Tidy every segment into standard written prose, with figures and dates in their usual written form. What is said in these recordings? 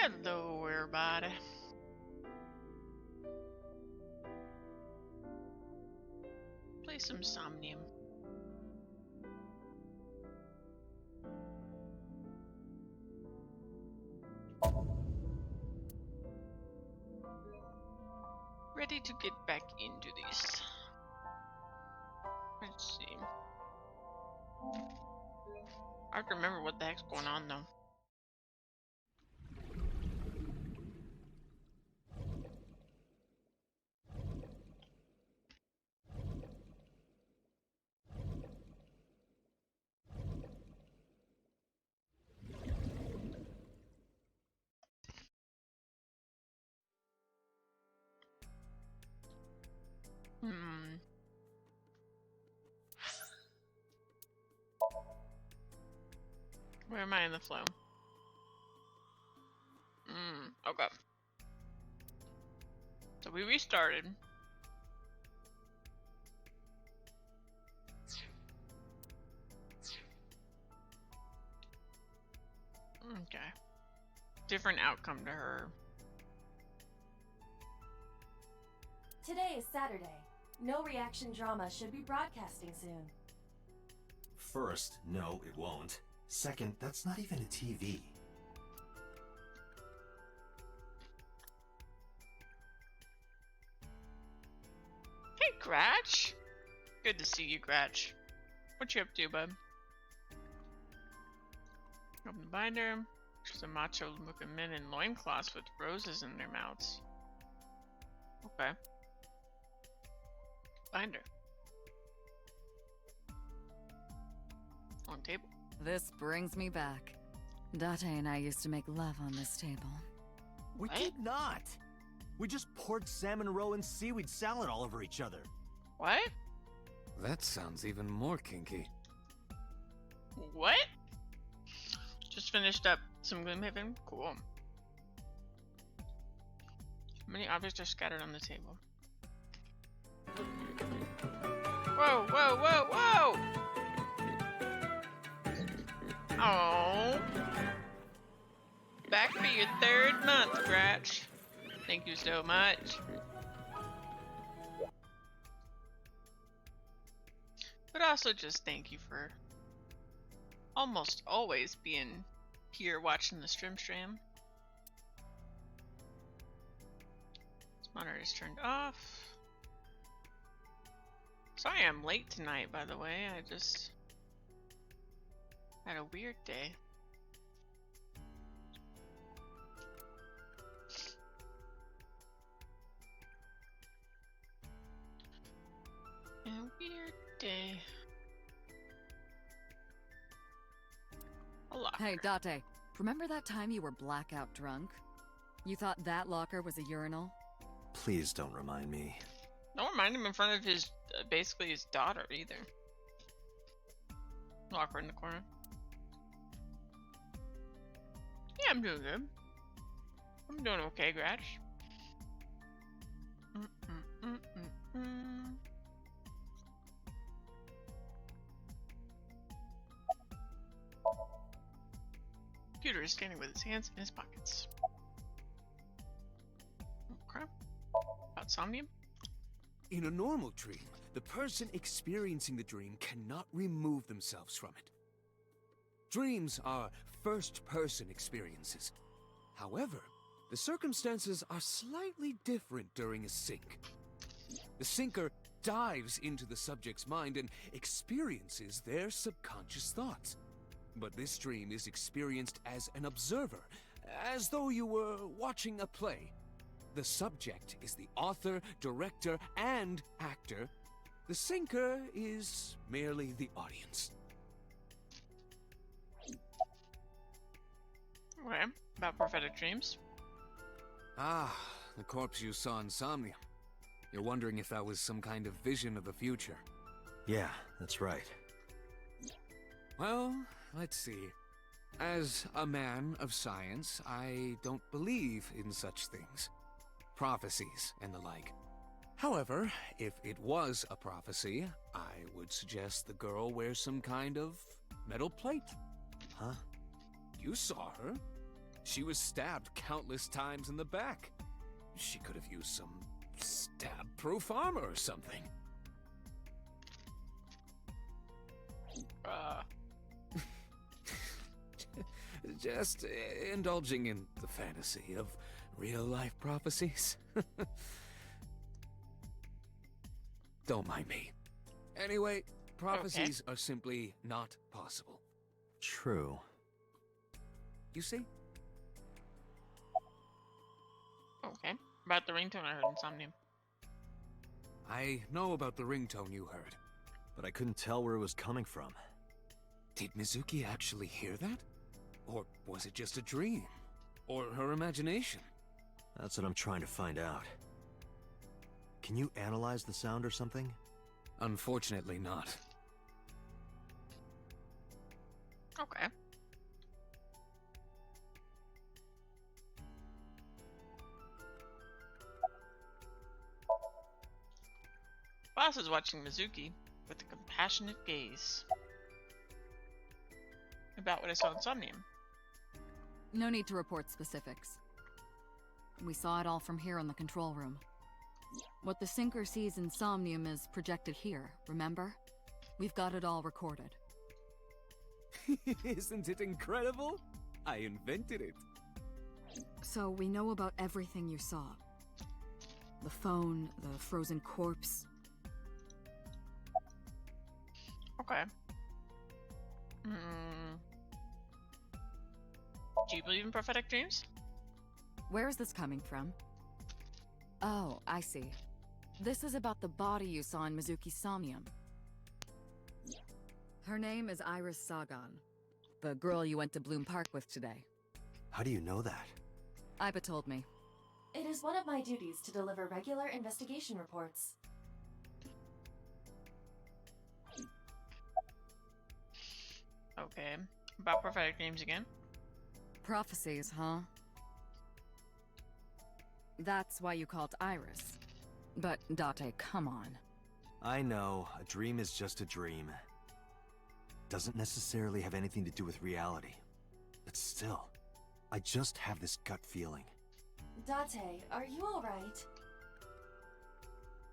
Hello, everybody. Play some Somnium. Ready to get back into this. Let's see. I have to remember what the heck's going on though. Where am I in the flow? Okay. So we restarted. Okay. Different outcome to her. Today is Saturday. No reaction drama should be broadcasting soon. First, no, it won't. Second, that's not even a TV. Hey, Gratch! Good to see you, Gratch. What you up to, bud? Open the binder. There's a macho-looking men in loincloths with roses in their mouths. Okay. Binder. On table. This brings me back. Date and I used to make love on this table. We What? did not. We just poured salmon roe and seaweed salad all over each other. What? That sounds even more kinky. What? Just finished up some Gloomhaven? Cool. Many objects are scattered on the table. Whoa, whoa, whoa, whoa! Oh. Back for your third month, Gratch. Thank you so much. But also just thank you for almost always being here watching the stream. This monitor is turned off. Sorry I'm late tonight, by the way. I just had a weird day. A weird day. A locker. Hey, Date, remember that time you were blackout drunk? You thought that locker was a urinal? Please don't remind me. Don't remind him in front of his, basically his daughter either. Locker in the corner. Yeah, I'm doing good. I'm doing okay, Gratch. Computer is standing with his hands in his pockets. Okay. About Somnium? In a normal dream, the person experiencing the dream cannot remove themselves from it. Dreams are first-person experiences. However, the circumstances are slightly different during a sync. The syncer dives into the subject's mind and experiences their subconscious thoughts. But this dream is experienced as an observer, as though you were watching a play. The subject is the author, director, and actor. The syncer is merely the audience. Okay. About prophetic dreams? Ah, the corpse you saw in Somnium. You're wondering if that was some kind of vision of the future. Yeah, that's right. Well, let's see. As a man of science, I don't believe in such things. Prophecies and the like. However, if it was a prophecy, I would suggest the girl wears some kind of metal plate. Huh? You saw her. She was stabbed countless times in the back. She could have used some stab-proof armor or something. Just indulging in the fantasy of real-life prophecies. Don't mind me. Anyway, prophecies are simply not possible. True. You see? Okay. About the ringtone I heard in Somnium. I know about the ringtone you heard. But I couldn't tell where it was coming from. Did Mizuki actually hear that? Or was it just a dream? Or her imagination? That's what I'm trying to find out. Can you analyze the sound or something? Unfortunately not. Okay. Boss is watching Mizuki with a compassionate gaze. About what I saw in Somnium. No need to report specifics. We saw it all from here in the control room. What the sinker sees in Somnium is projected here, remember? We've got it all recorded. Isn't it incredible? I invented it. So we know about everything you saw. The phone, the frozen corpse. Okay. Hmm. Do you believe in prophetic dreams? Where is this coming from? Oh, I see. This is about the body you saw in Mizuki's Somnium. Her name is Iris Sagan, the girl you went to Bloom Park with today. How do you know that? Iba told me. It is one of my duties to deliver regular investigation reports. Okay. About prophetic dreams again? Prophecies, huh? That's why you called Iris. But, Date, come on. I know, a dream is just a dream. Doesn't necessarily have anything to do with reality. But still, I just have this gut feeling. Date, are you alright?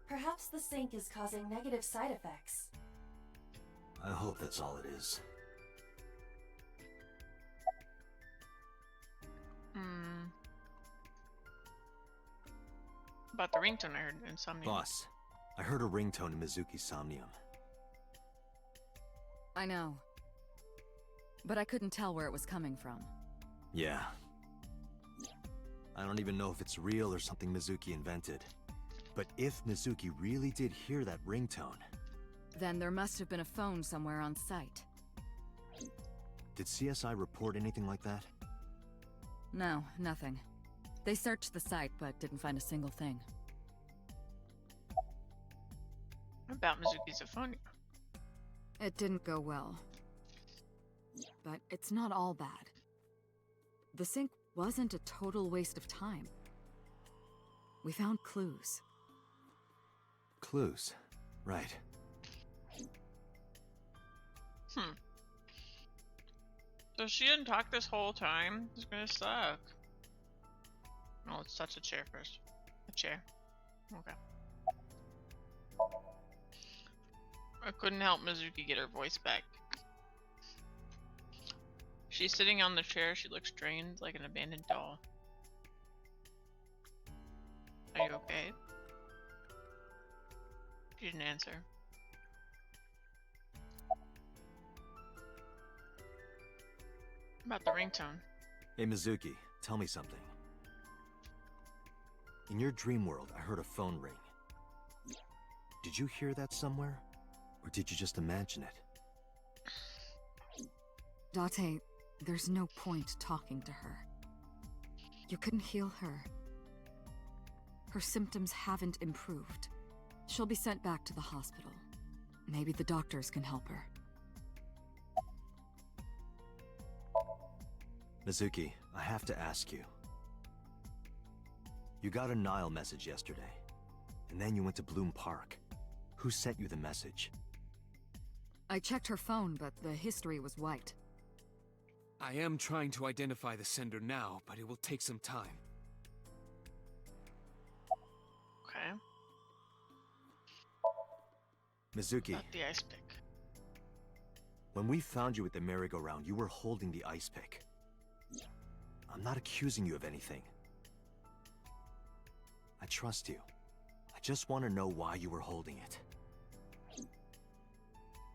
Perhaps the sink is causing negative side effects. I hope that's all it is. Hmm. About the ringtone I heard in Somnium. Boss, I heard a ringtone in Mizuki's Somnium. I know. But I couldn't tell where it was coming from. Yeah. I don't even know if it's real or something Mizuki invented. But if Mizuki really did hear that ringtone... Then there must have been a phone somewhere on site. Did CSI report anything like that? No, nothing. They searched the site, but didn't find a single thing. About Mizuki's aphonia. It didn't go well. But it's not all bad. The sink wasn't a total waste of time. We found clues. Clues. Right. So she didn't talk this whole time? It's gonna suck. No, let's touch a chair first. A chair. Okay. I couldn't help Mizuki get her voice back. She's sitting on the chair. She looks drained like an abandoned doll. Are you okay? She didn't answer. About the ringtone. Hey Mizuki, tell me something. In your dream world, I heard a phone ring. Did you hear that somewhere? Or did you just imagine it? Date, there's no point talking to her. You couldn't heal her. Her symptoms haven't improved. She'll be sent back to the hospital. Maybe the doctors can help her. Mizuki, I have to ask you. You got a Nile message yesterday, and then you went to Bloom Park. Who sent you the message? I checked her phone, but the history was white. I am trying to identify the sender now, but it will take some time. Okay. Mizuki, About the ice pick. when we found you at the merry-go-round, you were holding the ice pick. I'm not accusing you of anything. I trust you. I just want to know why you were holding it.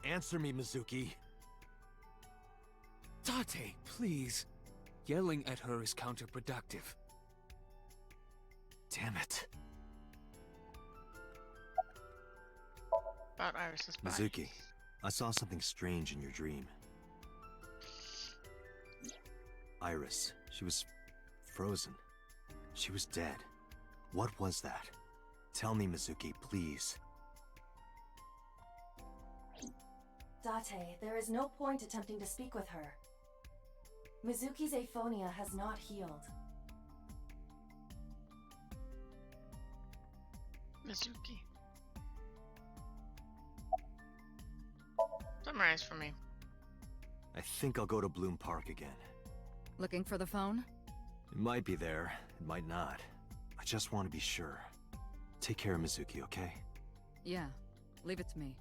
Answer me, Mizuki. Tate, please. Yelling at her is counterproductive. Damn it. About Iris's body. Mizuki, I saw something strange in your dream. Iris, she was frozen. She was dead. What was that? Tell me, Mizuki, please. Date, there is no point attempting to speak with her. Mizuki's aphonia has not healed. Mizuki. Summarize for me. I think I'll go to Bloom Park again. Looking for the phone? It might be there, it might not. I just want to be sure. Take care of Mizuki, okay? Yeah. Leave it to me.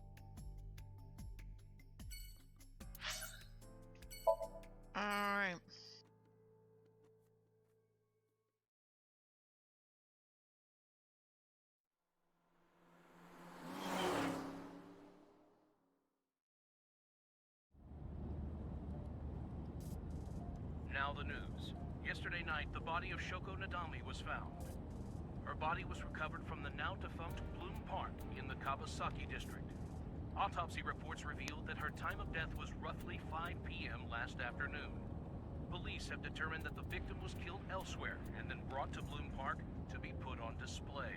Alright. Now the news. Yesterday night, the body of Shoko Nadami was found. Her body was recovered from the now-defunct Bloom Park in the Kawasaki district. Autopsy reports revealed that her time of death was roughly 5 p.m. last afternoon. Police have determined that the victim was killed elsewhere and then brought to Bloom Park to be put on display.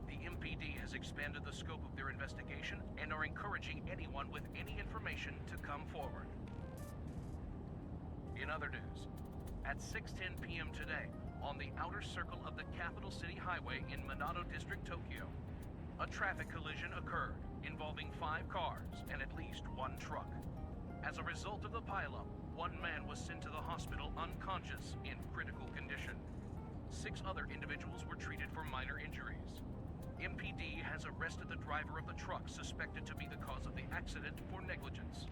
The MPD has expanded the scope of their investigation and are encouraging anyone with any information to come forward. In other news, at 6:10 p.m. today, on the outer circle of the Capital City Highway in Minato District, Tokyo, a traffic collision occurred involving 5 cars and at least 1 truck. As a result of the pileup, 1 man was sent to the hospital unconscious in critical condition. 6 other individuals were treated for minor injuries. MPD has arrested the driver of the truck suspected to be the cause of the accident for negligence.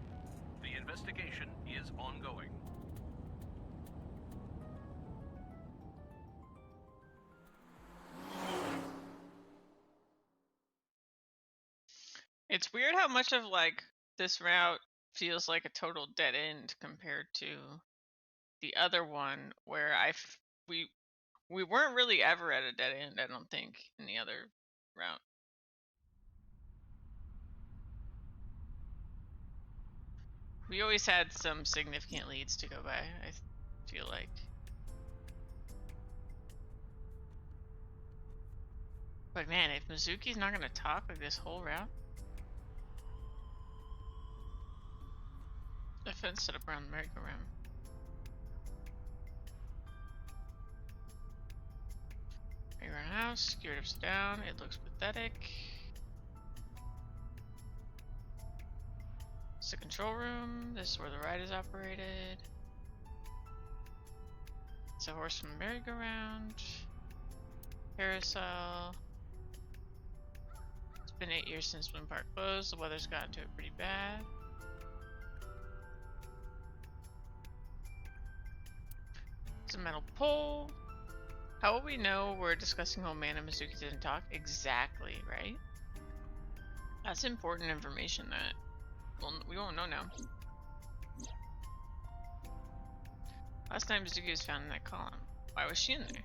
The investigation is ongoing. It's weird how much of like this route feels like a total dead end compared to the other one where we weren't really ever at a dead end, I don't think, in the other route. We always had some significant leads to go by, I feel like. But man, if Mizuki's not gonna talk like this whole route. A fence set up around the merry-go-round. Merry-go-round house, geared upside down, it looks pathetic. It's the control room, this is where the ride is operated. It's a horse from the merry-go-round. Carousel. It's been 8 years since Bloom Park closed, the weather's gotten to it pretty bad. It's a metal pole. How will we know we're discussing how Man and Mizuki didn't talk? Exactly, right? That's important information that we won't know now. Last time Mizuki was found in that column. Why was she in there?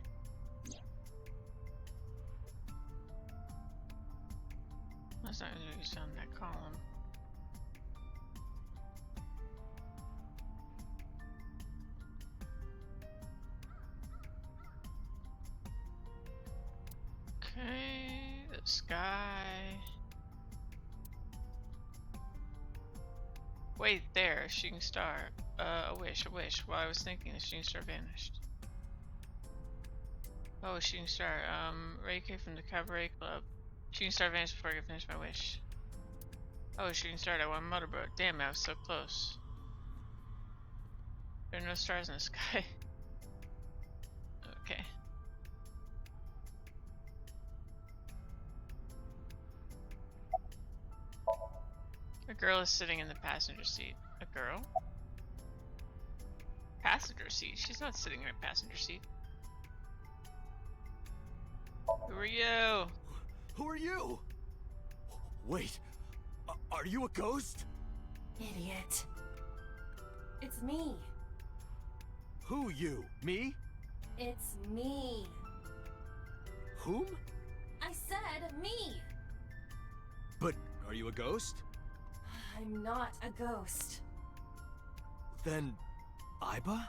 Last time Mizuki was found in that column. Okay, the sky. Wait, there, a shooting star. A wish. Well, I was thinking the shooting star vanished. Oh, a shooting star. Reiki from the Cabaret Club. Shooting star vanished before I could finish my wish. Oh, shooting star, I want a motorboat. Damn, I was so close. There are no stars in the sky. Okay. A girl is sitting in the passenger seat. A girl? Passenger seat? She's not sitting in a passenger seat. Who are you? Who are you? Wait, are you a ghost? Idiot. It's me. Who you? Me? It's me. Whom? I said me. But are you a ghost? I'm not a ghost. Then, Iba?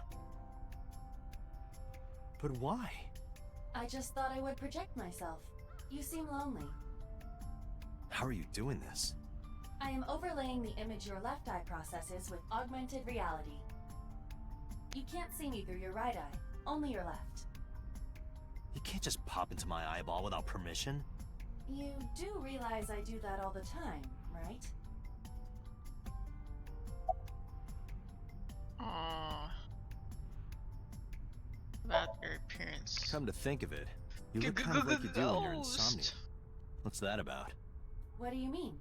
But why? I just thought I would project myself. You seem lonely. How are you doing this? I am overlaying the image your left eye processes with augmented reality. You can't see me through your right eye, only your left. You can't just pop into my eyeball without permission. You do realize I do that all the time, right? Aww. About your appearance. Come to think of it, you look kind of like you do when you're in Somnium. What's that about? What do you mean?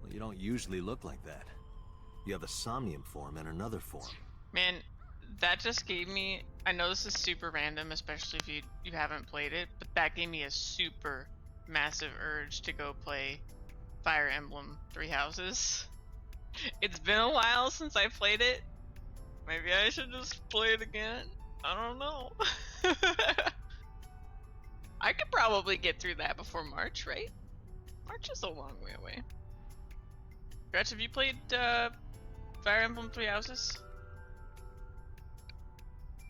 Well, you don't usually look like that. You have a Somnium form and another form. Man, that just gave me, I know this is super random, especially if you haven't played it, but that gave me a super massive urge to go play Fire Emblem Three Houses. It's been a while since I played it. Maybe I should just play it again. I don't know. I could probably get through that before March, right? March is a long way away. Gretch, have you played Fire Emblem Three Houses?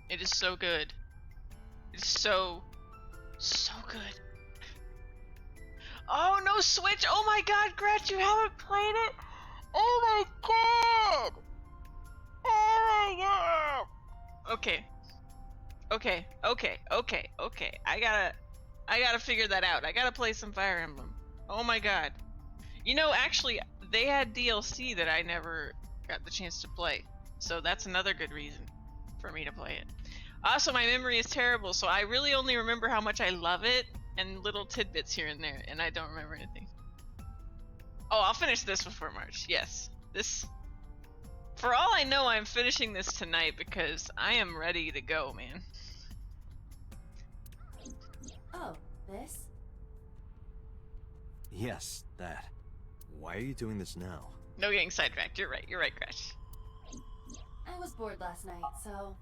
It is so good. It's so good. Oh, no Switch! Oh my god, Gretch, you haven't played it? Oh my god! Oh my god! Okay. I gotta figure that out. I gotta play some Fire Emblem. Oh my god. You know, actually, they had DLC that I never got the chance to play. So that's another good reason for me to play it. Also, my memory is terrible, so I really only remember how much I love it and little tidbits here and there, and I don't remember anything. Oh, I'll finish this before March. Yes. This... For all I know, I'm finishing this tonight because I am ready to go, man. Oh, this? Yes, that. Why are you doing this now? No getting sidetracked. You're right, Crash. I was bored last night, so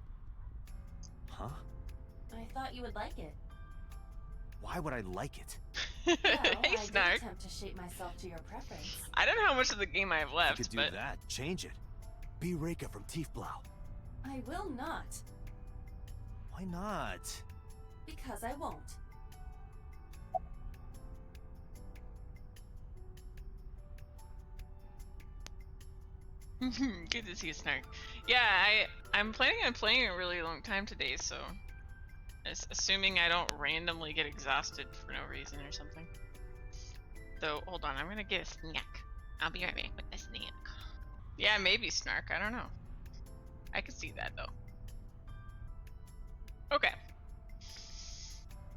Huh? I thought you would like it. Why would I like it? Well, Hey, I did Snark. attempt to shape myself to your preference. I don't know how much of the game I have You left, could do but that. Change it. Be Reika from Tiefblau. I will not, Why not? because I won't. good to see you, Snark. Yeah, I'm planning on playing a really long time today, so assuming I don't randomly get exhausted for no reason or something. Though, hold on, I'm gonna get a snack. I'll be right back with the snack. Yeah, maybe Snark. I don't know. I could see that though. Okay.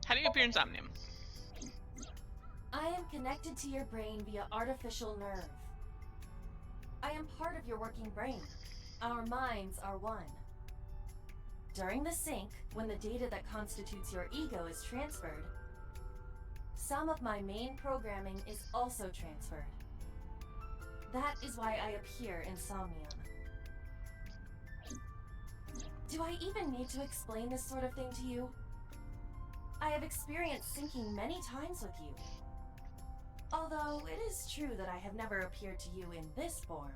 How do you appear in Somnium? I am connected to your brain via artificial nerve. I am part of your working brain. Our minds are one. During the sync, when the data that constitutes your ego is transferred, some of my main programming is also transferred. That is why I appear in Somnium. Do I even need to explain this sort of thing to you? I have experienced syncing many times with you. Although it is true that I have never appeared to you in this form.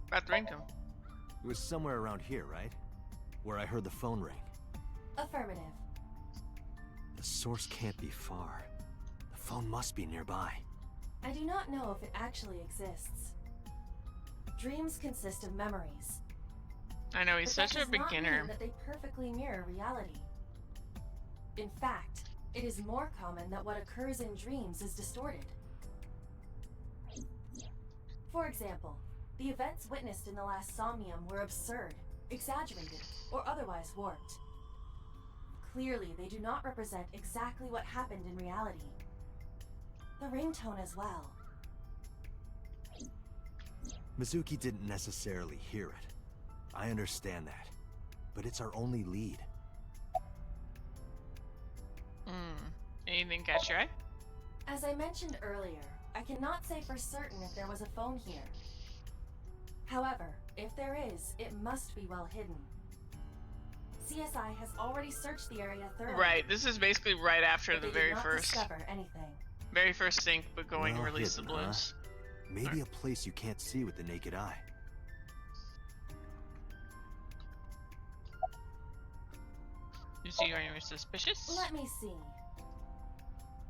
About to ring him. It was somewhere around here, right? Where I heard the phone ring. Affirmative. The source can't be far. The phone must be nearby. I do not know if it actually exists. Dreams consist of memories. I know he's But such that a does not beginner. mean that they perfectly mirror reality. In fact, it is more common that what occurs in dreams is distorted. For example, The events witnessed in the last Somnium were absurd, exaggerated, or otherwise warped. Clearly, they do not represent exactly what happened in reality. The ringtone as well. Mizuki didn't necessarily hear it. I understand that. But it's our only lead. Anything catch your eye? As I mentioned earlier, I cannot say for certain if there was a phone here. However, if there is, it must be well hidden. CSI has already searched the area thoroughly. Right, this is basically right after but the they very did not first discover anything. sync, but going Well release hidden, the blues. Maybe a place you can't see with the naked eye. You see anything suspicious? Let me see.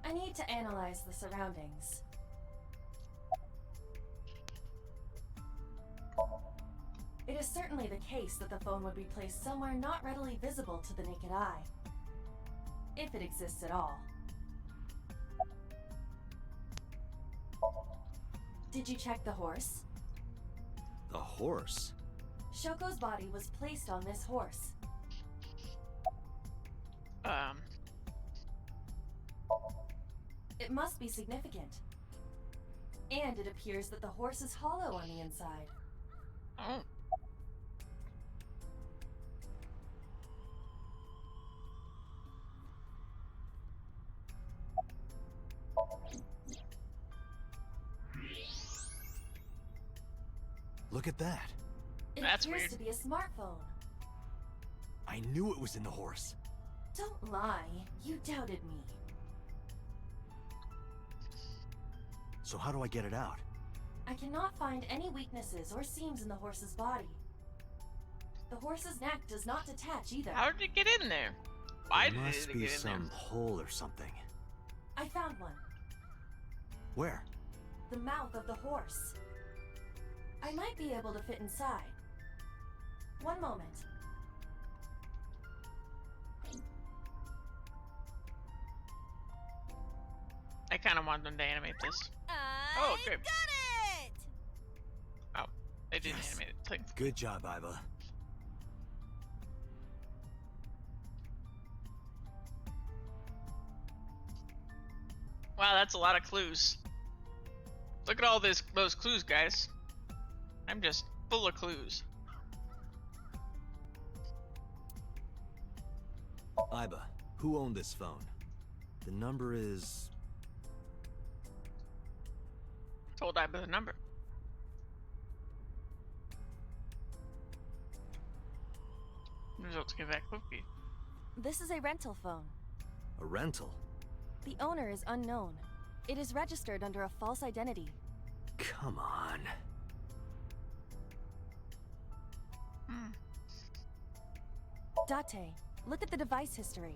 I need to analyze the surroundings. It is certainly the case that the phone would be placed somewhere not readily visible to the naked eye. If it exists at all. Did you check the horse? The horse? Shoko's body was placed on this horse. It must be significant. And it appears that the horse is hollow on the inside. Oh. Look at that. It That's appears weird. to be a smartphone. I knew it was in the horse. Don't lie. You doubted me. So how do I get it out? I cannot find any weaknesses or seams in the horse's body. The horse's neck does not detach either. How did it get in there? Why There did must it be get in some hole or something. I found one. Where? The mouth of the horse. I might be able to fit inside. One moment. I kind of want them to animate this. Oh, good. Got it! Oh, they didn't Yes. animate it. Click. Good job, Iba. Wow, that's a lot of clues. Look at all those clues, guys. I'm just full of clues. Iba, who owned this phone? The number is... Told I the number. Results give back quickly. This is a rental phone. a rental. The owner is unknown. It is registered under a false identity. Come on. Date, look at the device history.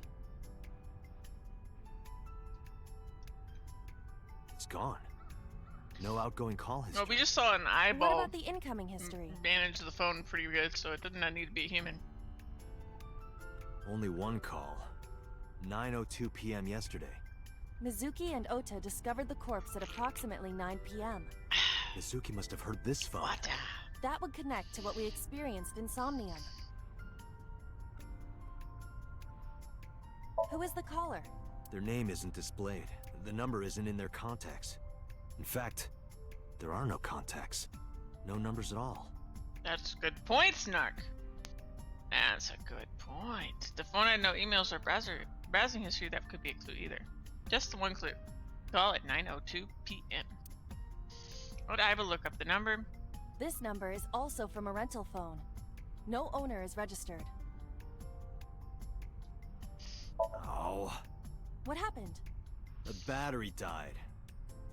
It's gone. No outgoing call history. No, we just saw an What eyeball about the incoming history? manage the phone pretty good, so it does not need to be human. Only one call. 9:02 p.m. yesterday. Mizuki and Ota discovered the corpse at approximately 9 p.m. Mizuki must have heard this phone. What? That would connect to what we experienced in Somnium. Who is the caller? Their name isn't displayed. The number isn't in their contacts. In fact, there are no contacts. No numbers at all. That's a good point, Snark. That's a good point. The phone had no emails or browsing history. That could be a clue either. Just the one clue. Call at 9:02 p.m. Would I have a look up the number? This number is also from a rental phone. No owner is registered. Oh, What happened? the battery died.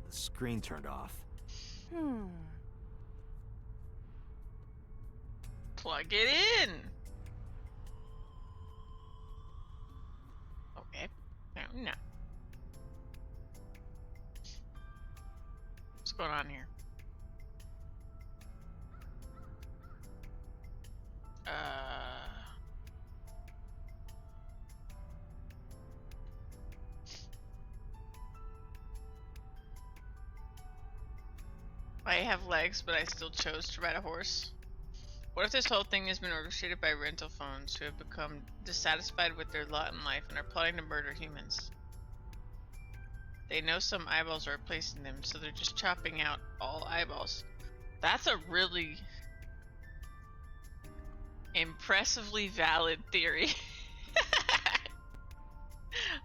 The screen turned off. Plug it in. Okay. No. What's going on here? I have legs, but I still chose to ride a horse. What if this whole thing has been orchestrated by rental phones who have become dissatisfied with their lot in life and are plotting to murder humans? They know some eyeballs are replacing them, so they're just chopping out all eyeballs. That's a really impressively valid theory.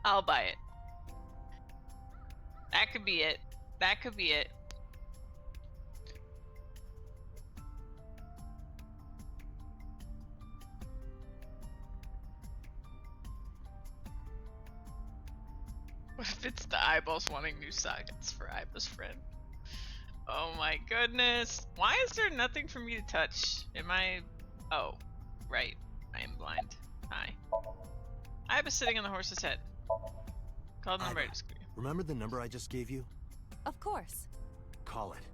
I'll buy it. That could be it. That could be it. What if it's the eyeballs wanting new sockets for Iba's friend? Oh my goodness. Why is there nothing for me to touch? Am I... Oh, right. I am blind. Hi. Iba's sitting on the horse's head. Call the number I Iba, just gave you. remember the number I just gave you? Of course. Call it.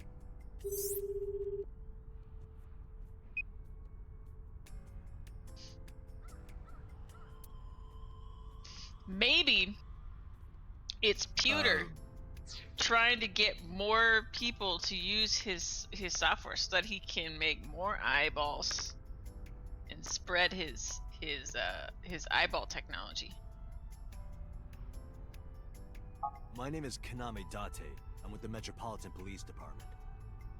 Maybe it's Pewter trying to get more people to use his software so that he can make more eyeballs and spread his eyeball technology. My name is Kaname Date. I'm with the Metropolitan Police Department.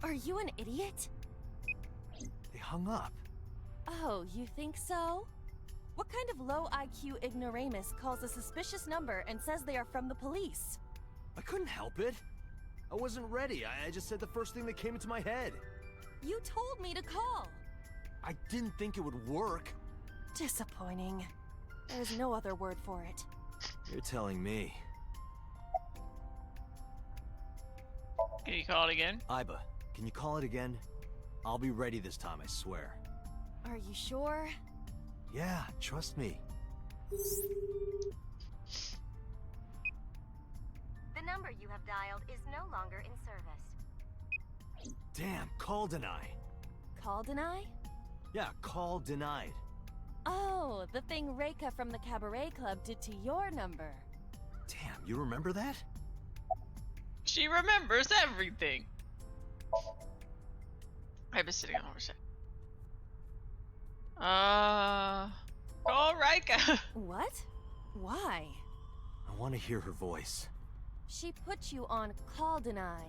Are you an idiot? They hung up. Oh, you think so? What kind of low IQ ignoramus calls a suspicious number and says they are from the police? I couldn't help it. I wasn't ready. I just said the first thing that came into my head. You told me to call. I didn't think it would work. Disappointing. There's no other word for it. You're telling me. Can you call it again? Iba, can you call it again? I'll be ready this time, I swear. Are you sure? Yeah, trust me. The number you have dialed is no longer in service. Damn, call deny. Call deny? Yeah, call denied. Oh, the thing Reika from the Cabaret Club did to your number. Damn, you remember that? She remembers everything. I've been sitting on the horse head. Call Rika. What? Why? I want to hear her voice. She put you on call deny.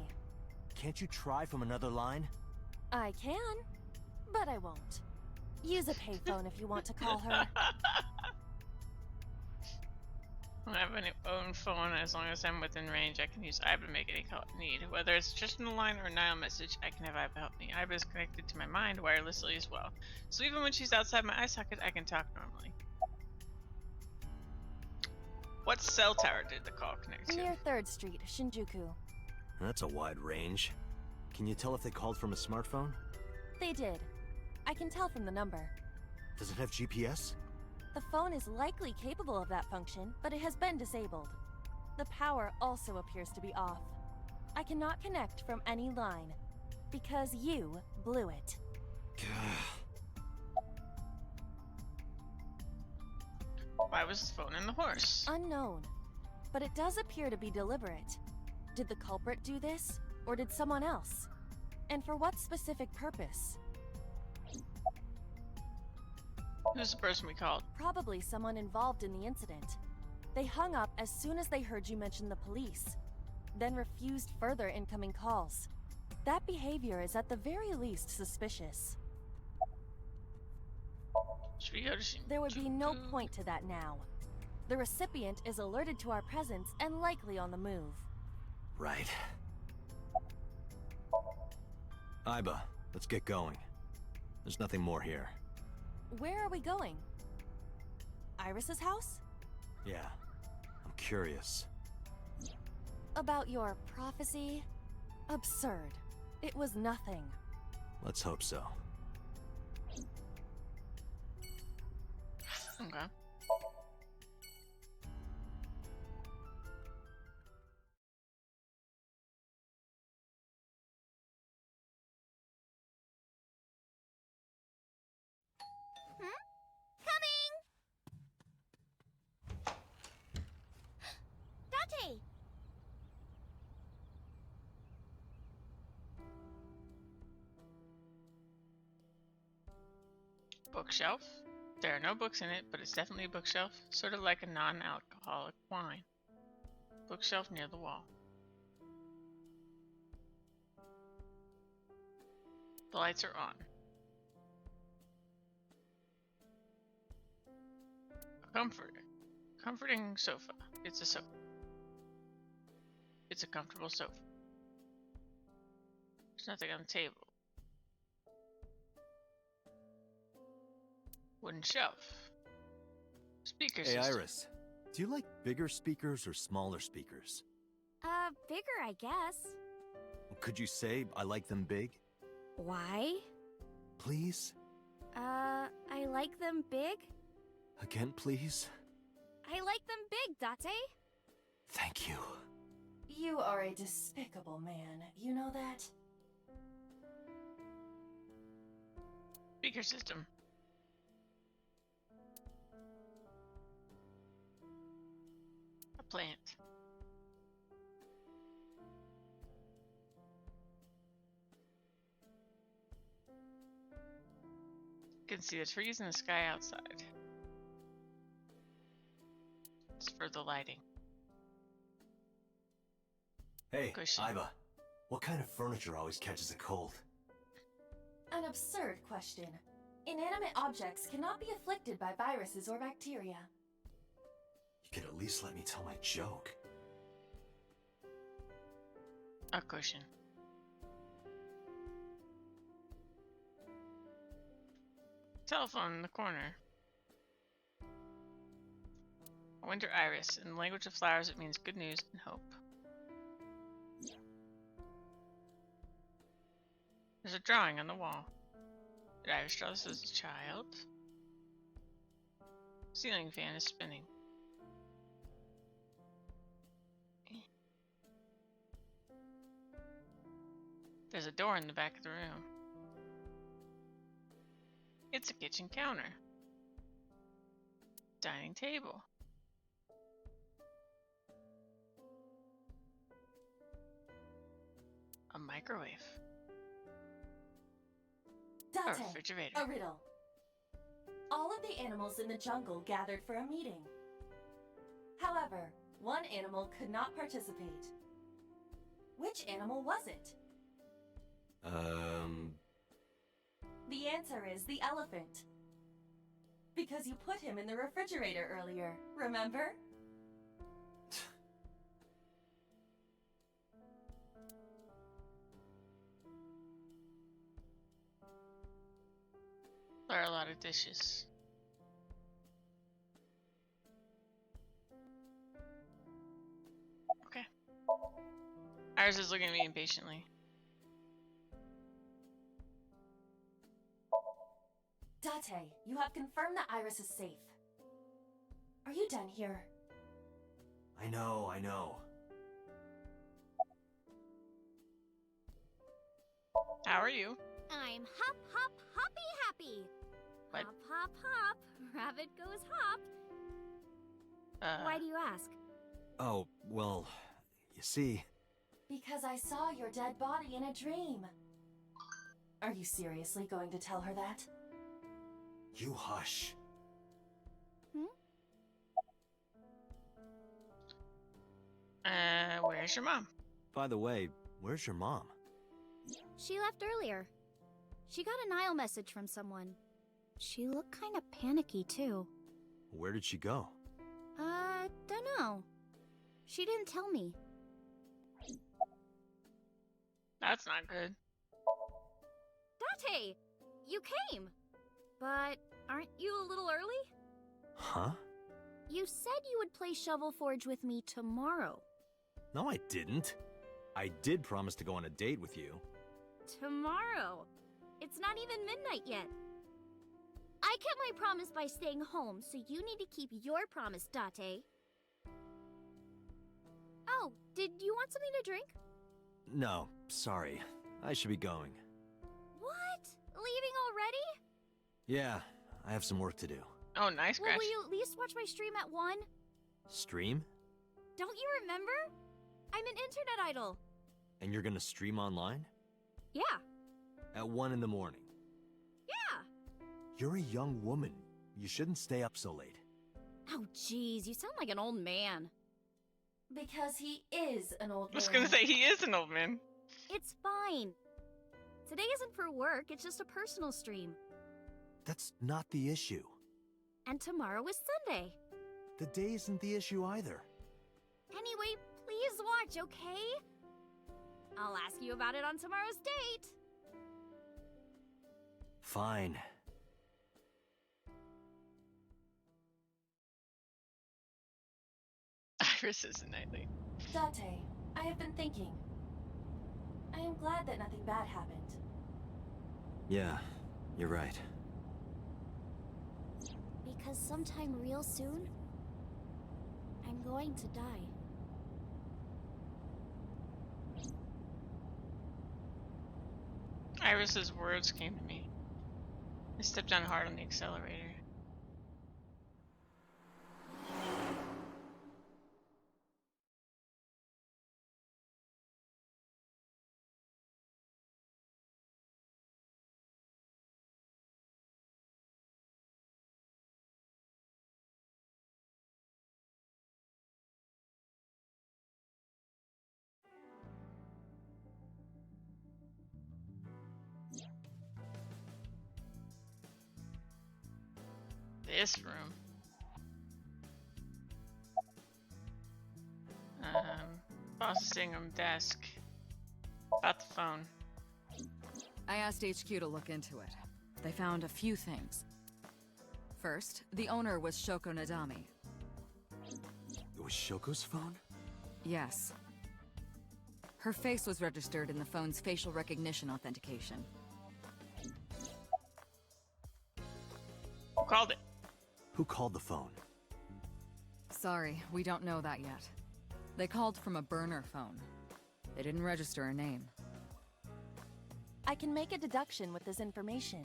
Can't you try from another line? I can, but I won't. Use a payphone if you want to call her. I have an own phone. As long as I'm within range, I can use Iba to make any call I need. Whether it's just in a line or a dial message, I can have Iba help me. Iba is connected to my mind wirelessly as well. So even when she's outside my eye socket, I can talk normally. What cell tower did the call connect to? Near 3rd Street, Shinjuku. That's a wide range. Can you tell if they called from a smartphone? They did. I can tell from the number. Does it have GPS? The phone is likely capable of that function, but it has been disabled. The power also appears to be off. I cannot connect from any line, because you blew it. Why was the phone in the horse? Unknown, but it does appear to be deliberate. Did the culprit do this, or did someone else? And for what specific purpose? Who's the person we called? Probably someone involved in the incident. They hung up as soon as they heard you mention the police, then refused further incoming calls. That behavior is at the very least suspicious. Should we go to Shinjuku? There would be no point to that now. The recipient is alerted to our presence and likely on the move. Right. Iba, let's get going. There's nothing more here. Where are we going? Iris's house? Yeah, I'm curious. About your prophecy? Absurd. It was nothing. Let's hope so. Okay. Date! Bookshelf. There are no books in it, but it's definitely a bookshelf, sort of like a non-alcoholic wine. Bookshelf near the wall. The lights are on. Comforting sofa. It's a sofa. It's a comfortable sofa. There's nothing on the table. Wooden shelf. Speaker Hey, system. Iris. Do you like bigger speakers or smaller speakers? Bigger, I guess. Could you say I like them big? Why? Please? I like them big? Again, please? I like them big, Date. Thank you. You are a despicable man, you know that? Speaker system. A plant. You can see the trees and the sky outside. It's for the lighting. Hey, Cushion. Iva. What kind of furniture always catches a cold? An absurd question. Inanimate objects cannot be afflicted by viruses or bacteria. You could at least let me tell my joke. A cushion. Telephone in the corner. A winter iris. In the language of flowers, it means good news and hope. There's a drawing on the wall. Did Iris draw this as a child? Ceiling fan is spinning. There's a door in the back of the room. It's a kitchen counter. Dining table. A microwave. A Date, refrigerator. a riddle. All of the animals in the jungle gathered for a meeting. However, one animal could not participate. Which animal was it? The answer is the elephant. Because you put him in the refrigerator earlier, remember? There are a lot of dishes. Okay. Iris is looking at me impatiently. Date, you have confirmed that Iris is safe. Are you done here? I know. How are you? I'm hop, hop, hoppy happy. What? Hop, hop, hop. Rabbit goes hop. Why do you ask? Oh, well, you see... Because I saw your dead body in a dream. Are you seriously going to tell her that? You hush. Where's your mom? By the way, where's your mom? She left earlier. She got a Nile message from someone. She looked kind of panicky, too. Where did she go? Dunno. She didn't tell me. That's not good. Date! You came! But aren't you a little early? Huh? You said you would play Shovel Forge with me tomorrow. No, I didn't. I did promise to go on a date with you. Tomorrow? It's not even midnight yet. I kept my promise by staying home, so you need to keep your promise, Date. Oh, did you want something to drink? No, sorry. I should be going. What? Leaving already? Yeah, I have some work to do. Oh, nice, Well, Crash. will you at least watch my stream at 1? Stream? Don't you remember? I'm an internet idol. And you're gonna stream online? Yeah. At 1 in the morning. Yeah. You're a young woman. You shouldn't stay up so late. Oh, jeez, you sound like an old man. Because he is an old I was man. gonna say he is an old man. It's fine. Today isn't for work, it's just a personal stream. That's not the issue. And tomorrow is Sunday. The day isn't the issue either. Anyway, please watch, okay? I'll ask you about it on tomorrow's date. Fine. Iris is a nightly. Date, I have been thinking. I am glad that nothing bad happened. Yeah, you're right. Because sometime real soon, I'm going to die. Iris's words came to me. I stepped down hard on the accelerator. This room. Boss's sitting room desk. About the phone. I asked HQ to look into it. They found a few things. First, the owner was Shoko Nadami. It was Shoko's phone? Yes. Her face was registered in the phone's facial recognition authentication. Who called it? Who called the phone? Sorry, we don't know that yet. They called from a burner phone. They didn't register a name. I can make a deduction with this information.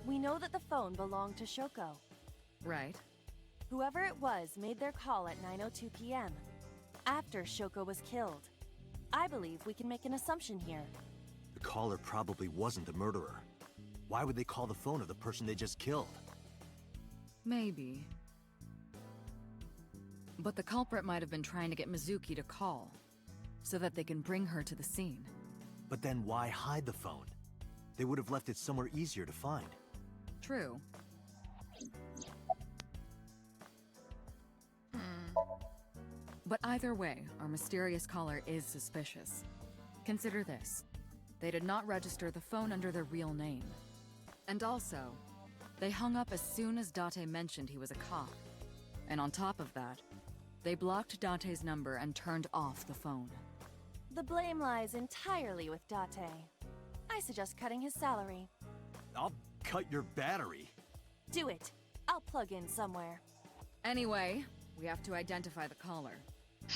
We know that the phone belonged to Shoko. Right. Whoever it was made their call at 9:02 p.m. after Shoko was killed. I believe we can make an assumption here. The caller probably wasn't the murderer. Why would they call the phone of the person they just killed? Maybe. But the culprit might have been trying to get Mizuki to call, so that they can bring her to the scene. But then why hide the phone? They would have left it somewhere easier to find. True. But either way, our mysterious caller is suspicious. Consider this. They did not register the phone under their real name. And also, they hung up as soon as Date mentioned he was a cop. And on top of that, they blocked Date's number and turned off the phone. The blame lies entirely with Date. I suggest cutting his salary. I'll cut your battery. Do it. I'll plug in somewhere. Anyway, we have to identify the caller.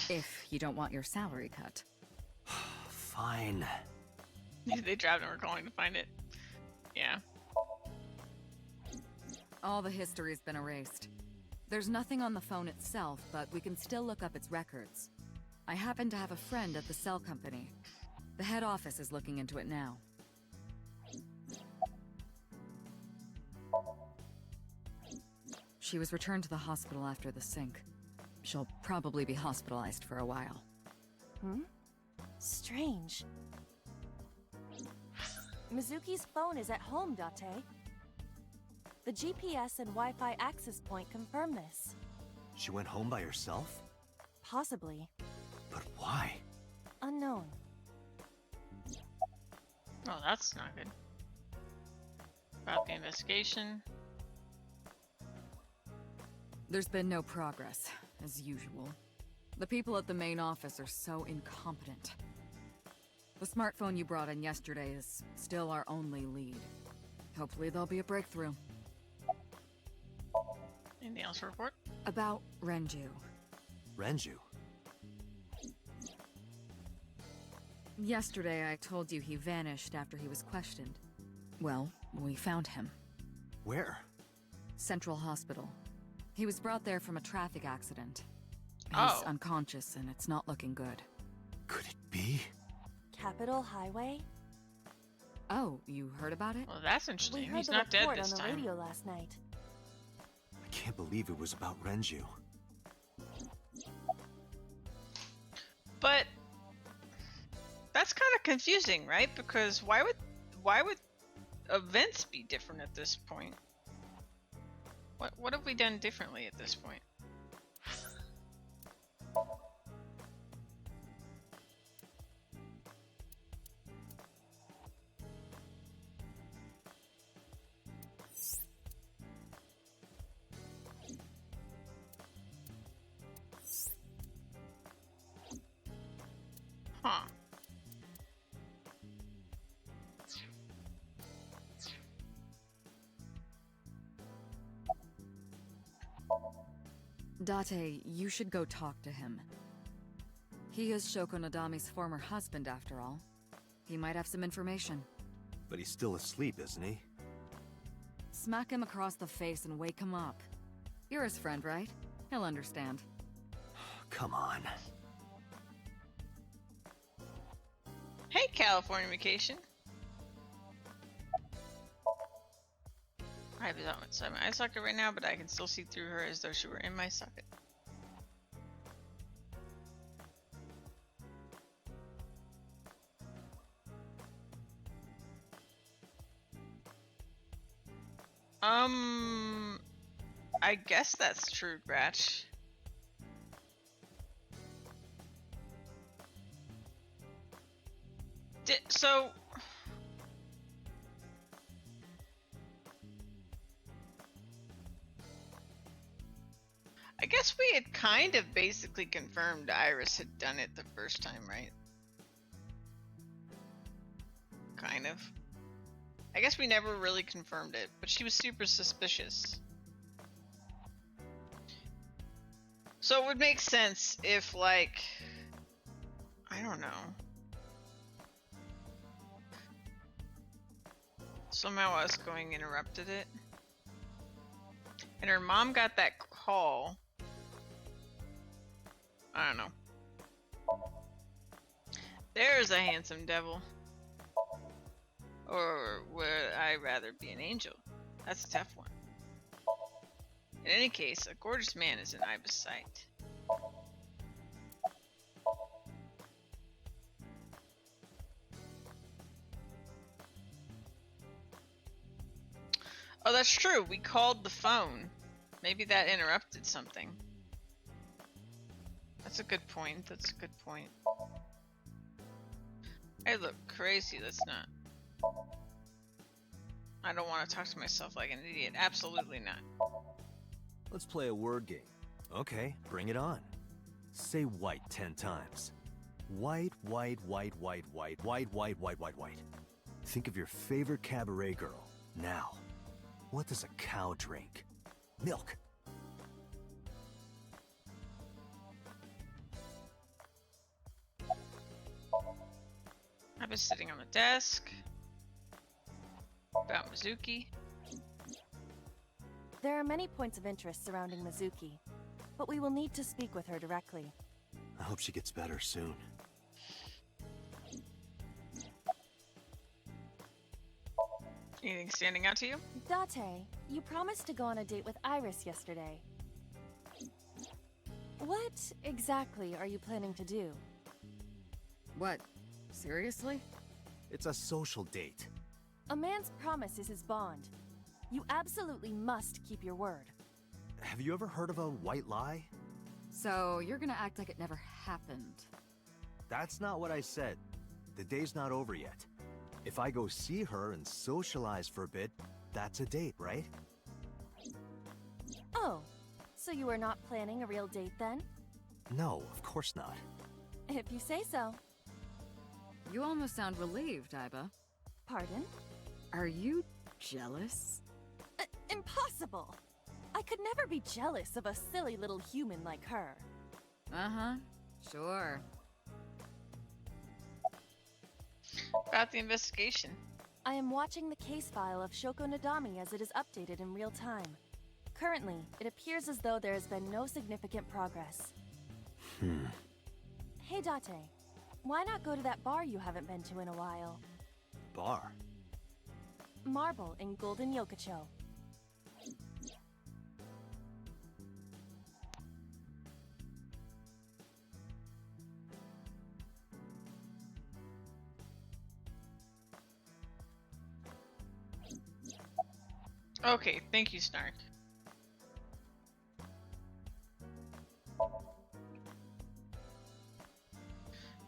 If you don't want your salary cut. Fine. They dropped and were calling to find it. Yeah. All the history's been erased. There's nothing on the phone itself, but we can still look up its records. I happen to have a friend at the cell company. The head office is looking into it now. She was returned to the hospital after the sync. She'll probably be hospitalized for a while. Strange. Mizuki's phone is at home, Date. The GPS and Wi-Fi access point confirm this. She went home by herself? Possibly. But why? Unknown. Oh, that's not good. About the investigation. There's been no progress, as usual. The people at the main office are so incompetent. The smartphone you brought in yesterday is still our only lead. Hopefully there'll be a breakthrough. Anything else to report? About Renju. Renju? Yesterday I told you he vanished after he was questioned. Well, we found him. Where? Central Hospital. He was brought there from a traffic accident. He's Oh. unconscious and it's not looking good. Could it be? Capitol Highway? Oh, you heard about it? Well, that's We interesting. heard He's the not dead report this on the time. radio last night. I can't believe it was about Renju. But that's kind of confusing, right? Because why would events be different at this point? What have we done differently at this point? Huh. Date, you should go talk to him. He is Shoko Nadami's former husband, after all. He might have some information. But he's still asleep, isn't he? Smack him across the face and wake him up. You're his friend, right? He'll understand. Come on. Hey, California vacation. I have it outside my eye socket right now, but I can still see through her as though she were in my socket. I guess that's true, Gratch. So I guess we had kind of basically confirmed Iris had done it the first time, right? Kind of. I guess we never really confirmed it, but she was super suspicious. So it would make sense if, like, I don't know. Somehow us going interrupted it. And her mom got that call. I don't know. There's a handsome devil. Or would I rather be an angel? That's a tough one. In any case, a gorgeous man is in Iba's sight. Oh, that's true. We called the phone. Maybe that interrupted something. That's a good point. That's a good point. I look crazy. That's not. I don't want to talk to myself like an idiot. Absolutely not. Let's play a word game. Okay, bring it on. Say white 10 times. White, white, white, white, white, white, white, white, white, white. Think of your favorite cabaret girl. Now, what does a cow drink? Milk. I've been sitting on the desk. About Mizuki. There are many points of interest surrounding Mizuki, but we will need to speak with her directly. I hope she gets better soon. Anything standing out to you? Date, you promised to go on a date with Iris yesterday. What exactly are you planning to do? What? Seriously? It's a social date. A man's promise is his bond. You absolutely must keep your word. Have you ever heard of a white lie? So, you're gonna act like it never happened. That's not what I said. The day's not over yet. If I go see her and socialize for a bit, that's a date, right? Oh, so you are not planning a real date then? No, of course not. If you say so. You almost sound relieved, Iba. Pardon? Are you jealous? Impossible! I could never be jealous of a silly little human like her. Uh-huh. Sure. About the investigation. I am watching the case file of Shoko Nadami as it is updated in real time. Currently, it appears as though there has been no significant progress. Hmm. Hey Date, why not go to that bar you haven't been to in a while? Bar? Marble in Golden Yokocho. Okay, thank you, Snark.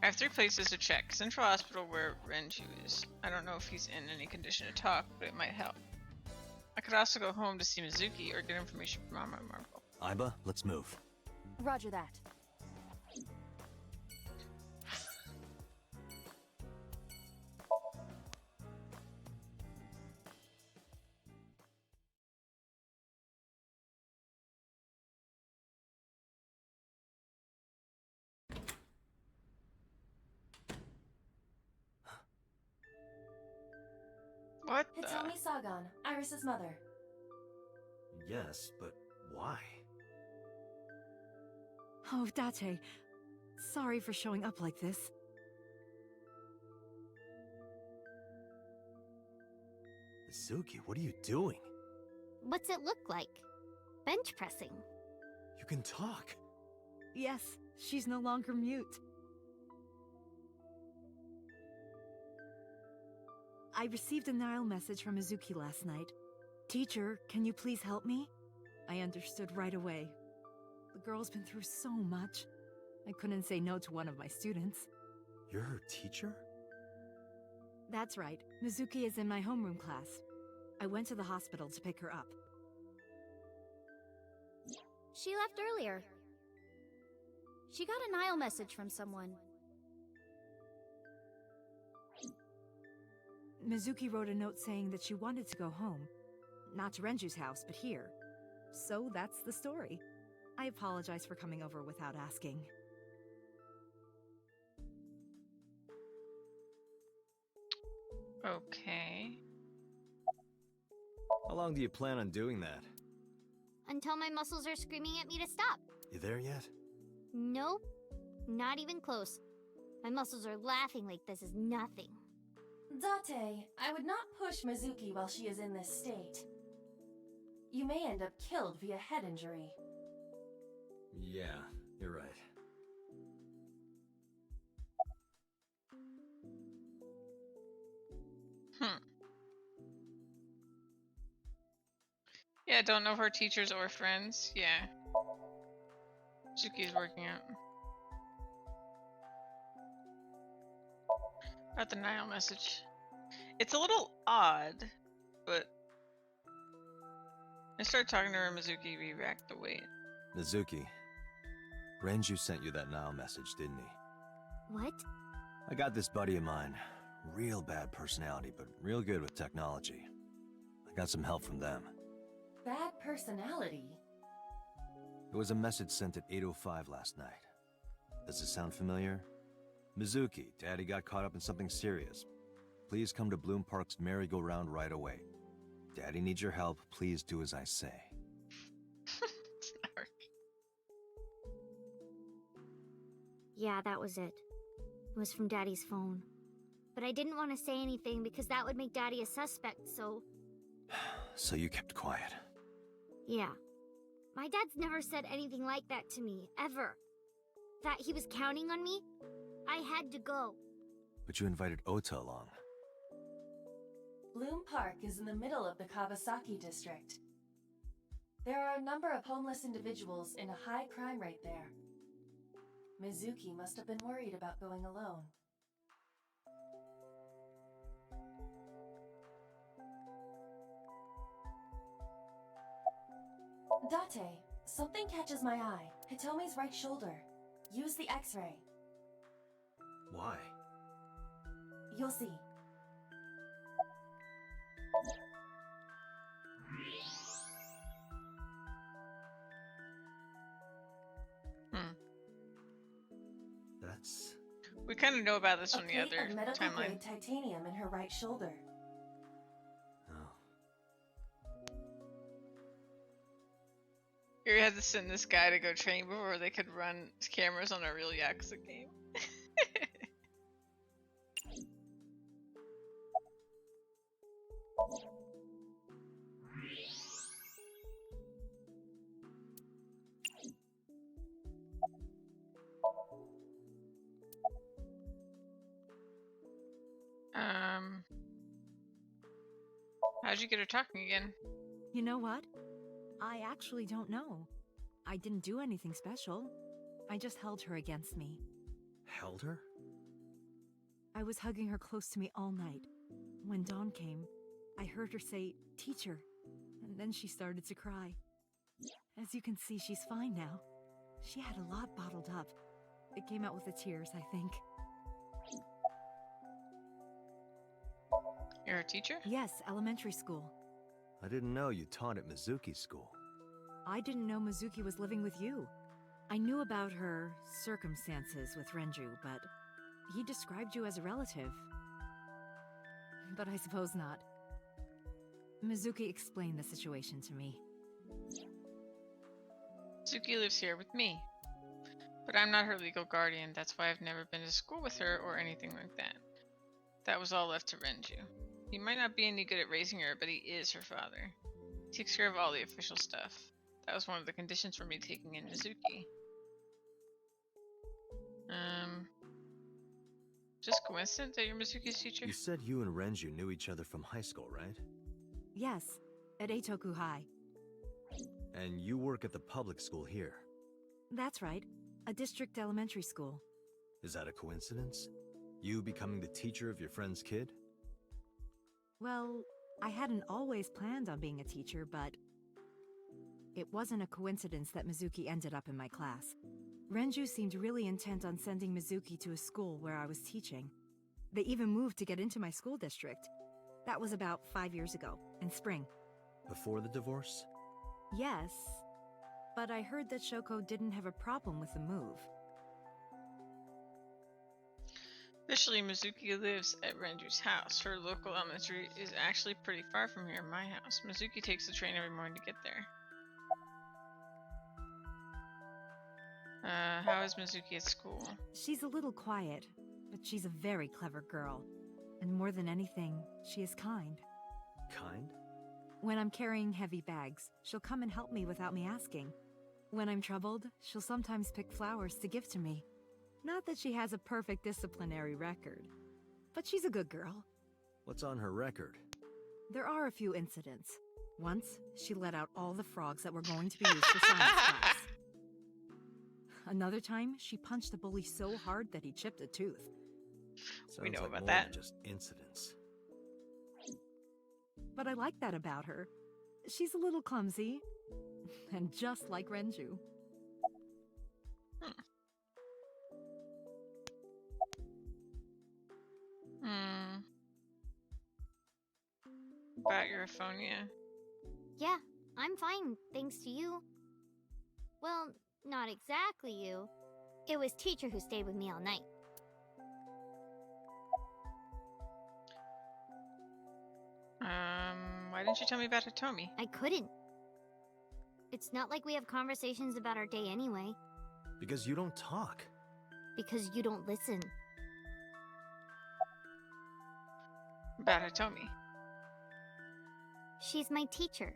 I have 3 places to check. Central Hospital, where Renju is. I don't know if he's in any condition to talk, but it might help. I could also go home to see Mizuki or get information from Mama Marble. Aiba, let's move. Roger that. What the? Hitomi Sagan, Iris's mother. Yes, but why? Oh, Date. Sorry for showing up like this. Mizuki, what are you doing? What's it look like? Bench pressing. You can talk. Yes, she's no longer mute. I received a Nile message from Mizuki last night. Teacher, can you please help me? I understood right away. The girl's been through so much. I couldn't say no to one of my students. You're her teacher? That's right. Mizuki is in my homeroom class. I went to the hospital to pick her up. She left earlier. She got a Nile message from someone. Mizuki wrote a note saying that she wanted to go home. Not to Renju's house, but here. So that's the story. I apologize for coming over without asking. Okay. How long do you plan on doing that? Until my muscles are screaming at me to stop. You there yet? Nope. Not even close. My muscles are laughing like this is nothing. Date, I would not push Mizuki while she is in this state. You may end up killed via head injury. Yeah, you're right. Yeah, don't know her teachers or friends. Yeah. Suki's working out. Got the Nile message. It's a little odd, but I started talking to her, Mizuki re-racked the weight. Mizuki, Renju sent you that Nile message, didn't he? What? I got this buddy of mine. Real bad personality, but real good with technology. I got some help from them. Bad personality? It was a message sent at 8:05 last night. Does it sound familiar? Mizuki, Daddy got caught up in something serious. Please come to Bloom Park's merry-go-round right away. Daddy needs your help. Please do as I say. Snark. Yeah, that was it. It was from Daddy's phone. But I didn't want to say anything because that would make Daddy a suspect, so... So you kept quiet. Yeah. My dad's never said anything like that to me, ever. That he was counting on me? I had to go. But you invited Ota along. Bloom Park is in the middle of the Kawasaki district. There are a number of homeless individuals in a high crime rate there. Mizuki must have been worried about going alone. Date, something catches my eye. Hitomi's right shoulder. Use the X-ray. Why? You'll see. That's... We kind of know about this A from the plate other of medical timeline. grade titanium in her right shoulder. Oh. You had to send this guy to go train before they could run cameras on a real Yakuza game. How'd you get her talking again? You know what? I actually don't know. I didn't do anything special. I just held her against me. Held her? I was hugging her close to me all night. When dawn came, I heard her say, "Teacher," and then she started to cry. As you can see, she's fine now. She had a lot bottled up. It came out with the tears, I think. You're a teacher? Yes, elementary school. I didn't know you taught at Mizuki School. I didn't know Mizuki was living with you. I knew about her circumstances with Renju, but he described you as a relative. But I suppose not. Mizuki explained the situation to me. Suki lives here with me. But I'm not her legal guardian, that's why I've never been to school with her or anything like that. That was all left to Renju. He might not be any good at raising her, but he is her father. He takes care of all the official stuff. That was one of the conditions for me taking in Mizuki. Just coincidence that you're Mizuki's teacher? You said you and Renju knew each other from high school, right? Yes, at Eitoku High. And you work at the public school here. That's right, a district elementary school. Is that a coincidence? You becoming the teacher of your friend's kid? Well, I hadn't always planned on being a teacher, but it wasn't a coincidence that Mizuki ended up in my class. Renju seemed really intent on sending Mizuki to a school where I was teaching. They even moved to get into my school district. That was about 5 years ago, in spring. Before the divorce? Yes, but I heard that Shoko didn't have a problem with the move. Officially, Mizuki lives at Renju's house. Her local elementary is actually pretty far from here, my house. Mizuki takes the train every morning to get there. How is Mizuki at school? She's a little quiet, but she's a very clever girl. And more than anything, she is kind. Kind? When I'm carrying heavy bags, she'll come and help me without me asking. When I'm troubled, she'll sometimes pick flowers to give to me. Not that she has a perfect disciplinary record, but she's a good girl. What's on her record? There are a few incidents. Once, she let out all the frogs that were going to be used for science class. Another time, she punched a bully so hard that he chipped a tooth. We know Sounds like about more that. than just incidents. But I like that about her. She's a little clumsy, and just like Renju. About your aphonia. Yeah, I'm fine, thanks to you. Well, not exactly you. It was teacher who stayed with me all night. Why didn't you tell me about Hitomi? I couldn't. It's not like we have conversations about our day anyway, Because you don't talk. because you don't listen. About Hitomi. She's my teacher.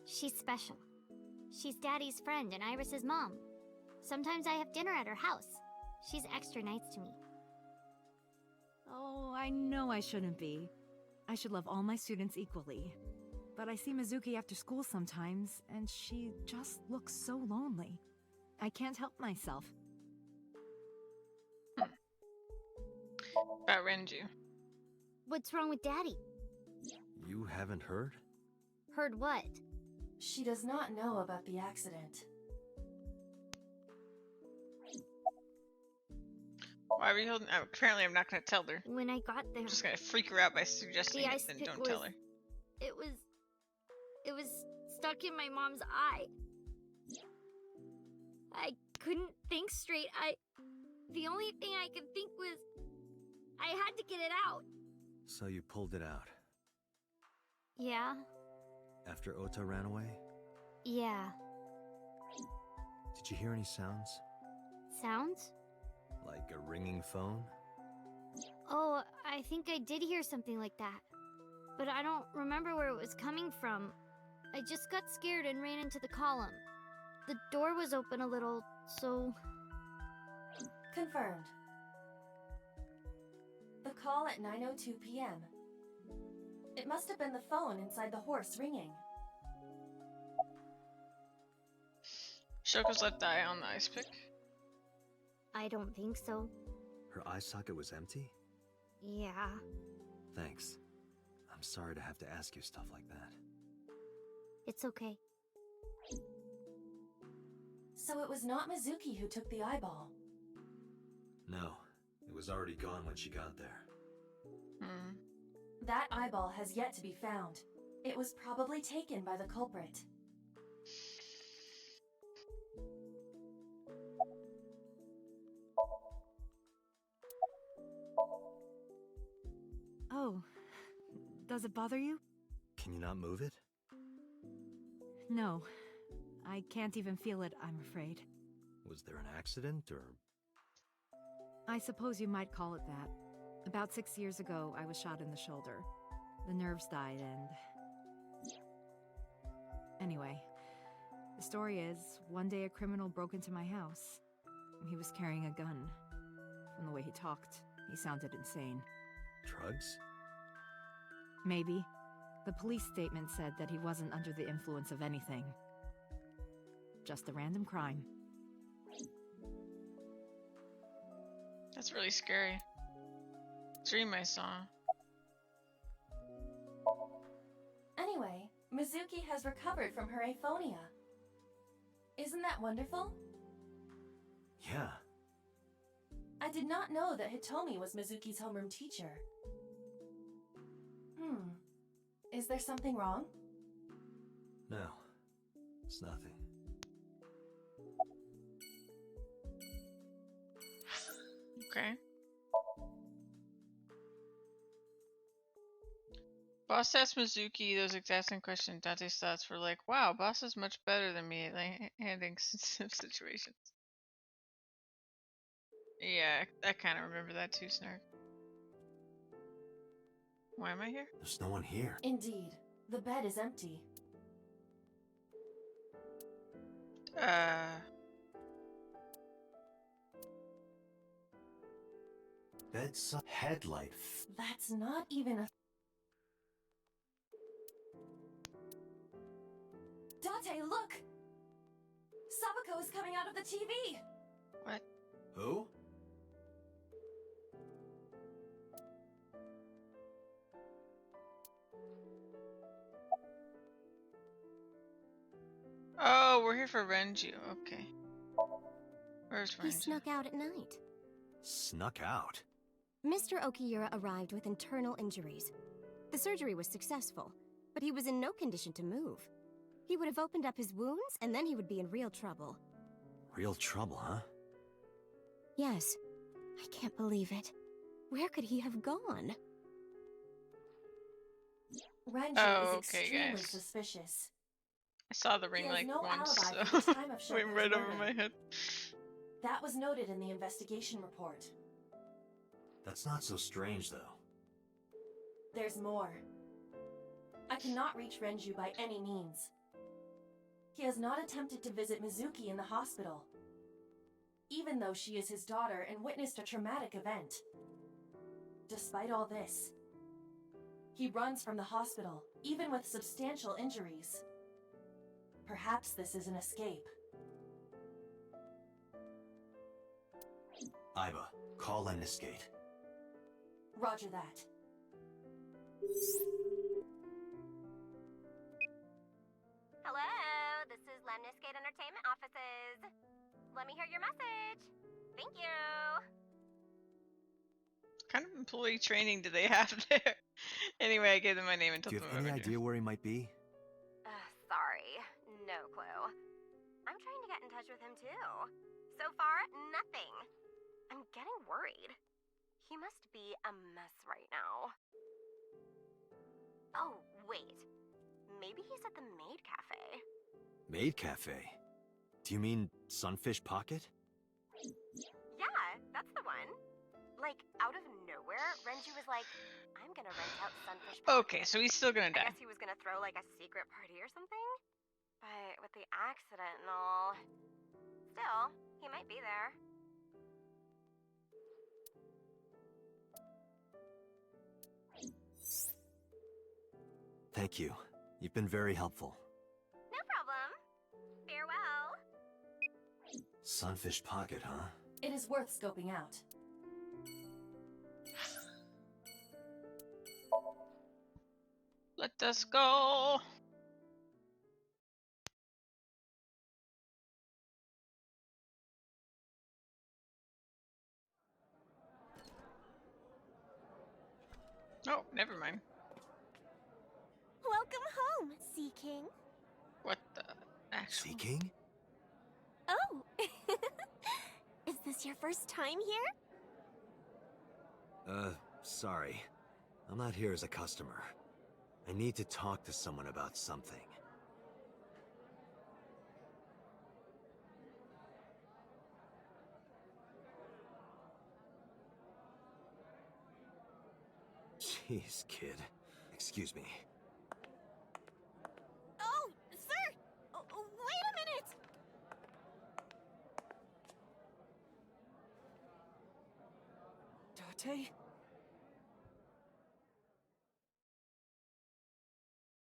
She's special. She's Daddy's friend and Iris's mom. Sometimes I have dinner at her house. She's extra nice to me. Oh, I know I shouldn't be. I should love all my students equally. But I see Mizuki after school sometimes, and she just looks so lonely. I can't help myself. About Renju. What's wrong with Daddy? You haven't heard? Heard what? She does not know about the accident. Why were you holding? Oh, apparently, I'm not going to tell her. When I got there, I'm just going to freak her out by suggesting the it, ice then pick don't was, tell her. It was stuck in my mom's eye. I couldn't think straight. The only thing I could think was I had to get it out. So you pulled it out. Yeah. After Ota ran away? Yeah. Did you hear any sounds? Sounds? Like a ringing phone? Oh, I think I did hear something like that. But I don't remember where it was coming from. I just got scared and ran into the column. The door was open a little, so... Confirmed. The call at 9:02 p.m. It must have been the phone inside the horse ringing. Shoko's left eye on the ice pick. I don't think so. Her eye socket was empty? Yeah. Thanks. I'm sorry to have to ask you stuff like that. It's okay. So it was not Mizuki who took the eyeball. No, it was already gone when she got there. Hmm. That eyeball has yet to be found. It was probably taken by the culprit. Oh, does it bother you? Can you not move it? No, I can't even feel it, I'm afraid. Was there an accident, or...? I suppose you might call it that. About 6 years ago, I was shot in the shoulder. The nerves died and... Anyway, the story is, one day a criminal broke into my house. He was carrying a gun. From the way he talked, he sounded insane. Drugs? Maybe. The police statement said that he wasn't under the influence of anything. Just a random crime. That's really scary. Dream I saw. Anyway, Mizuki has recovered from her aphonia. Isn't that wonderful? Yeah. I did not know that Hitomi was Mizuki's homeroom teacher. Is there something wrong? No. It's nothing. Okay. Boss asked Mizuki those exact same questions. Dante's thoughts were like, wow, boss is much better than me at handling sensitive situations. Yeah, I kind of remember that too, Snark. Why am I here? There's no one here. Indeed. The bed is empty. Bedside headlight. That's not even a... Date, look! Sabako is coming out of the TV! What? Who? Oh, we're here for Renju. Okay. Where's Renju? He snuck out at night. Snuck out? Mr. Okiura arrived with internal injuries. The surgery was successful, but he was in no condition to move. He would have opened up his wounds, and then he would be in real trouble. Real trouble, huh? Yes. I can't believe it. Where could he have gone? Renju Oh, is okay, extremely guys. suspicious. I saw the ring He has like no once, alibi so for the time of went Shoko's right over murder. my head. That was noted in the investigation report. That's not so strange, though. There's more. I cannot reach Renju by any means. He has not attempted to visit Mizuki in the hospital, even though she is his daughter and witnessed a traumatic event. Despite all this, he runs from the hospital, even with substantial injuries. Perhaps this is an escape. Iba, call Lemniscate. Roger that. Hello, this is Lemniscate Entertainment offices. Let me hear your message. Thank you. What kind of employee training do they have there? Anyway, I gave them my name and Do told you them have what any I would do. idea where he might be? Sorry, no clue. I'm trying to get in touch with him too. So far, nothing. I'm getting worried. He must be a mess right now. Oh, wait. Maybe he's at the Maid Cafe. Maid Cafe? Do you mean Sunfish Pocket? Yeah, that's the one. Like, out of nowhere, Renju was like, I'm gonna rent out Sunfish Pocket. Okay, so he's still gonna I die. guess he was gonna throw like a secret party or something? But with the accident and all... Still, he might be there. Thank you. You've been very helpful. No problem. Farewell. Sunfish Pocket, huh? It is worth scoping out. Let us go. Oh, never mind. Welcome home, Sea King. What the actual? Sea King? Oh! Is this your first time here? Sorry. I'm not here as a customer. I need to talk to someone about something. Jeez, kid. Excuse me. Oh, sir! Wait a minute! Date?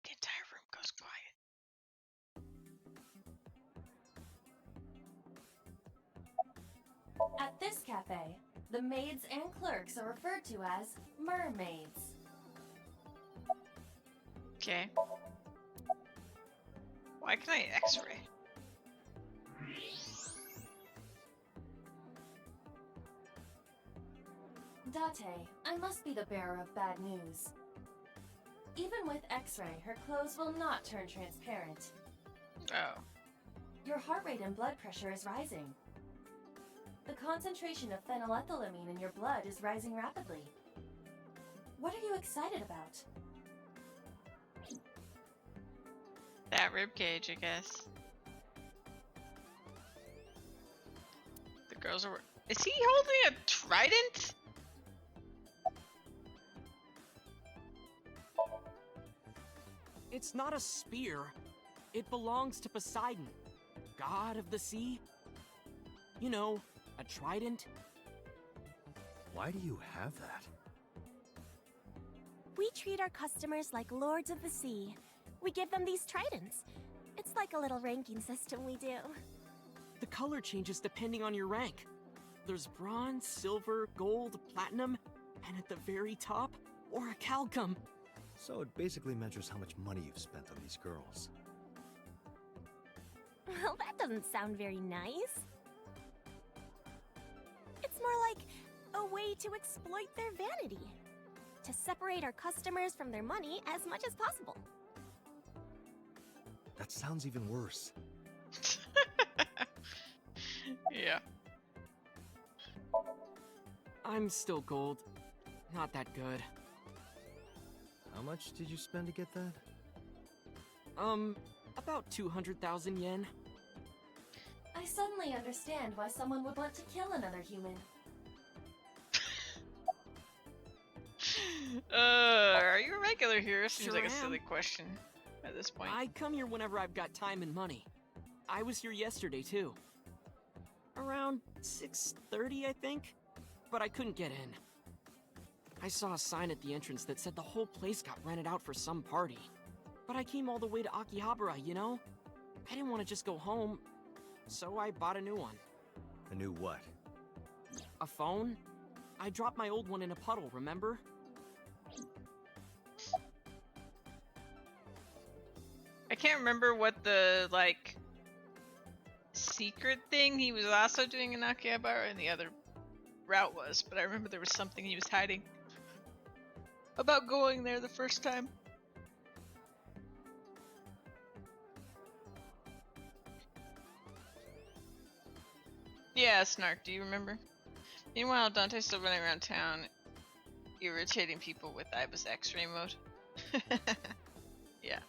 The entire room goes quiet. At this cafe, the maids and clerks are referred to as mermaids. Okay. Why can I X-ray? Date, I must be the bearer of bad news. Even with X-ray, her clothes will not turn transparent. Oh. Your heart rate and blood pressure is rising. The concentration of phenylethylamine in your blood is rising rapidly. What are you excited about? That ribcage, I guess. The girls are. Is he holding a trident? It's not a spear. It belongs to Poseidon, god of the sea. You know, a trident. Why do you have that? We treat our customers like lords of the sea. We give them these tridents. It's like a little ranking system we do. The color changes depending on your rank. There's bronze, silver, gold, platinum, and at the very top, orichalcum. So it basically measures how much money you've spent on these girls. Well, that doesn't sound very nice. It's more like a way to exploit their vanity. To separate our customers from their money as much as possible. That sounds even worse. Yeah. I'm still gold. Not that good. How much did you spend to get that? About 200,000 yen. I suddenly understand why someone would want to kill another human. Are you a regular here? Seems Sure like a am. silly question at this point. I come here whenever I've got time and money. I was here yesterday, too. Around 6:30, I think? But I couldn't get in. I saw a sign at the entrance that said the whole place got rented out for some party. But I came all the way to Akihabara, you know? I didn't want to just go home, so I bought a new one. A new what? A phone? I dropped my old one in a puddle, remember? I can't remember what the, like, secret thing he was also doing in Akihabara and the other route was, but I remember there was something he was hiding about going there the first time. Yeah, Snark, do you remember? Meanwhile, Dante's still running around town, irritating people with Iba's X-ray mode. Yeah.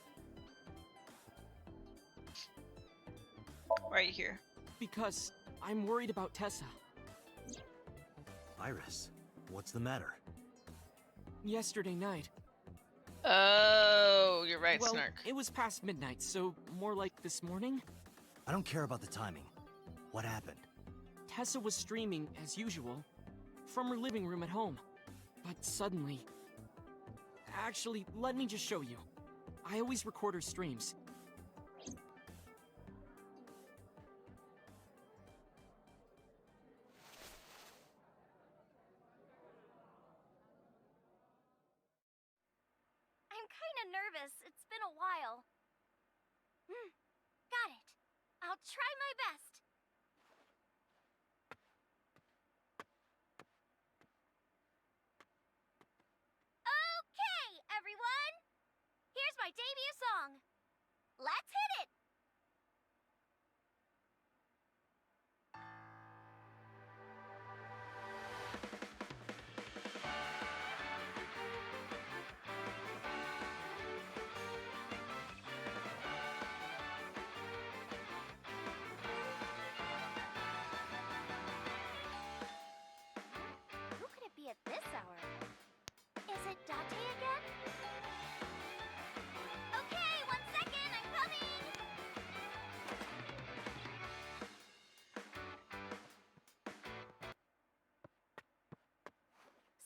Why are you here? Because I'm worried about Tessa. Iris, what's the matter? Yesterday night. Oh, you're right, Well, Snark. it was past midnight, so more like this morning. I don't care about the timing. What happened? Tessa was streaming, as usual, from her living room at home. But suddenly... Actually, let me just show you. I always record her streams. I'm kinda nervous. It's been a while. Got it. I'll try my best. Okay, everyone! Here's my debut song. Let's hit it! Who could it be at this hour? Is it Date again? Okay, 1 second, I'm coming!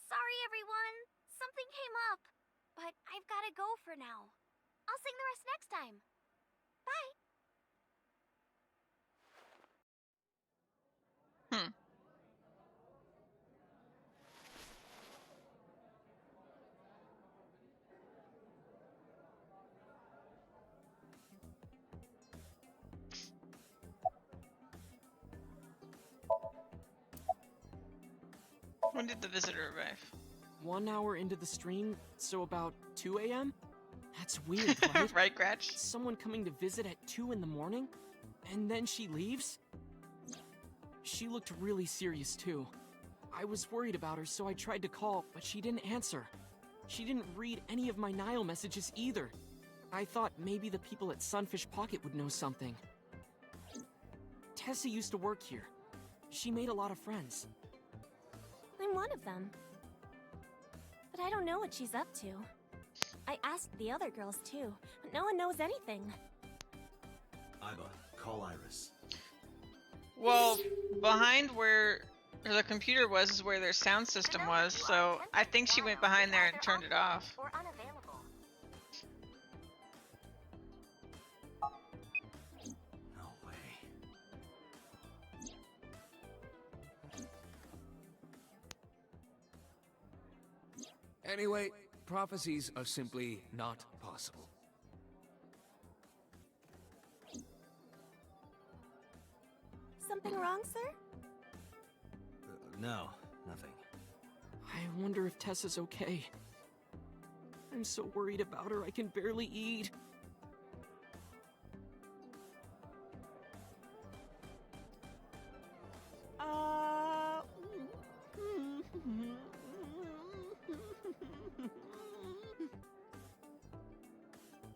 Sorry, everyone. Something came up. But I've gotta go for now. I'll sing the rest next time. Bye! Hmm. When did the visitor arrive? 1 hour into the stream, so about 2 a.m.? That's weird, right? Right, Gratch? Someone coming to visit at 2 in the morning? And then she leaves? She looked really serious, too. I was worried about her, so I tried to call, but she didn't answer. She didn't read any of my Nile messages either. I thought maybe the people at Sunfish Pocket would know something. Tessa used to work here. She made a lot of friends. I'm one of them. But I don't know what she's up to. I asked the other girls too, but no one knows anything. Iba, call Iris. Well, behind where the computer was is where their sound system was, so I think she went behind there and turned it off. Or unavailable. No way. Anyway, prophecies are simply not possible. Something wrong, sir? No, nothing. I wonder if Tessa's okay. I'm so worried about her, I can barely eat.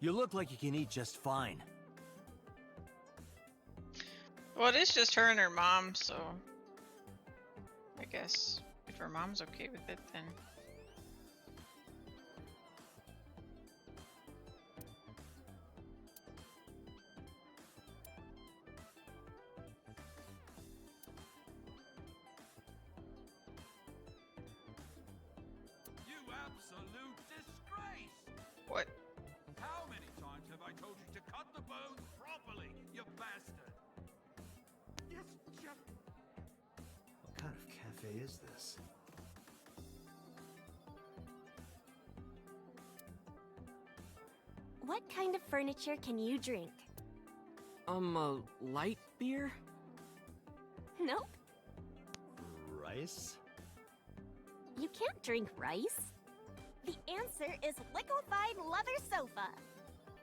You look like you can eat just fine. Well, it is just her and her mom, so I guess if her mom's okay with it, then. You absolute disgrace! What? How many times have I told you to cut the bone properly, you bastard? Yes, Jeff. What kind of cafe is this? What kind of furniture can you drink? Light beer? Nope. Rice? You can't drink rice. The answer is liquefied leather sofa.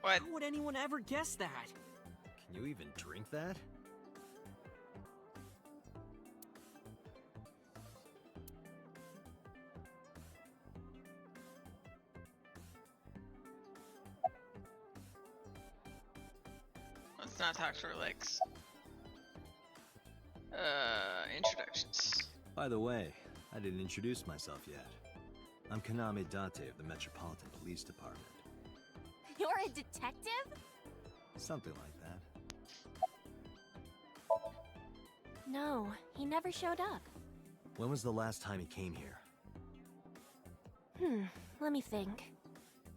What? How would anyone ever guess that? Can you even drink that? Let's not talk to her legs. Introductions. By the way, I didn't introduce myself yet. I'm Kaname Date of the Metropolitan Police Department. You're a detective? Something like that. No, he never showed up. When was the last time he came here? Let me think.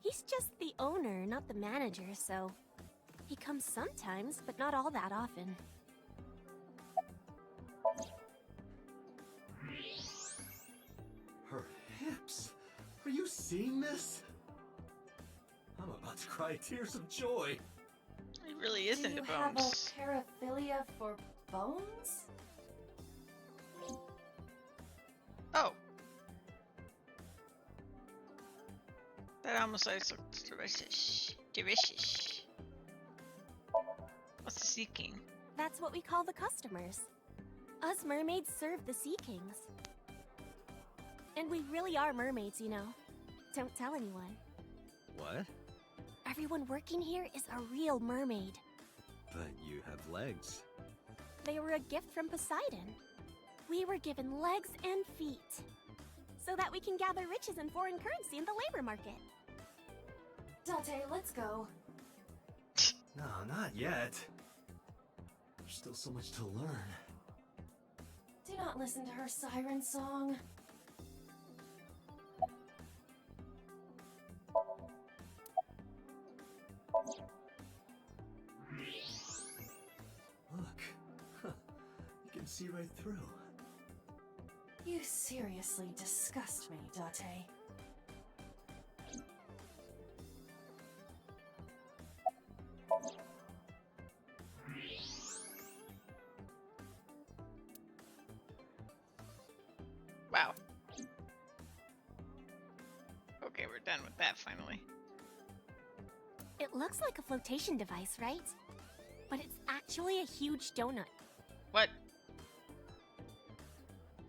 He's just the owner, not the manager, so he comes sometimes, but not all that often. Her hips. Are you seeing this? I'm about to cry tears of joy. He really is Do into you have bones. a paraphilia for bones? Oh. That almost looks delicious. Delicious. What's the Sea King? That's what we call the customers. Us mermaids serve the Sea Kings. And we really are mermaids, you know. Don't tell anyone. What? Everyone working here is a real mermaid. But you have legs. They were a gift from Poseidon. We were given legs and feet, so that we can gather riches and foreign currency in the labor market. Dante, let's go. No, not yet. There's still so much to learn. Do not listen to her siren song. Look. Huh. You can see right through. You seriously disgust me, Date. Wow. Okay, we're done with that finally. It looks like a flotation device, right? But it's actually a huge donut. What?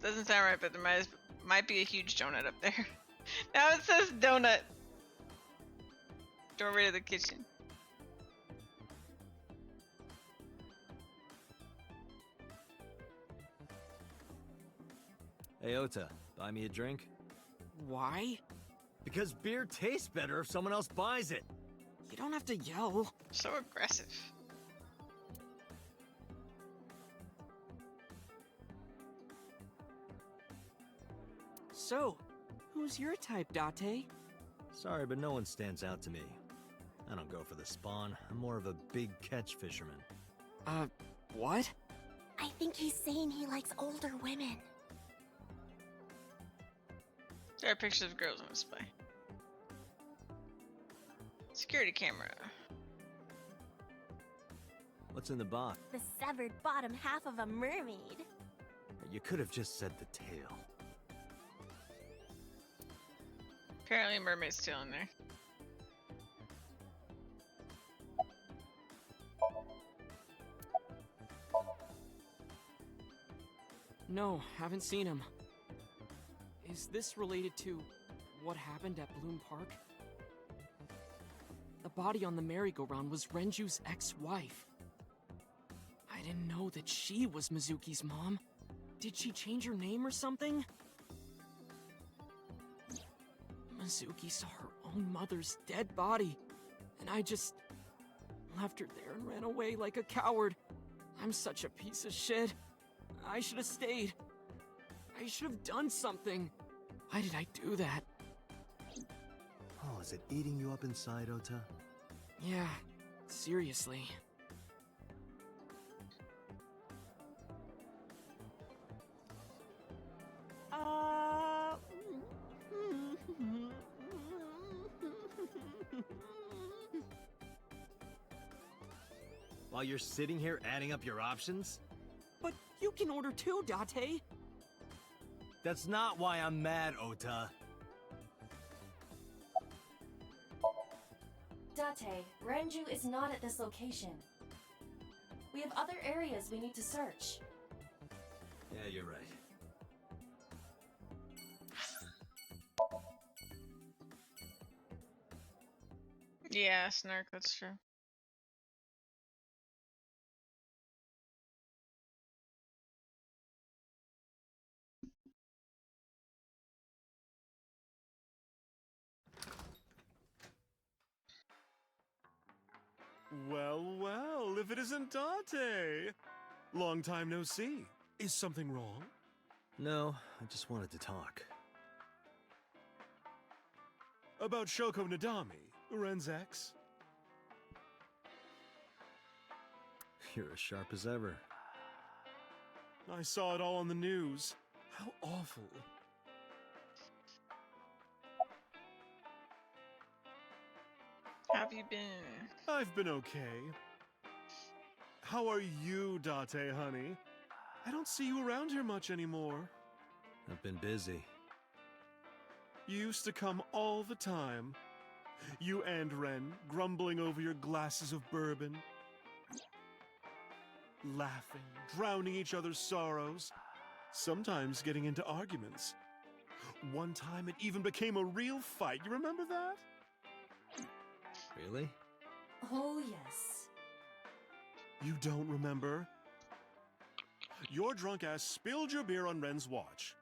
Doesn't sound right, but there might be a huge donut up there. Now it says donut. Doorway to the kitchen. Hey, Ota, buy me a drink? Why? Because beer tastes better if someone else buys it. You don't have to yell. So aggressive. So, who's your type, Date? Sorry, but no one stands out to me. I don't go for the spawn. I'm more of a big catch fisherman. What? I think he's saying he likes older women. There are pictures of girls on display. Security camera. What's in the box? The severed bottom half of a mermaid. You could have just said the tail. Apparently a mermaid's still in there. No, haven't seen him. Is this related to what happened at Bloom Park? The body on the merry-go-round was Renju's ex-wife. I didn't know that she was Mizuki's mom. Did she change her name or something? Mizuki saw her own mother's dead body, and I just left her there and ran away like a coward. I'm such a piece of shit. I should have stayed. I should have done something. Why did I do that? Oh, is it eating you up inside, Ota? Yeah, seriously. While you're sitting here adding up your options? But you can order too, Date. That's not why I'm mad, Ota. Date, Renju is not at this location. We have other areas we need to search. Yeah, you're right. Yeah, Snark, that's true. Well, well, if it isn't Dante! Long time no see. Is something wrong? No, I just wanted to talk. About Shoko Nadami, Ren's ex. You're as sharp as ever. I saw it all on the news. How awful. How have you been? I've been okay. How are you, Date, honey? I don't see you around here much anymore. I've been busy. You used to come all the time. You and Ren, grumbling over your glasses of bourbon. Laughing, drowning each other's sorrows. Sometimes getting into arguments. One time it even became a real fight. You remember that? Really? Oh, yes. You don't remember? Your drunk ass spilled your beer on Ren's watch.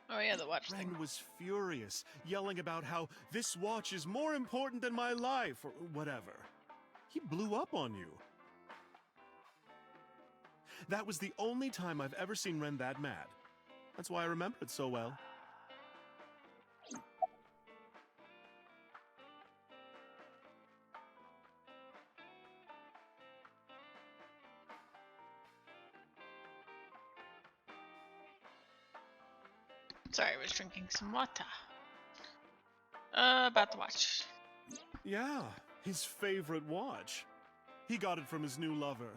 Oh yeah, the watch thing. Ren was furious, yelling about how this watch is more important than my life, or whatever. He blew up on you. That was the only time I've ever seen Ren that mad. That's why I remember it so well. Sorry, I was drinking some water. About the watch. Yeah, his favorite watch. He got it from his new lover.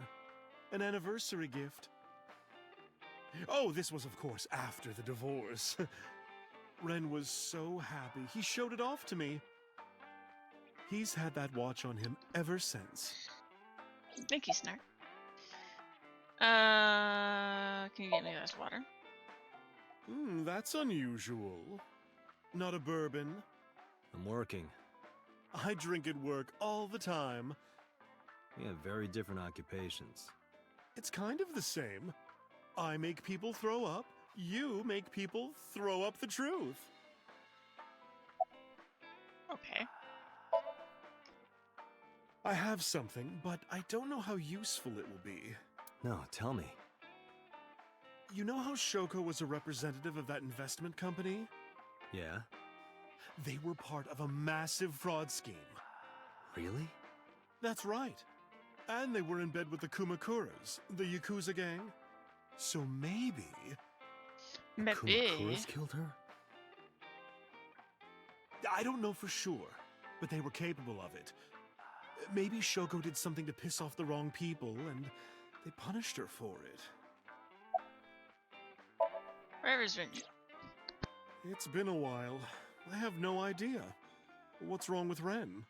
An anniversary gift. Oh, this was, of course, after the divorce. Ren was so happy. He showed it off to me. He's had that watch on him ever since. Thank you, Snark. Can you get me a glass of water? That's unusual. Not a bourbon. I'm working. I drink at work all the time. We have very different occupations. It's kind of the same. I make people throw up. You make people throw up the truth. Okay. I have something, but I don't know how useful it will be. No, tell me. You know how Shoko was a representative of that investment company? Yeah? They were part of a massive fraud scheme. Really? That's right. And they were in bed with the Kumakuras, the Yakuza gang. So maybe... Kumakuras killed her? I don't know for sure, but they were capable of it. Maybe Shoko did something to piss off the wrong people, and they punished her for it. Where is Renju? It's been a while. I have no idea. What's wrong with Ren?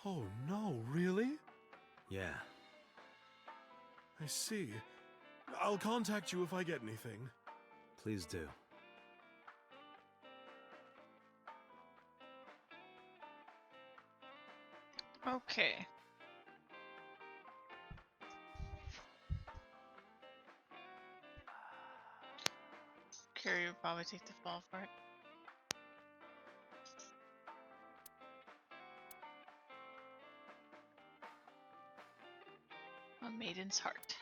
Oh no, really? Yeah. I see. I'll contact you if I get anything. Please do. Okay. Carrie would probably take the fall for it. A maiden's heart.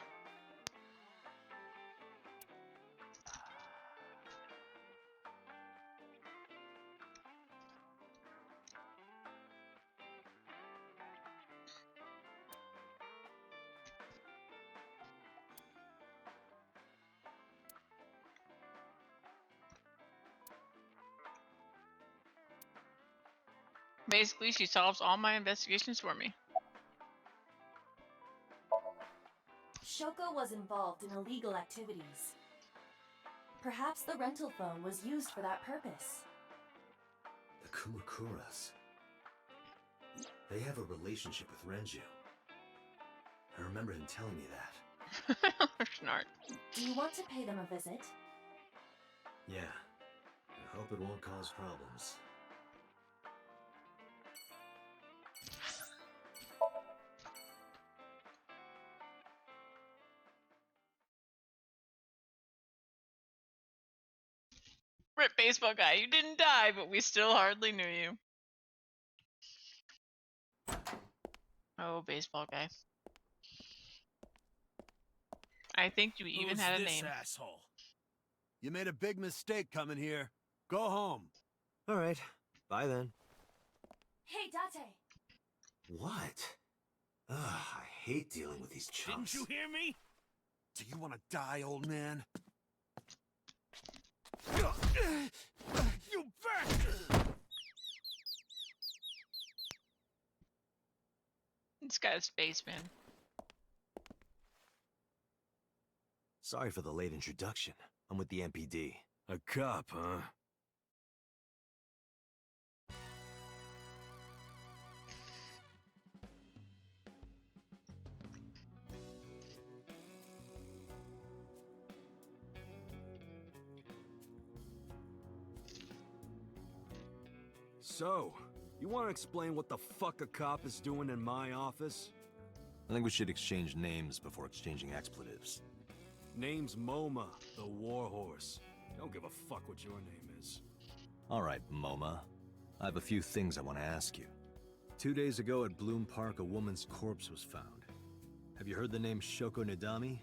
Basically, she solves all my investigations for me. Shoko was involved in illegal activities. Perhaps the rental phone was used for that purpose. The Kumakuras. They have a relationship with Renju. I remember him telling me that. Snark. Do you want to pay them a visit? Yeah. I hope it won't cause problems. Rip baseball guy, you didn't die, but we still hardly knew you. Oh, baseball guy. I think you even Who's had a this name. asshole? You made a big mistake coming here. Go home. All right. Bye then. Hey, Date! What? Ugh, I hate dealing with these chumps. Didn't you hear me? Do you want to die, old man? You bastard! This guy's spaceman. Sorry for the late introduction. I'm with the MPD. A cop, huh? So, you want to explain what the fuck a cop is doing in my office? I think we should exchange names before exchanging expletives. Name's MoMA, the Warhorse. Don't give a fuck what your name is. All right, MoMA. I have a few things I want to ask you. 2 days ago at Bloom Park, a woman's corpse was found. Have you heard the name Shoko Nadami?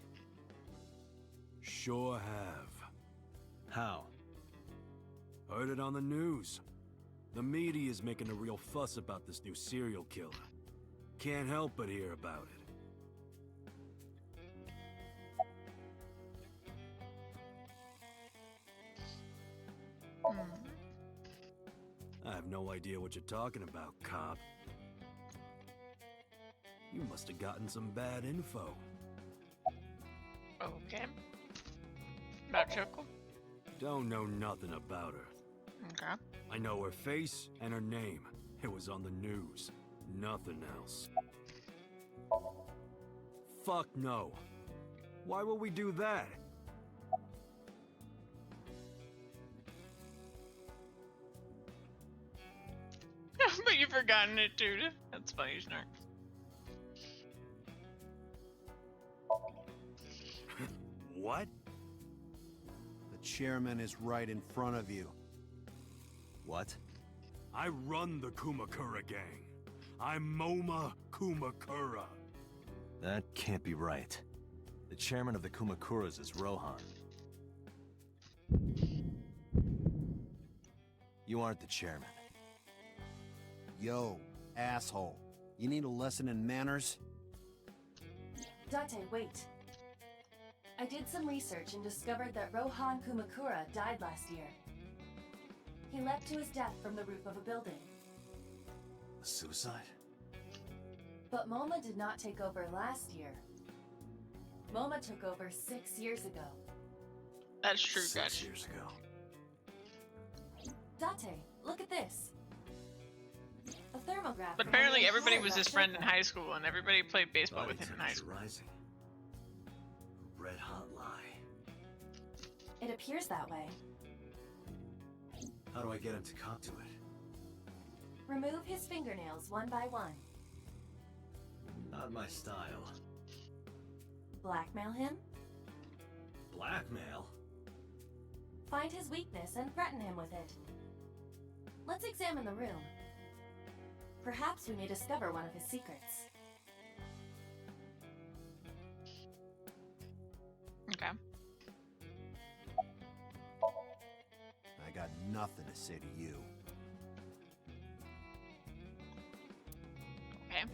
Sure have. How? Heard it on the news. The media is making a real fuss about this new serial killer. Can't help but hear about it. I have no idea what you're talking about, cop. You must have gotten some bad info. Okay. About Choco? Don't know nothing about her. Okay. I know her face and her name. It was on the news. Nothing else. Fuck no. Why would we do that? But you've forgotten it, dude. That's funny, Snark. What? The chairman is right in front of you. What? I run the Kumakura gang. I'm MoMA Kumakura. That can't be right. The chairman of the Kumakuras is Rohan. You aren't the chairman. Yo, asshole. You need a lesson in manners? Date, wait. I did some research and discovered that Rohan Kumakura died last year. He leapt to his death from the roof of a building. A suicide? But MoMA did not take over last year. MoMA took over 6 years ago. That's true, 6 gotcha. years ago. Date, look at this. A thermograph. But from apparently one of everybody the was his hired friend in Shoko. high school, and everybody played baseball Body with him in high temperature school. rising. Red hot lie. It appears that way. How do I get him to cop to it? Remove his fingernails one by one. Not my style. Blackmail him. Blackmail? Find his weakness and threaten him with it. Let's examine the room. Perhaps we may discover one of his secrets. Okay. I got nothing to say to you. Okay.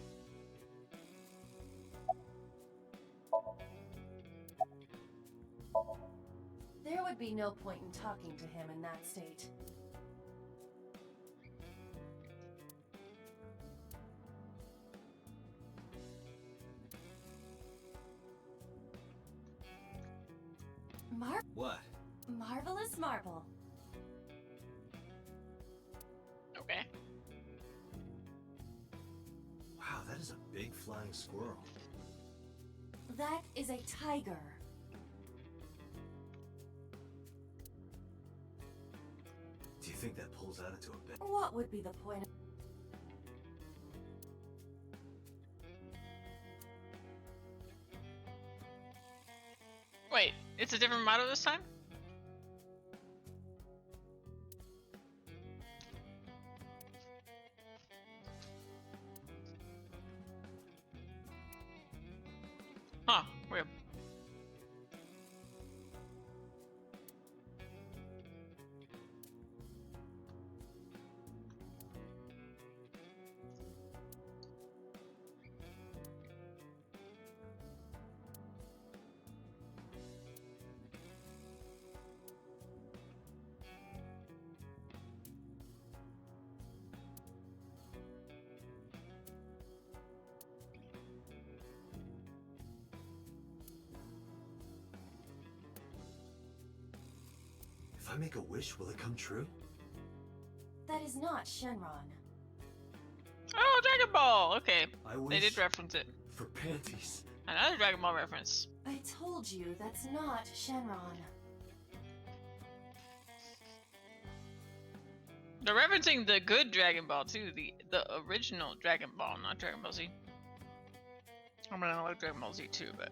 There would be no point in talking to him in that state. What? Marvelous marble. Okay. Wow, that is a big flying squirrel. That is a tiger. Do you think that pulls out into a bed? What would be the point of... Wait, it's a different motto this time? I make a wish, will it come true? That is not Shenron. Oh, Dragon Ball! Okay. I They did wish reference it. for panties. Another Dragon Ball reference. I told you that's not Shenron. They're referencing the good Dragon Ball too, the original Dragon Ball, not Dragon Ball Z. I mean, I like Dragon Ball Z too, but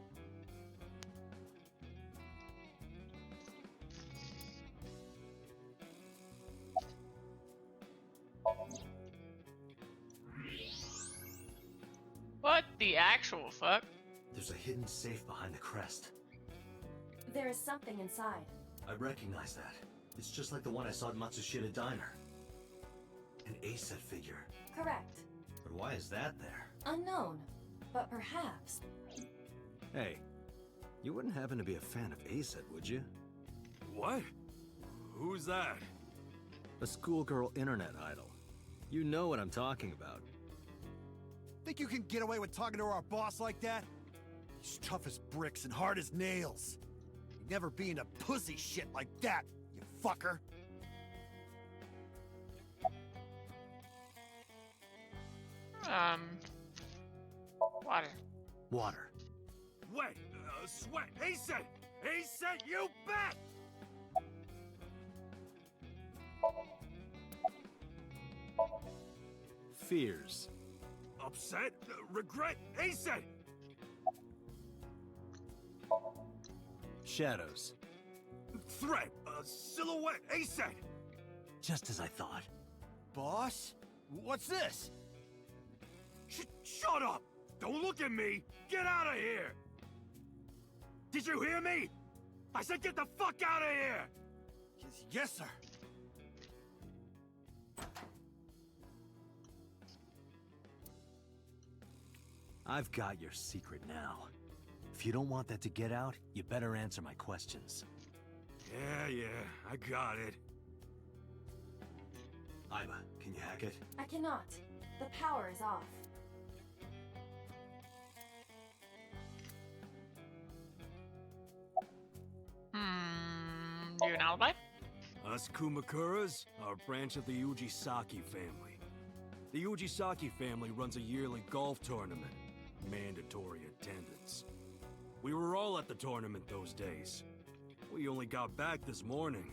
what the actual fuck? There's a hidden safe behind the crest. There is something inside. I recognize that. It's just like the one I saw at Matsushita Diner. An A-set figure. Correct. But why is that there? Unknown. But perhaps. Hey, you wouldn't happen to be a fan of A-set, would you? What? Who's that? A schoolgirl internet idol. You know what I'm talking about. Think you can get away with talking to our boss like that? He's tough as bricks and hard as nails. You'd never be into pussy shit like that, you fucker. Water. Water. Wait, sweat. He said, you bet! Fears. Upset? Regret? He said! Shadows. Threat. Silhouette. He said! Just as I thought. Boss? What's this? Shut up! Don't look at me! Get out of here! Did you hear me? I said get the fuck out of here! Yes, sir. I've got your secret now. If you don't want that to get out, you better answer my questions. Yeah, I got it. Iba, can you hack it? I cannot. The power is off. Do you have an alibi? Us Kumakuras are a branch of the Ujisaki family. The Ujisaki family runs a yearly golf tournament. Mandatory attendance. We were all at the tournament those days. We only got back this morning.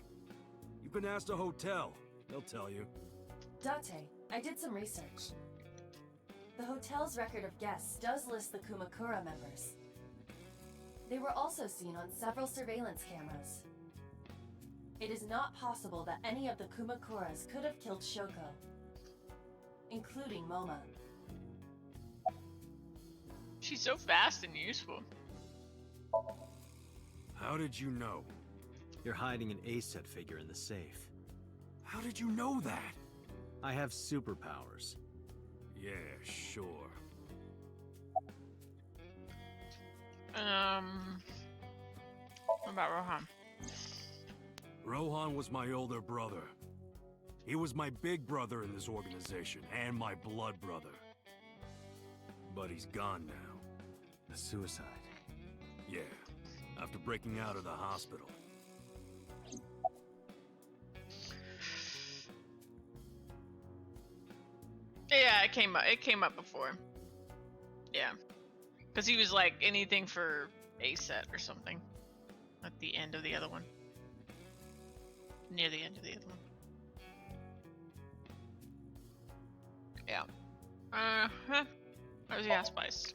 You can ask the hotel. They'll tell you. Date, I did some research. The hotel's record of guests does list the Kumakura members. They were also seen on several surveillance cameras. It is not possible that any of the Kumakuras could have killed Shoko, including Moma. She's so fast and useful. How did you know? You're hiding an A-set figure in the safe. How did you know that? I have superpowers. Yeah, sure. What about Rohan? Rohan was my older brother. He was my big brother in this organization, and my blood brother. But he's gone now. A suicide. Yeah, after breaking out of the hospital. Yeah, it came up before. Yeah. Because he was like anything for A-set or something. At the end of the other one. Near the end of the other one. Yeah. Where was the ass spice?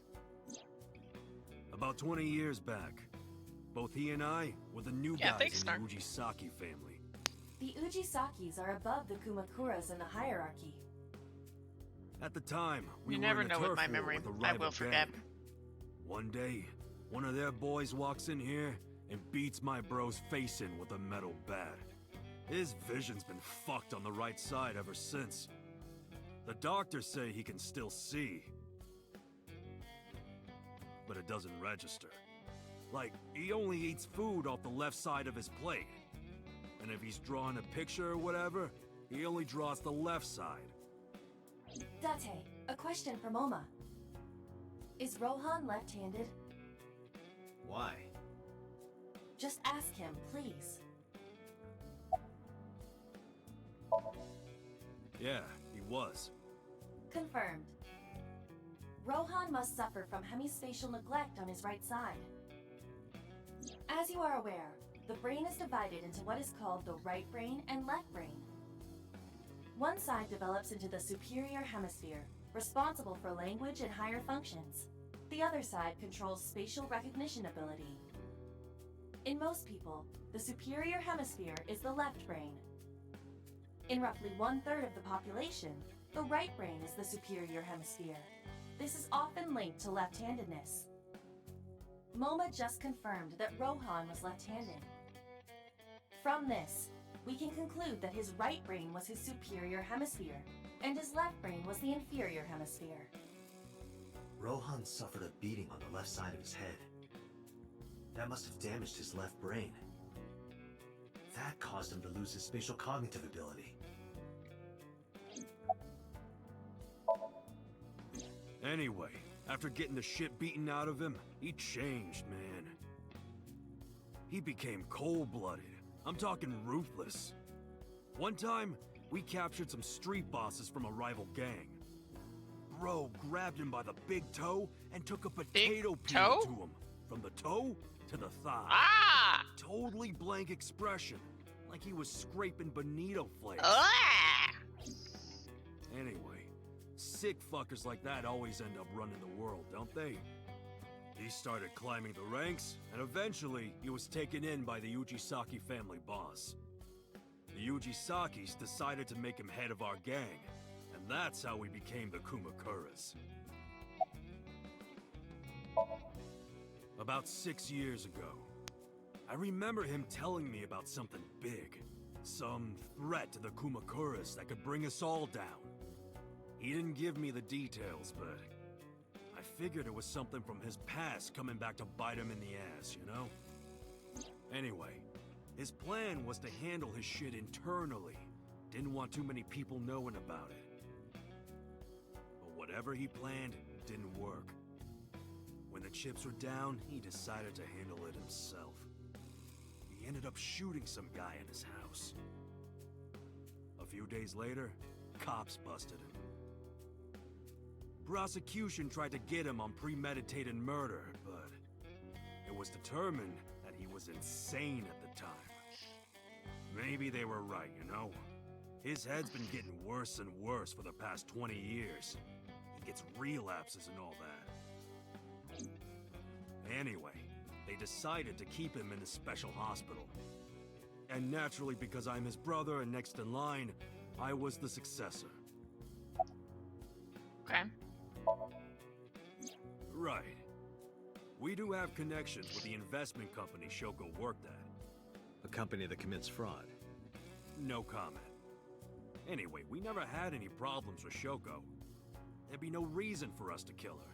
About 20 years back, both he and I were the new guys in the Ujisaki family. The Ujisakis are above the Kumakuras in the hierarchy. At the time, we You were never in a know with turf my war memory. with a I rival will forget. gang. One day, one of their boys walks in here and beats my bro's face in with a metal bat. His vision's been fucked on the right side ever since. The doctors say he can still see, but it doesn't register. Like, he only eats food off the left side of his plate. And if he's drawing a picture or whatever, he only draws the left side. Date, a question for Moma. Is Rohan left-handed? Why? Just ask him, please. Yeah, he was. Confirmed. Rohan must suffer from hemispatial neglect on his right side. As you are aware, the brain is divided into what is called the right brain and left brain. One side develops into the superior hemisphere, responsible for language and higher functions. The other side controls spatial recognition ability. In most people, the superior hemisphere is the left brain. In roughly 1/3 of the population, the right brain is the superior hemisphere. This is often linked to left-handedness. MoMA just confirmed that Rohan was left-handed. From this, we can conclude that his right brain was his superior hemisphere, and his left brain was the inferior hemisphere. Rohan suffered a beating on the left side of his head. That must have damaged his left brain. That caused him to lose his spatial cognitive ability. Anyway, after getting the shit beaten out of him, he changed, man. He became cold-blooded. I'm talking ruthless. One time, we captured some street bosses from a rival gang. Bro grabbed him by the big toe and took a potato peeler to him. From the toe to the thigh. Ah! Totally blank expression. Like he was scraping bonito flakes. Ah! Anyway, sick fuckers like that always end up running the world, don't they? He started climbing the ranks, and eventually he was taken in by the Ujisaki family boss. The Ujisakis decided to make him head of our gang, and that's how we became the Kumakuras. About 6 years ago, I remember him telling me about something big. Some threat to the Kumakuras that could bring us all down. He didn't give me the details, but I figured it was something from his past coming back to bite him in the ass, you know? Anyway, his plan was to handle his shit internally. Didn't want too many people knowing about it. But whatever he planned didn't work. When the chips were down, he decided to handle it himself. He ended up shooting some guy in his house. A few days later, cops busted him. Prosecution tried to get him on premeditated murder, but it was determined that he was insane at the time. Maybe they were right, you know? His head's been getting worse and worse for the past 20 years. He gets relapses and all that. Anyway, they decided to keep him in a special hospital. And naturally, because I'm his brother and next in line, I was the successor. Okay. Right. We do have connections with the investment company Shoko worked at. A company that commits fraud. No comment. Anyway, we never had any problems with Shoko. There'd be no reason for us to kill her.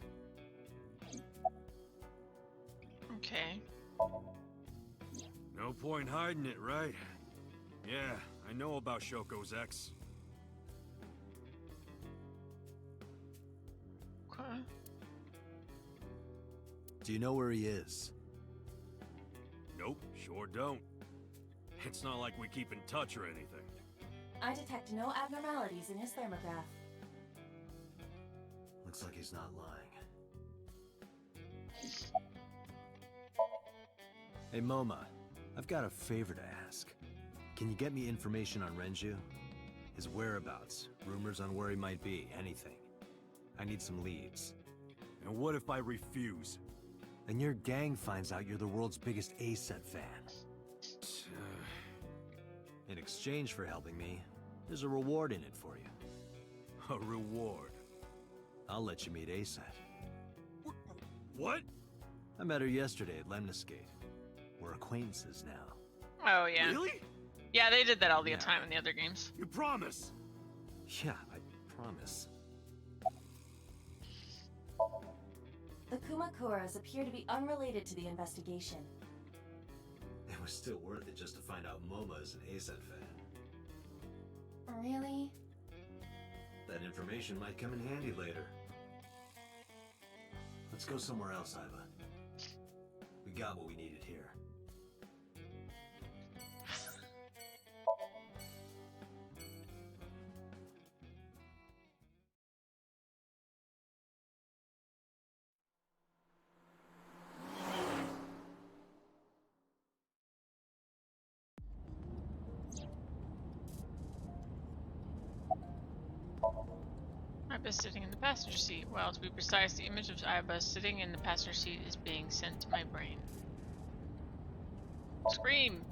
Okay. No point hiding it, right? Yeah, I know about Shoko's ex. Okay. Do you know where he is? Nope, sure don't. It's not like we keep in touch or anything. I detect no abnormalities in his thermograph. Looks like he's not lying. Hey, Moma, I've got a favor to ask. Can you get me information on Renju? His whereabouts, rumors on where he might be, anything. I need some leads. And what if I refuse? And your gang finds out you're the world's biggest A-Set fan. In exchange for helping me, there's a reward in it for you. A reward? I'll let you meet A-Set. What? I met her yesterday at Lemniscate. We're acquaintances now. Oh, yeah. Really? Yeah, they did that all the time in the other games. You promise? Yeah, I promise. The Kumakuras appear to be unrelated to the investigation. It was still worth it just to find out Moma is an A-Set fan. Really? That information might come in handy later. Let's go somewhere else, Iva. We got what we needed here. Iba sitting in the passenger seat. Well, to be precise, the image of Iba sitting in the passenger seat is being sent to my brain. Scream!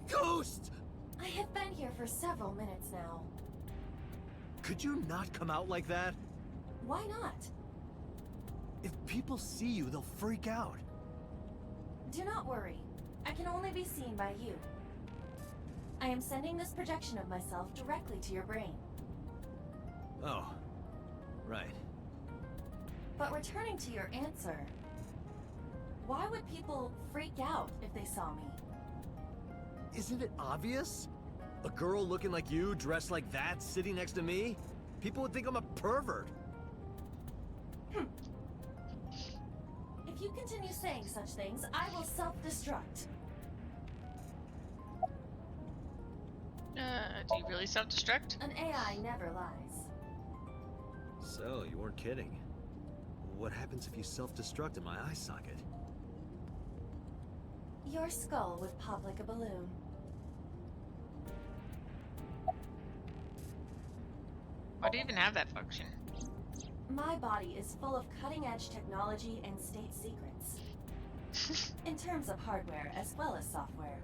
Ghost! I have been here for several minutes now. Could you not come out like that? Why not? If people see you, they'll freak out. Do not worry. I can only be seen by you. I am sending this projection of myself directly to your brain. Oh, right. But returning to your answer, why would people freak out if they saw me? Isn't it obvious? A girl looking like you, dressed like that, sitting next to me? People would think I'm a pervert. If you continue saying such things, I will self-destruct. Do you really self-destruct? An AI never lies. So, you weren't kidding. What happens if you self-destruct in my eye socket? Your skull would pop like a balloon. Why do you even have that function? My body is full of cutting-edge technology and state secrets. In terms of hardware as well as software.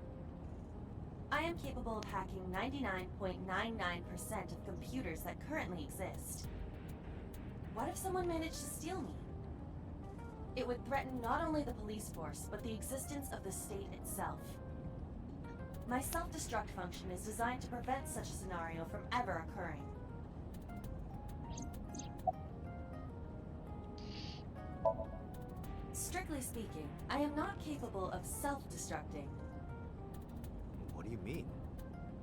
I am capable of hacking 99.99% of computers that currently exist. What if someone managed to steal me? It would threaten not only the police force, but the existence of the state itself. My self-destruct function is designed to prevent such a scenario from ever occurring. Strictly speaking, I am not capable of self-destructing. What do you mean?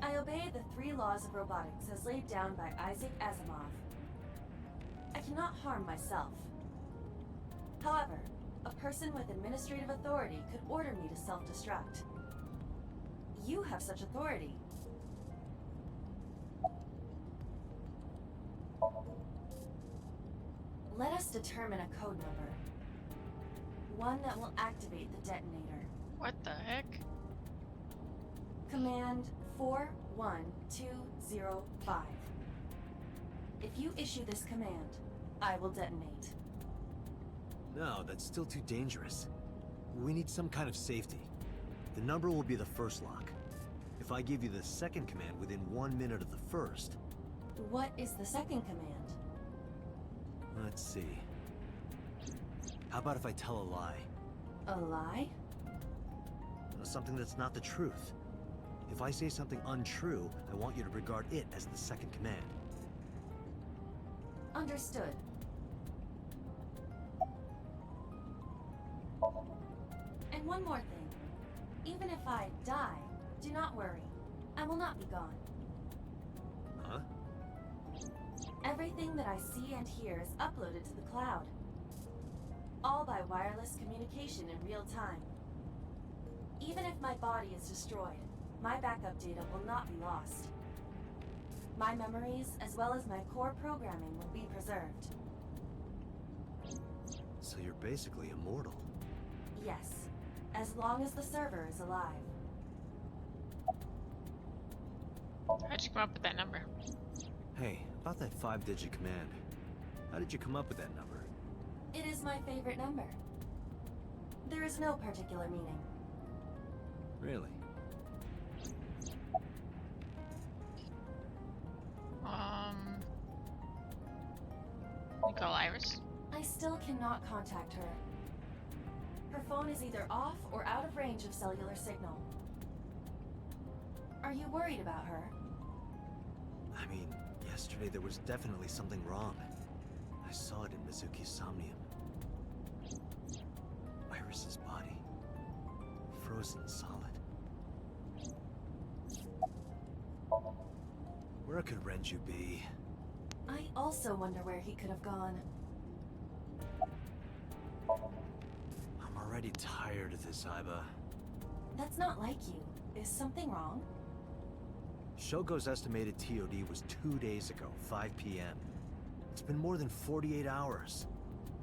I obey the 3 laws of robotics as laid down by Isaac Asimov. I cannot harm myself. However, a person with administrative authority could order me to self-destruct. You have such authority. Let us determine a code number. One that will activate the detonator. What the heck? Command 41205. If you issue this command, I will detonate. No, that's still too dangerous. We need some kind of safety. The number will be the first lock. If I give you the second command within 1 minute of the first... What is the second command? Let's see. How about if I tell a lie? A lie? Something that's not the truth. If I say something untrue, I want you to regard it as the second command. Understood. And one more thing. Even if I die, do not worry. I will not be gone. Huh? Everything that I see and hear is uploaded to the cloud. All by wireless communication in real time. Even if my body is destroyed, my backup data will not be lost. My memories, as well as my core programming, will be preserved. So you're basically immortal. Yes, as long as the server is alive. How'd you come up with that number? Hey, about that 5-digit command. How did you come up with that number? It is my favorite number. There is no particular meaning. Really? You call Iris? I still cannot contact her. Her phone is either off or out of range of cellular signal. Are you worried about her? I mean, yesterday there was definitely something wrong. I saw it in Mizuki's Somnium. Iris's body. Frozen solid. Where could Renju be? I also wonder where he could have gone. I'm already tired of this, Iba. That's not like you. Is something wrong? Shogo's estimated TOD was 2 days ago, 5 p.m. It's been more than 48 hours.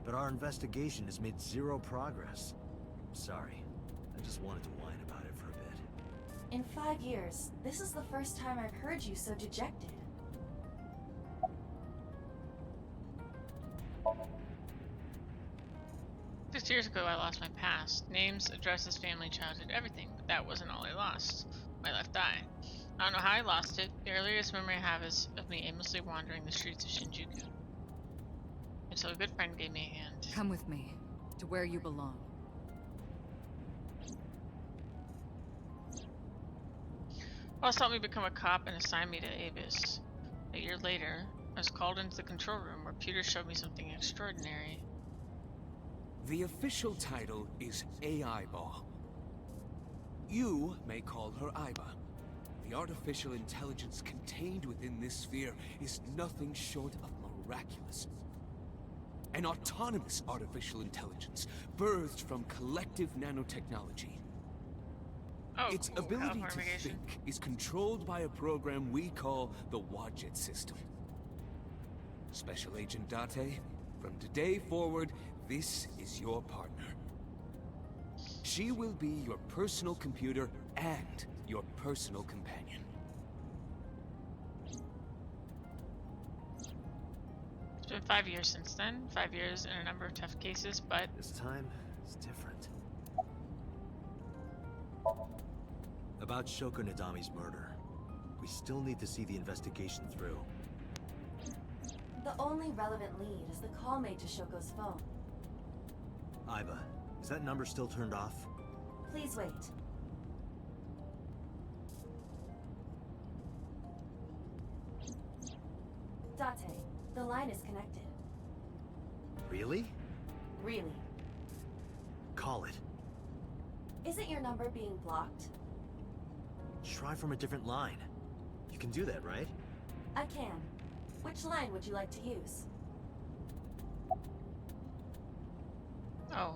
But our investigation has made 0 progress. Sorry. I just wanted to whine about it for a bit. In 5 years, this is the first time I've heard you so dejected. Shoko, I lost my past. Names, addresses, family, childhood, everything. But that wasn't all I lost. My left eye. I don't know how I lost it. The earliest memory I have is of me aimlessly wandering the streets of Shinjuku. Until a good friend gave me a hand. Come with me, to where you belong. Boss helped me become a cop and assigned me to Avis. A year later, I was called into the control room where Peter showed me something extraordinary. The official title is AI Ball. You may call her Iba. The artificial intelligence contained within this sphere is nothing short of miraculous. An autonomous artificial intelligence birthed from collective nanotechnology. Oh, Its cool. ability to Formigation. think is controlled by a program we call the Wadjet system. Special Agent Date, from today forward, this is your partner. She will be your personal computer and your personal companion. It's been 5 years since then. 5 years and a number of tough cases, but This time, it's different. About Shoko Nadami's murder. We still need to see the investigation through. The only relevant lead is the call made to Shoko's phone. Iba, is that number still turned off? Please wait. Date, the line is connected. Really? Really. Call it. Isn't your number being blocked? Try from a different line. You can do that, right? I can. Which line would you like to use? oh,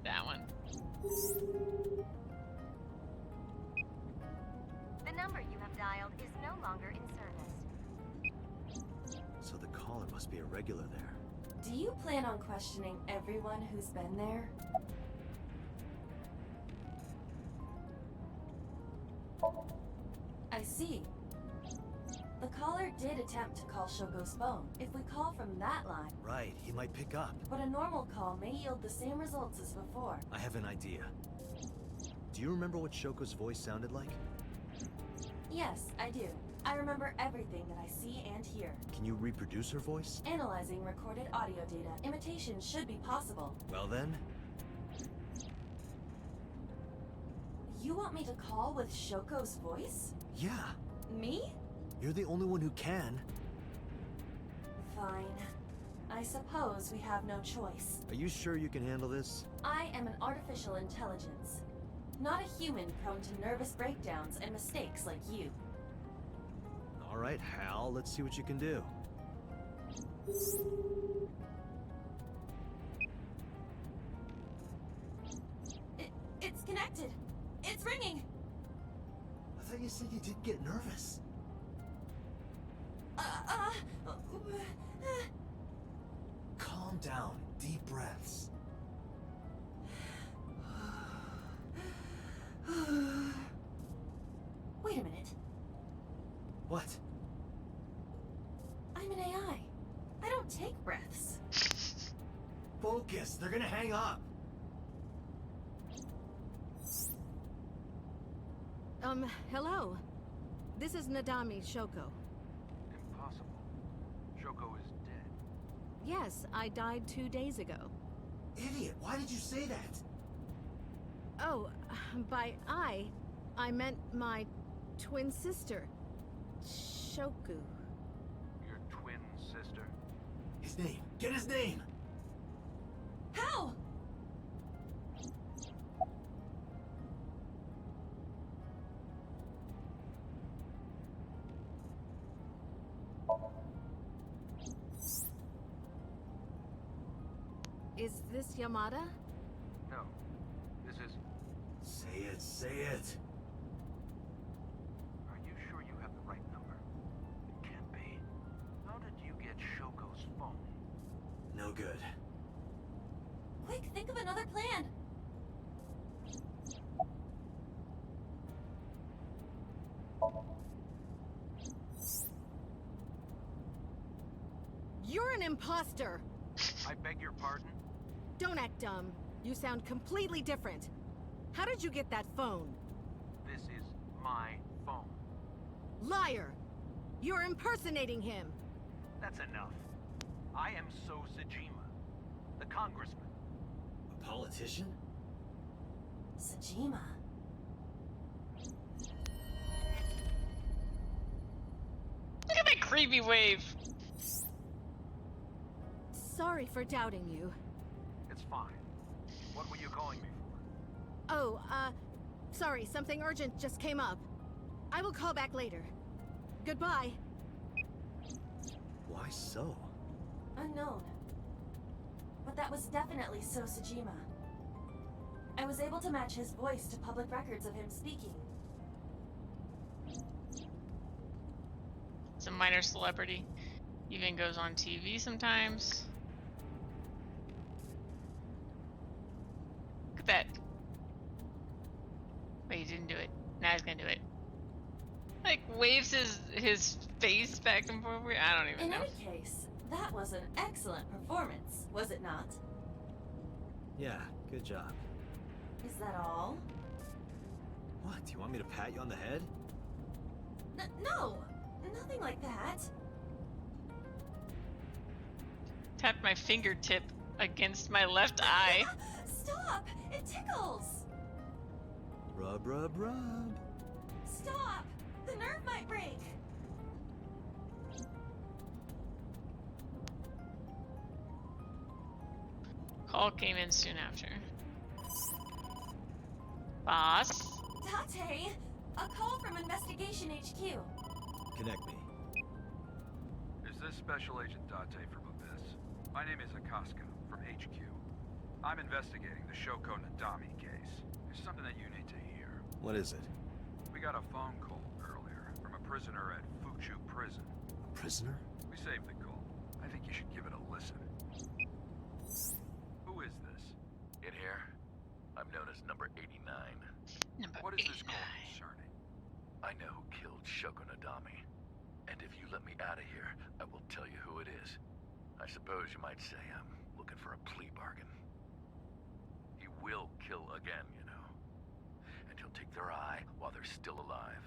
that one. The number you have dialed is no longer in service. So the caller must be a regular there. Do you plan on questioning everyone who's been there? I see. The caller did attempt to call Shoko's phone. If we call from that line, Right, he might pick up. but a normal call may yield the same results as before. I have an idea. Do you remember what Shoko's voice sounded like? Yes, I do. I remember everything that I see and hear. Can you reproduce her voice? Analyzing recorded audio data, imitation should be possible. Well then, You want me to call with Shoko's voice? yeah. Me? You're the only one who can. Fine. I suppose we have no choice. Are you sure you can handle this? I am an artificial intelligence. Not a human prone to nervous breakdowns and mistakes like you. All right, Hal, let's see what you can do. It's connected. It's ringing. I thought you said you didn't get nervous. Calm down. Deep breaths. Wait a minute. What? I'm an AI. I don't take breaths. Focus. They're gonna hang up. Hello. This is Nadami Shoko. Impossible. Shoko is dead. Yes, I died 2 days ago. Idiot. Why did you say that? Oh, by I meant my twin sister, Shoku. Your twin sister? His name. Get his name. How? Is this Yamada? No. This is... Say it. Say it. Are you sure you have the right number? It can't be. How did you get Shoko's phone? No good. Quick, think of another You're an imposter! I beg your pardon? Don't act dumb. You sound completely different. How did you get that phone? This is my phone. Liar! You're impersonating him! That's enough. I am So Sajima, the congressman. A politician? Sajima. Look at that creepy wave. Sorry for doubting you. It's fine. What were you calling me for? Oh, sorry, something urgent just came up. I will call back later. Goodbye. Why so? Unknown. But that was definitely So Sajima. I was able to match his voice to public records of him speaking. It's a minor celebrity. Even goes on TV sometimes. Look at that. Wait, he didn't do it. Now he's gonna do it. Like, waves his face back and forth. I don't even In know. any case, that was an excellent performance, was it not? Yeah, good job. Is that all? What, do you want me to pat you on the head? No! Nothing like that. Tap my fingertip against my left eye. Stop! It tickles! Rub, rub, rub. Stop! The nerve might break! Call came in soon after. Boss? Date! A call from Investigation HQ. Connect me. Is this Special Agent Date from Abyss? My name is Akaska from HQ. I'm investigating the Shoko Nadami case. There's something that you need to hear. What is it? We got a phone call earlier from a prisoner at Fuchu Prison. A prisoner? We saved the call. I think you should give it a listen. Who is this? In here, I'm known as number 89. Number What is 89. this call concerning? I know who killed Shoko Nadami. And if you let me out of here, I will tell you who it is. I suppose you might say I'm looking for a plea bargain. He will kill again, you know. And he'll take their eye while they're still alive.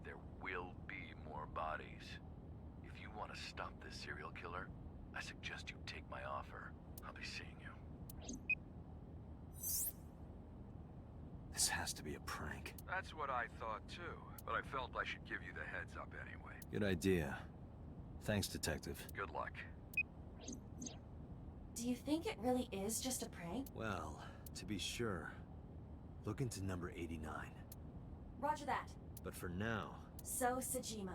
There will be more bodies. If you want to stop this serial killer, I suggest you take my offer. I'll be seeing you. This has to be a prank. That's what I thought too, but I felt I should give you the heads up anyway. Good idea. Thanks, Detective. Good luck. Do you think it really is just a prank? Well, to be sure, look into number 89. Roger that. But for now... So Sajima.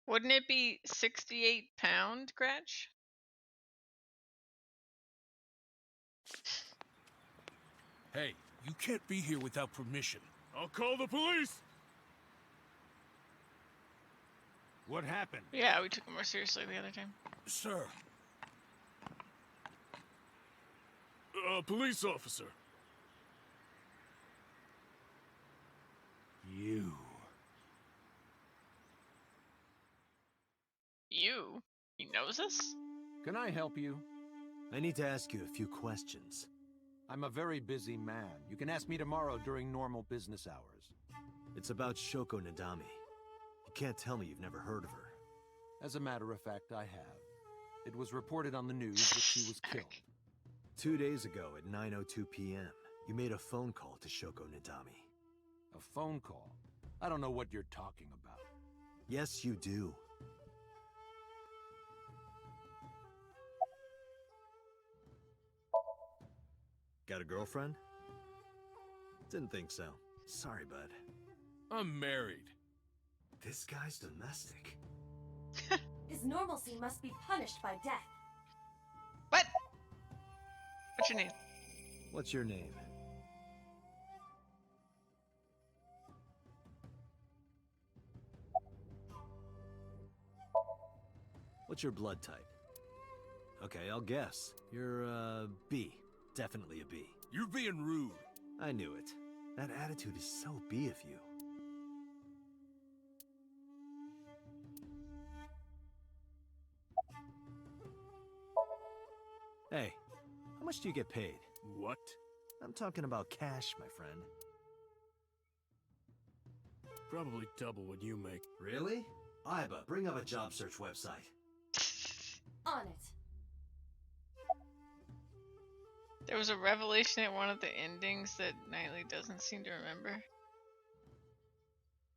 Wouldn't it be 68-pound, Gretch? Hey, you can't be here without permission. I'll call the police! What happened? Yeah, we took it more seriously the other time. Sir. Police officer. You. You? He knows us? Can I help you? I need to ask you a few questions. I'm a very busy man. You can ask me tomorrow during normal business hours. It's about Shoko Nadami. You can't tell me you've never heard of her. As a matter of fact, I have. It was reported on the news that she was killed. 2 days ago at 9:02 p.m., you made a phone call to Shoko Nadami. A phone call? I don't know what you're talking about. Yes, you do. Got a girlfriend? Didn't think so. Sorry, bud. I'm married. This guy's domestic. His normalcy must be punished by death. What? What's your name? What's your name? What's your blood type? Okay, I'll guess. You're, B. Definitely a B. You're being rude. I knew it. That attitude is so B of you. Hey, how much do you get paid? What? I'm talking about cash, my friend. Probably double what you make. Really? Iba, bring up a job search website. On it. There was a revelation at one of the endings that Knightley doesn't seem to remember.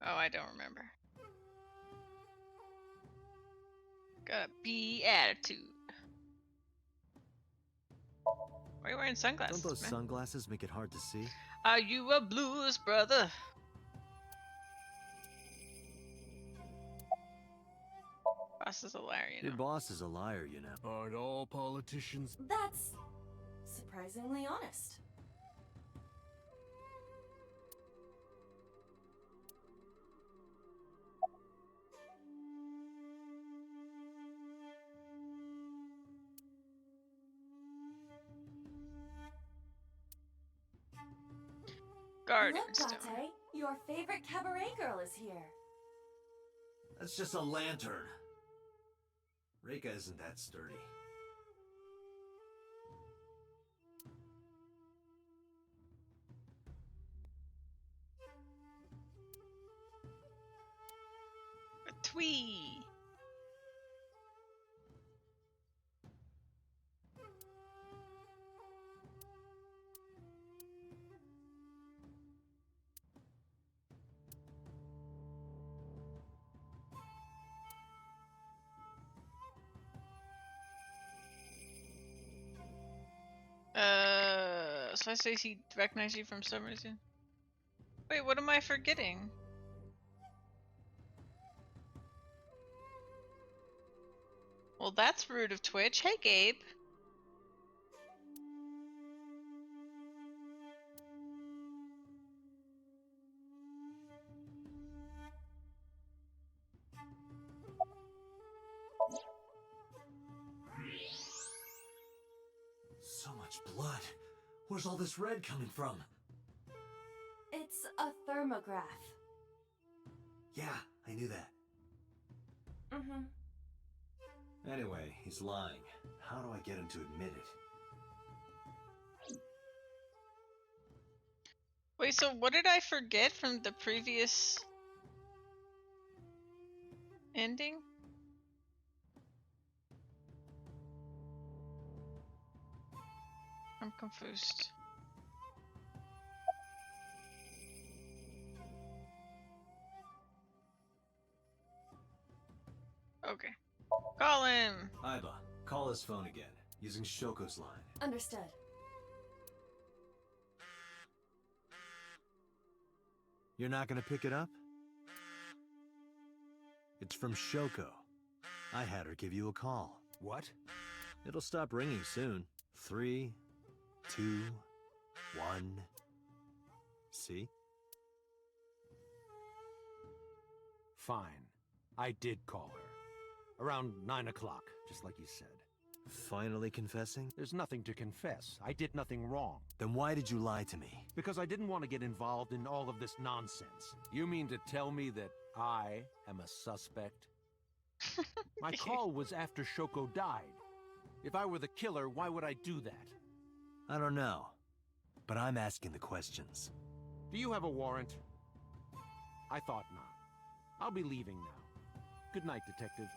Oh, I don't remember. Got a B attitude. Why are you wearing sunglasses, Don't those man? sunglasses make it hard to see? Are you a blues brother? Boss is a liar, you know. Your boss is a liar, you know. Aren't all politicians? That's surprisingly honest. Garden Look, stone. Date, your favorite cabaret girl is here. That's just a lantern. Reika isn't that sturdy. A twee. So I say he recognized you from some reason. Wait, what am I forgetting? Well, that's rude of Twitch. Hey, Gabe. So much blood. Where's all this red coming from? It's a thermograph. Yeah, I knew that. Mm-hmm. Anyway, he's lying. How do I get him to admit it? Wait, so what did I forget from the previous ending? I'm confused. Okay. Call him! Iba, call his phone again, using Shoko's line. Understood. You're not gonna pick it up? It's from Shoko. I had her give you a call. What? It'll stop ringing soon. 3, 2, 1. See? Fine. I did call her. Around 9 o'clock, just like you said. Finally confessing? There's nothing to confess. I did nothing wrong. Then why did you lie to me? Because I didn't want to get involved in all of this nonsense. You mean to tell me that I am a suspect? My call was after Shoko died. If I were the killer, why would I do that? I don't know. But I'm asking the questions. Do you have a warrant? I thought not. I'll be leaving now. Good night, Detective.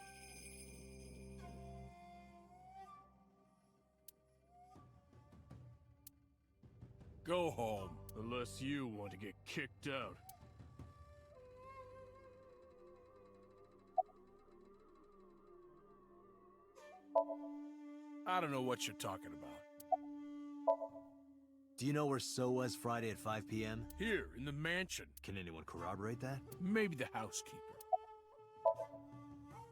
Go home, unless you want to get kicked out. I don't know what you're talking about. Do you know where So was Friday at 5 p.m.? Here, in the mansion. Can anyone corroborate that? Maybe the housekeeper.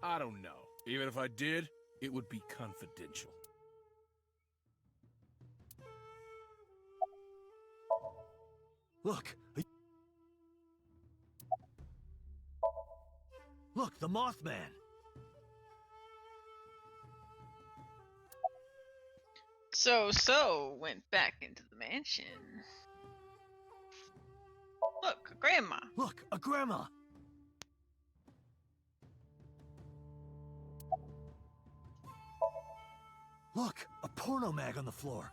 I don't know. Even if I did, it would be confidential. Look! Look, the Mothman! So went back into the mansion. Look, a grandma. Look, a grandma! Look, a porno mag on the floor.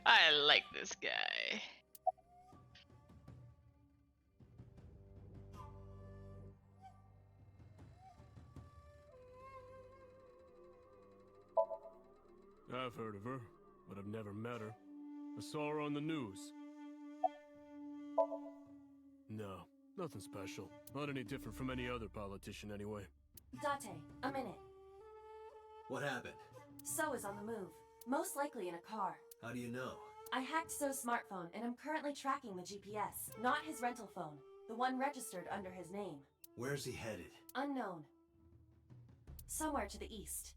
I like this guy. I've heard of her, but I've never met her. I saw her on the news. No, nothing special. Not any different from any other politician anyway. Date, a minute. What happened? So is on the move. Most likely in a car. How do you know? I hacked So's smartphone and I'm currently tracking the GPS, not his rental phone, the one registered under his name. Where's he headed? Unknown. Somewhere to the east.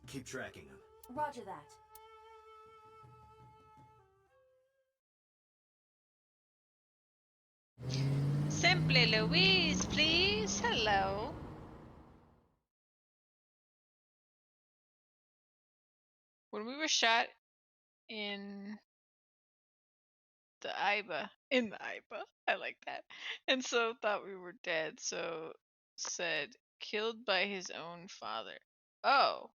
Keep tracking him. Roger that. Simply Louise, please. Hello. When we were shot in the IBA, I like that. And so thought we were dead, so said killed by his own father. Oh.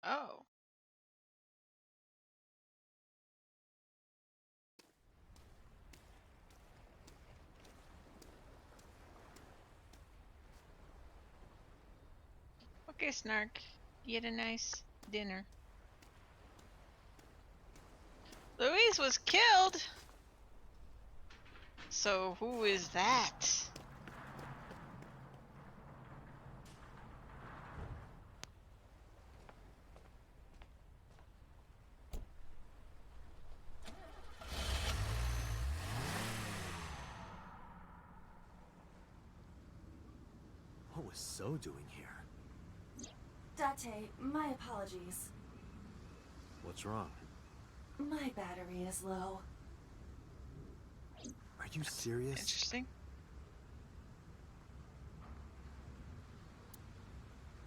Oh. Okay, Snark. Get a nice dinner. Louise was killed. So who is that? What was So doing here? Date, my apologies. What's wrong? My battery is low. Are you serious? Interesting.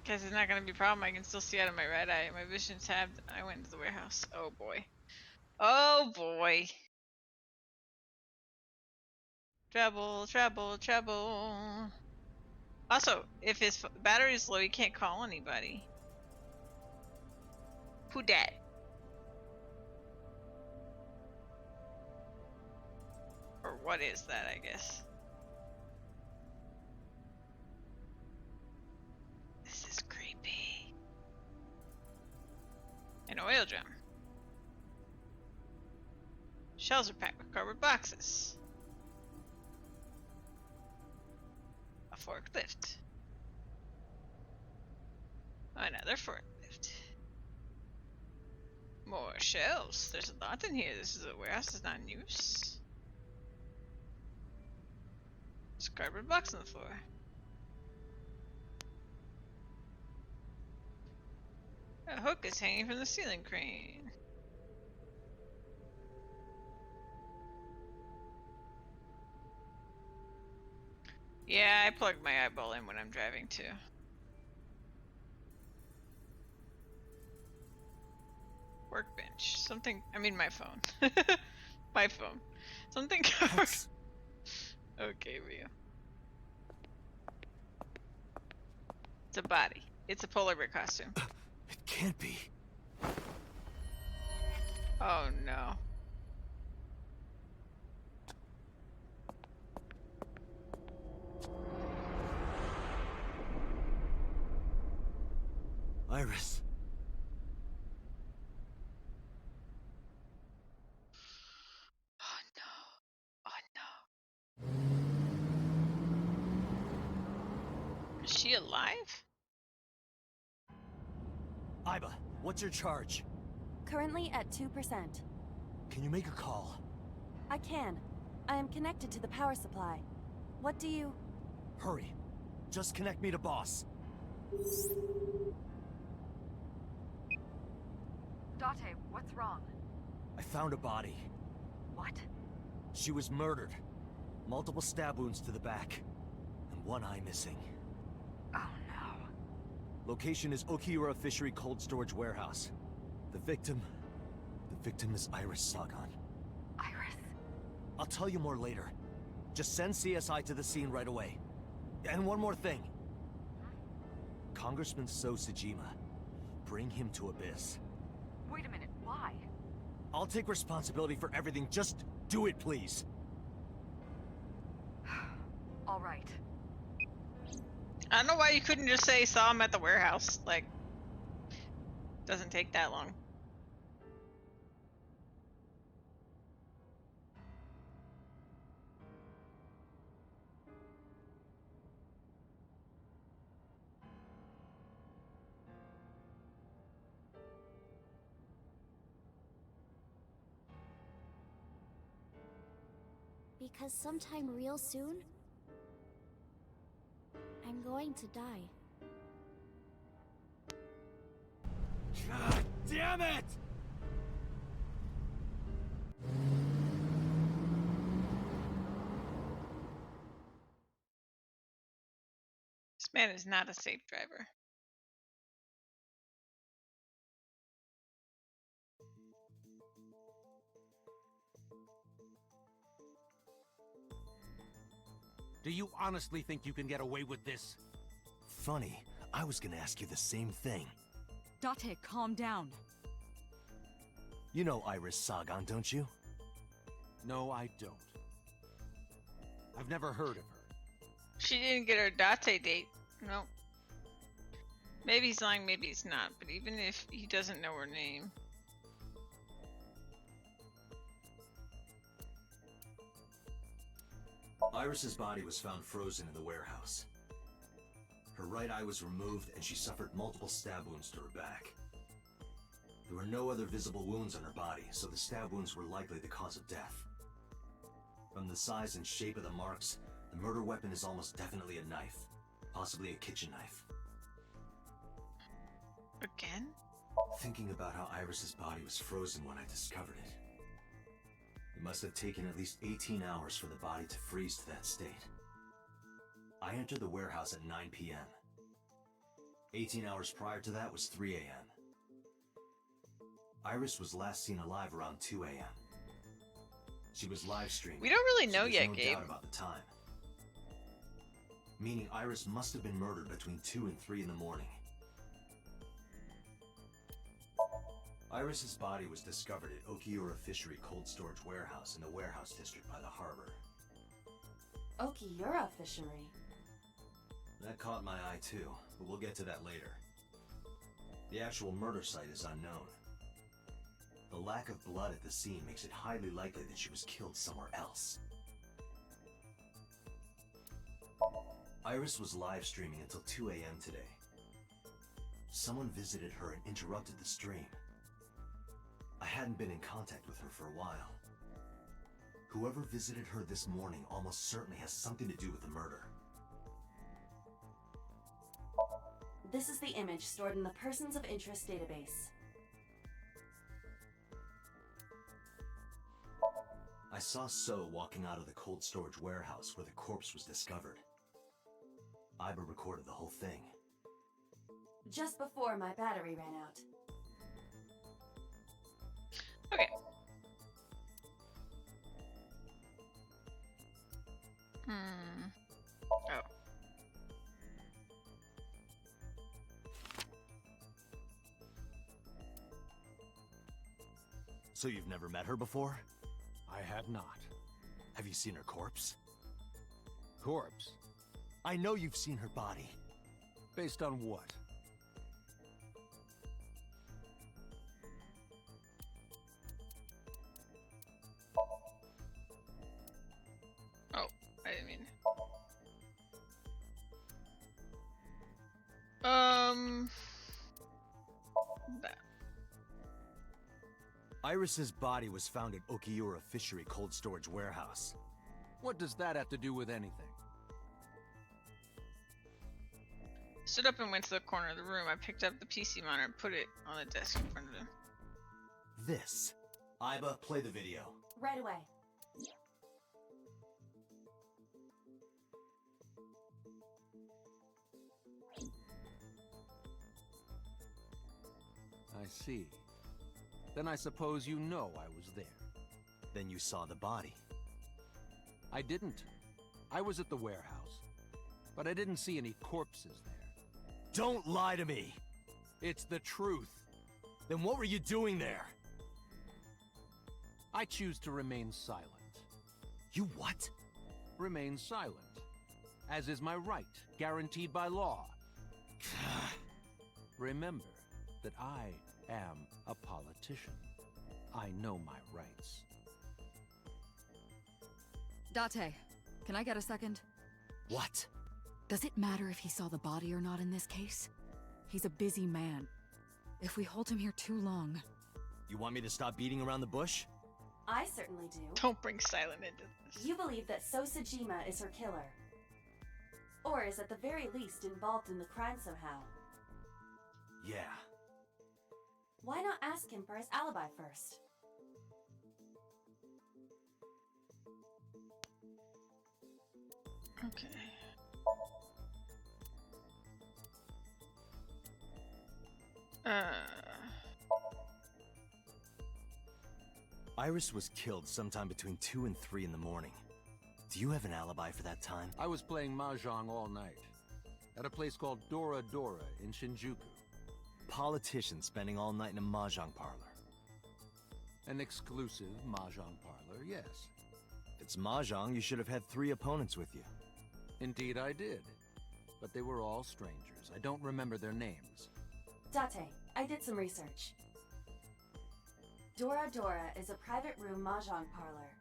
Guess it's not gonna be a problem. I can still see out of my right eye. My vision's tabbed. I went into the warehouse. Oh boy. Oh boy. Trouble, trouble, trouble. Also, if his battery is low, he can't call anybody. Who dat? Or what is that, I guess? This is creepy. An oil drum. Shells are packed with cardboard boxes. A forklift. Another forklift. More shelves. There's a lot in here. This is a warehouse that's not in use. There's a cardboard box on the floor. A hook is hanging from the ceiling crane. Yeah, I plug my eyeball in when I'm driving too. Workbench. Something. I mean, my phone. My phone. Something covered. Okay, Rio. It's a body. It's a polar bear costume. It can't be. Oh no. Iris. Oh no. Oh no. Is she alive? Iba, what's your charge? Currently at 2%. Can you make a call? I can. I am connected to the power supply. What do you... Hurry. Just connect me to boss. Date, what's wrong? I found a body. What? She was murdered. Multiple stab wounds to the back, and one eye missing. Oh no. Location is Okiura Fishery Cold Storage Warehouse. The victim is Iris Sagan. Iris? I'll tell you more later. Just send CSI to the scene right away. And one more thing. Congressman So Sajima. Bring him to Abyss. Wait a minute, why? I'll take responsibility for everything. Just do it, please. All right. I don't know why you couldn't just say saw him at the warehouse. Like, doesn't take that long. Because sometime real soon, I'm going to die. God damn it! This man is not a safe driver. Do you honestly think you can get away with this? Funny, I was gonna ask you the same thing. Date, calm down. You know Iris Sagan, don't you? No, I don't. I've never heard of her. She didn't get her Date date. No. Maybe he's lying, maybe he's not. But even if he doesn't know her name. Iris's body was found frozen in the warehouse. Her right eye was removed and she suffered multiple stab wounds to her back. There were no other visible wounds on her body, so the stab wounds were likely the cause of death. From the size and shape of the marks, the murder weapon is almost definitely a knife, possibly a kitchen knife. Again? Thinking about how Iris's body was frozen when I discovered it. It must have taken at least 18 hours for the body to freeze to that state. I entered the warehouse at 9 p.m. 18 hours prior to that was 3 a.m. Iris was last seen alive around 2 a.m. She was live streaming. We don't really know so yet, no Gabe. doubt about the time. Meaning Iris must have been murdered between 2 and 3 in the morning. Iris's body was discovered at Okiura Fishery Cold Storage Warehouse in the warehouse district by the harbor. Okiura Fishery. That caught my eye too, but we'll get to that later. The actual murder site is unknown. The lack of blood at the scene makes it highly likely that she was killed somewhere else. Iris was live streaming until 2 a.m. today. Someone visited her and interrupted the stream. I hadn't been in contact with her for a while. Whoever visited her this morning almost certainly has something to do with the murder. This is the image stored in the Persons of Interest database. I saw So walking out of the cold storage warehouse where the corpse was discovered. Iba recorded the whole thing. Just before my battery ran out. Okay. Oh. So you've never met her before? I had not. Have you seen her corpse? Corpse? I know you've seen her body. Based on what? Oh, I didn't mean. That. Iris's body was found at Okiura Fishery Cold Storage Warehouse. What does that have to do with anything? Stood up and went to the corner of the room. I picked up the PC monitor and put it on the desk in front of him. This. Iba, play the video. Right away. I see. Then I suppose you know I was there. Then you saw the body. I didn't. I was at the warehouse. But I didn't see any corpses there. Don't lie to me! It's the truth. Then what were you doing there? I choose to remain silent. You what? Remain silent. As is my right, guaranteed by law. Remember that I am a politician. I know my rights. Date, can I get a second? What? Does it matter if he saw the body or not in this case? He's a busy man. If we hold him here too long... You want me to stop beating around the bush? I certainly do. Don't bring Silent into this. You believe that Sosajima is her killer. Or is at the very least involved in the crime somehow. Yeah. Why not ask him for his alibi first? Okay. Iris was killed sometime between 2 and 3 in the morning. Do you have an alibi for that time? I was playing mahjong all night. At a place called Dora Dora in Shinjuku. Politician spending all night in a mahjong parlor. An exclusive mahjong parlor, yes. If it's mahjong, you should have had 3 opponents with you. Indeed I did. But they were all strangers. I don't remember their names. Date, I did some research. Dora Dora is a private room mahjong parlor.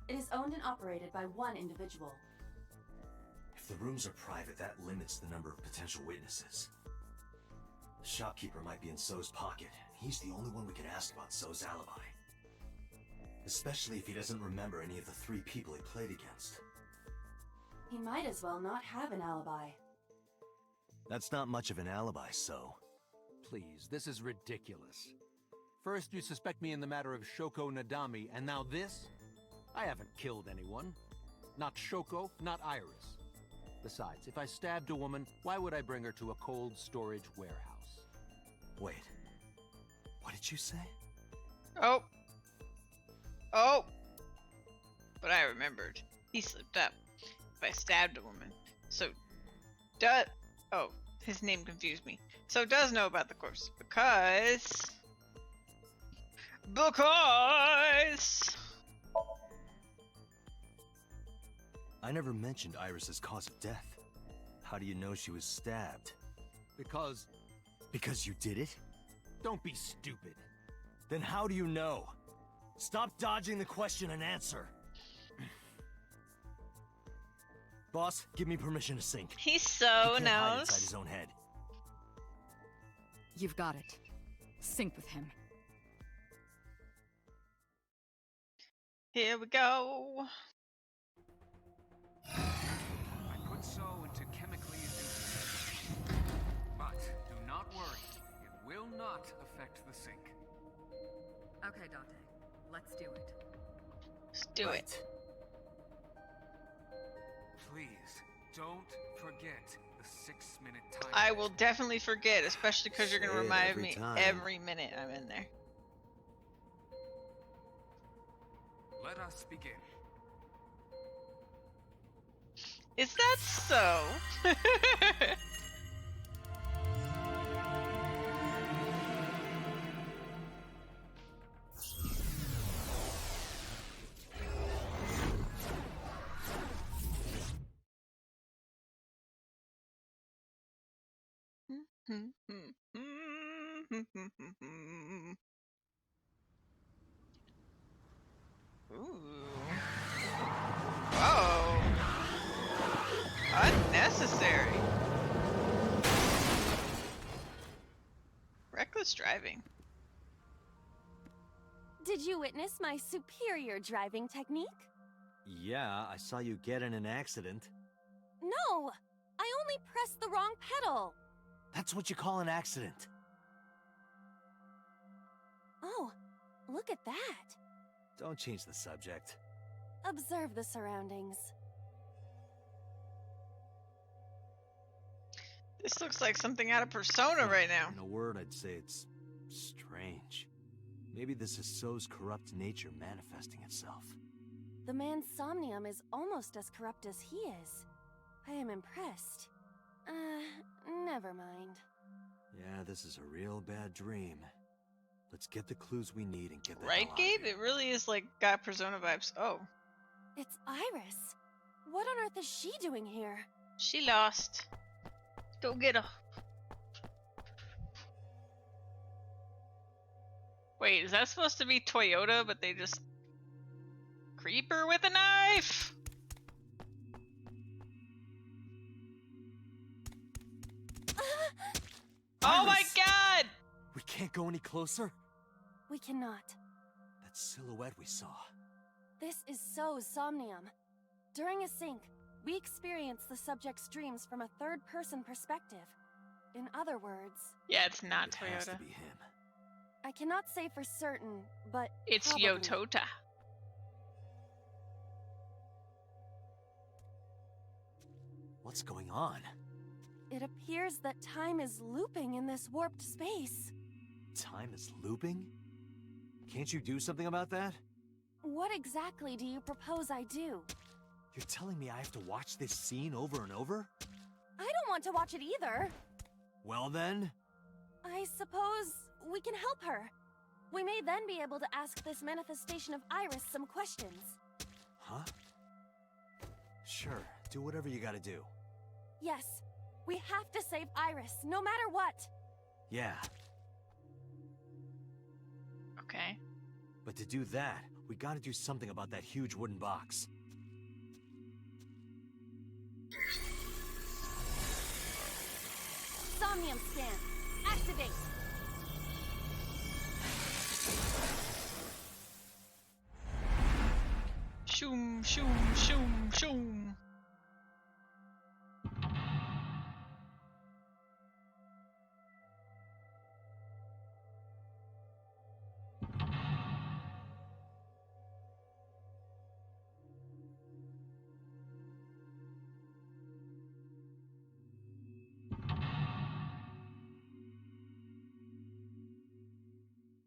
It is owned and operated by one individual. If the rooms are private, that limits the number of potential witnesses. The shopkeeper might be in So's pocket. He's the only one we can ask about So's alibi. Especially if he doesn't remember any of the 3 people he played against. He might as well not have an alibi. That's not much of an alibi, So. Please, this is ridiculous. First you suspect me in the matter of Shoko Nadami, and now this? I haven't killed anyone. Not Shoko, not Iris. Besides, if I stabbed a woman, why would I bring her to a cold storage warehouse? Wait. What did you say? Oh. Oh. But I remembered. He slipped up. If I stabbed a woman. So, oh, his name confused me. So does know about the corpse. Because... I never mentioned Iris's cause of death. How do you know she was stabbed? Because you did it? Don't be stupid. Then how do you know? Stop dodging the question and answer. Boss, give me permission to sink. He so he can't hide inside knows. his own head. You've got it. Sync with him. Here we go. I put So into chemically induced state. But do not worry, it will not affect the sink. Okay, Dante. Let's do it. Let's do it. Please, don't forget the 6-minute time. I will definitely forget, especially because you're going to Say it remind every me time. every minute I'm in there. Let us begin. Is that so? Ooh. Whoa. Unnecessary. Reckless driving. Did you witness my superior driving technique? Yeah, I saw you get in an accident. No! I only pressed the wrong pedal! That's what you call an accident. Oh, look at that! Don't change the subject. Observe the surroundings. This looks like something out of Persona right now. In a word, I'd say it's Strange. Maybe this is So's corrupt nature manifesting itself. The man Somnium is almost as corrupt as he is. I am impressed. Never mind. Yeah, this is a real bad dream. Let's get the clues we need and get the Right, hell out Gabe? of here. It really is like got Persona vibes. Oh. It's Iris. What on earth is she doing here? She lost. Go get her. Wait, is that supposed to be Toyota, but they just creep her with a knife? Oh my god! We can't go any closer? We cannot. That silhouette we saw. This is so Somnium. During a sync, we experience the subject's dreams from a third-person perspective. In other words... Yeah, it's not It Toyota. has to be him. I cannot say for certain, but It's probably. Yotota. What's going on? It appears that time is looping in this warped space. Time is looping? Can't you do something about that? What exactly do you propose I do? You're telling me I have to watch this scene over and over? I don't want to watch it either. Well then... I suppose we can help her. We may then be able to ask this manifestation of Iris some questions. Huh? Sure, do whatever you gotta do. Yes, we have to save Iris, no matter what. Yeah, Okay. but to do that, we gotta do something about that huge wooden box. Somnium scan. Activate. Shoom, shoom, shoom, shoom.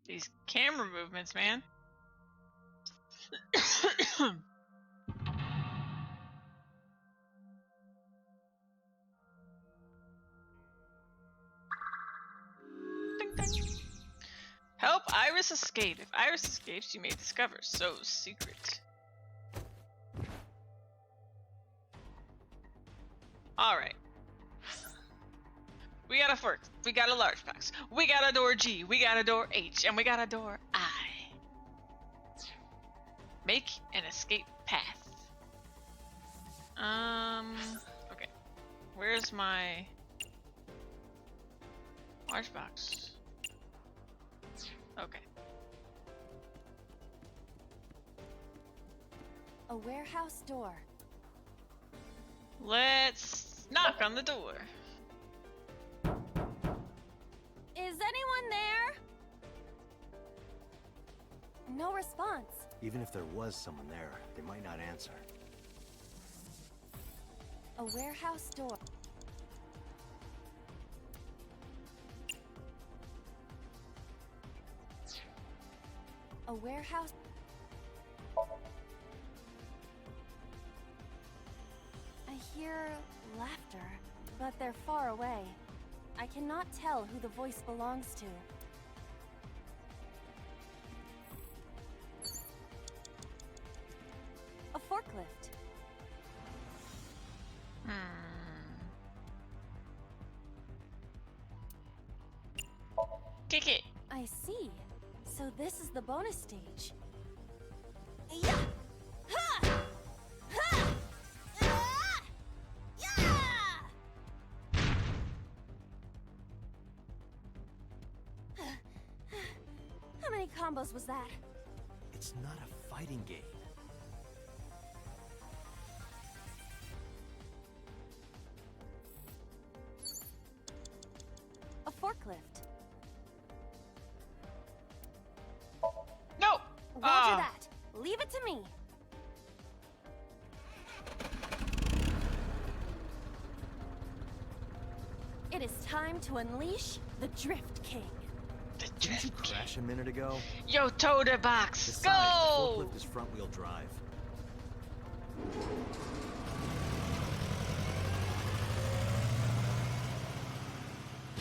These camera movements, man. Ding, ding. Help Iris escape. If Iris escapes, you may discover So's secret. Alright. We got a fork. We got a large box. We got a door G. We got a door H. And we got a door I. Make an escape path. Okay. Where's my large box? Okay. A warehouse door. Let's knock on the door. Is anyone there? No response. Even if there was someone there, they might not answer. A warehouse door. A warehouse. I hear laughter, but they're far away. I cannot tell who the voice belongs to. A forklift. Kick it. I see. So this is the bonus stage. Yeah! Ha! Ha! Ah! Yeah! How many combos was that? It's not a fighting game. A forklift. No! Roger that. Leave it to me. It is time to unleash the Drift King. The Drift Didn't you crash a minute ago? Yo, Toda Box, Besides, go! the forklift is front-wheel drive.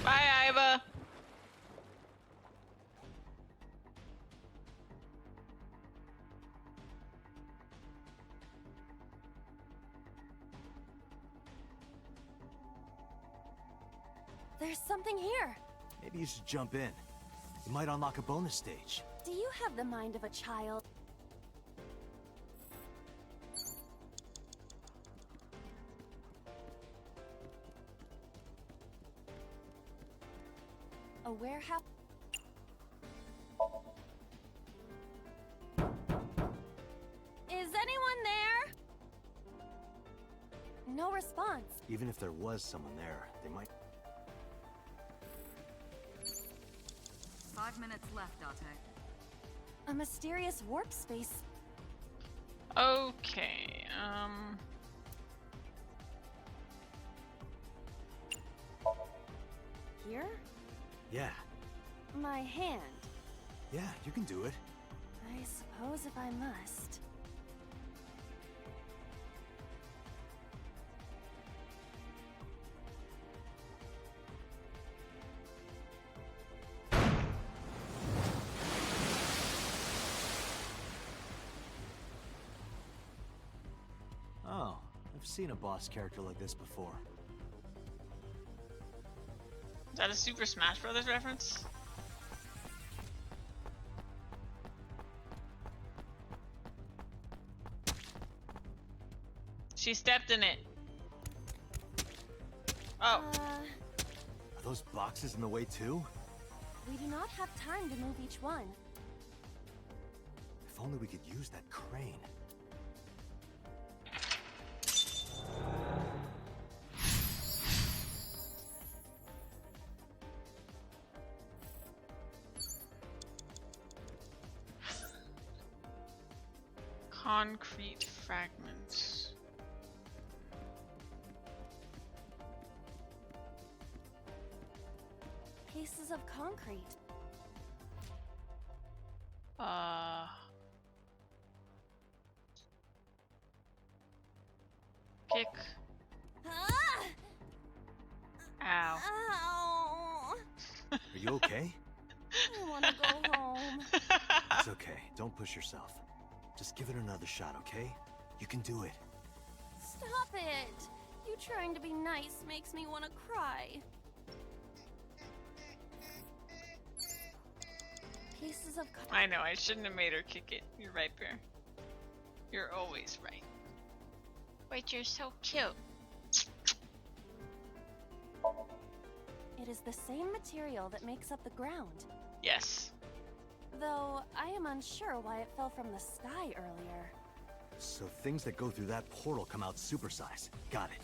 Bye, Iva. There's something here. Maybe you should jump in. You might unlock a bonus stage. Do you have the mind of a child? A warehouse? Is anyone there? No response. Even if there was someone there, they might... 5 minutes left, Date. A mysterious warp space. Okay, Here? Yeah, My hand. yeah, you can do it. I suppose if I must. Oh, I've seen a boss character like this before. is that a Super Smash Brothers reference? She stepped in it. Oh. Are those boxes in the way too? We do not have time to move each one. If only we could use that crane. Concrete fragments. Pieces of concrete. Kick. Ow. Ow! Are you okay? I want to go home. It's okay. Don't push yourself. Just give it another shot, okay? You can do it. Stop it! You trying to be nice makes me want to cry. Pieces of I know, I shouldn't have made her kick it. You're right, Bear. You're always right. Wait, you're so cute. It is the same material that makes up the ground. Yes. Though I am unsure why it fell from the sky earlier. So things that go through that portal come out supersize. Got it.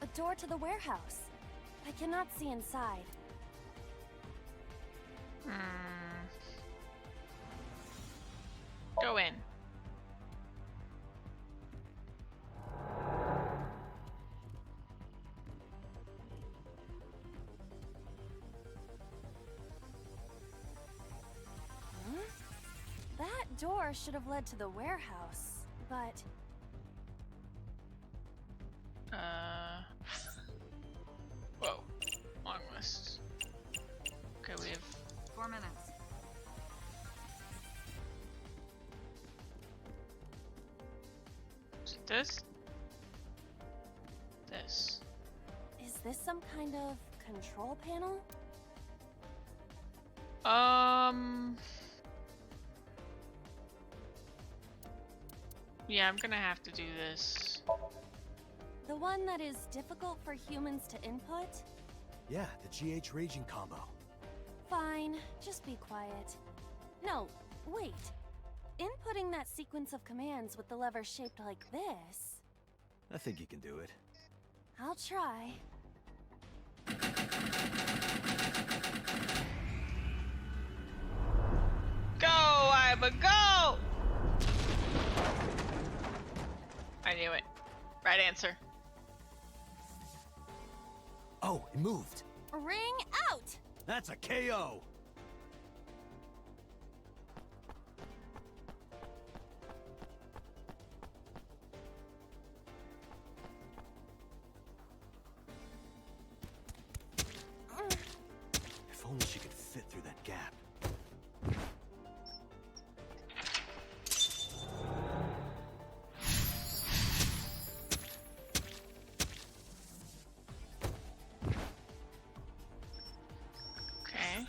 A door to the warehouse. I cannot see inside. Go in. Huh? That door should have led to the warehouse, but... Whoa. Long list. Okay, we have 4 minutes. is it this? This. Is this some kind of control panel? Yeah, I'm gonna have to do this. The one that is difficult for humans to input? Yeah, the GH raging combo. Fine, just be quiet. No, wait. Inputting that sequence of commands with the lever shaped like this... I think you can do it. I'll try. Go, Iba, go! I knew it. Right answer. Oh, it moved. Ring out! That's a KO. If only she could fit through that gap. Okay.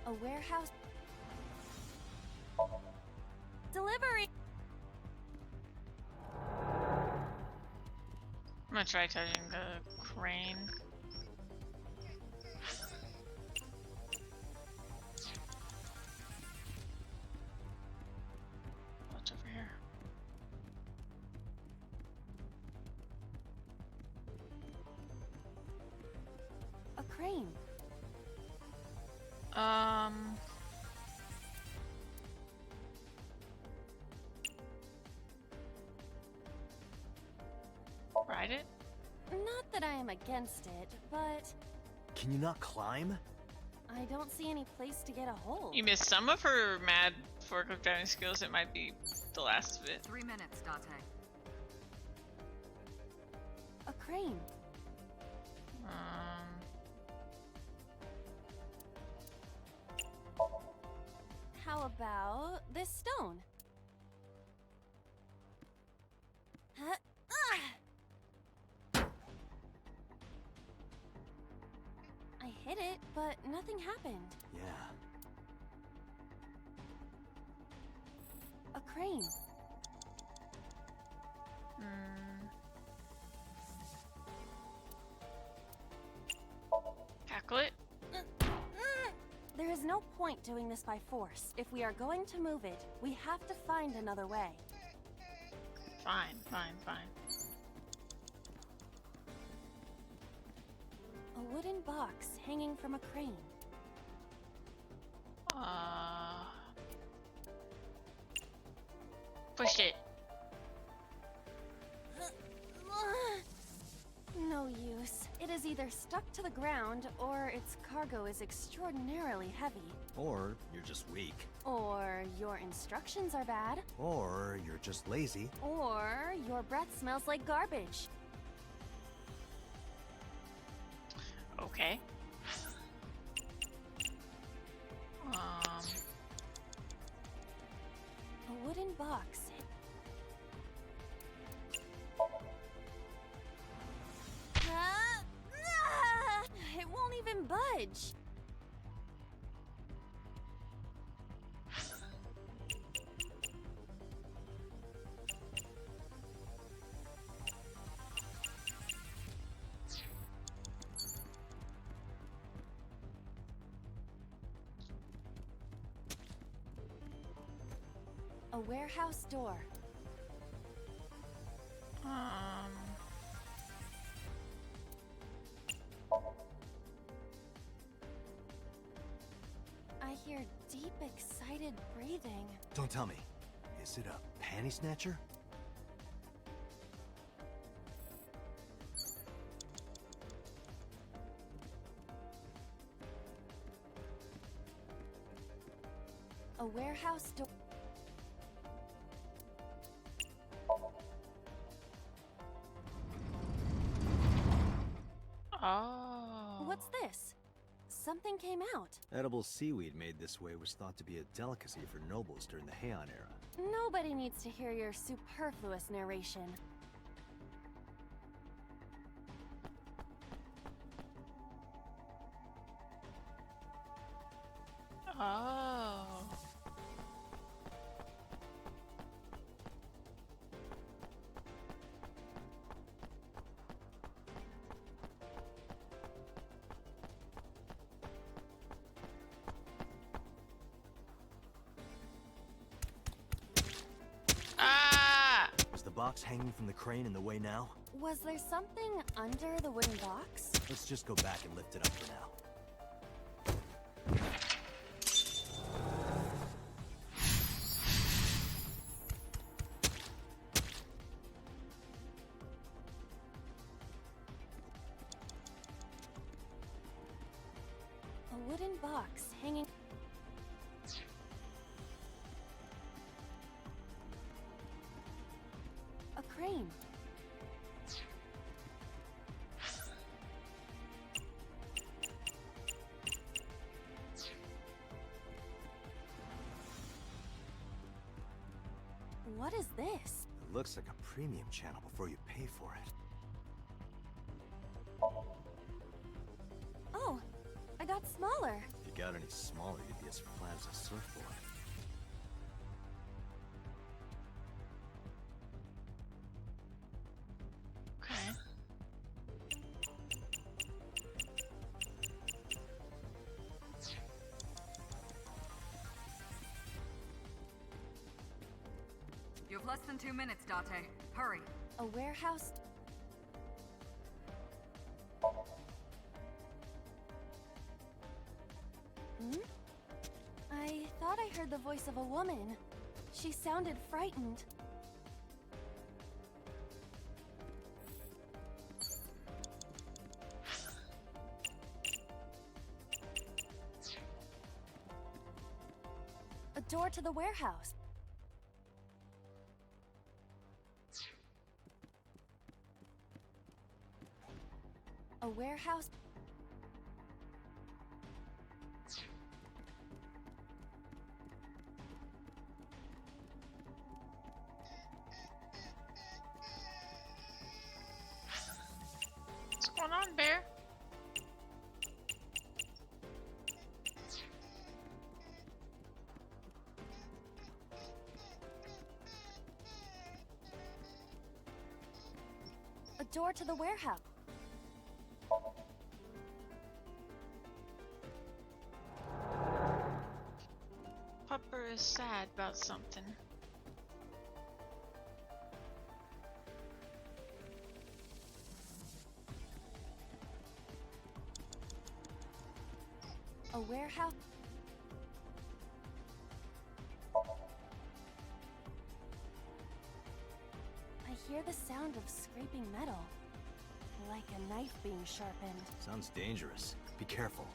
A warehouse. Delivery! I'm gonna try touching the crane. What's over here? A crane. Ride it? Not that I am against it, but Can you not climb? I don't see any place to get a hold. You missed some of her mad forklift driving skills. It might be the last of it. 3 minutes, Date. A crane. How about this stone? Huh? I hit it, but nothing happened. Yeah. A crane. Tackle it? There is no point doing this by force. If we are going to move it, we have to find another way. Fine, fine, fine. A wooden box hanging from a crane. Push it. No use. It is either stuck to the ground, or its cargo is extraordinarily heavy. Or you're just weak. Or your instructions are bad. Or you're just lazy. Or your breath smells like garbage. Okay. A wooden box. It won't even budge. A warehouse door. I hear deep, excited breathing. Don't tell me. Is it a panty snatcher? A warehouse door. Oh. What's this? Something came out. Edible seaweed made this way was thought to be a delicacy for nobles during the Heian era. Nobody needs to hear your superfluous narration. Oh. box hanging from the crane in the way now? Was there something under the wooden box? Let's just go back and lift it up for now. A wooden box hanging... A crane. What is this? It looks like a premium channel before you pay for it. Oh, I got smaller. If you got any smaller, you'd be as flat as a surfboard. Okay. You have less than 2 minutes, Date. Hurry. A warehouse... Hmm? I thought I heard the voice of a woman. She sounded frightened. A door to the warehouse. A warehouse... What's going on, Bear? A door to the warehouse. Pupper is sad about something. A warehouse... I hear the sound of scraping metal. Like a knife being sharpened. Sounds dangerous. Be careful.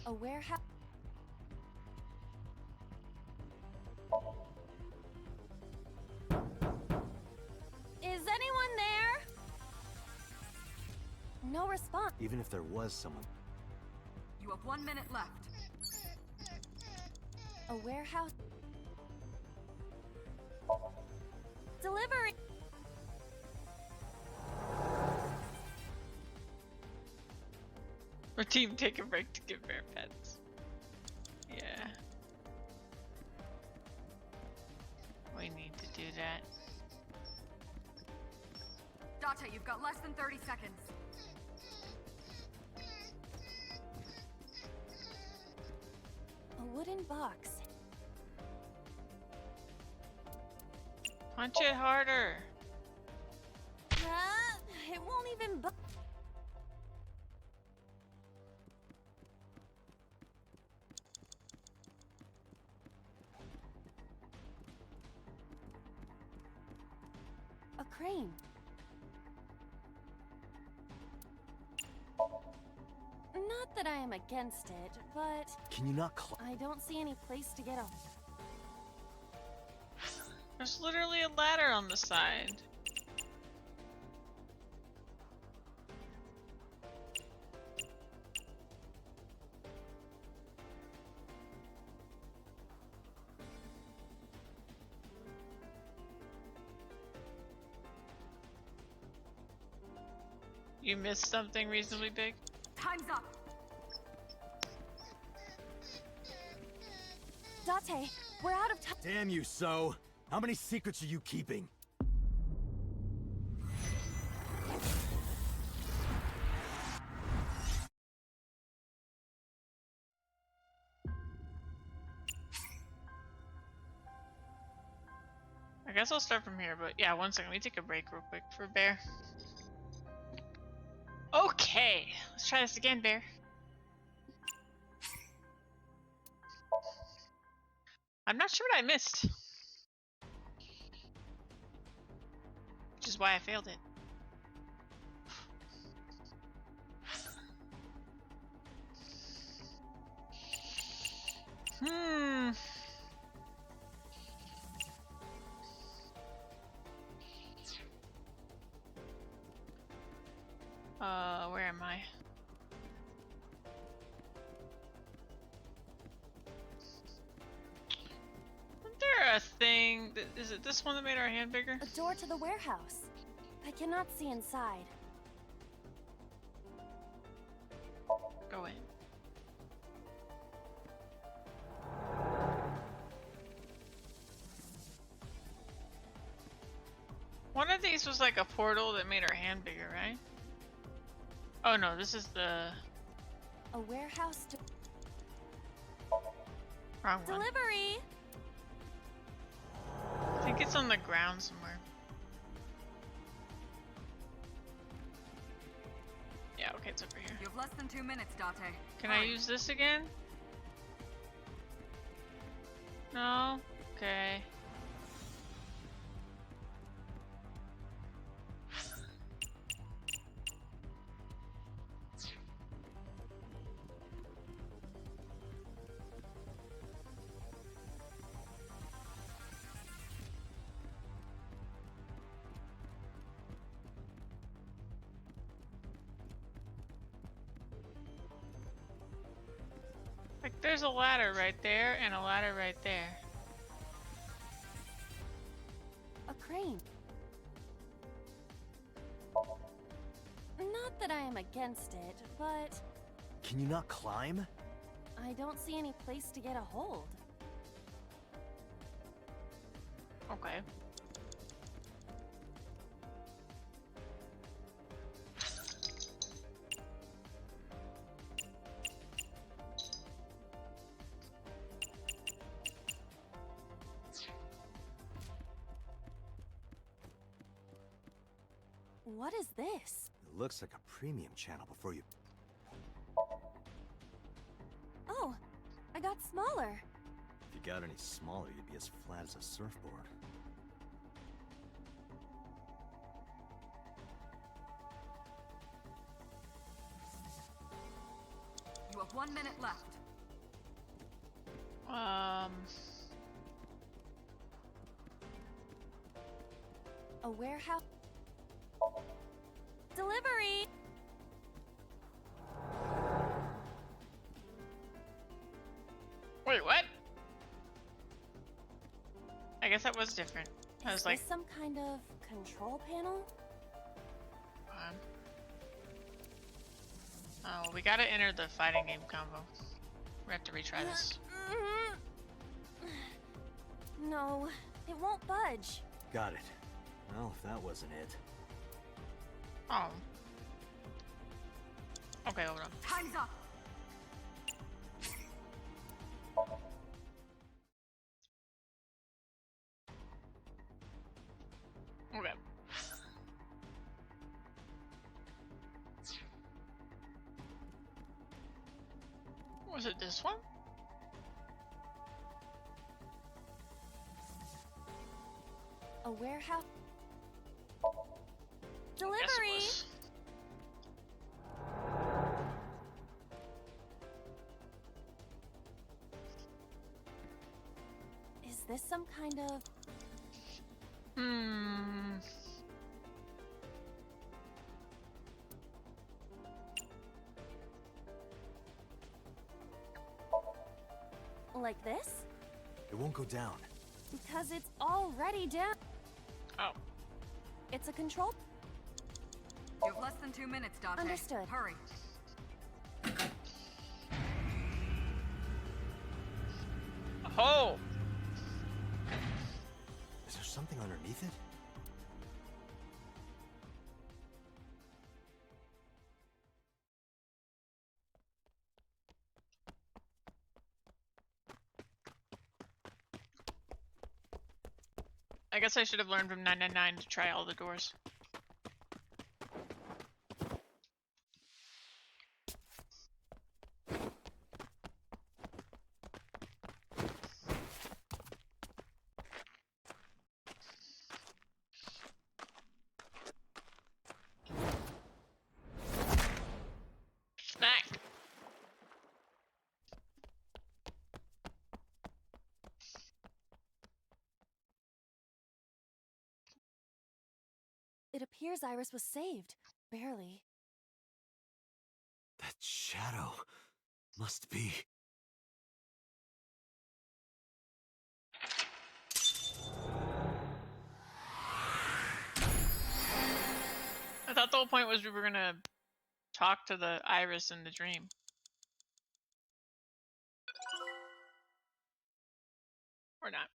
A warehouse... Is anyone there? No response. Even if there was someone... You have 1 minute left. A warehouse... Delivery! Our team take a break to give bear pets. Yeah. We need to do that. Date, you've got less than 30 seconds. A wooden box. Punch it harder. It won't even bu- A crane. Not that I am against it, but... Can you not climb? I don't see any place to get off. There's literally a ladder on the side. You missed something reasonably big? Time's up. Date, we're out of time. Damn you, So! How many secrets are you keeping? guess I'll start from here, but yeah, one second. Let me take a break real quick for Bear. Okay, let's try this again, Bear. I'm not sure what I missed. Which is why I failed it. Where am I? Isn't there a thing? Is it this one that made our hand bigger? A door to the warehouse. I cannot see inside. Go in. One of these was like a portal that made our hand bigger, right? Oh no, this is the... A warehouse to... Wrong one. Delivery! I think it's on the ground somewhere. Yeah, okay, it's over here. You have less than 2 minutes, Date. Can I use this again? No? Okay. Like, there's a ladder right there and a ladder right there. A crane. Not that I am against it, but Can you not climb? I don't see any place to get a hold. Okay. What is this? It looks like a premium channel before you... Oh, I got smaller. If you got any smaller, you'd be as flat as a surfboard. You have 1 minute left. A warehouse. Delivery! Wait, what? I guess that was different. I was Is like, this some kind of control panel? oh, we gotta enter the fighting game combo. We have to retry this. No, it won't budge. Got it. Well, if that wasn't it... Oh. Okay, hold on. Time's up. Okay. Was it this one? A warehouse. Yes, it Delivery! was. Is this some kind of... Like this? It won't go down. Because it's already down. Oh. It's a control... You have less than 2 minutes, Date. Understood. Hurry. Oh! Is there something underneath it? I guess I should have learned from 999 to try all the doors. Snack! It appears Iris was saved. Barely. That shadow must be... I thought the whole point was we were gonna talk to the Iris in the dream. Or not.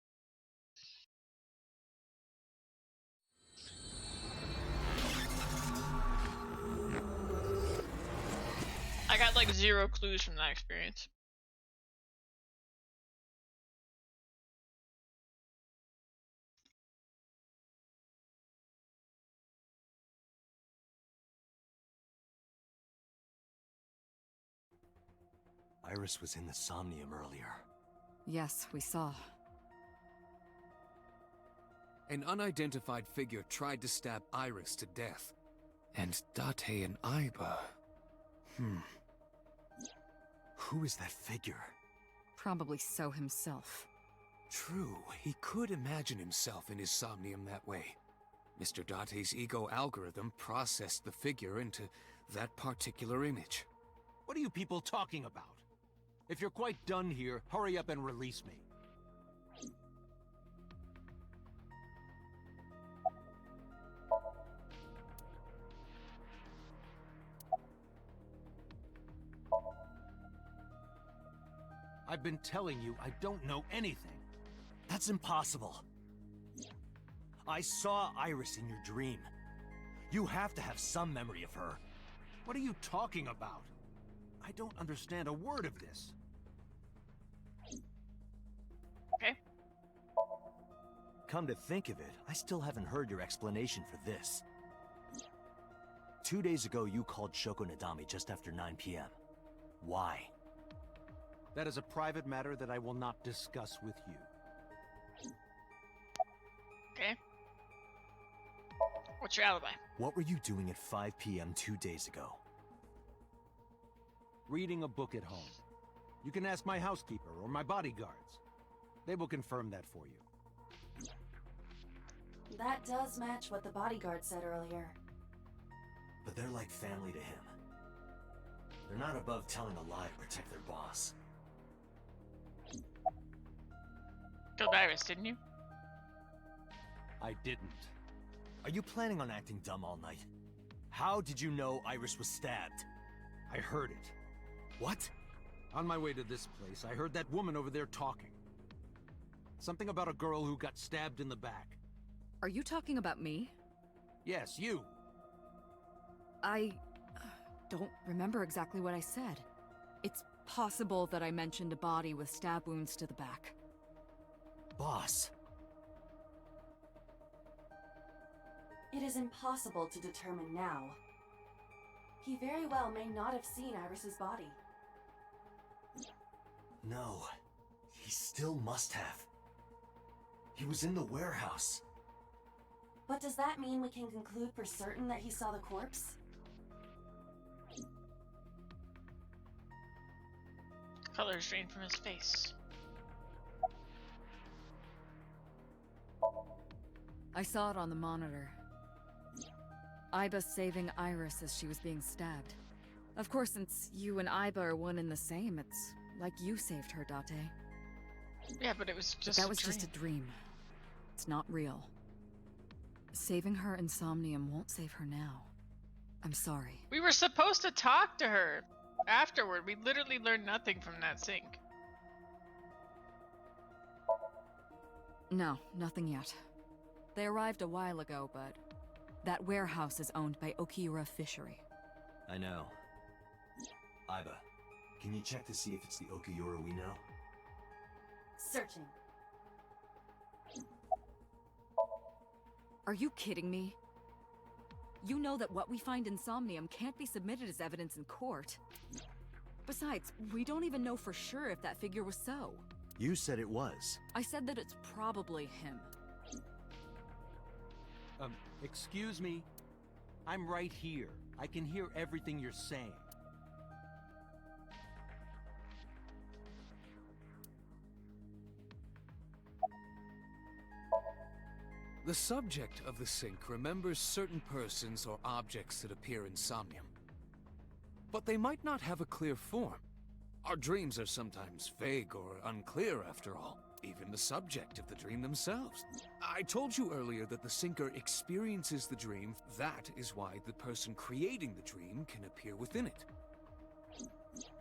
I got like 0 clues from that experience. Iris was in the Somnium earlier. Yes, we saw. An unidentified figure tried to stab Iris to death. And Date and Aiba... Who is that figure? Probably So himself. True, he could imagine himself in his Somnium that way. Mr. Date's ego algorithm processed the figure into that particular image. What are you people talking about? If you're quite done here, hurry up and release me. I've been telling you I don't know anything. That's impossible. I saw Iris in your dream. You have to have some memory of her. What are you talking about? I don't understand a word of this. Okay. Come to think of it, I still haven't heard your explanation for this. 2 days ago, you called Shoko Nadami just after 9 p.m. Why? That is a private matter that I will not discuss with you. Okay. What's your alibi? What were you doing at 5 p.m. 2 days ago? Reading a book at home. You can ask my housekeeper or my bodyguards. They will confirm that for you. That does match what the bodyguard said earlier. But they're like family to him. They're not above telling a lie to protect their boss. Killed Iris, didn't you? I didn't. Are you planning on acting dumb all night? How did you know Iris was stabbed? I heard it. What? On my way to this place, I heard that woman over there talking. Something about a girl who got stabbed in the back. Are you talking about me? Yes, you. I don't remember exactly what I said. It's possible that I mentioned a body with stab wounds to the back. Boss. It is impossible to determine now. He very well may not have seen Iris's body. No. He still must have. He was in the warehouse. But does that mean we can conclude for certain that he saw the corpse? Colors drained from his face. I saw it on the monitor. Aiba saving Iris as she was being stabbed. Of course, since you and Aiba are one and the same, it's like you saved her, Date. Yeah, but it was just that was just a dream. It's not real. Saving her in Somnium won't save her now. I'm sorry. We were supposed to talk to her afterward. We literally learned nothing from that sync. No, nothing yet. They arrived a while ago, but that warehouse is owned by Okiura Fishery. I know. Aiba, can you check to see if it's the Okiura we know? Searching. Are you kidding me? You know that what we find in Somnium can't be submitted as evidence in court. Besides, we don't even know for sure if that figure was so. You said it was. I said that it's probably him. Excuse me? I'm right here. I can hear everything you're saying. The subject of the sync remembers certain persons or objects that appear in Somnium. But they might not have a clear form. Our dreams are sometimes vague or unclear after all, even the subject of the dream themselves. I told you earlier that the syncer experiences the dream. That is why the person creating the dream can appear within it.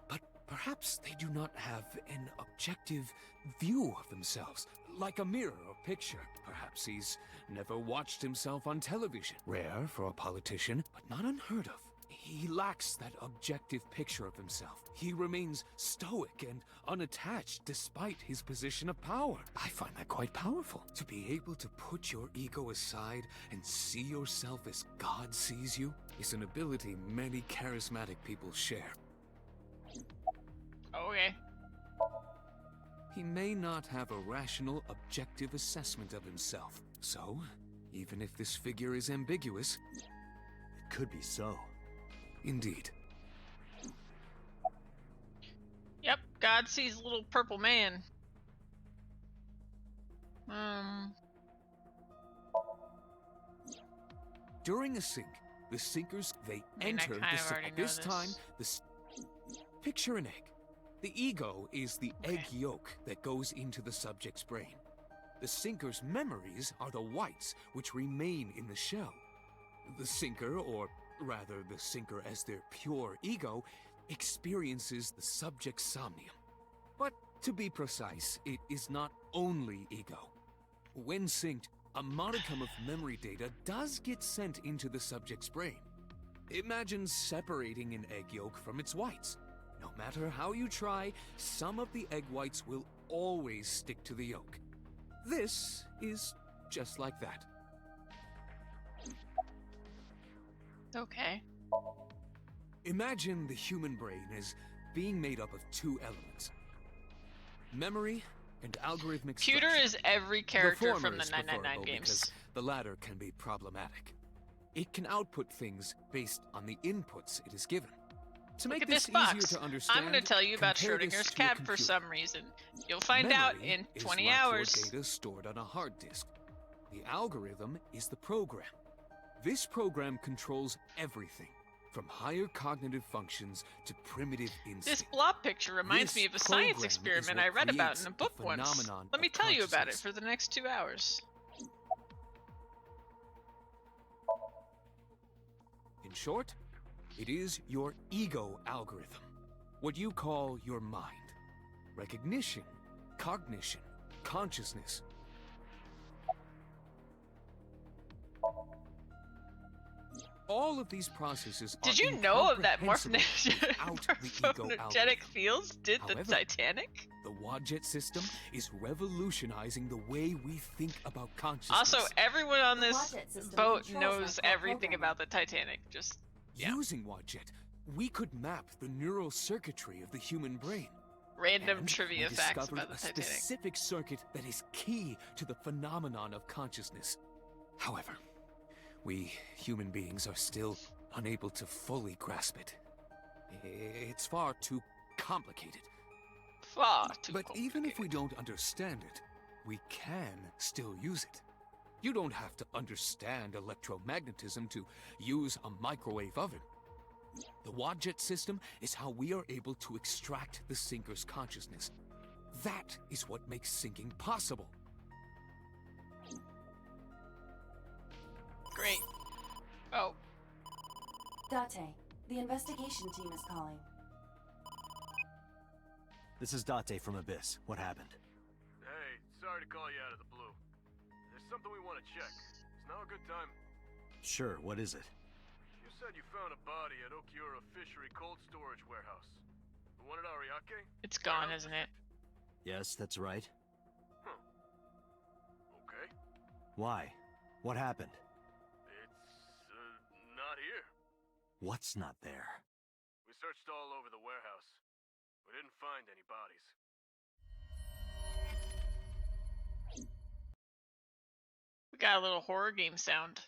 But perhaps they do not have an objective view of themselves, like a mirror or picture. Perhaps he's never watched himself on television. Rare for a politician, but not unheard of. He lacks that objective picture of himself. He remains stoic and unattached despite his position of power. I find that quite powerful. To be able to put your ego aside and see yourself as God sees you is an ability many charismatic people share. Okay. He may not have a rational, objective assessment of himself. So, even if this figure is ambiguous, it could be so. Indeed. Yep, God sees little purple man. During a sync, the syncers, they enter the sync. At this time, picture an egg. The ego is the egg yolk that goes into the subject's brain. The syncer's memories are the whites, which remain in the shell. The syncer, or rather the syncer as their pure ego, experiences the subject's somnium. But to be precise, it is not only ego. When synced, a modicum of memory data does get sent into the subject's brain. Imagine separating an egg yolk from its whites. No matter how you try, some of the egg whites will always stick to the yolk. This is just like that. Okay. Imagine the human brain as being made up of two elements: memory and algorithmic Computer structure. is every character The from the is 999 preferable games. because the latter can be problematic. It can output things based on the inputs it is given. To Look make at this this box. easier to understand, I'm going to tell you about compare this Schrodinger's to a cat for computer. some reason. You'll find Memory out in is 20 like hours. Your data stored on a hard disk. The algorithm is the program. This program controls everything, from higher cognitive functions to primitive instinct. This blob picture reminds me of a science program experiment is what I read about creates in a the book once. phenomenon Let me of tell you about it consciousness. for the next 2 hours. In short, it is your ego algorithm, what you call your mind. Recognition, cognition, consciousness. All of these processes Did are you know of that incomprehensible without the ego algorithm. morphogenetic fields did the However, Titanic? The Wadjet system is revolutionizing the way we think about consciousness. Also, everyone on The this Wadjet system boat controls knows that core everything programming. about the Titanic. Just Using Wadjet, we could map the neural circuitry of the human brain. random And trivia we facts discovered about the a Titanic. specific circuit that is key to the phenomenon of consciousness. However, we human beings are still unable to fully grasp it. It's far too complicated. Far too But even if we don't understand it, we can still use it. You don't have to understand electromagnetism to use a microwave oven. The Wadjet system is how we are able to extract the syncer's consciousness. That is what makes syncing possible. Great. Oh, Date, the investigation team is calling. This is Date from Abyss. What happened? Hey, sorry to call you out of the blue. There's something we want to check. Is now a good time? Sure, what is it? You said you found a body at Okiura Fishery Cold Storage Warehouse. The one at Ariake? it's gone, isn't it? Yes, that's right. Okay. Why? What happened? It's, not here. What's not there? We searched all over the warehouse. We didn't find any bodies. We got a little horror game sound.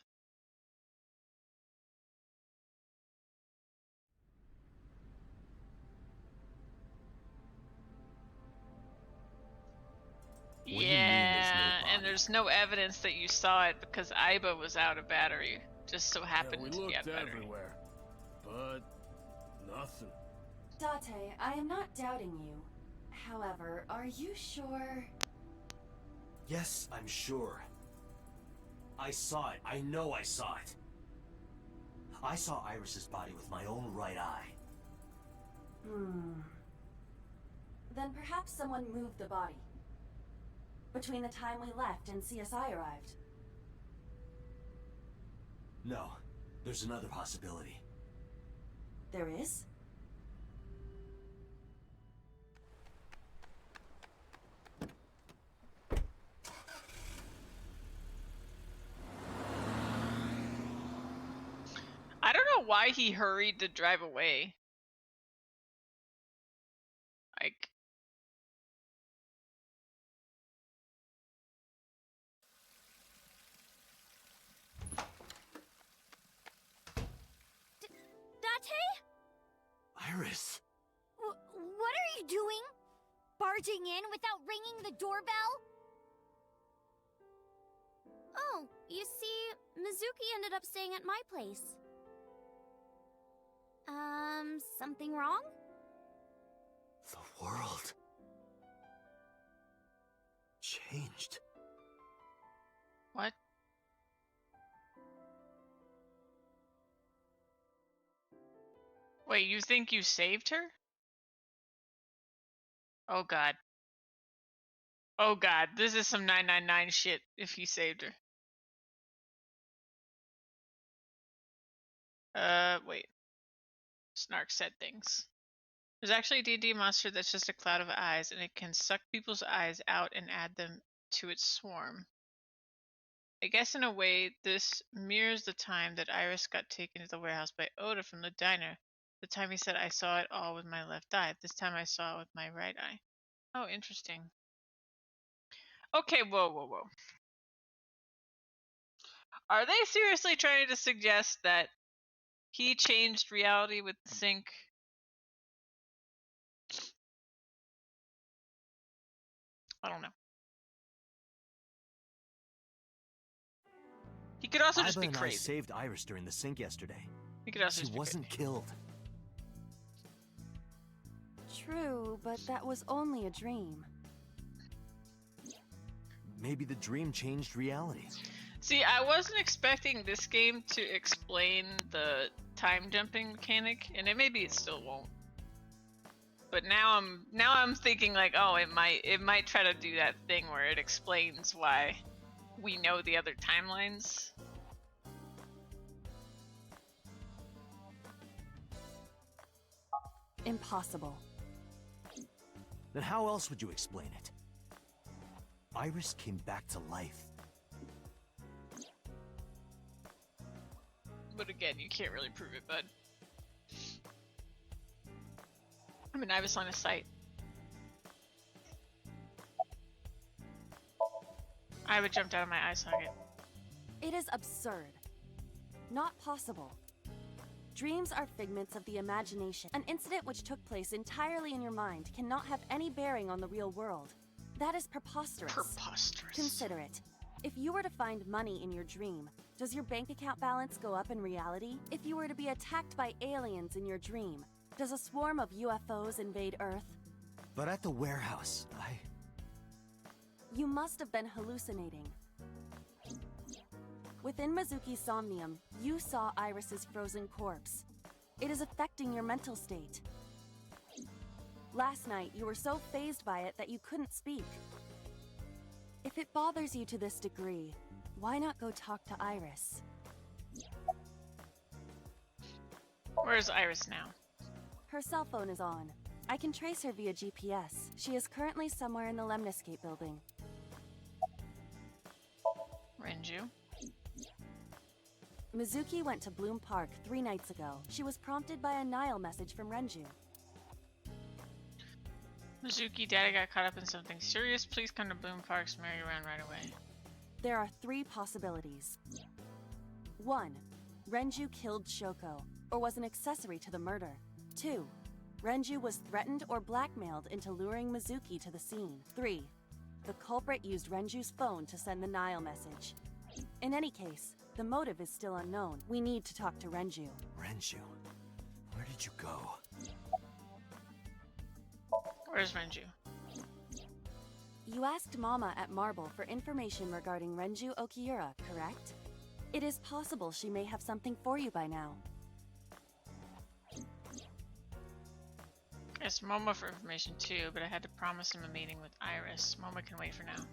What do you mean there's no Yeah, and body? there's no evidence that you saw it because Aiba was out of battery. Just so happened we to be out looked of battery. everywhere, but nothing. Date, I am not doubting you. However, are you sure? Yes, I'm sure. I saw it. I know I saw it. I saw Iris's body with my own right eye. Then perhaps someone moved the body. Between the time we left and CSI arrived. No, there's another possibility. There is? I don't know why he hurried to drive away. Like, Date? Iris! What are you doing? Barging in without ringing the doorbell? Oh, you see, Mizuki ended up staying at my place. Something wrong? The world changed. what? Wait, you think you saved her? Oh god. Oh god, this is some 999 shit if he saved her. Wait. Snark said things. There's actually a D&D monster that's just a cloud of eyes, and it can suck people's eyes out and add them to its swarm. I guess in a way, this mirrors the time that Iris got taken to the warehouse by Oda from the diner. The time he said, I saw it all with my left eye. This time I saw it with my right eye. Oh, interesting. Okay, whoa. Are they seriously trying to suggest that he changed reality with the sink? I don't know. He could also just Aiba be and I crazy. saved Iris during the sink yesterday. He could also She just be wasn't killed. True, but that was only a dream. Maybe the dream changed reality. See, I wasn't expecting this game to explain the time jumping mechanic, and maybe it still won't. But now I'm thinking like, oh, it might try to do that thing where it explains why we know the other timelines. Impossible. Then how else would you explain it? Iris came back to life. But again, you can't really prove it, bud. I mean, I was on a site. I would jumped out of my eye socket. It is absurd. Not possible. Dreams are figments of the imagination. An incident which took place entirely in your mind cannot have any bearing on the real world. That is preposterous. Preposterous. Consider it. If you were to find money in your dream, does your bank account balance go up in reality? If you were to be attacked by aliens in your dream, does a swarm of UFOs invade Earth? But at the warehouse, You must have been hallucinating. Within Mizuki's Somnium, you saw Iris's frozen corpse. It is affecting your mental state. Last night, you were so fazed by it that you couldn't speak. If it bothers you to this degree, why not go talk to Iris? Where's Iris now? Her cell phone is on. I can trace her via GPS. She is currently somewhere in the Lemniscape building. Renju. Mizuki went to Bloom Park 3 nights ago. She was prompted by a Nile message from Renju. Mizuki, Daddy got caught up in something serious. Please come to Bloom Park's merry-go-round right away. There are 3 possibilities. 1. Renju killed Shoko, or was an accessory to the murder. 2. Renju was threatened or blackmailed into luring Mizuki to the scene. 3. The culprit used Renju's phone to send the Nile message. In any case, the motive is still unknown. We need to talk to Renju. Renju? Where did you go? Where's Renju? You asked Mama at Marble for information regarding Renju Okiura, correct? It is possible she may have something for you by now. Asked Momo for information too, but I had to promise him a meeting with Iris. Momo can wait for now.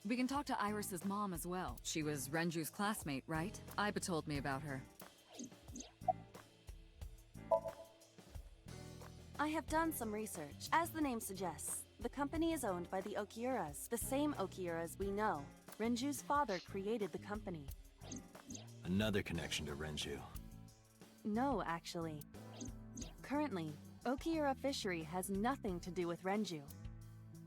We can talk to Iris's mom as well. She was Renju's classmate, right? Iba told me about her. I have done some research. As the name suggests, the company is owned by the Okiuras, the same Okiuras we know. Renju's father created the company. Another connection to Renju. No, actually. Currently, Okiura Fishery has nothing to do with Renju.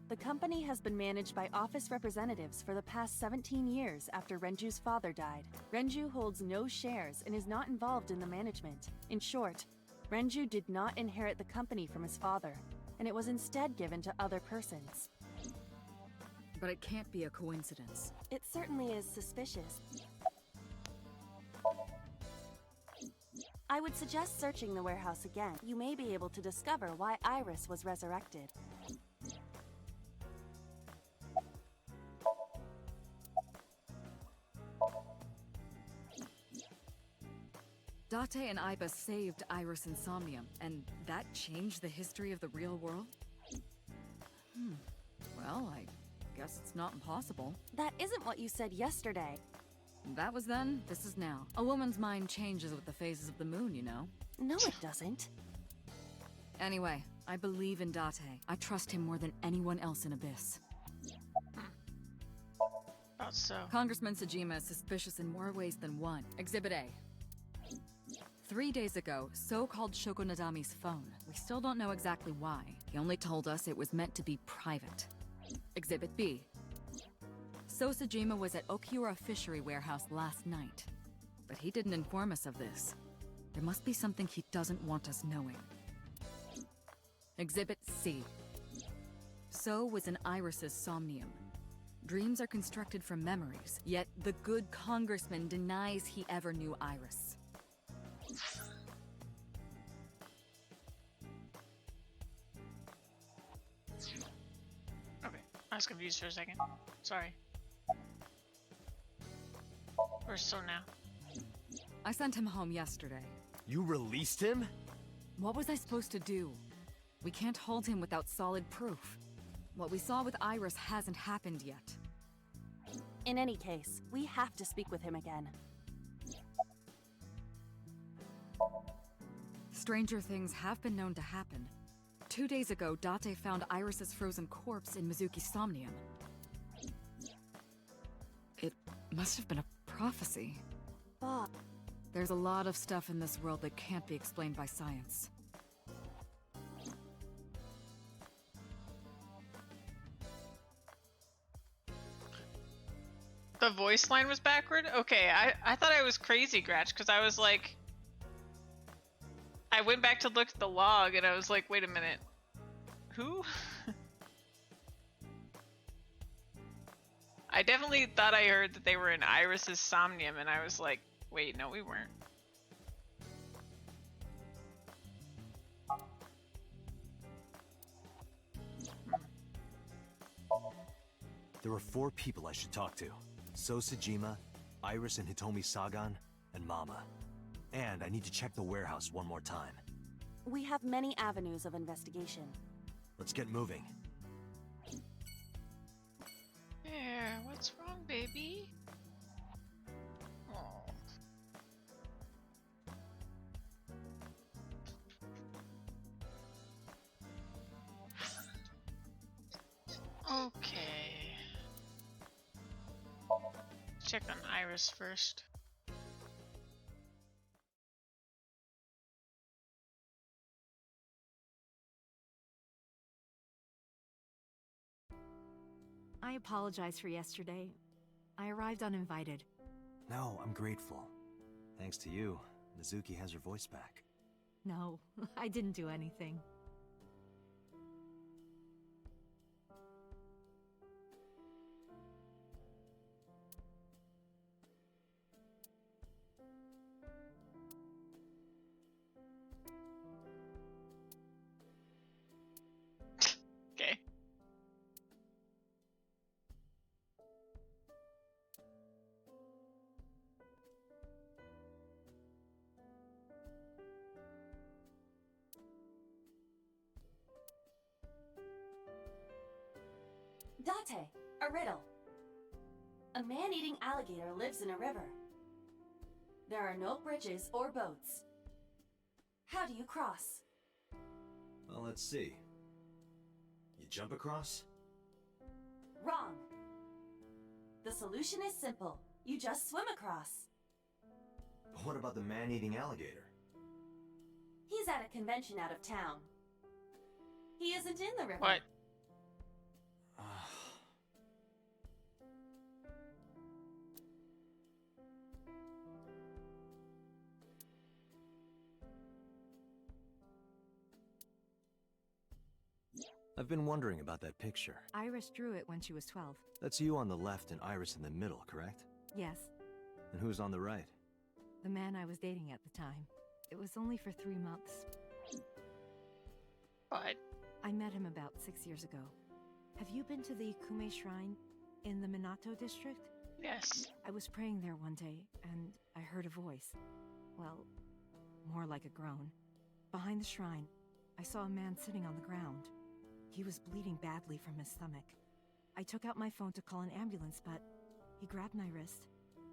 The company has been managed by office representatives for the past 17 years after Renju's father died. Renju holds no shares and is not involved in the management. In short, Renju did not inherit the company from his father, and it was instead given to other persons. But it can't be a coincidence. It certainly is suspicious. I would suggest searching the warehouse again. You may be able to discover why Iris was resurrected. Date and Iba saved Iris and Somnium, and that changed the history of the real world? Well, I guess it's not impossible. That isn't what you said yesterday. That was then, this is now. A woman's mind changes with the phases of the moon, you know? No, it doesn't. Anyway, I believe in Date. I trust him more than anyone else in Abyss. Thought so. Congressman Sajima is suspicious in more ways than one. Exhibit A. 3 days ago, So called Shoko Nadami's phone. We still don't know exactly why. He only told us it was meant to be private. Exhibit B. So Sajima was at Okiura Fishery Warehouse last night. But he didn't inform us of this. There must be something he doesn't want us knowing. Exhibit C. So was in Iris's Somnium. Dreams are constructed from memories, yet the good congressman denies he ever knew Iris. Okay, I was confused for a second. Sorry. Where's So now? I sent him home yesterday. You released him? What was I supposed to do? We can't hold him without solid proof. What we saw with Iris hasn't happened yet. In any case, we have to speak with him again. Stranger things have been known to happen. 2 days ago, Date found Iris's frozen corpse in Mizuki's Somnium. It must have been a prophecy. Bob. There's a lot of stuff in this world that can't be explained by science. The voice line was backward? Okay, I thought I was crazy, Gratch, because I was like... I went back to look at the log and I was like, wait a minute. Who? I definitely thought I heard that they were in Iris's Somnium and I was like, wait, no we weren't. There are 4 people I should talk to. So Sajima, Iris and Hitomi Sagan, and Mama. And I need to check the warehouse one more time. We have many avenues of investigation. Let's get moving. There, what's wrong, baby? Oh. Okay. Check on Iris first. apologize for yesterday. I arrived uninvited. No, I'm grateful. Thanks to you, Mizuki has her voice back. No, I didn't do anything. Okay. Date, a riddle. A man-eating alligator lives in a river. There are no bridges or boats. How do you cross? Well, let's see. You jump across? Wrong. The solution is simple. You just swim across. But what about the man-eating alligator? He's at a convention out of town. He isn't in the river. What? I've been wondering about that picture. Iris drew it when she was 12. That's you on the left and Iris in the middle, correct? Yes, And who's on the right? the man I was dating at the time. It was only for 3 months. What? I met him about 6 years ago. Have you been to the Kume Shrine in the Minato district? Yes. I was praying there one day, and I heard a voice. Well, more like a groan. Behind the shrine, I saw a man sitting on the ground. He was bleeding badly from his stomach. I took out my phone to call an ambulance, but he grabbed my wrist,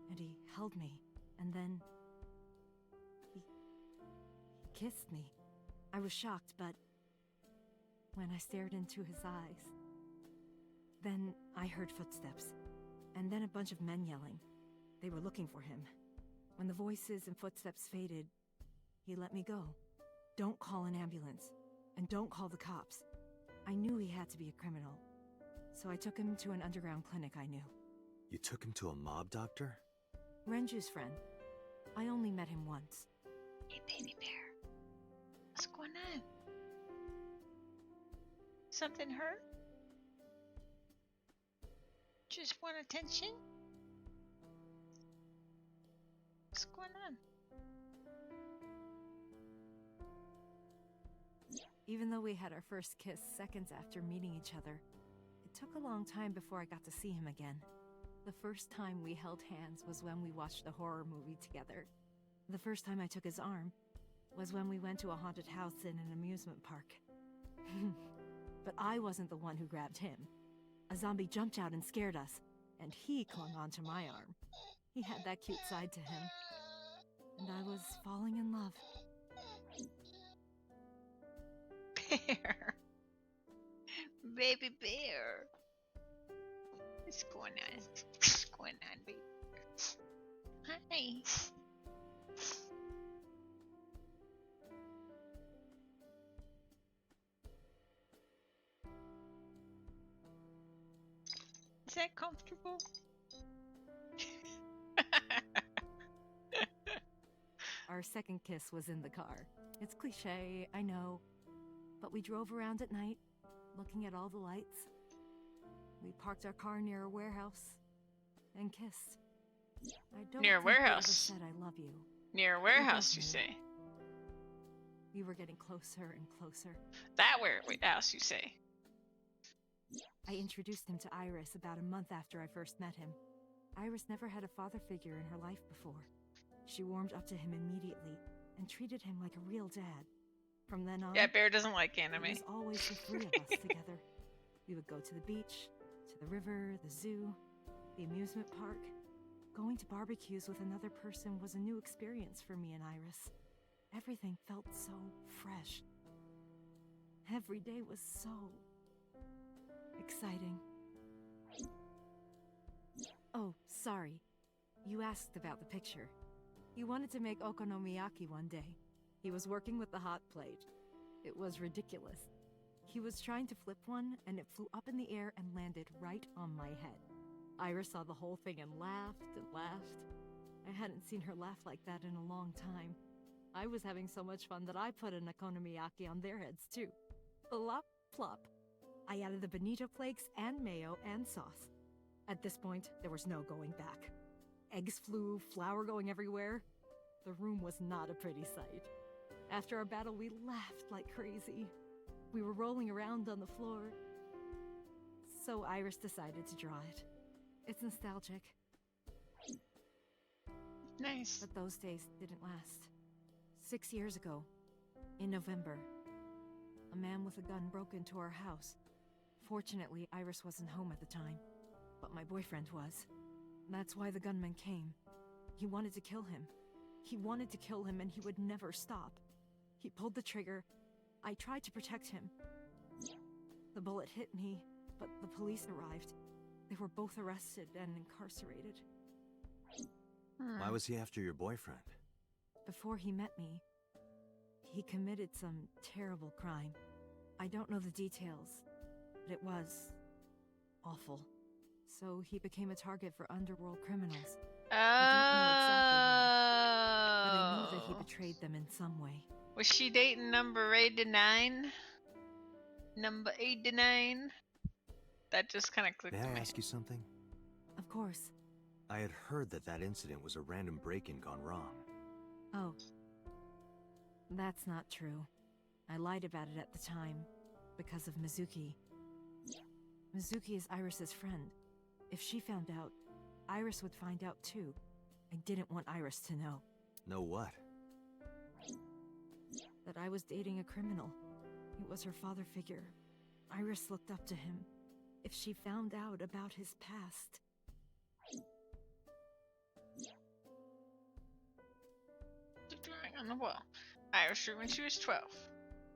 and he held me, and then he kissed me. I was shocked, but when I stared into his eyes, then I heard footsteps, and then a bunch of men yelling. They were looking for him. When the voices and footsteps faded, he let me go. Don't call an ambulance, and don't call the cops. I knew he had to be a criminal, so I took him to an underground clinic I knew. You took him to a mob doctor? Renju's friend. I only met him once. Hey, baby bear. What's going on? Something hurt? Just want attention? What's going on? Even though we had our first kiss seconds after meeting each other, it took a long time before I got to see him again. The first time we held hands was when we watched a horror movie together. The first time I took his arm was when we went to a haunted house in an amusement park. But I wasn't the one who grabbed him. A zombie jumped out and scared us, and he clung onto my arm. He had that cute side to him, and I was falling in love. Bear. Baby bear. What's going on? What's going on, baby? Hi. Is that comfortable? Our second kiss was in the car. It's cliche, I know. But we drove around at night, looking at all the lights. We parked our car near a warehouse and kissed. I don't Near a think we ever warehouse? said I love you. Near a We both warehouse, you knew. say? We were getting closer and closer. That warehouse, you say? I introduced him to Iris about a month after I first met him. Iris never had a father figure in her life before. She warmed up to him immediately and treated him like a real dad. From then on, Yeah, Bear doesn't like anime. it was always the three of us together. We would go to the beach, to the river, the zoo, the amusement park. Going to barbecues with another person was a new experience for me and Iris. Everything felt so fresh. Every day was so exciting. Oh, sorry. You asked about the picture. He wanted to make okonomiyaki one day. He was working with the hot plate. It was ridiculous. He was trying to flip one, and it flew up in the air and landed right on my head. Iris saw the whole thing and laughed and laughed. I hadn't seen her laugh like that in a long time. I was having so much fun that I put an okonomiyaki on their heads too. Plop, plop. I added the bonito flakes and mayo and sauce. At this point, there was no going back. Eggs flew, flour going everywhere. The room was not a pretty sight. After our battle, we laughed like crazy. We were rolling around on the floor. So Iris decided to draw it. It's nostalgic. Nice. But those days didn't last. 6 years ago, in November, a man with a gun broke into our house. Fortunately, Iris wasn't home at the time, but my boyfriend was. That's why the gunman came. He wanted to kill him. He wanted to kill him, and he would never stop. He pulled the trigger. I tried to protect him. The bullet hit me, but the police arrived. They were both arrested and incarcerated. Why was he after your boyfriend? Before he met me, he committed some terrible crime. I don't know the details, but it was awful. So he became a target for underworld criminals. I don't know exactly why, but I know that he betrayed them in some way. Was she dating number 89? Number 89? That just kind of clicked May to I me. ask you something? Of course. I had heard that incident was a random break-in gone wrong. Oh. That's not true. I lied about it at the time, because of Mizuki. Mizuki is Iris's friend. If she found out, Iris would find out too. I didn't want Iris to know. Know what? That I was dating a criminal. He was her father figure. Iris looked up to him. If she found out about his past... The drawing on the wall. Iris drew when she was 12.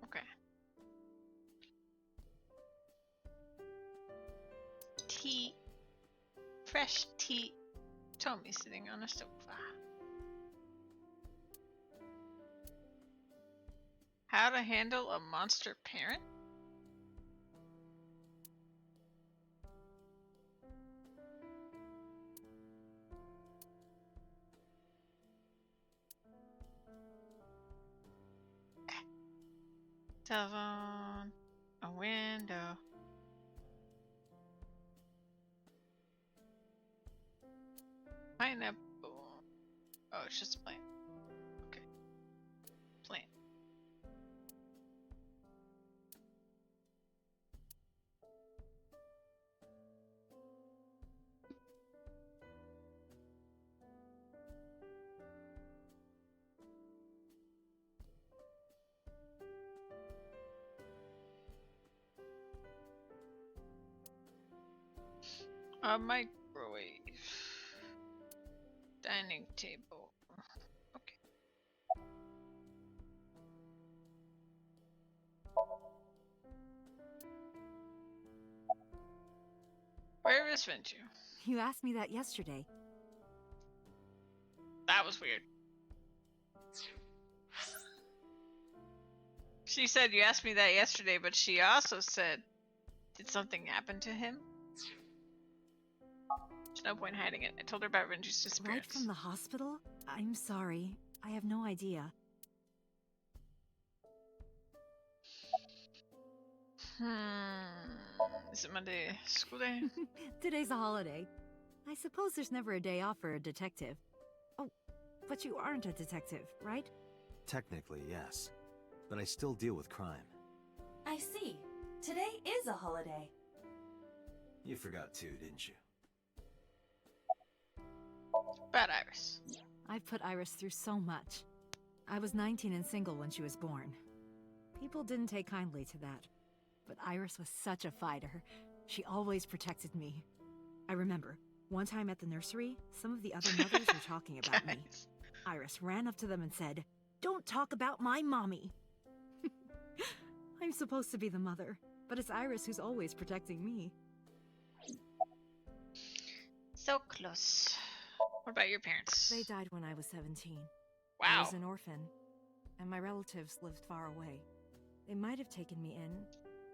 Okay. Tea. Fresh tea. Tommy sitting on a sofa. How to handle a monster parent? Telephone. A window. Pineapple. Oh, it's just a plant. Okay. Plant. A microwave. Dining table. Okay. Where is Ventu? You asked me that yesterday. That was weird. She said you asked me that yesterday, but she also said, did something happen to him? There's no point hiding it. I told her about Renji's disappearance. Right from the hospital? I'm sorry. I have no idea. Is it Monday school day? Today's a holiday. I suppose there's never a day off for a detective. Oh, but you aren't a detective, right? Technically, yes. But I still deal with crime. I see. Today is a holiday. You forgot too, didn't you? Bad Iris. I've put Iris through so much. I was 19 and single when she was born. People didn't take kindly to that. But Iris was such a fighter. She always protected me. I remember, one time at the nursery, some of the other mothers were talking about me. Iris ran up to them and said, "Don't talk about my mommy." I'm supposed to be the mother, but it's Iris who's always protecting me. So close. What about your parents? They died when I was 17. Wow. I was an orphan, and my relatives lived far away. They might have taken me in,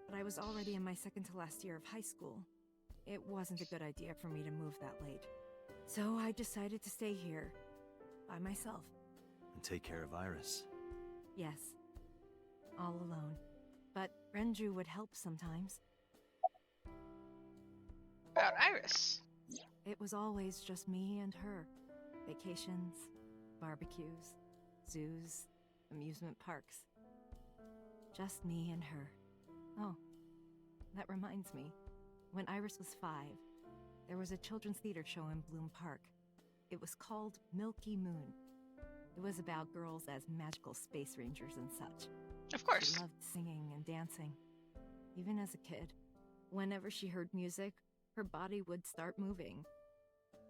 but I was already in my second to last year of high school. It wasn't a good idea for me to move that late. So I decided to stay here, by myself. And take care of Iris. Yes, all alone. But Renju would help sometimes. About Iris. It was always just me and her. Vacations, barbecues, zoos, amusement parks. Just me and her. Oh, that reminds me. When Iris was 5, there was a children's theater show in Bloom Park. It was called Milky Moon. It was about girls as magical space rangers and such. Of course. She loved singing and dancing, even as a kid. Whenever she heard music, her body would start moving.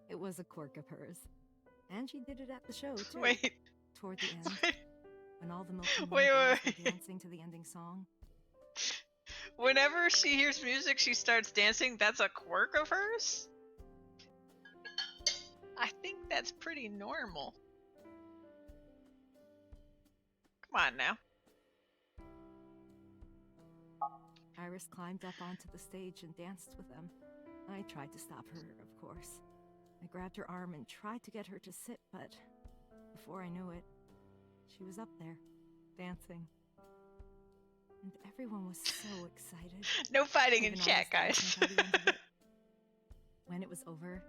It was a quirk of hers. And she did it at the show, too. Wait. Toward the end, when all the Milky Moon Wait, girls wait. were dancing to the ending song. Whenever she hears music, she starts dancing. That's a quirk of hers? I think that's pretty normal. Come on now. Iris climbed up onto the stage and danced with them. I tried to stop her, of course. I grabbed her arm and tried to get her to sit, but before I knew it, she was up there, dancing. And everyone was so excited. No fighting in Even chat, Iris guys. dancing by the end of it. When it was over,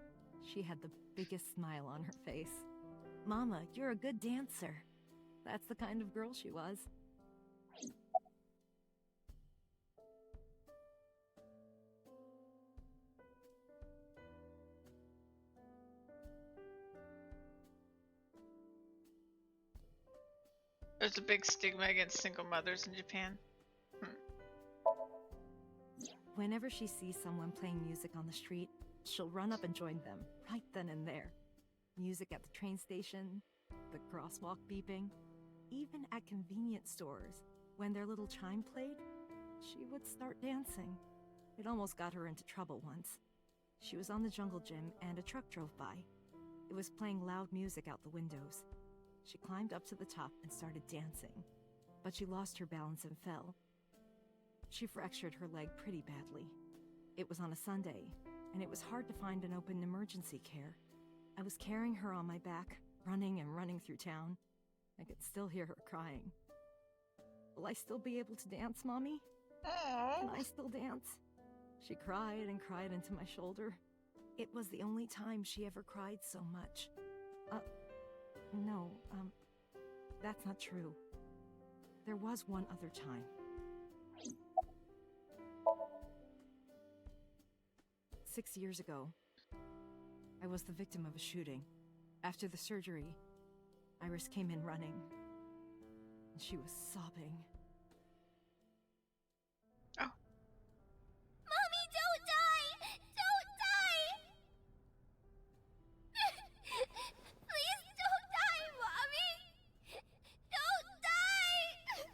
she had the biggest smile on her face. Mama, you're a good dancer. That's the kind of girl she was. There's a big stigma against single mothers in Japan. Whenever she sees someone playing music on the street, she'll run up and join them, right then and there. Music at the train station, the crosswalk beeping, even at convenience stores. When their little chime played, she would start dancing. It almost got her into trouble once. She was on the jungle gym and a truck drove by. It was playing loud music out the windows. She climbed up to the top and started dancing, but she lost her balance and fell. She fractured her leg pretty badly. It was on a Sunday, and it was hard to find an open emergency care. I was carrying her on my back, running and running through town. I could still hear her crying. Will I still be able to dance, Mommy? Can I still dance? She cried and cried into my shoulder. It was the only time she ever cried so much. No, that's not true. There was one other time. 6 years ago, I was the victim of a shooting. After the surgery, Iris came in running, and she was sobbing. Oh. Mommy, don't die! Don't die! Please don't die, Mommy! Don't die!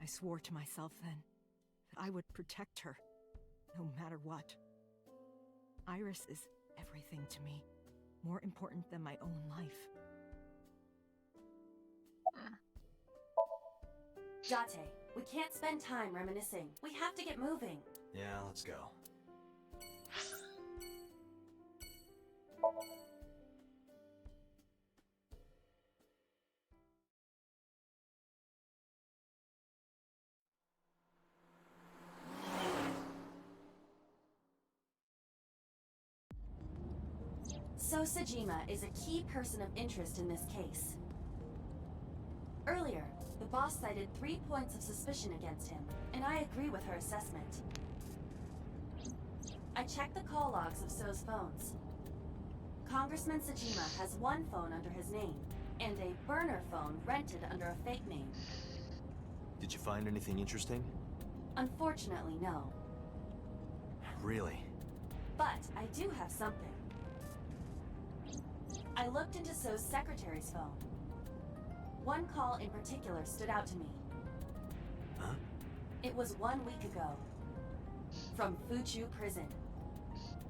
I swore to myself then that I would protect her, no matter what. Iris is everything to me, more important than my own life. Date, we can't spend time reminiscing. We have to get moving. Yeah, let's go. So Sajima is a key person of interest in this case. Earlier, the boss cited 3 points of suspicion against him, and I agree with her assessment. I checked the call logs of So's phones. Congressman Sajima has one phone under his name, and a burner phone rented under a fake name. Did you find anything interesting? Unfortunately, no. Really? But I do have something. I looked into So's secretary's phone. One call in particular stood out to me. Huh? It was 1 week ago. From Fuchu Prison.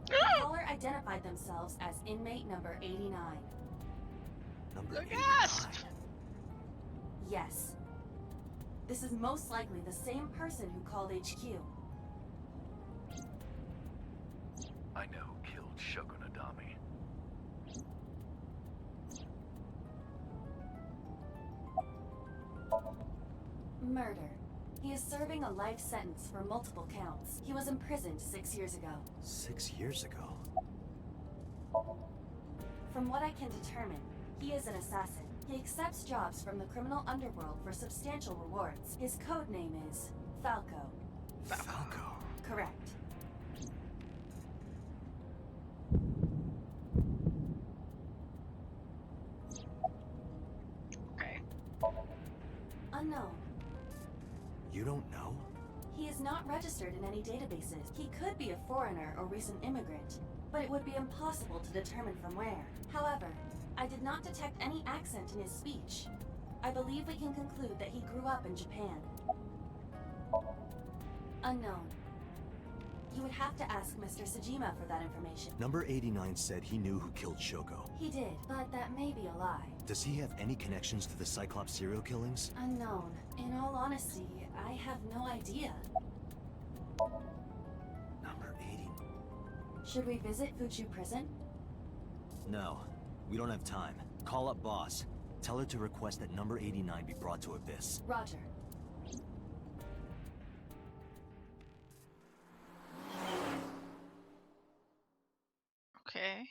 The caller identified themselves as inmate number 89. Number 89? Yes. This is most likely the same person who called HQ. I know who killed Shoko Nadami. Murder. He is serving a life sentence for multiple counts. He was imprisoned 6 years ago. 6 years ago? From what I can determine, he is an assassin. He accepts jobs from the criminal underworld for substantial rewards. His code name is Falco. Falco? Correct. Okay. Unknown. You don't know? He is not registered in any databases. He could be a foreigner or recent immigrant, but it would be impossible to determine from where. However, I did not detect any accent in his speech. I believe we can conclude that he grew up in Japan. Unknown. You would have to ask Mr. Sajima for that information. Number 89 said he knew who killed Shoko. He did, but that may be a lie. Does he have any connections to the Cyclops serial killings? Unknown. In all honesty, I have no idea. Number 80. Should we visit Fuchu Prison? No, we don't have time. Call up boss. Tell her to request that number 89 be brought to Abyss. Roger. Okay.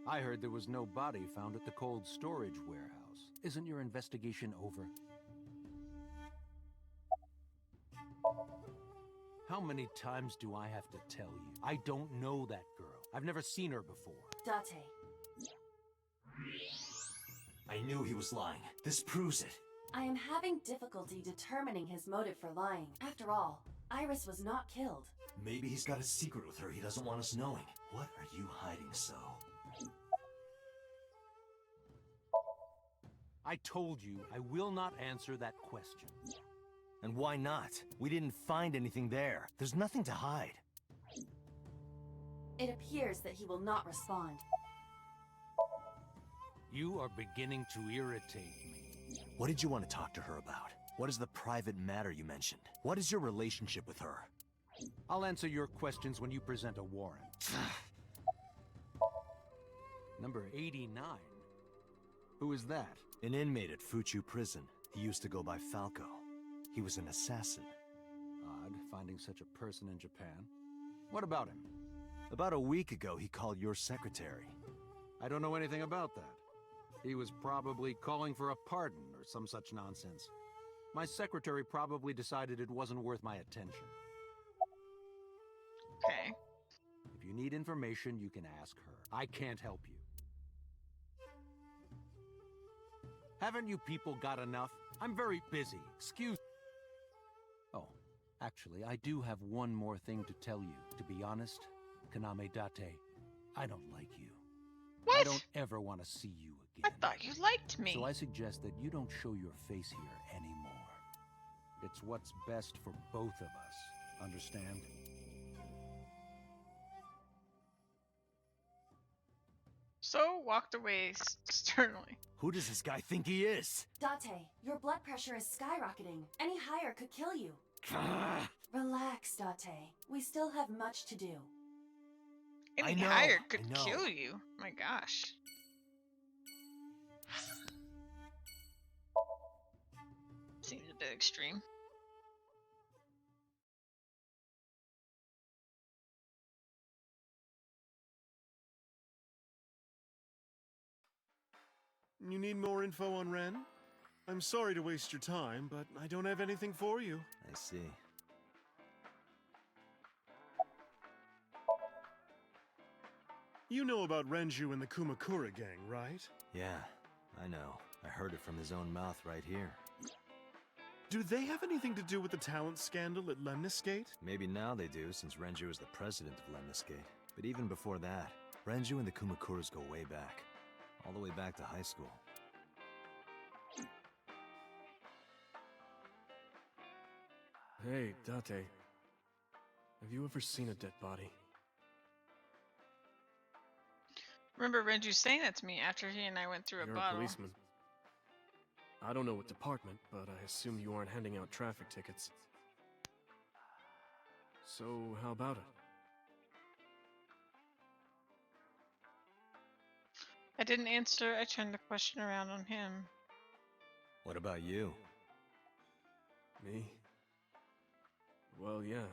I heard there was no body found at the cold storage warehouse. Isn't your investigation over? How many times do I have to tell you? I don't know that girl. I've never seen her before. Date. I knew he was lying. This proves it. I am having difficulty determining his motive for lying. After all, Iris was not killed. Maybe he's got a secret with her he doesn't want us knowing. What are you hiding so? I told you I will not answer that question. And why not? We didn't find anything there. There's nothing to hide. It appears that he will not respond. You are beginning to irritate me. What did you want to talk to her about? What is the private matter you mentioned? What is your relationship with her? I'll answer your questions when you present a warrant. Number 89. Who is that? An inmate at Fuchu Prison. He used to go by Falco. He was an assassin. Odd, finding such a person in Japan. What about him? About a week ago, he called your secretary. I don't know anything about that. He was probably calling for a pardon or some such nonsense. My secretary probably decided it wasn't worth my attention. Okay. If you need information, you can ask her. I can't help you. Haven't you people got enough? I'm very busy. Excuse... Oh, actually, I do have one more thing to tell you. To be honest, Kaname Date, I don't like you. What? I don't ever want to see you I again. thought you liked me. So I suggest that you don't show your face here anymore. It's what's best for both of us. Understand? So walked away sternly. Who does this guy think he is? Date, your blood pressure is skyrocketing. Any higher could kill you. Relax, Date. We still have much to do. Any higher could kill you. My gosh. Seems a bit extreme. You need more info on Ren? I'm sorry to waste your time, but I don't have anything for you. I see. You know about Renju and the Kumakura gang, right? Yeah, I know. I heard it from his own mouth right here. Do they have anything to do with the talent scandal at Lemniscate? Maybe now they do, since Renju is the president of Lemniscate. But even before that, Renju and the Kumakuras go way back. All the way back to high school. Hey, Date. Have you ever seen a dead body? Remember Renju saying that to me after he and I went through a You're a bottle. policeman. I don't know what department, but I assume you aren't handing out traffic tickets. So, how about it? I didn't answer. I turned the question around on him. What about you? Me? Well, yeah.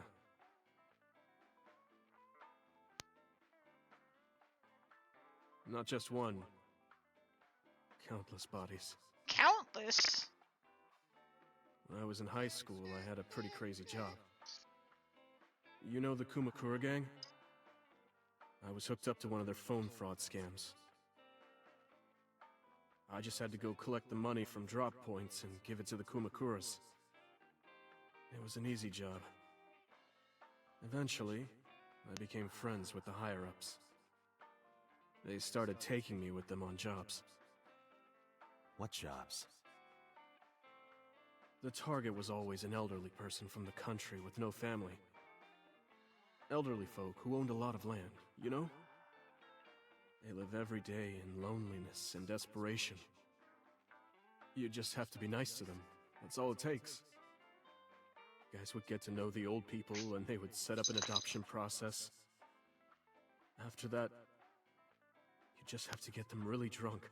Not just one. Countless bodies. Countless? When I was in high school, I had a pretty crazy job. You know the Kumakura gang? I was hooked up to one of their phone fraud scams. I just had to go collect the money from drop points and give it to the Kumakuras. It was an easy job. Eventually, I became friends with the higher-ups. They started taking me with them on jobs. What jobs? The target was always an elderly person from the country with no family. Elderly folk who owned a lot of land, you know? They live every day in loneliness and desperation. You just have to be nice to them. That's all it takes. Guys would get to know the old people and they would set up an adoption process. After that, you just have to get them really drunk.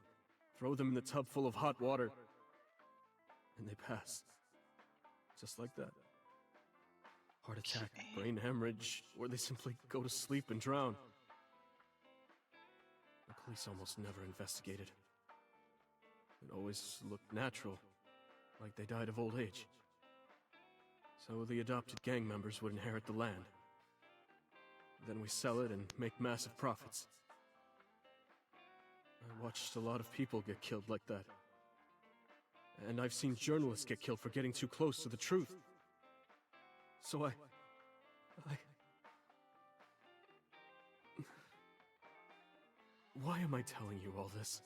Throw them in the tub full of hot water. And they pass. Just like that. Heart attack, brain hemorrhage, or they simply go to sleep and drown. The police almost never investigated. It always looked natural, like they died of old age. So the adopted gang members would inherit the land. Then we sell it and make massive profits. I watched a lot of people get killed like that. And I've seen journalists get killed for getting too close to the truth. So I... Why am I telling you all this?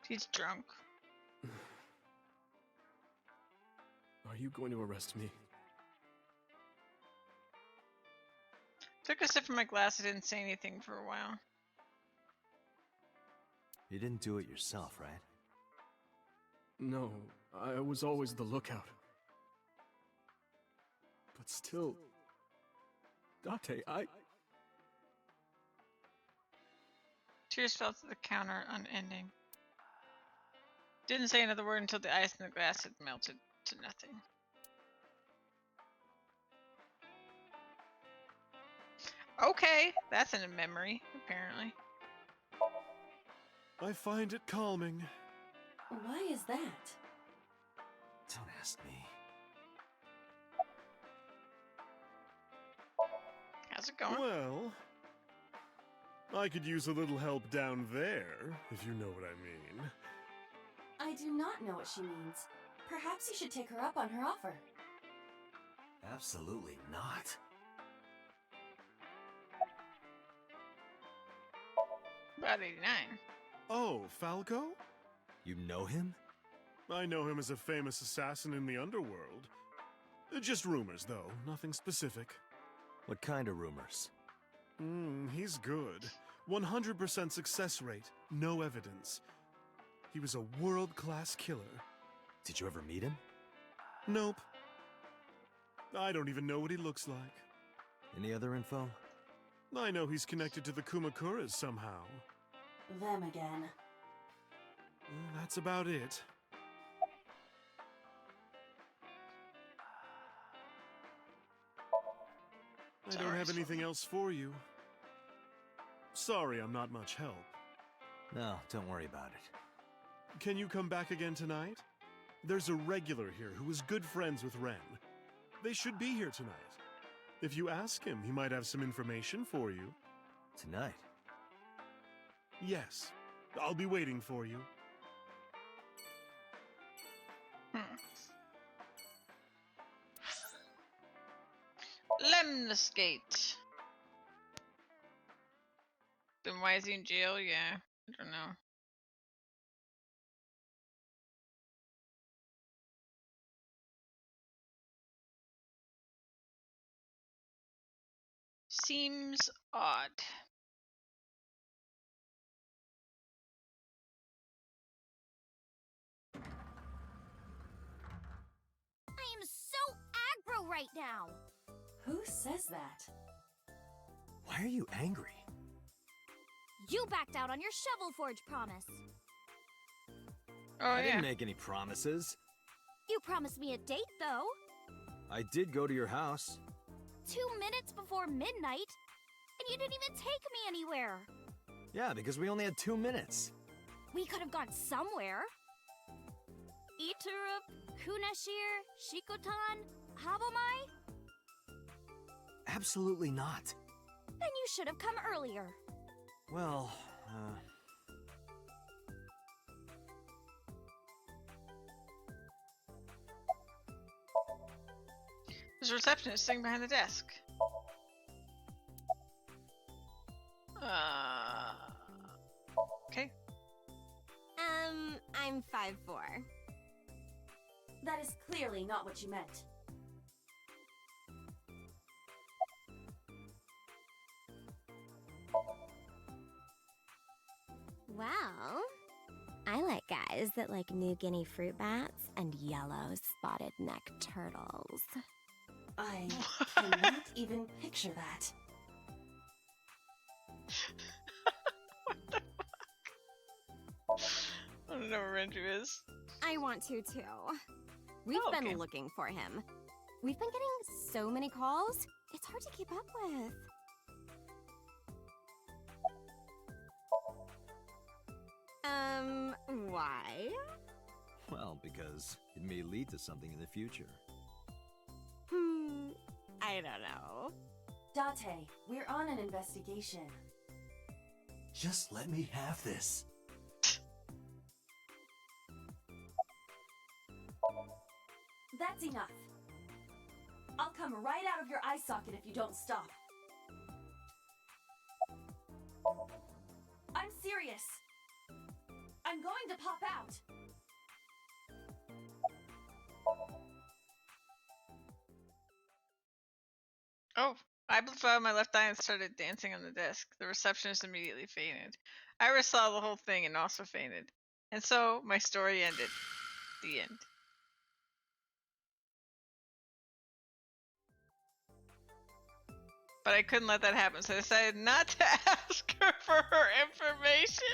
He's drunk. Are you going to arrest me? Took a sip from my glass. I didn't say anything for a while. You didn't do it yourself, right? No, I was always the lookout. But still... Date, Tears fell to the counter, unending. Didn't say another word until the ice in the glass had melted to nothing. Okay, that's in a memory, apparently. I find it calming. Why is that? Don't ask me. How's it going? Well, I could use a little help down there, if you know what I mean. I do not know what she means. Perhaps you should take her up on her offer. Absolutely not. About 89. Oh, Falco? You know him? I know him as a famous assassin in the underworld. Just rumors, though. Nothing specific. What kind of rumors? He's good. 100% success rate. No evidence. He was a world-class killer. Did you ever meet him? Nope. I don't even know what he looks like. Any other info? I know he's connected to the Kumakuras somehow. Them again. That's about it. I don't have anything else for you. Sorry I'm not much help. No, don't worry about it. Can you come back again tonight? There's a regular here who is good friends with Ren. They should be here tonight. If you ask him, he might have some information for you. Tonight? Yes. I'll be waiting for you. Lemniscate. Then why is he in jail? Yeah, I don't know. Seems odd. right now. Who says that? Why are you angry? You backed out on your Shovel Forge promise. Oh, I yeah. didn't make any promises. You promised me a date, though. I did go to your house. 2 minutes before midnight, and you didn't even take me anywhere. Yeah, because we only had 2 minutes. We could have gone somewhere. Iturup, Kunashir, Shikotan, Habomai? Absolutely not. Then you should have come earlier. Well, There's a receptionist sitting behind the desk. Okay. I'm 5'4". That is clearly not what you meant. Well, I like guys that like New Guinea fruit bats and yellow spotted neck turtles. I cannot even picture that. I don't know where Renju is. I want to too. We've Oh, okay. been looking for him. We've been getting so many calls, it's hard to keep up with. Why? well, because it may lead to something in the future. I don't know. Date, we're on an investigation. Just let me have this. That's enough. I'll come right out of your eye socket if you don't stop. I'm serious. I'm going to pop out. Oh, I blew out my left eye and started dancing on the desk. The receptionist immediately fainted. Iris saw the whole thing and also fainted. And so my story ended. The end. But I couldn't let that happen, so I decided not to ask her for her information.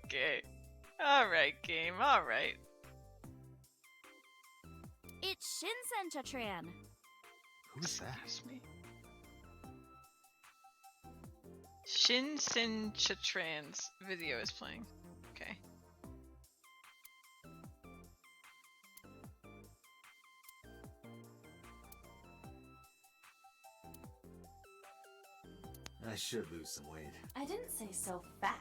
Okay. Alright, game. Alright. It's Shinsen Chatran. Who's that? Excuse me. Shinsen Chatran's video is playing. Okay. I should lose some weight. I didn't say so fat.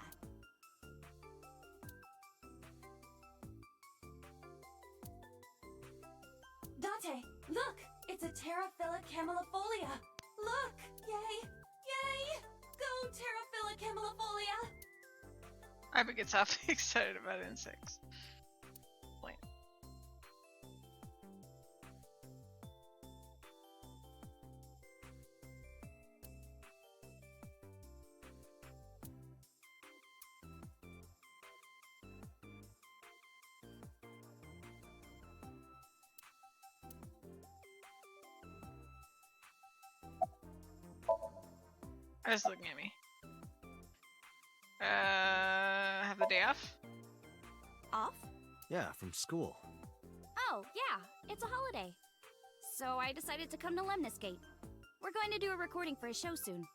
Date, look! It's a Terraphila camellifolia! Look! Yay! Yay! Go Terraphila camellifolia! I would get softly excited about insects. Wait. Just looking at me. Have the day off? Off? Yeah, from school. Oh, yeah, it's a holiday. So I decided to come to Lemnisgate. We're going to do a recording for a show soon.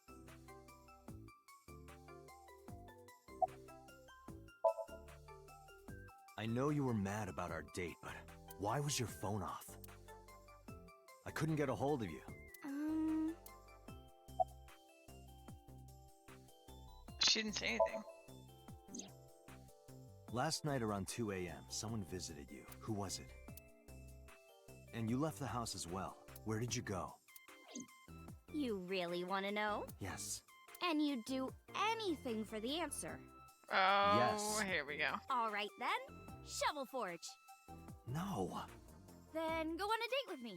I know you were mad about our date, but why was your phone off? I couldn't get a hold of you. She didn't say anything. Last night around 2 a.m., someone visited you. Who was it? And you left the house as well. Where did you go? You really want to know? Yes. And you'd do anything for the answer. Oh, Yes. Here we go. All right then, Shovel Forge. No. Then go on a date with me.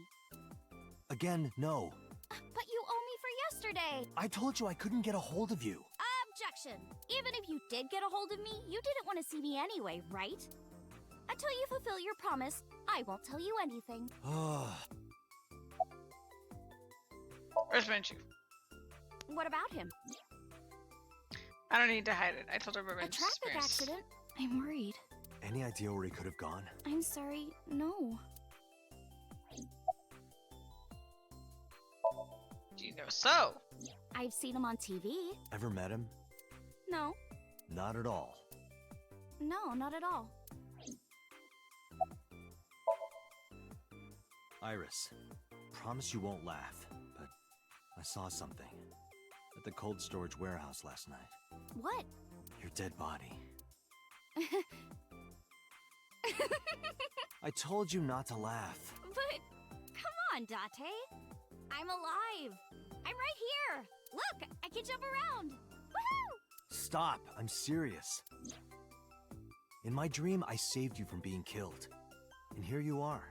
Again, no. But you owe me for yesterday. I told you I couldn't get a hold of you. distraction. Even if you did get a hold of me, you didn't want to see me anyway, right? Until you fulfill your promise, I won't tell you anything. Where's Renju? What about him? I don't need to hide it. I told her about A Renju's traffic experience. accident? I'm worried. Any idea where he could have gone? I'm sorry, no. Do you know so? I've seen him on TV. Ever met him? No. Not at all. No, not at all. Iris, promise you won't laugh, but I saw something at the cold storage warehouse last night. What? Your dead body. I told you not to laugh. But, come on, Date. I'm alive. I'm right here. Look, I can jump around. Woohoo! Stop, I'm serious. In my dream, I saved you from being killed. And here you are.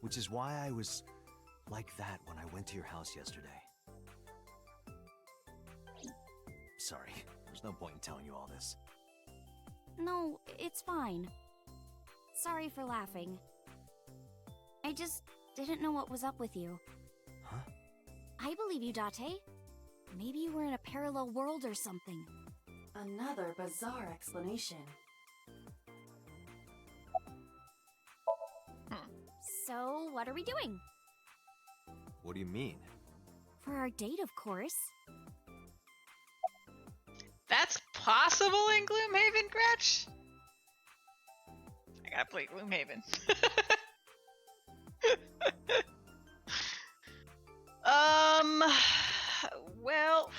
Which is why I was like that when I went to your house yesterday. Sorry, there's no point in telling you all this. No, it's fine. Sorry for laughing. I just didn't know what was up with you. Huh? I believe you, Date. Maybe you were in a parallel world or something. Another bizarre explanation. So, what are we doing? What do you mean? For our date, of course. That's possible in Gloomhaven, Gretch? I gotta play Gloomhaven. Well...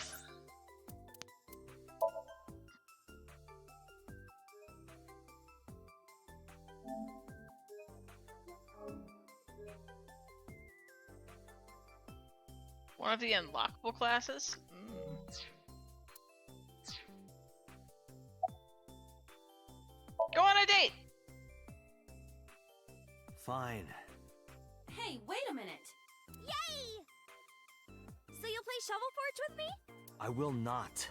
One of the unlockable classes? Go on a date! Fine. Hey, wait a minute! Yay! So you'll play Shovel Forge with me? I will not.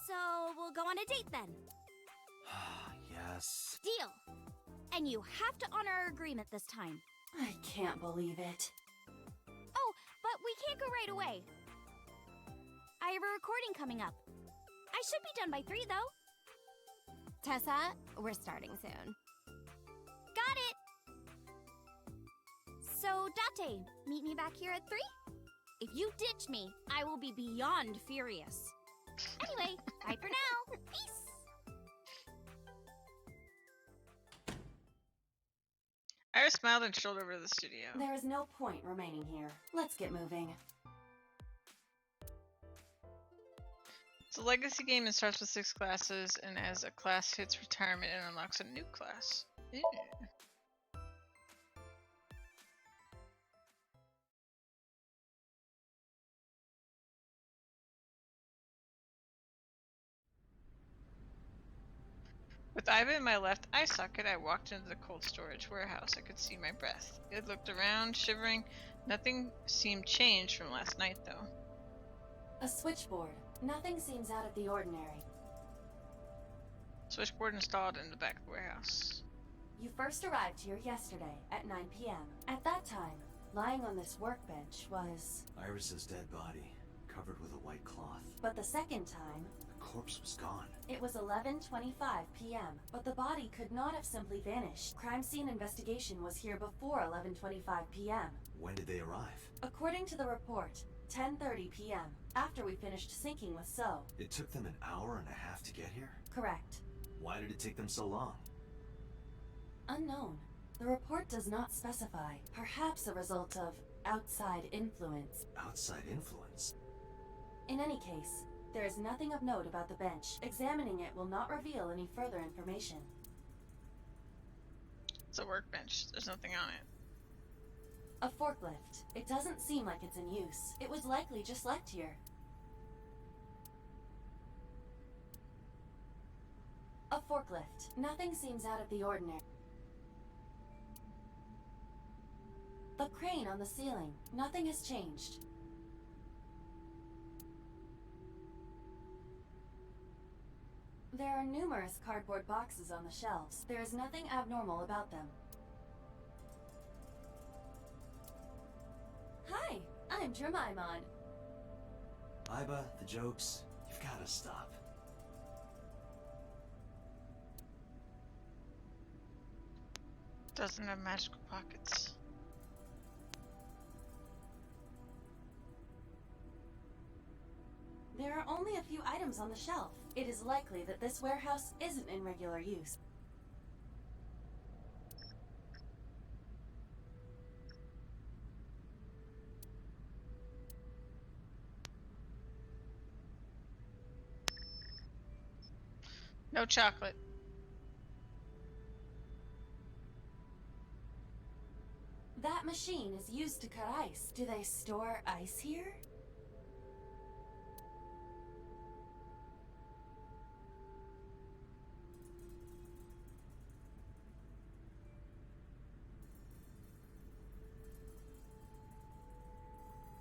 So we'll go on a date then. Yes. Deal. And you have to honor our agreement this time. I can't believe it. Oh, but we can't go right away. I have a recording coming up. I should be done by 3, though. Tessa, we're starting soon. Got it! So, Date, meet me back here at 3? If you ditch me, I will be beyond furious. Anyway, bye for now. Peace! Iris smiled and strolled over to the studio. There is no point remaining here. Let's get moving. It's a legacy game and starts with 6 classes, and as a class hits retirement, it unlocks a new class. Ew. With Iva in my left eye socket, I walked into the cold storage warehouse. I could see my breath. I looked around, shivering. Nothing seemed changed from last night, though. A switchboard. Nothing seems out of the ordinary. Switchboard installed in the back of the warehouse. You first arrived here yesterday at 9 p.m. At that time, lying on this workbench was... Iris's dead body, covered with a white cloth. But the second time... The corpse was gone. It was 11:25 p.m., but the body could not have simply vanished. Crime scene investigation was here before 11:25 p.m. When did they arrive? According to the report, 10:30 p.m., after we finished sinking with So. It took them an hour and a half to get here? Correct. Why did it take them so long? Unknown. The report does not specify. Perhaps a result of outside influence. Outside influence? In any case, there is nothing of note about the bench. Examining it will not reveal any further information. It's a workbench. There's nothing on it. A forklift. It doesn't seem like it's in use. It was likely just left here. A forklift. Nothing seems out of the ordinary. The crane on the ceiling. Nothing has changed. There are numerous cardboard boxes on the shelves. There is nothing abnormal about them. Hi, I'm Jemimon. Iba, the jokes, you've gotta stop. Doesn't have magical pockets. There are only a few items on the shelf. It is likely that this warehouse isn't in regular use. No chocolate. That machine is used to cut ice. Do they store ice here?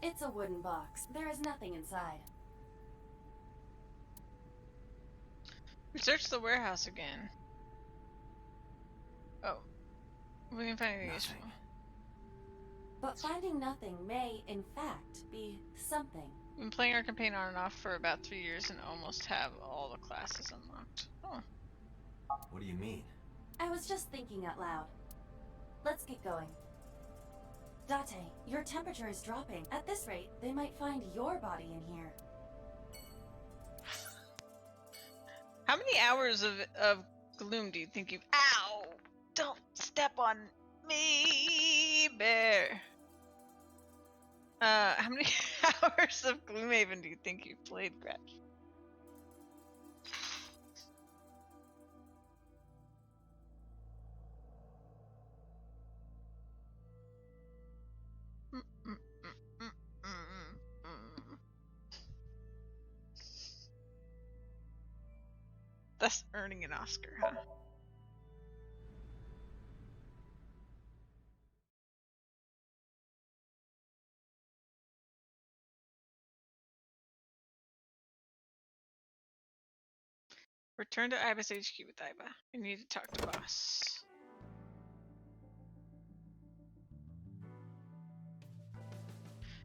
It's a wooden box. There is nothing inside. We searched the warehouse again. Oh. We didn't find anything useful. But finding nothing may, in fact, be something. We've been playing our campaign on and off for about 3 years and almost have all the classes unlocked. Oh. What do you mean? I was just thinking out loud. Let's get going. Date, your temperature is dropping. At this rate, they might find your body in here. How many hours of gloom do you think you've... Ow! Don't step on me, bear. How many hours of Gloomhaven do you think you've played, Gretch? Thus earning an Oscar, huh? Return to Iba's HQ with Iba. I need to talk to boss.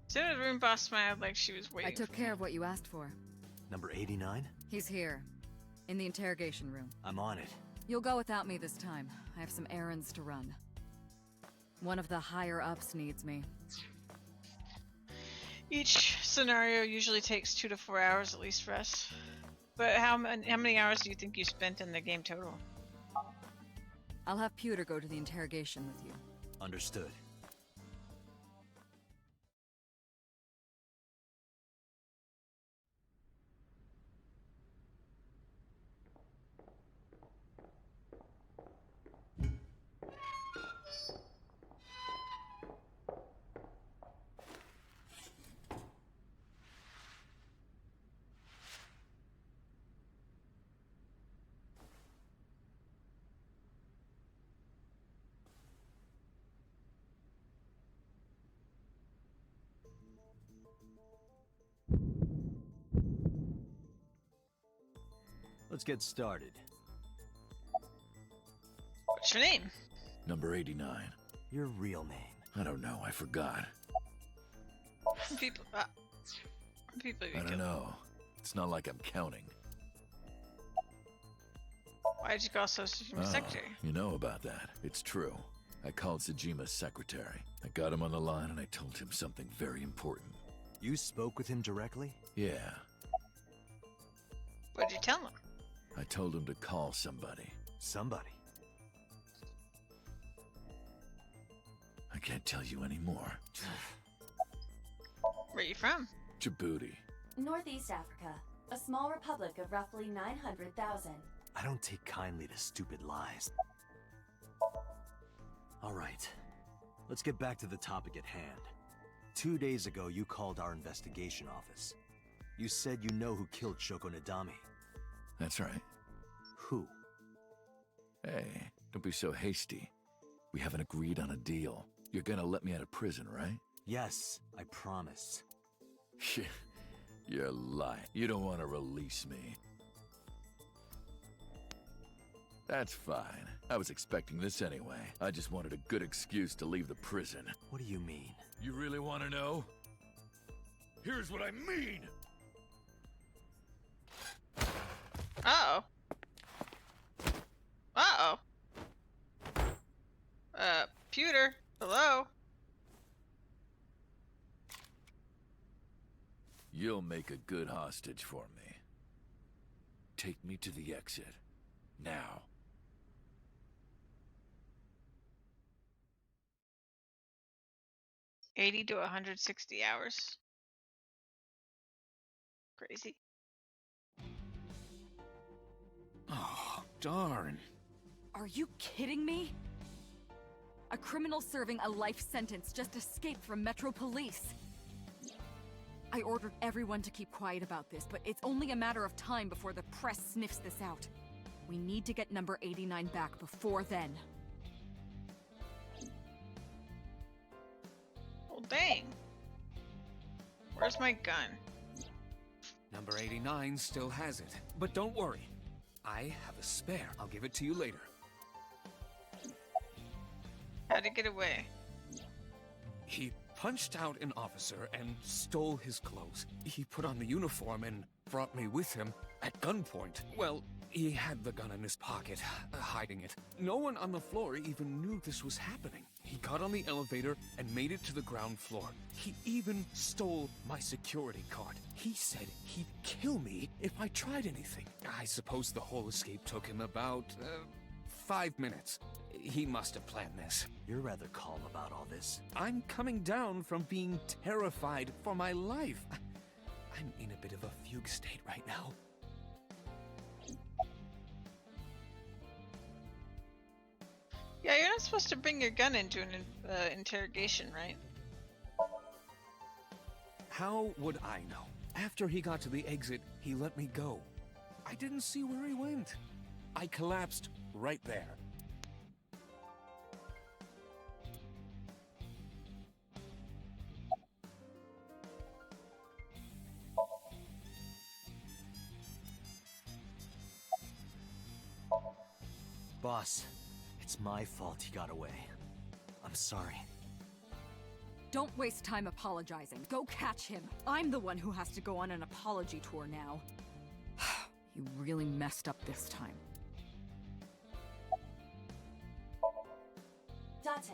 Soon as the room boss smiled like she was waiting. I took care of what you asked for. Number 89? He's here. In the interrogation room. I'm on it. You'll go without me this time. I have some errands to run. One of the higher-ups needs me. Each scenario usually takes 2 to 4 hours at least for us. But how many hours do you think you spent in the game total? I'll have Pewter go to the interrogation with you. Understood. Let's get started. What's your name? Number 89. Your real name. I don't know, I forgot. People, I don't know. It's not like I'm counting. Why'd you call Sojima's secretary? You know about that. It's true. I called Sojima's secretary. I got him on the line and I told him something very important. You spoke with him directly? Yeah. What'd you tell him? I told him to call somebody. Somebody? I can't tell you anymore. Where you from? Djibouti. Northeast Africa, a small republic of roughly 900,000. I don't take kindly to stupid lies. All right, let's get back to the topic at hand. 2 days ago, you called our investigation office. You said you know who killed Shoko Nadami. That's right. Who? Hey, don't be so hasty. We haven't agreed on a deal. You're gonna let me out of prison, right? Yes, I promise. You're lying. You don't want to release me. That's fine. I was expecting this anyway. I just wanted a good excuse to leave the prison. What do you mean? You really want to know? Here's what I mean! Uh-oh. Uh-oh. Pewter, hello? You'll make a good hostage for me. Take me to the exit. Now. $80 to $160. Crazy. Oh, darn. Are you kidding me? A criminal serving a life sentence just escaped from Metro Police. I ordered everyone to keep quiet about this, but it's only a matter of time before the press sniffs this out. We need to get number 89 back before then. Well, dang. Where's my gun? Number 89 still has it. But don't worry. I have a spare. I'll give it to you later. How'd it get away? He punched out an officer and stole his clothes. He put on the uniform and brought me with him at gunpoint. Well, he had the gun in his pocket, hiding it. No one on the floor even knew this was happening. He got on the elevator and made it to the ground floor. He even stole my security card. He said he'd kill me if I tried anything. I suppose the whole escape took him about, 5 minutes. He must have planned this. You're rather calm about all this. I'm coming down from being terrified for my life. I'm in a bit of a fugue state right now. Yeah, you're not supposed to bring your gun into an interrogation, right? How would I know? After he got to the exit, he let me go. I didn't see where he went. I collapsed right there. Boss, it's my fault he got away. I'm sorry. Don't waste time apologizing. Go catch him. I'm the one who has to go on an apology tour now. You really messed up this time. Date,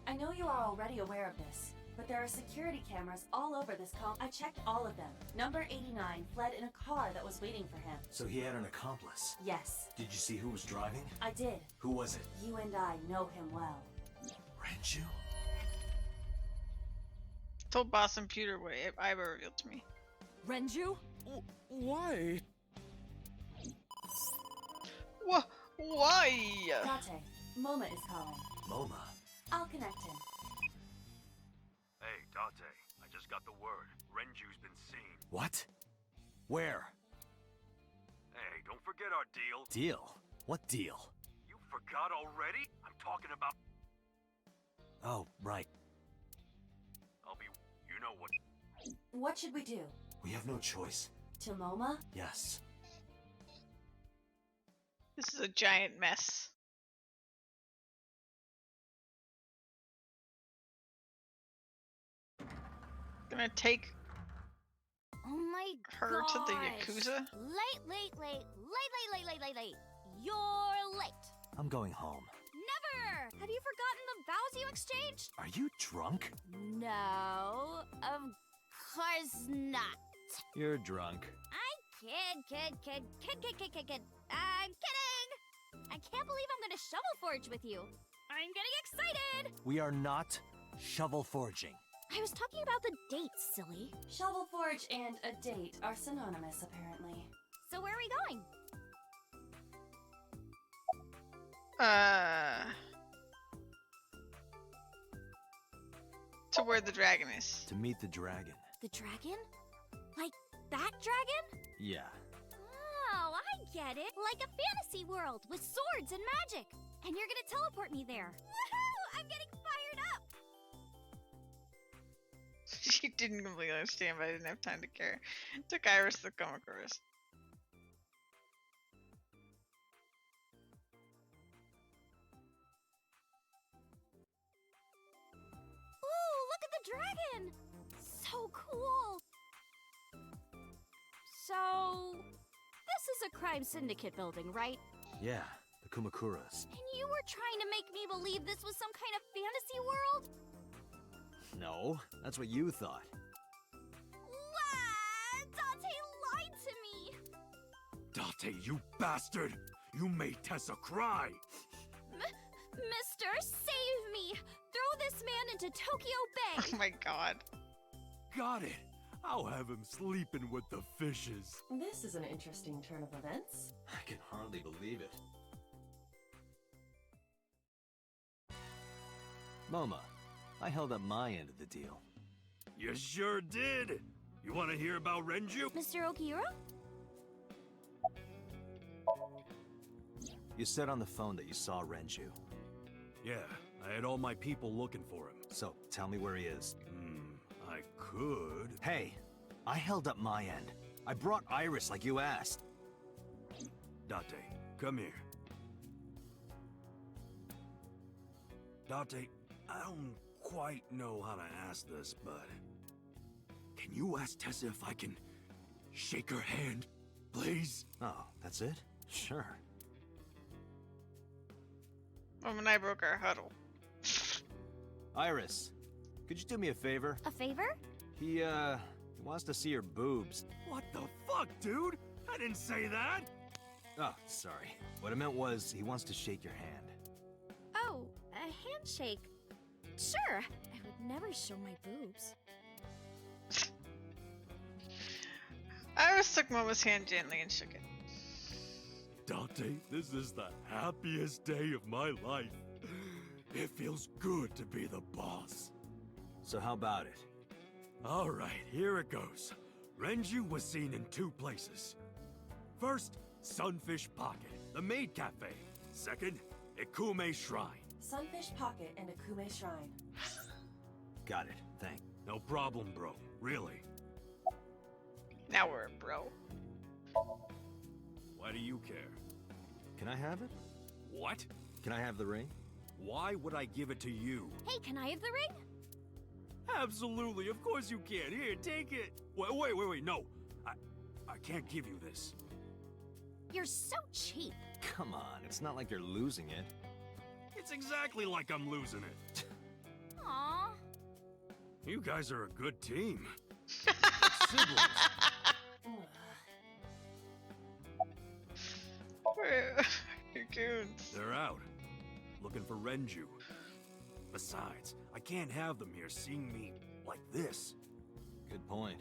I know you are already aware of this, but there are security cameras all over this I checked all of them. Number 89 fled in a car that was waiting for him. So he had an accomplice? Yes. Did you see who was driving? I did. Who was it? You and I know him well. Renju? Told Boss and Pewter what Iva revealed to me. Renju? Why? Why? Date, Moma is calling. Moma? I'll connect him. Hey, Date, I just got the word. Renju's been seen. What? Where? Hey, don't forget our deal. Deal? What deal? You forgot already? I'm talking about... Oh, right. I'll be... You know what... What should we do? We have no choice. To Moma? Yes. This is a giant mess. Gonna take Oh my her gosh. to the Yakuza? Late. You're late. I'm going home. Never! Have you forgotten the vows you exchanged? Are you drunk? No, of course not. You're drunk. Kid. I'm kidding! I can't believe I'm gonna shovel forge with you. I'm getting excited! We are not shovel forging. I was talking about the date, silly. Shovel Forge and a date are synonymous, apparently. So where are we going? To where the dragon is. To meet the dragon. The dragon? Like that dragon? Yeah. Oh, I get it. Like a fantasy world with swords and magic. And you're gonna teleport me there. Woohoo! I'm getting fired up! She didn't completely understand, but I didn't have time to care. It took Iris to come across. a dragon! So cool! So, this is a crime syndicate building, right? Yeah, the Kumakuras. And you were trying to make me believe this was some kind of fantasy world? No, that's what you thought. Dante lied to me! Date, you bastard! You made Tessa cry! Mister, save me! Throw this man into Tokyo Bay! Oh my god. Got it! I'll have him sleeping with the fishes. This is an interesting turn of events. I can hardly believe it. Moma, I held up my end of the deal. You sure did! You want to hear about Renju? Mr. Okiura? You said on the phone that you saw Renju. Yeah, I had all my people looking for him. So, tell me where he is. I could... Hey, I held up my end. I brought Iris like you asked. Date, come here. Date, I don't quite know how to ask this, but... Can you ask Tessa if I can shake her hand, please? Oh, that's it? Sure. Mom and I broke our huddle. Iris, could you do me a favor? A favor? He wants to see your boobs. What the fuck, dude? I didn't say that! Oh, sorry. What I meant was, he wants to shake your hand. Oh, a handshake. Sure, I would never show my boobs. Iris took Momo's hand gently and shook it. Dante, this is the happiest day of my life. It feels good to be the boss. So how about it? All right, here it goes. Renju was seen in 2 places. First, Sunfish Pocket, the maid cafe. Second, Ikume Shrine. Sunfish Pocket and Akume Shrine. Got it, thanks. No problem, bro. Really. Now we're a bro. Why do you care? Can I have it? What? Can I have the ring? Why would I give it to you? Hey, can I have the ring? Absolutely, of course you can. Here, take it. Wait, no. I can't give you this. You're so cheap. Come on, it's not like you're losing it. It's exactly like I'm losing it. Aww. You guys are a good team. Like siblings. Your goons. They're out. Looking for Renju. Besides, I can't have them here seeing me like this. Good point.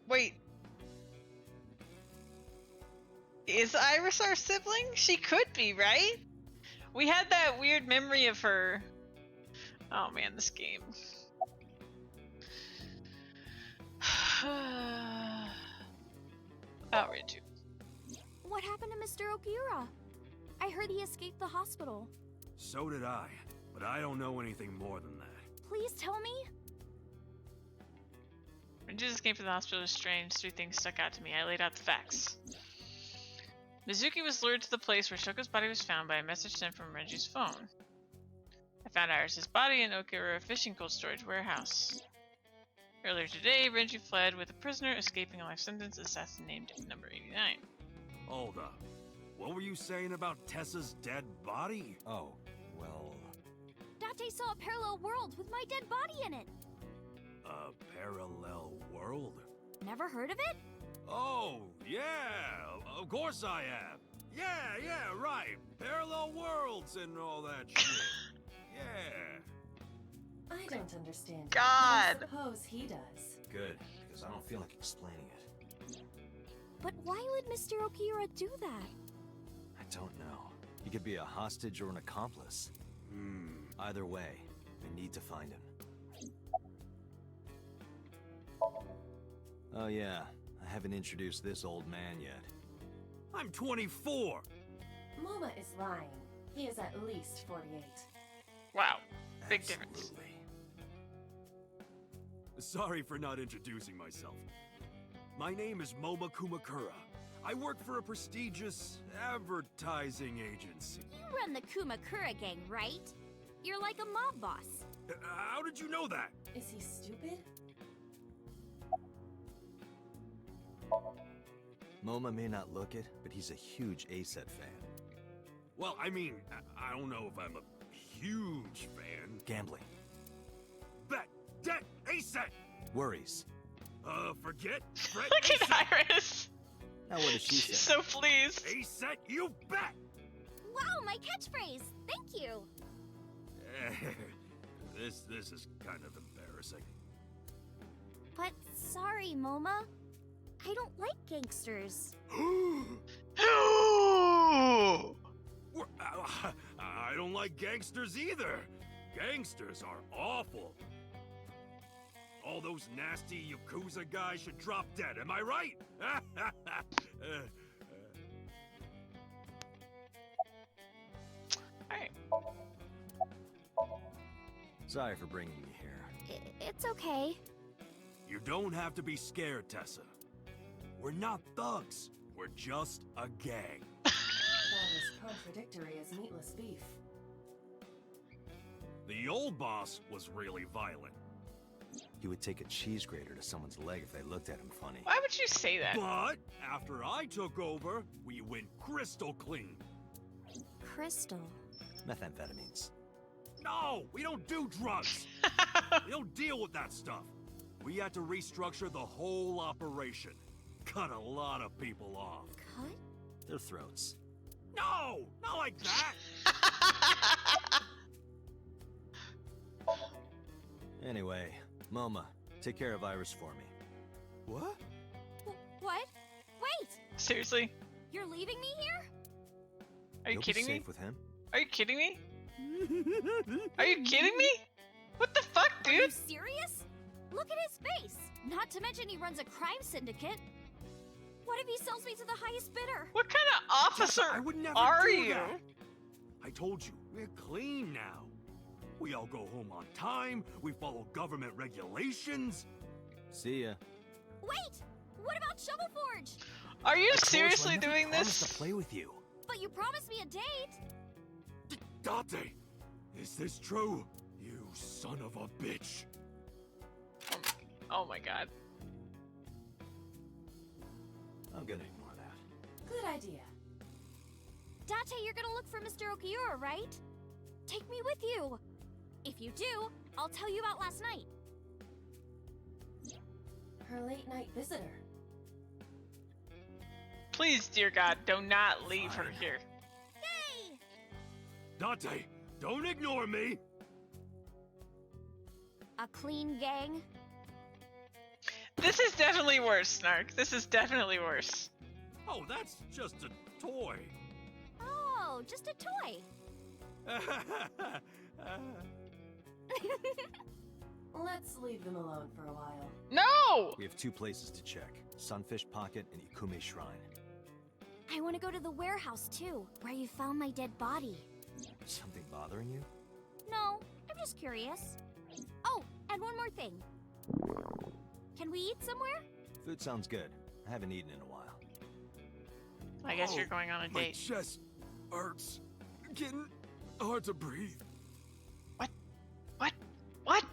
Wait. Is Iris our sibling? She could be, right? We had that weird memory of her. Oh man, this game. About Renju. What happened to Mr. Okiura? I heard he escaped the hospital. So did I, but I don't know anything more than that. Please tell me. Renju's escape from the hospital is strange. 3 things stuck out to me. I laid out the facts. Mizuki was lured to the place where Shoko's body was found by a message sent from Renju's phone. I found Iris' body in Okura fishing cold storage warehouse. Earlier today, Renju fled with a prisoner escaping a life sentence assassin named number 89. Hold up. What were you saying about Tessa's dead body? Oh, well... Date saw a parallel world with my dead body in it. A parallel world? Never heard of it? Oh, yeah, of course I have. Yeah, right. Parallel worlds and all that shit. Yeah. I don't understand. God! But I suppose he does. Good, because I don't feel like explaining it. But why would Mr. Okiura do that? I don't know. He could be a hostage or an accomplice. Either way, we need to find him. Oh yeah, I haven't introduced this old man yet. I'm 24! Moma is lying. He is at least 48. Wow, big difference. Sorry for not introducing myself. My name is Moma Kumakura. I work for a prestigious advertising agency. You run the Kumakura gang, right? You're like a mob boss. How did you know that? Is he stupid? MoMA may not look it, but he's a huge ASET fan. Well, I mean, I don't know if I'm a huge fan. Gambling. Bet! Debt! ASET! Worries. Forget? Fred, Look at Iris! Now what does she She's say? so pleased. ASET, you bet! Wow, my catchphrase! Thank you! This is kind of embarrassing. But sorry, Moma. I don't like gangsters. I don't like gangsters either. Gangsters are awful. All those nasty Yakuza guys should drop dead, am I right? Alright. Sorry for bringing you here. It's okay. You don't have to be scared, Tessa. We're not thugs. We're just a gang. That is contradictory as meatless beef. The old boss was really violent. He would take a cheese grater to someone's leg if they looked at him funny. Why would you say that? But after I took over, we went crystal clean. Crystal. Methamphetamines. No, we don't do drugs. We don't deal with that stuff. We had to restructure the whole operation. Cut a lot of people off. Cut? Their throats. No, not like that. Anyway, MoMA, take care of Iris for me. What? What? Wait! Seriously? You're leaving me here? Are you You'll kidding be me? safe with him. Are you kidding me? Are you kidding me? What the fuck, Are you dude? serious? Look at his face! Not to mention he runs a crime syndicate. What if he sells me to the highest bidder? What kind of officer Tessa, I would never are do you? that. I told you, we're clean now. We all go home on time, we follow government regulations. See ya. Wait! What about Shovel Forge? Are you Of course, seriously I never doing promised this? to play with you. But you promised me a date. Date, is this true? You son of a bitch. Oh my god. I'm gonna ignore that. Good idea. Date, you're gonna look for Mr. Okiura, right? Take me with you. If you do, I'll tell you about last night. Her late night visitor. Please, dear God, do not leave her here. Yay! Dante, don't ignore me. A clean gang? This is definitely worse, Snark. This is definitely worse. Oh, that's just a toy. Oh, just a toy. Let's leave them alone for a while. No! We have two places to check. Sunfish Pocket and Ikume Shrine. I want to go to the warehouse too, where you found my dead body. Something bothering you? No, I'm just curious. Oh, and one more thing. Can we eat somewhere? Food sounds good. I haven't eaten in a while. I guess you're going on a My date. chest hurts. Getting hard to breathe. What? What?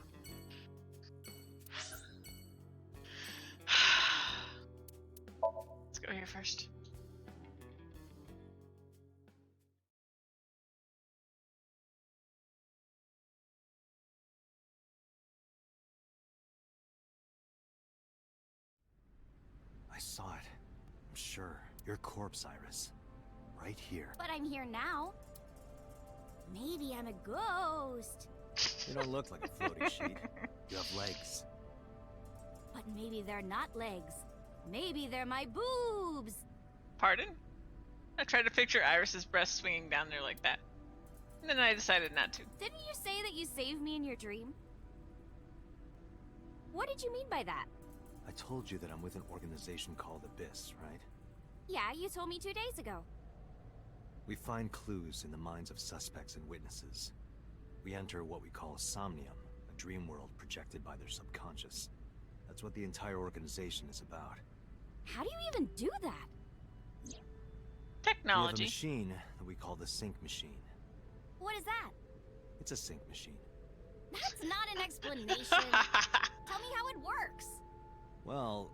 Let's go here first. I saw it. I'm sure. Your corpse, Iris. Right here. But I'm here now. Maybe I'm a ghost. You don't look like a floaty sheet. You have legs. But maybe they're not legs. Maybe they're my boobs. Pardon? I tried to picture Iris's breast swinging down there like that. And then I decided not to. Didn't you say that you saved me in your dream? What did you mean by that? I told you that I'm with an organization called Abyss, right? Yeah, you told me 2 days ago. We find clues in the minds of suspects and witnesses. We enter what we call a Somnium, a dream world projected by their subconscious. That's what the entire organization is about. How do you even do that? We have a Technology. machine that we call the sync machine. What is that? It's a sync machine. That's not an explanation. Tell me how it works. Well,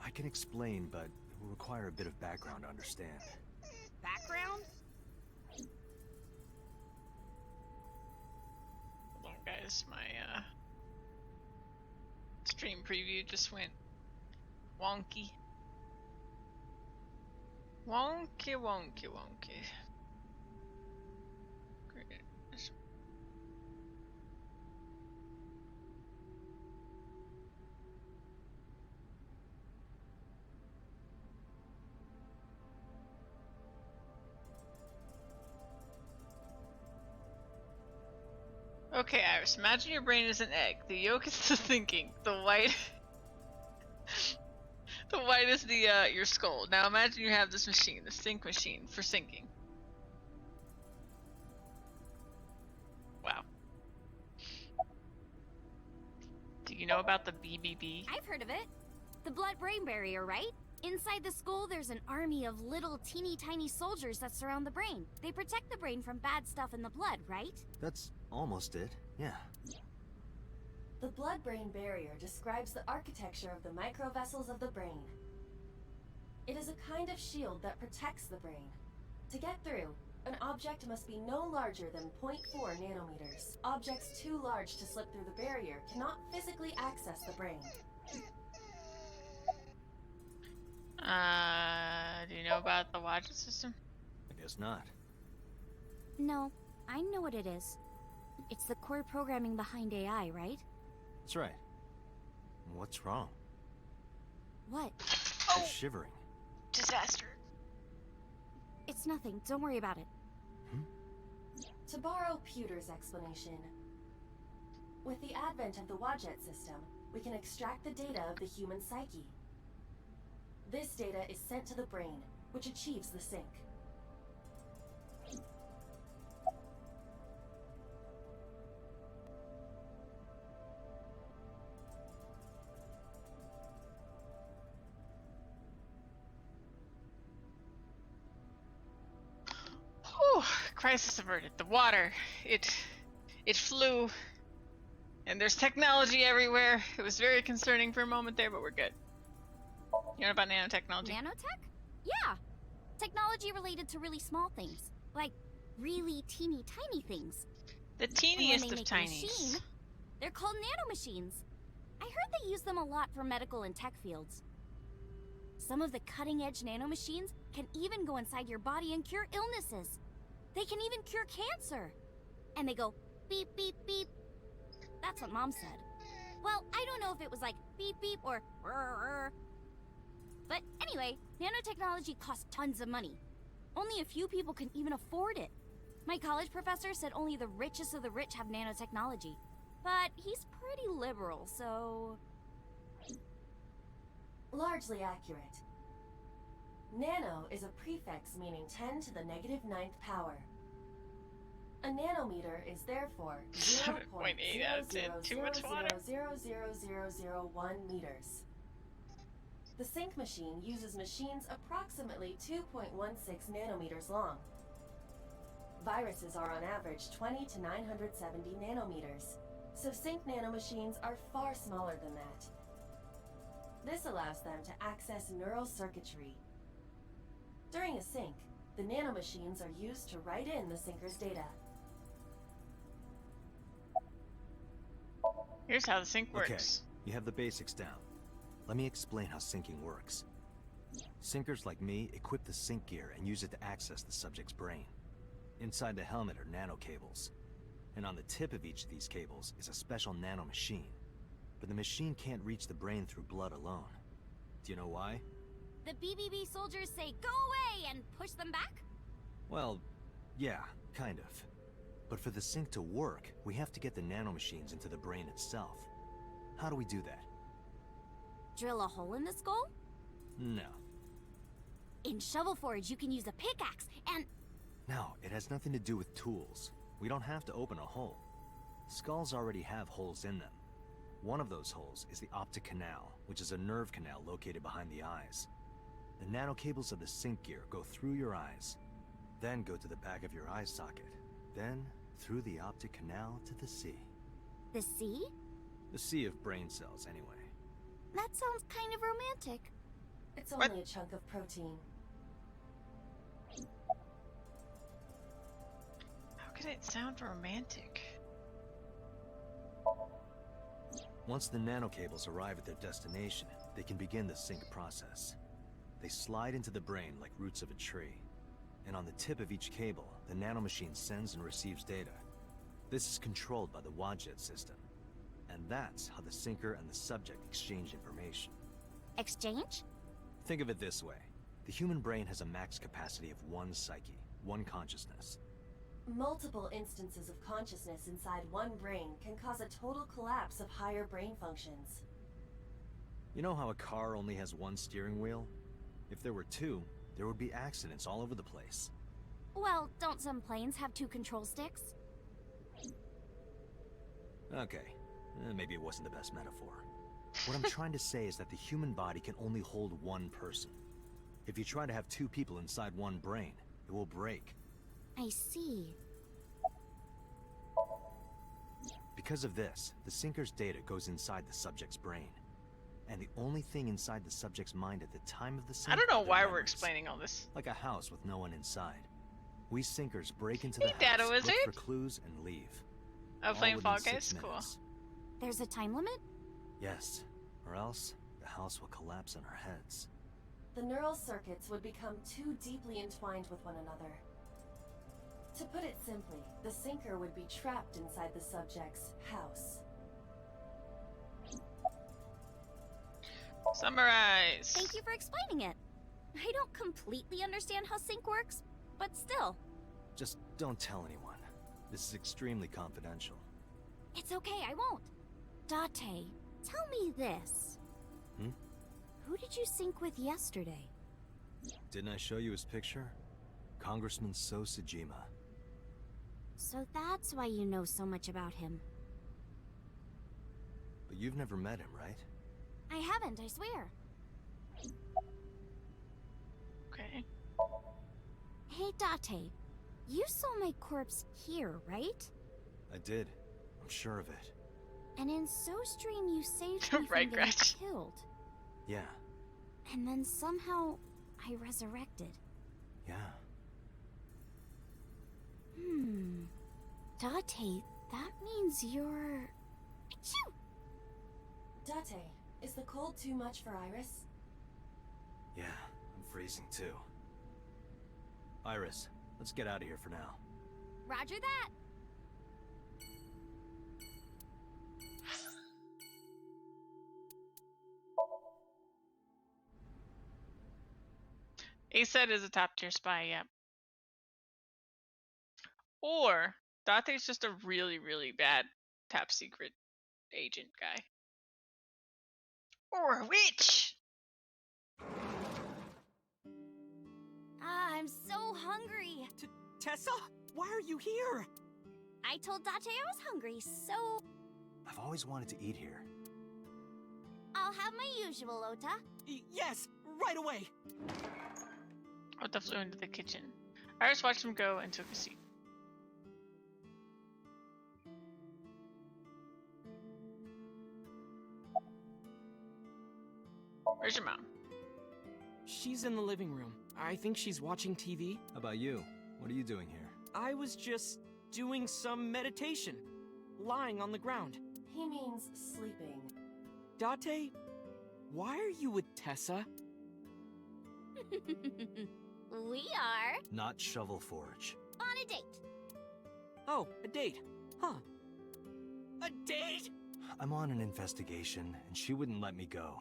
I can explain, but it will require a bit of background to understand. Background? Hold on, guys. My stream preview just went wonky. Wonky, wonky, wonky. Great. Okay, Iris, imagine your brain is an egg. The yolk is the thinking. The white the white is the your skull. Now imagine you have this machine, the sync machine for syncing. Wow. Do you know about the BBB? I've heard of it. The blood-brain barrier, right? Inside the skull, there's an army of little teeny tiny soldiers that surround the brain. They protect the brain from bad stuff in the blood, right? That's almost it, yeah. The blood-brain barrier describes the architecture of the microvessels of the brain. It is a kind of shield that protects the brain. To get through, an object must be no larger than 0.4 nanometers. Objects too large to slip through the barrier cannot physically access the brain. Do you know about the Wadget system? I guess not. No, I know what it is. It's the core programming behind AI, right? That's right. What's wrong? What? You're shivering. Disaster. It's nothing. Don't worry about it. To borrow Pewter's explanation, with the advent of the Wadjet system, we can extract the data of the human psyche. This data is sent to the brain, which achieves the sync. Whew, crisis averted. The water, it flew, and there's technology everywhere. It was very concerning for a moment there, but we're good. You know about nanotechnology? Nanotech? Yeah. Technology related to really small things. Like really teeny tiny things. The And when teeniest they of make a tinies. machine, they're called nanomachines. I heard they use them a lot for medical and tech fields. Some of the cutting-edge nanomachines can even go inside your body and cure illnesses. They can even cure cancer. And they go beep, beep, beep. That's what Mom said. Well, I don't know if it was like beep, beep or rrr. But anyway, nanotechnology costs tons of money. Only a few people can even afford it. My college professor said only the richest of the rich have nanotechnology. But he's pretty liberal, so... Largely accurate. Nano is a prefix meaning 10 to the negative 9th power. A nanometer is therefore 7.8 out of 10. Too much water. 0.0000001 meters. The sync machine uses machines approximately 2.16 nanometers long. Viruses are on average 20 to 970 nanometers, so sync nanomachines are far smaller than that. This allows them to access neural circuitry. During a sync, the nanomachines are used to write in the syncer's data. Here's how the sync works. Okay, you have the basics down. Let me explain how syncing works. Syncers like me equip the sync gear and use it to access the subject's brain. Inside the helmet are nanocables, and on the tip of each of these cables is a special nanomachine. But the machine can't reach the brain through blood alone. Do you know why? The BBB soldiers say, go away, and push them back? Well, yeah, kind of. But for the sync to work, we have to get the nanomachines into the brain itself. How do we do that? Drill a hole in the skull? No. In Shovel Forge, you can use a pickaxe, and... No, it has nothing to do with tools. We don't have to open a hole. Skulls already have holes in them. One of those holes is the optic canal, which is a nerve canal located behind the eyes. The nanocables of the sync gear go through your eyes, then go to the back of your eye socket, then through the optic canal to the sea. The sea? The sea of brain cells, anyway. That sounds kind of romantic. It's only a chunk of protein. How could it sound romantic? Once the nanocables arrive at their destination, they can begin the sync process. They slide into the brain like roots of a tree. And on the tip of each cable, the nanomachine sends and receives data. This is controlled by the Wadjet system. And that's how the syncer and the subject exchange information. Exchange? Think of it this way. The human brain has a max capacity of one psyche, one consciousness. Multiple instances of consciousness inside one brain can cause a total collapse of higher brain functions. You know how a car only has one steering wheel? If there were two, there would be accidents all over the place. Well, don't some planes have 2 control sticks? Okay, maybe it wasn't the best metaphor. What I'm trying to say is that the human body can only hold one person. If you try to have 2 people inside one brain, it will break. I see. Because of this, the syncer's data goes inside the subject's brain. And the only thing inside the subject's mind at the time of the sync I don't know are their why we're memories. explaining all this. Like a house with no one inside. We syncers break into the Hey, house, Data look Wizard. for clues, and leave. Oh, All playing within Fall 6 Guys? Cool. minutes. There's a time limit? Yes, or else the house will collapse on our heads. The neural circuits would become too deeply entwined with one another. To put it simply, the syncer would be trapped inside the subject's house. Summarize. Thank you for explaining it. I don't completely understand how sync works, but still. Just don't tell anyone. This is extremely confidential. It's okay, I won't. Date, tell me this. Hmm? Who did you sync with yesterday? Didn't I show you his picture? Congressman So Sejima. So that's why you know so much about him. But you've never met him, right? I haven't, I swear. Okay. Hey, Date, you saw my corpse here, right? I did. I'm sure of it. And in SoStream, you saved me from Right, getting Gretch. killed. Yeah, And then somehow, I resurrected. yeah. Date, that means you're... Achoo! Date, is the cold too much for Iris? Yeah, I'm freezing too. Iris, let's get out of here for now. Roger that! Aset is a top tier spy, yep. Or Date's just a really, really bad top secret agent guy. Or a witch! I'm so hungry. Tessa, why are you here? I told Date I was hungry, so I've always wanted to eat here. I'll have my usual, Ota. Yes, right away. Ota flew into the kitchen. Iris watched him go and took a seat. Where's your mom? She's in the living room. I think she's watching TV. How about you? What are you doing here? I was just doing some meditation, lying on the ground. He means sleeping. Date, why are you with Tessa? We are Not Shovel Forge. on a date. Oh, a date. Huh. A date? I'm on an investigation, and she wouldn't let me go.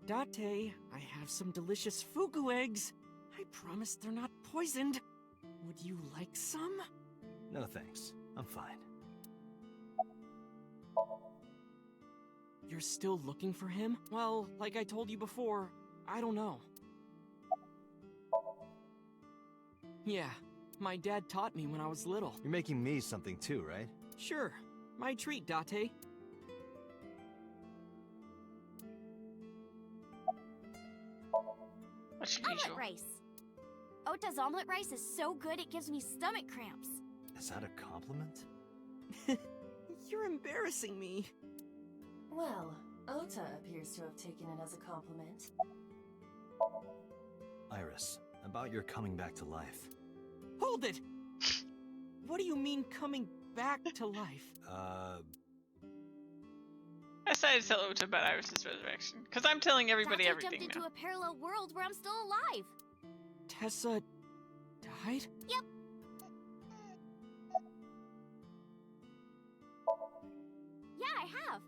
Date, I have some delicious fugu eggs. I promise they're not poisoned. Would you like some? No thanks. I'm fine. You're still looking for him? Well, like I told you before, I don't know. Yeah, my dad taught me when I was little. You're making me something too, right? Sure, my treat, Date. Ota's omelet rice is so good it gives me stomach cramps. Is that a compliment? You're embarrassing me. Well, Ota appears to have taken it as a compliment. Iris, about your coming back to life. Hold it! What do you mean coming back to life? I decided to tell Ota about Iris's resurrection, because I'm telling everybody Date everything jumped now. into a parallel world where I'm still alive. Tessa died? Yep. Yeah, I have.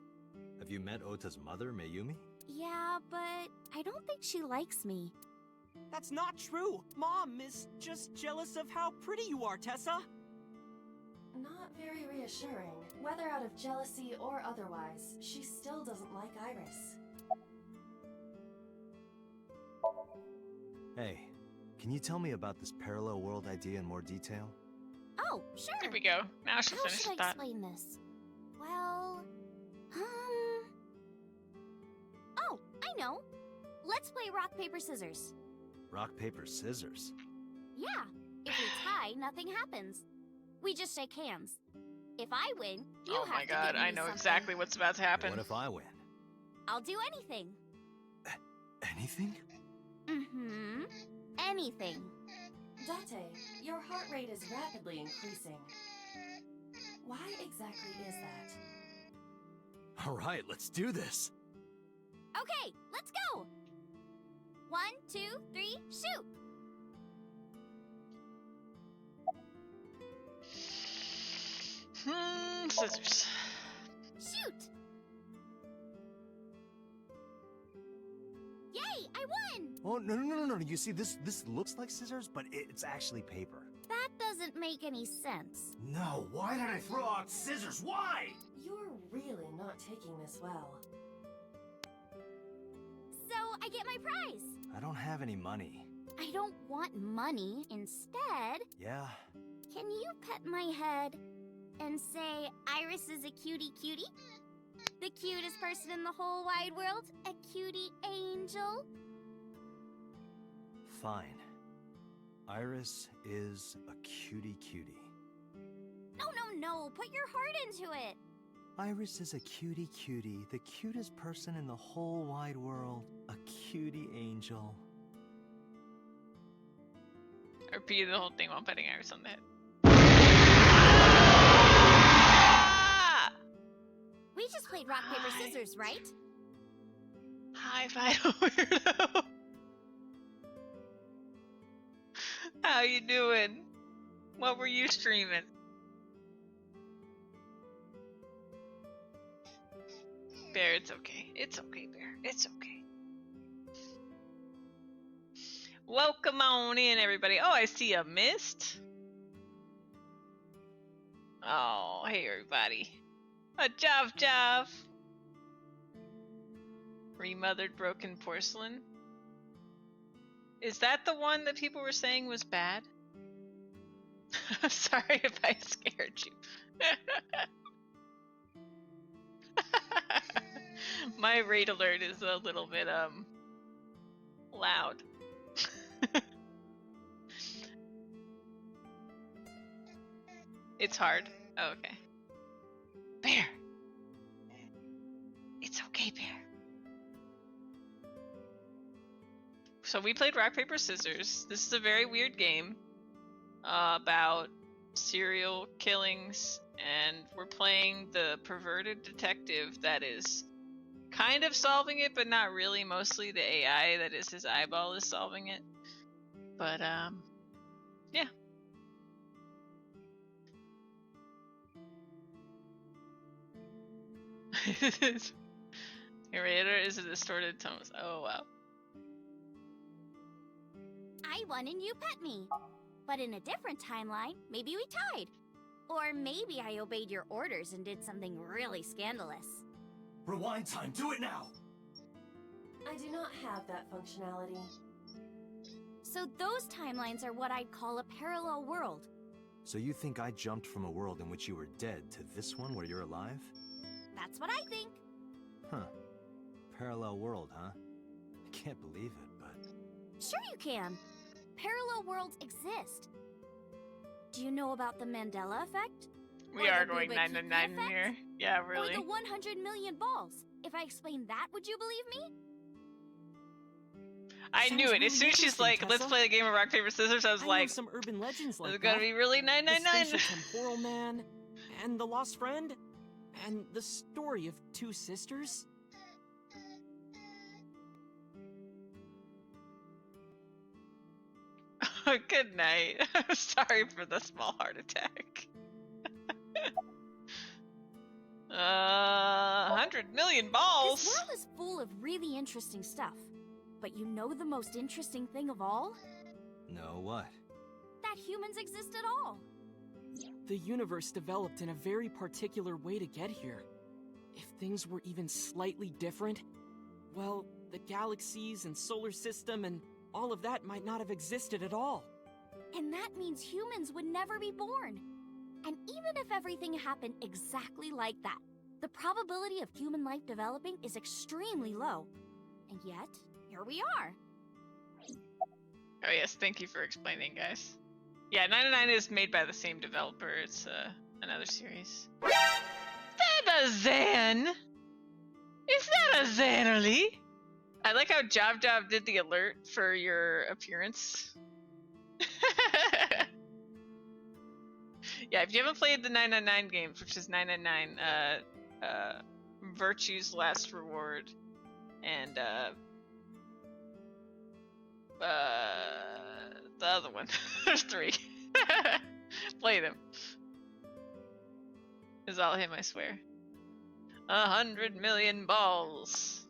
Have you met Ota's mother, Mayumi? Yeah, but I don't think she likes me. That's not true. Mom is just jealous of how pretty you are, Tessa. Not very reassuring. Whether out of jealousy or otherwise, she still doesn't like Iris. Hey, can you tell me about this parallel world idea in more detail? Oh, sure. There we go. Now she's How finished should I with that. explain this? Well, oh, I know. Let's play rock, paper, scissors. Rock, paper, scissors. Yeah. If we tie, nothing happens. We just shake hands. If I win, you Oh have my to god, give me I know something. exactly what's about to happen. What if I win? I'll do anything. Anything? Mm-hmm. Anything. Date, your heart rate is rapidly increasing. Why exactly is that? All right, let's do this. Okay, let's go. 1, 2, 3, shoot. Scissors. Shoot. Yay, I won. Oh, no. You see, this looks like scissors, but it's actually paper. That doesn't make any sense. No, why did I throw out scissors? Why? You're really not taking this well. So I get my prize. I don't have any money. I don't want money. Instead, Yeah? can you pet my head and say Iris is a cutie cutie? The cutest person in the whole wide world? A cutie angel? Fine. Iris is a cutie cutie. No. Put your heart into it. Iris is a cutie cutie, the cutest person in the whole wide world. A cutie angel. I repeated the whole thing while petting Iris on the head. We just played rock, paper, scissors, right? Hi, Vital Weirdo. How you doing? What were you streaming? Bear, it's okay. It's okay, Bear. It's okay. Welcome on in, everybody. Oh, I see a mist. Oh, hey, everybody. A Jav. Remothered broken porcelain. Is that the one that people were saying was bad? I'm sorry if I scared you. My rate alert is a little bit loud. It's hard. Oh, okay. Bear. It's okay, Bear. So we played rock, paper, scissors. This is a very weird game about serial killings, and we're playing the perverted detective that is kind of solving it, but not really. Mostly the AI, that is his eyeball, is solving it. But yeah. Narrator is a distorted tone. Oh wow. I won and you pet me. But in a different timeline, maybe we tied. Or maybe I obeyed your orders and did something really scandalous. Rewind time, do it now! I do not have that functionality. So those timelines are what I'd call a parallel world. So you think I jumped from a world in which you were dead to this one where you're alive? That's what I think. Huh. Parallel world, huh? I can't believe it, but... Sure you can. parallel worlds exist. Do you know about the Mandela effect? We Or are the going Booba 9 to Kiki 9 effect? here. Yeah, Or really. the 100 million balls? If I explain that, would you believe me? I Sounds knew it. As really soon as she's interesting, like, let's Tessa. play a game of rock, paper, scissors, I was I like, know some urban legends like it's that. gonna be really The 999. spatial temporal man, and the lost friend, and the story of two sisters. Good night. I'm sorry for the small heart attack. 100 million balls. This world is full of really interesting stuff. But you know the most interesting thing of all? No, what? That humans exist at all. The universe developed in a very particular way to get here. If things were even slightly different, well, the galaxies and solar system and all of that might not have existed at all. And that means humans would never be born. And even if everything happened exactly like that, the probability of human life developing is extremely low. And yet, here we are. Oh yes, thank you for explaining, guys. Yeah, 999 is made by the same developer. It's another series. Is that a Zan? Is that a Zanerly? I like how Job did the alert for your appearance. Yeah, if you haven't played the 999 games, which is 999, Virtue's Last Reward, and the other one. There's 3. Play them. Is all him, I swear. 100 million balls.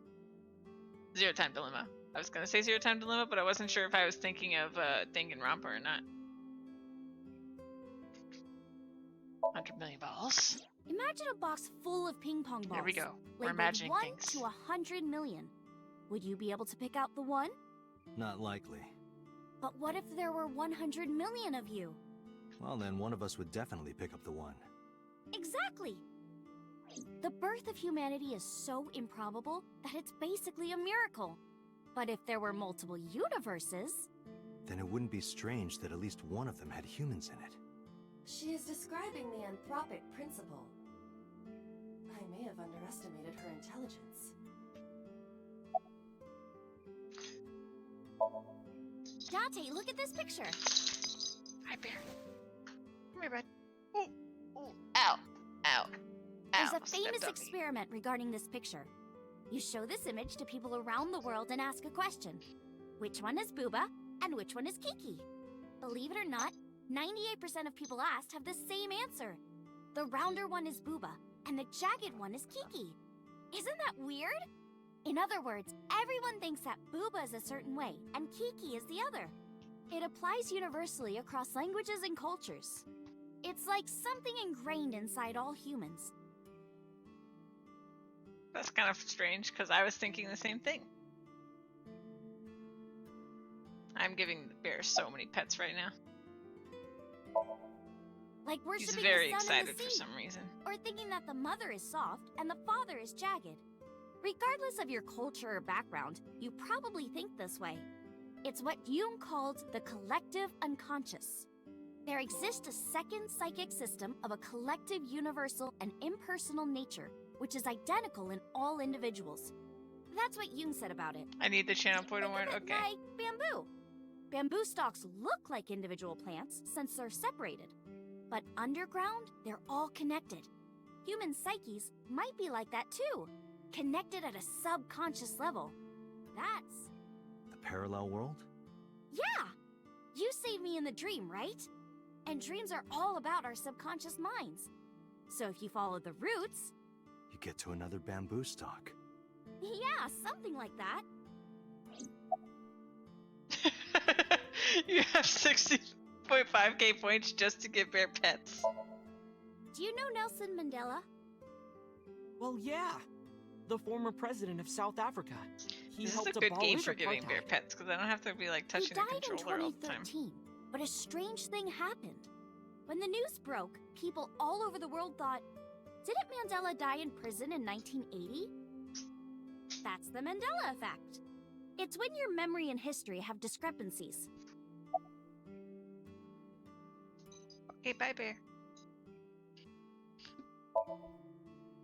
Zero Time Dilemma. I was gonna say Zero Time Dilemma, but I wasn't sure if I was thinking of Danganronpa or not. 100 million balls. Imagine a box full of ping pong balls. Here we go. We're labeled imagining 1 things. to 100 million. Would you be able to pick out the one? Not likely. But what if there were 100 million of you? Well, then one of us would definitely pick up the one. Exactly. The birth of humanity is so improbable that it's basically a miracle. But if there were multiple universes... Then it wouldn't be strange that at least one of them had humans in it. She is describing the anthropic principle. I may have underestimated her intelligence. Date, look at this picture. Hi, Bear. Come here, bud. Ooh, ooh, ow, ow, There's ow. a famous stepped on me. experiment regarding this picture. You show this image to people around the world and ask a question. Which one is Booba and which one is Kiki? Believe it or not, 98% of people asked have the same answer. The rounder one is Booba and the jagged one is Kiki. Isn't that weird? In other words, everyone thinks that Booba is a certain way and Kiki is the other. It applies universally across languages and cultures. It's like something ingrained inside all humans. That's kind of strange, because I was thinking the same thing. I'm giving the bear so many pets right now. Like He's worshiping very the sun and the excited for sea, some reason. or thinking that the mother is soft and the father is jagged. Regardless of your culture or background, you probably think this way. It's what Jung called the collective unconscious. There exists a second psychic system of a collective, universal, and impersonal nature, which is identical in all individuals. That's what Jung said about it. I need the channel point award. Okay. Like bamboo. Bamboo stalks look like individual plants since they're separated. But underground, they're all connected. Human psyches might be like that too, connected at a subconscious level. That's... The parallel world? Yeah! You saved me in the dream, right? And dreams are all about our subconscious minds. So if you follow the roots... You get to another bamboo stalk. Yeah, something like that. You have 60.5k points just to get bear pets. Do you know Nelson Mandela? Well, yeah. The former president of South Africa. He This is helped a good game abolish for giving apartheid. bear pets, because I don't have to be like He touching the died in controller all the time. 2013, but a strange thing happened. When the news broke, people all over the world thought, didn't Mandela die in prison in 1980? That's the Mandela effect. It's when your memory and history have discrepancies. Hey, bye, bear.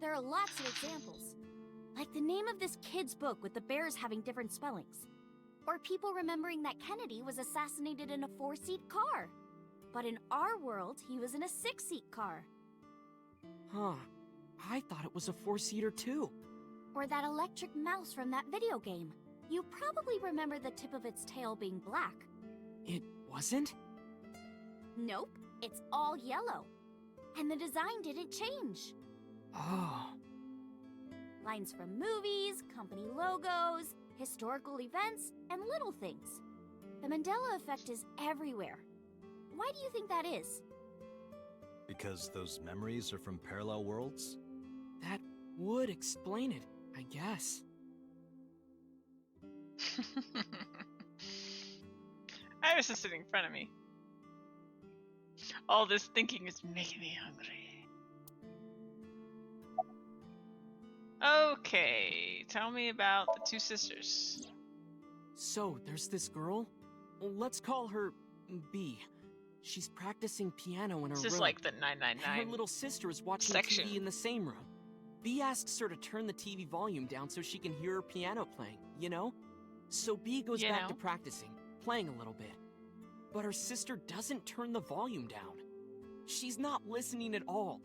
There are lots of examples. Like the name of this kid's book with the bears having different spellings. Or people remembering that Kennedy was assassinated in a 4-seat car. But in our world, he was in a 6-seat car. Huh. I thought it was a 4-seater too. Or that electric mouse from that video game. You probably remember the tip of its tail being black. It wasn't? Nope, it's all yellow. And the design didn't change. Oh. Lines from movies, company logos, historical events, and little things. The Mandela effect is everywhere. Why do you think that is? Because those memories are from parallel worlds? That would explain it, I guess. I was just sitting in front of me. All this thinking is making me hungry. Okay, tell me about the two sisters. So, there's this girl. Let's call her B. She's practicing piano in her room. This is like the And 999 her little sister is watching section. TV in the same room. B asks her to turn the TV volume down so she can hear her piano playing, you know? So B goes back to practicing, playing a little bit. But her sister doesn't turn the volume down. She's not listening at all.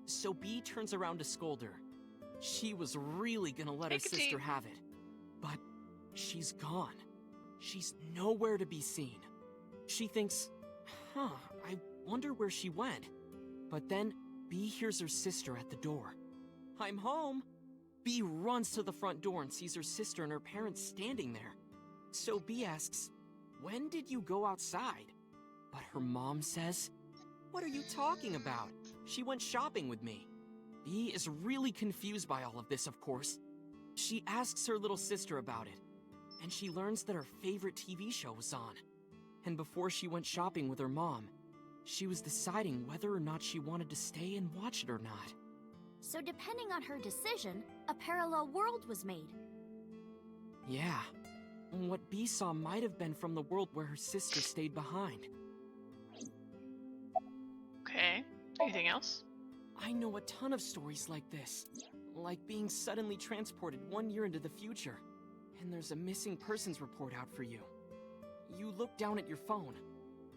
So B turns around to scold her. She was really gonna let her sister have it. But she's gone. She's nowhere to be seen. She thinks, I wonder where she went. But then B hears her sister at the door. I'm home. B runs to the front door and sees her sister and her parents standing there. So B asks, when did you go outside? But her mom says, what are you talking about? She went shopping with me. B is really confused by all of this, of course. She asks her little sister about it, and she learns that her favorite TV show was on. And before she went shopping with her mom, she was deciding whether or not she wanted to stay and watch it or not. So depending on her decision, a parallel world was made. Yeah. What B saw might have been from the world where her sister stayed behind. Okay. Anything else? I know a ton of stories like this. Like being suddenly transported 1 year into the future. And there's a missing persons report out for you. You look down at your phone,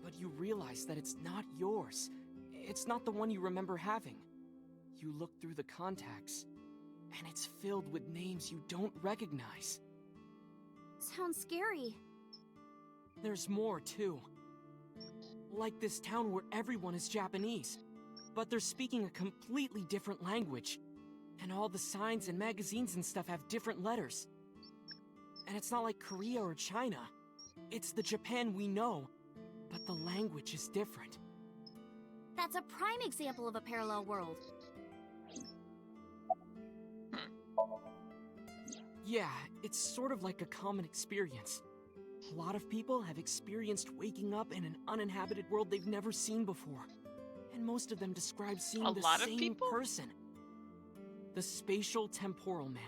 but you realize that it's not yours. It's not the one you remember having. You look through the contacts, and it's filled with names you don't recognize. Sounds scary. There's more, too. Like this town where everyone is Japanese, but they're speaking a completely different language. And all the signs and magazines and stuff have different letters. And it's not like Korea or China. It's the Japan we know, but the language is different. That's a prime example of a parallel world. Yeah, it's sort of like a common experience. A lot of people have experienced waking up in an uninhabited world they've never seen before. And most of them describe seeing the same person. The spatial temporal man.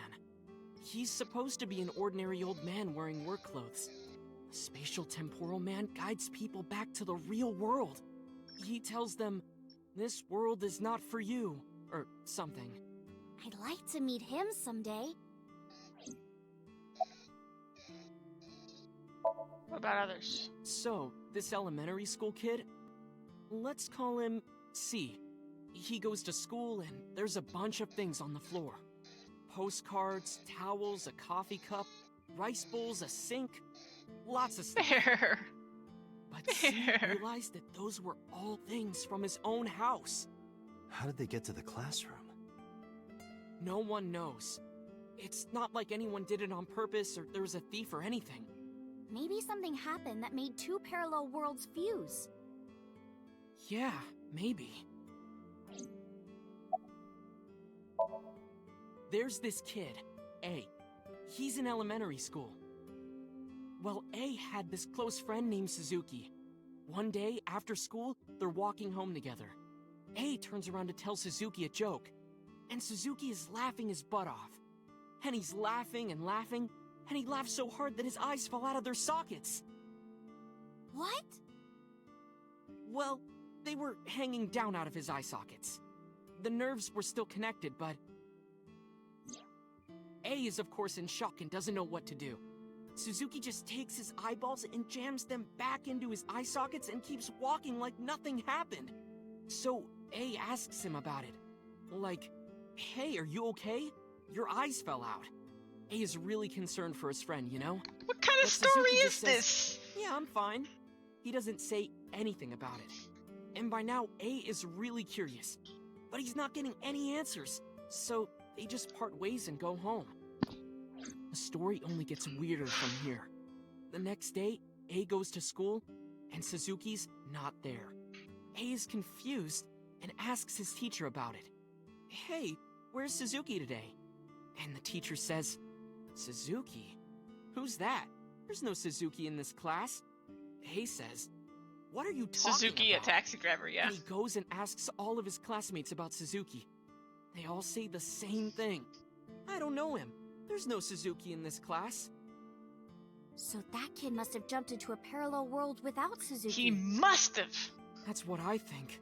He's supposed to be an ordinary old man wearing work clothes. The spatial temporal man guides people back to the real world. He tells them, this world is not for you, or something. I'd like to meet him someday. What about others? So, this elementary school kid, let's call him C. He goes to school and there's a bunch of things on the floor. Postcards, towels, a coffee cup, rice bowls, a sink, lots of stuff. Fair. But C realized that those were all things from his own house. How did they get to the classroom? No one knows. It's not like anyone did it on purpose or there was a thief or anything. Maybe something happened that made two parallel worlds fuse. Yeah, maybe. There's this kid, A. He's in elementary school. Well, A had this close friend named Suzuki. One day, after school, they're walking home together. A turns around to tell Suzuki a joke, and Suzuki is laughing his butt off. And he's laughing and laughing, and he laughs so hard that his eyes fall out of their sockets. What? Well, They were hanging down out of his eye sockets. The nerves were still connected, but... A is of course in shock and doesn't know what to do. Suzuki just takes his eyeballs and jams them back into his eye sockets and keeps walking like nothing happened. So A asks him about it. Like, hey, are you okay? Your eyes fell out. A is really concerned for his friend, you know? What kind of But story Suzuki is just says, this? Yeah, I'm fine. He doesn't say anything about it. And by now, A is really curious. But he's not getting any answers. So they just part ways and go home. The story only gets weirder from here. The next day, A goes to school, and Suzuki's not there. A is confused and asks his teacher about it. Hey, where's Suzuki today? And the teacher says, Suzuki? Who's that? There's no Suzuki in this class. A says, what are you talking Suzuki, about? a taxi driver, yeah. And he goes and asks all of his classmates about Suzuki. They all say the same thing. I don't know him. There's no Suzuki in this class. So that kid must have jumped into a parallel world without Suzuki. He must have. That's what I think.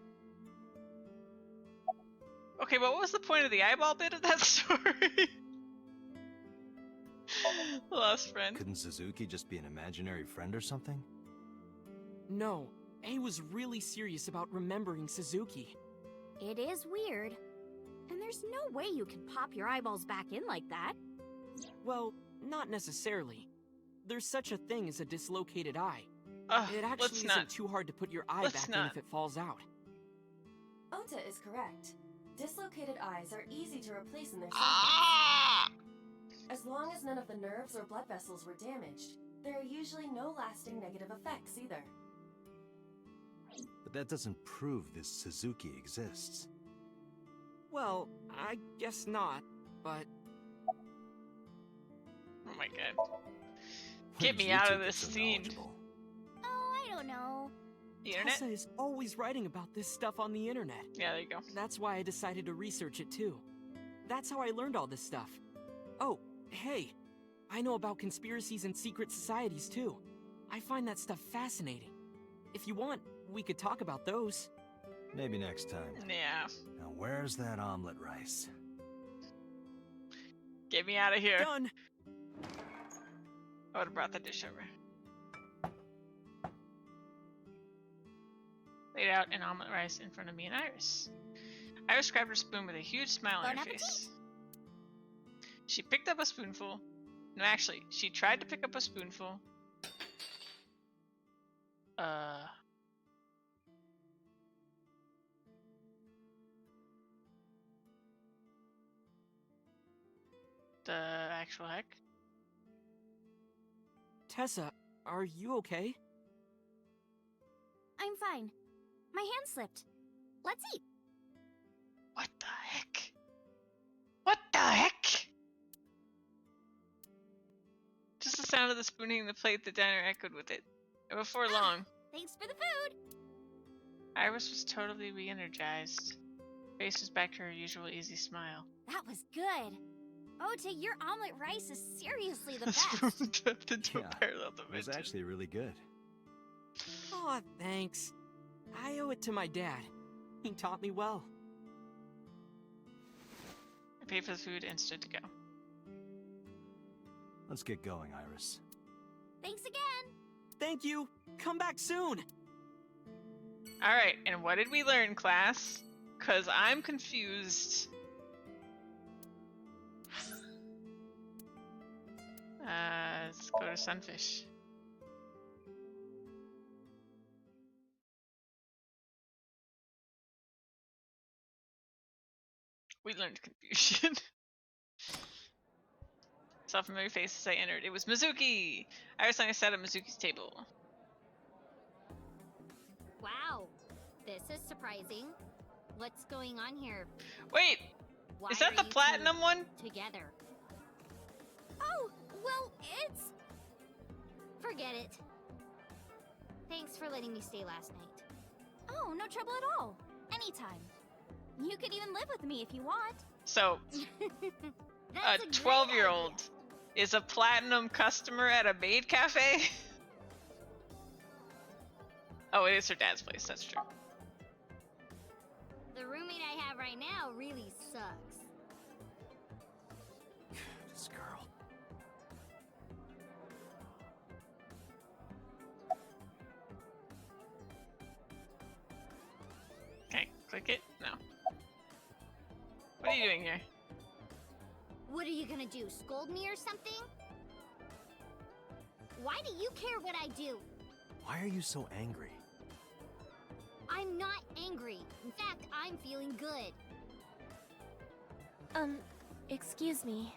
Okay, but what was the point of the eyeball bit of that story? Lost friend. Couldn't Suzuki just be an imaginary friend or something? No, A was really serious about remembering Suzuki. It is weird. And there's no way you can pop your eyeballs back in like that. Well, not necessarily. There's such a thing as a dislocated eye. It actually let's isn't not. too hard to put your eye Let's back in not. if it falls out. Ota is correct. Dislocated eyes are easy to replace in their sockets. Ah! As long as none of the nerves or blood vessels were damaged, there are usually no lasting negative effects either. But that doesn't prove this Suzuki exists. Well, I guess not, but... Oh my god. Get me out of this scene. Oh, I don't know. The internet? Tessa is always writing about this stuff on the internet. Yeah, there you go. That's why I decided to research it too. That's how I learned all this stuff. Oh, hey, I know about conspiracies and secret societies too. I find that stuff fascinating. If you want, we could talk about those. Maybe next time. Yeah. Now where's that omelet rice? Get me out of here. Done. I would have brought the dish over. Laid out an omelet rice in front of me and Iris. Iris grabbed her spoon with a huge smile on her face. She picked up a spoonful. No, actually, she tried to pick up a spoonful. The actual heck? Tessa, are you okay? I'm fine. My hand slipped. Let's eat. What the heck? What the heck? Just the sound of the spoon hitting the plate, the diner echoed with it. And before long, Thanks for the food. Iris was totally re-energized. Face was back to her usual easy smile. That was good. Ota, your omelet rice is seriously the The best. spoon tipped into a parallel It was dimension. actually really good. Aw, thanks. I owe it to my dad. He taught me well. I paid for the food and stood to go. Let's get going, Iris. Thanks again. Thank you. Come back soon. Alright, and what did we learn, class? Cause I'm confused. Let's go to Sunfish. We learned confusion. Saw familiar face as I entered. It was Mizuki! Iris and I sat at Mizuki's table. Wow. This is surprising. What's going on here? Wait! Why is that are the you platinum two one? Together. Oh, well, it's... Forget it. Thanks for letting me stay last night. Oh, no trouble at all. Anytime. You could even live with me if you want. So, a 12-year-old is a platinum customer at a maid cafe? Oh, it is her dad's place, that's true. The roommate I have right now really sucks. This girl. Okay, click it. No. What are you doing here? What are you gonna do? Scold me or something? Why do you care what I do? Why are you so angry? I'm not angry. In fact, I'm feeling good. Excuse me.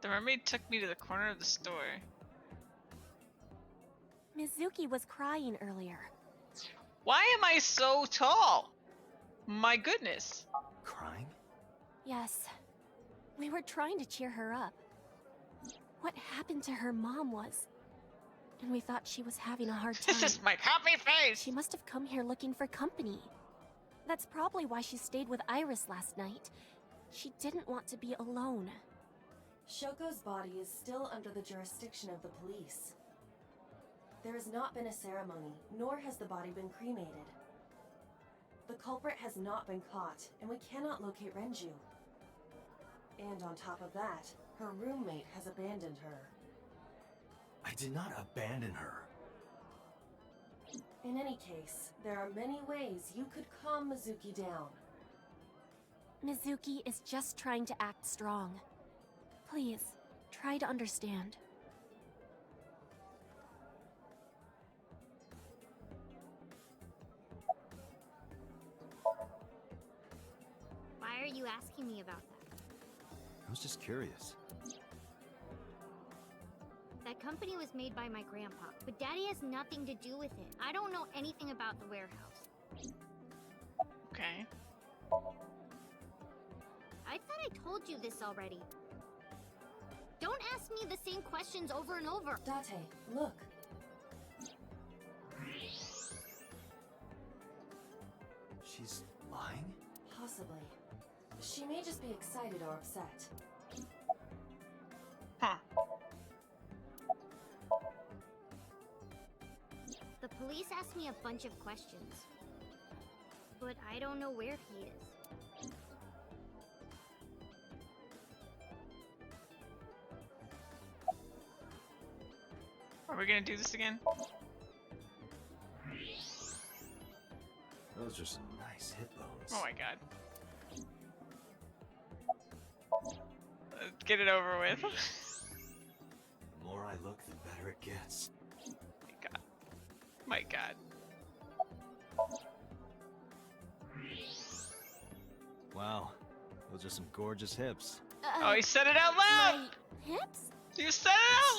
The mermaid took me to the corner of the store. Mizuki was crying earlier. Why am I so tall? My goodness. Crying? Yes. We were trying to cheer her up. What happened to her mom was... And we thought she was having a hard time. This is my happy face! She must have come here looking for company. That's probably why she stayed with Iris last night. She didn't want to be alone. Shoko's body is still under the jurisdiction of the police. There has not been a ceremony, nor has the body been cremated. The culprit has not been caught, and we cannot locate Renju. And on top of that, her roommate has abandoned her. I did not abandon her. In any case, there are many ways you could calm Mizuki down. Mizuki is just trying to act strong. Please, try to understand. Why are you asking me about that? I was just curious. That company was made by my grandpa, but Daddy has nothing to do with it. I don't know anything about the warehouse. Okay. I thought I told you this already. Don't ask me the same questions over and over. Date, look. She's lying? Possibly. She may just be excited or upset. Huh. The police asked me a bunch of questions. But I don't know where he is. Are we gonna do this again? Those are some nice hip bones. Oh my god. Let's get it over with. The more I look, the better it gets. My god. My god. Wow, those are some gorgeous hips. Oh, he said it out loud! My hips? You said it out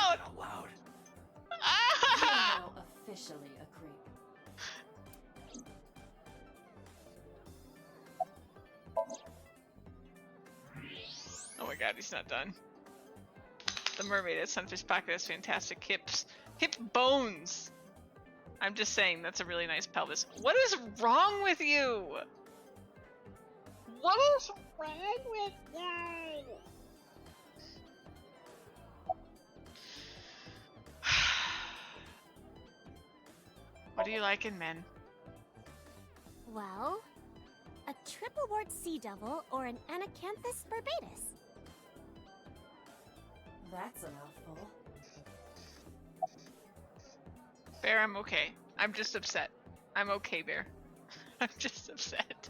loud! Out loud. You are now officially a creep. Oh my god, he's not done. The mermaid at Sunfish Pocket has fantastic hips. Hip bones! I'm just saying, that's a really nice pelvis. What is wrong with you? What is wrong with you? What do you like in men? Well, a triple wart sea devil or an Anacanthus barbatus. That's a mouthful. Bear, I'm okay. I'm just upset. I'm okay, Bear. I'm just upset.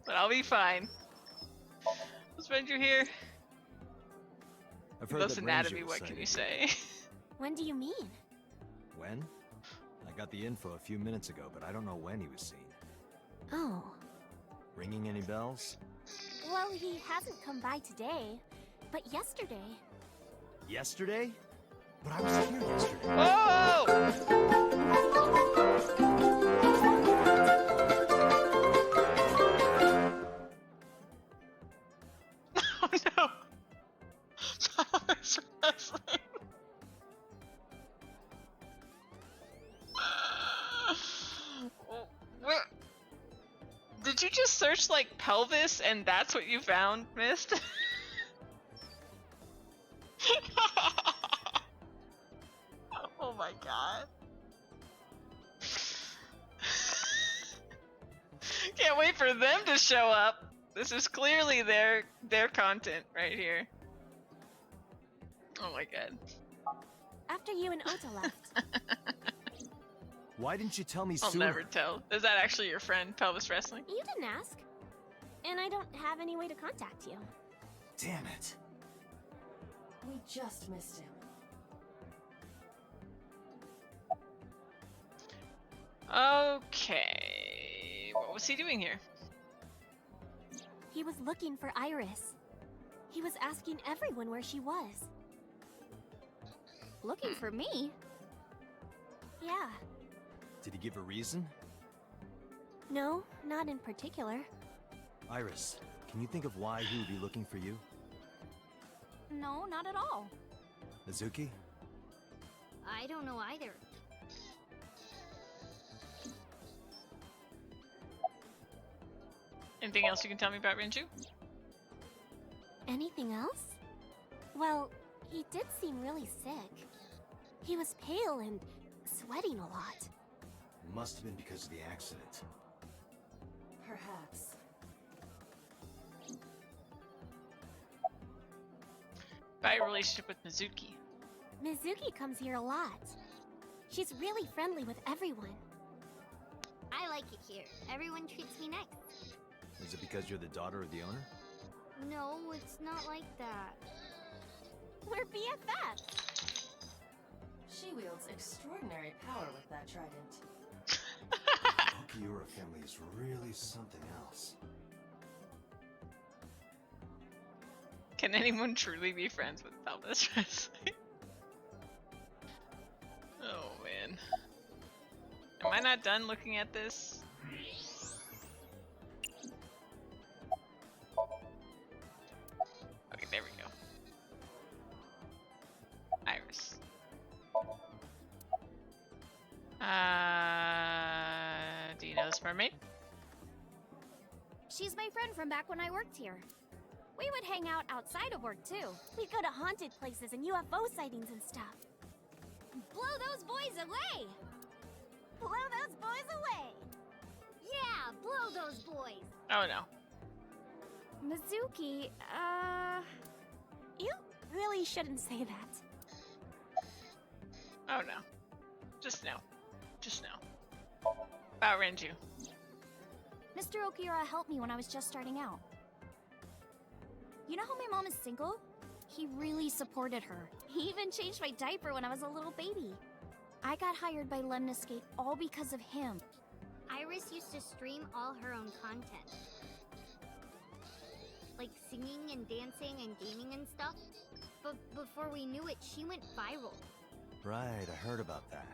But I'll be fine. Let's find you here. I've He heard loves that anatomy, Ranger what was can you sighted. say? When do you mean? When? I got the info a few minutes ago, but I don't know when he was seen. Oh. Ringing any bells? Well, he hasn't come by today, but yesterday. Yesterday? But I was here yesterday. Oh no! Powers wrestling. Where? Did you just search like pelvis and that's what you found, Mist? Oh my god. can't wait for them to show up. This is clearly their content right here. Oh my god. After you and Ota left. Why didn't you tell me I'll sooner? never tell. Is that actually your friend, Pelvis Wrestling? You didn't ask. And I don't have any way to contact you. Damn it. We just missed him. Okay. What was he doing here? He was looking for Iris. He was asking everyone where she was. Looking for me? Yeah. Did he give a reason? No, not in particular. Iris, can you think of why he would be looking for you? No, not at all. Mizuki? I don't know either. Anything else you can tell me about Renju? Anything else? Well, he did seem really sick. He was pale and sweating a lot. Must have been because of the accident. Perhaps. By relationship with Mizuki. Mizuki comes here a lot. She's really friendly with everyone. I like it here. Everyone treats me nice. Is it because you're the daughter of the owner? No, it's not like that. We're BFFs. She wields extraordinary power with that trident. Okiura family is really something else. Can anyone truly be friends with Pelvis Wrestling? Oh man. Am I not done looking at this? Okay, there we go. Iris. Do you know this mermaid? She's my friend from back when I worked here. We would hang out outside of work too. We'd go to haunted places and UFO sightings and stuff. Blow those boys away! Blow those boys away! Yeah, blow those boys! Oh no. Mizuki, you really shouldn't say that. Oh no. Just no. Just no. About Renju. Mr. Okiura helped me when I was just starting out. You know how my mom is single? He really supported her. He even changed my diaper when I was a little baby. I got hired by Lemniscate all because of him. Iris used to stream all her own content. Like singing and dancing and gaming and stuff. But before we knew it, she went viral. Right, I heard about that.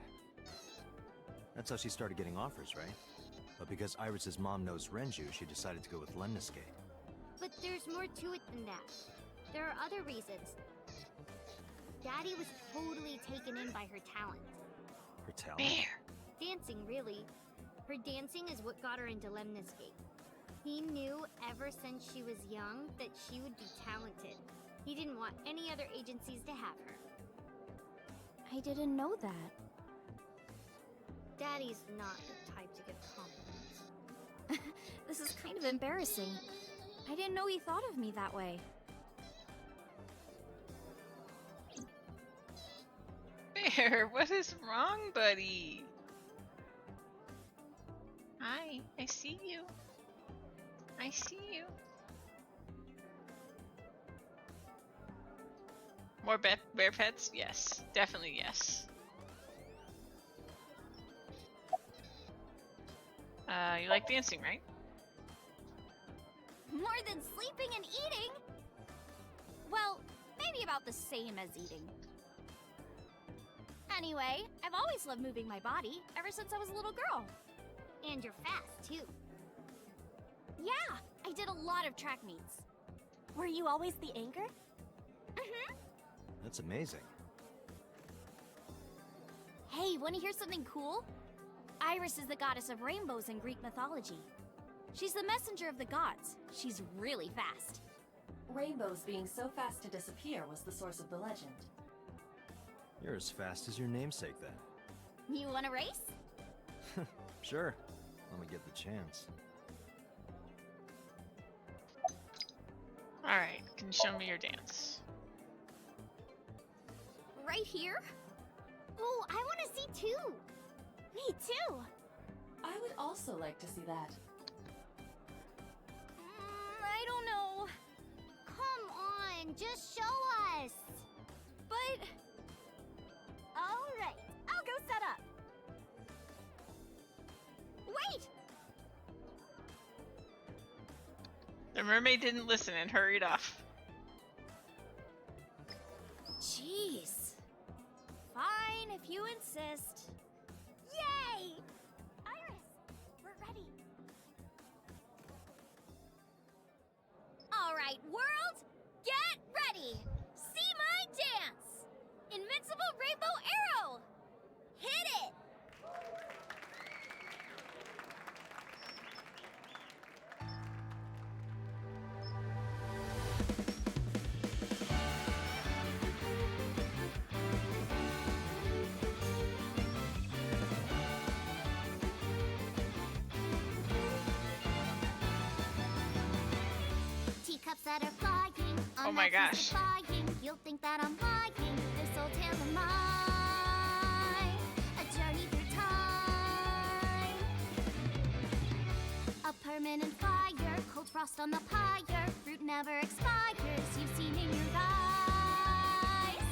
That's how she started getting offers, right? But because Iris's mom knows Renju, she decided to go with Lemniscate. But there's more to it than that. There are other reasons. Daddy was totally taken in by her talent. Her talent? Dancing, really. Her dancing is what got her into Lemniscate. He knew ever since she was young that she would be talented. He didn't want any other agencies to have her. I didn't know that. Daddy's not the type to give compliments. This is kind of embarrassing. I didn't know he thought of me that way. Bear, what is wrong, buddy? Hi, I see you. I see you. More bear pets? Yes, definitely yes. You like dancing, right? More than sleeping and eating? Well, maybe about the same as eating. Anyway, I've always loved moving my body, ever since I was a little girl. And you're fast, too. Yeah, I did a lot of track meets. Were you always the anchor? Mm-hmm. That's amazing. Hey, wanna hear something cool? Iris is the goddess of rainbows in Greek mythology. She's the messenger of the gods. She's really fast. Rainbows being so fast to disappear was the source of the legend. You're as fast as your namesake, then. You wanna race? Sure. Let me get the chance. Alright, can you show me your dance? Right here? Oh, I want to see too. Me too. I would also like to see that. I don't know. Come on, just show us. But... Alright, I'll go set up. Wait! The mermaid didn't listen and hurried off. Jeez. Fine, if you insist. Yay! Iris, we're ready. All right, world, get ready. See my dance. Invincible Rainbow Arrow. Hit it. Teacups that are flying. Oh my gosh. You'll think that I'm lying. This old tale of mine, a journey through time. A permanent fire, cold frost on the pyre. Fruit never expires. You've seen in your eyes.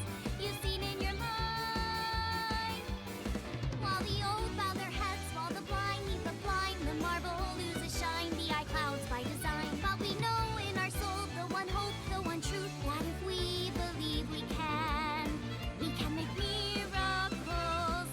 You've seen in your mind. While the old bow their heads, while the blind meet the blind, the marble loses shine. The eye clouds by design. But we know in our soul the one hope, the one truth, that if we believe we can make miracles.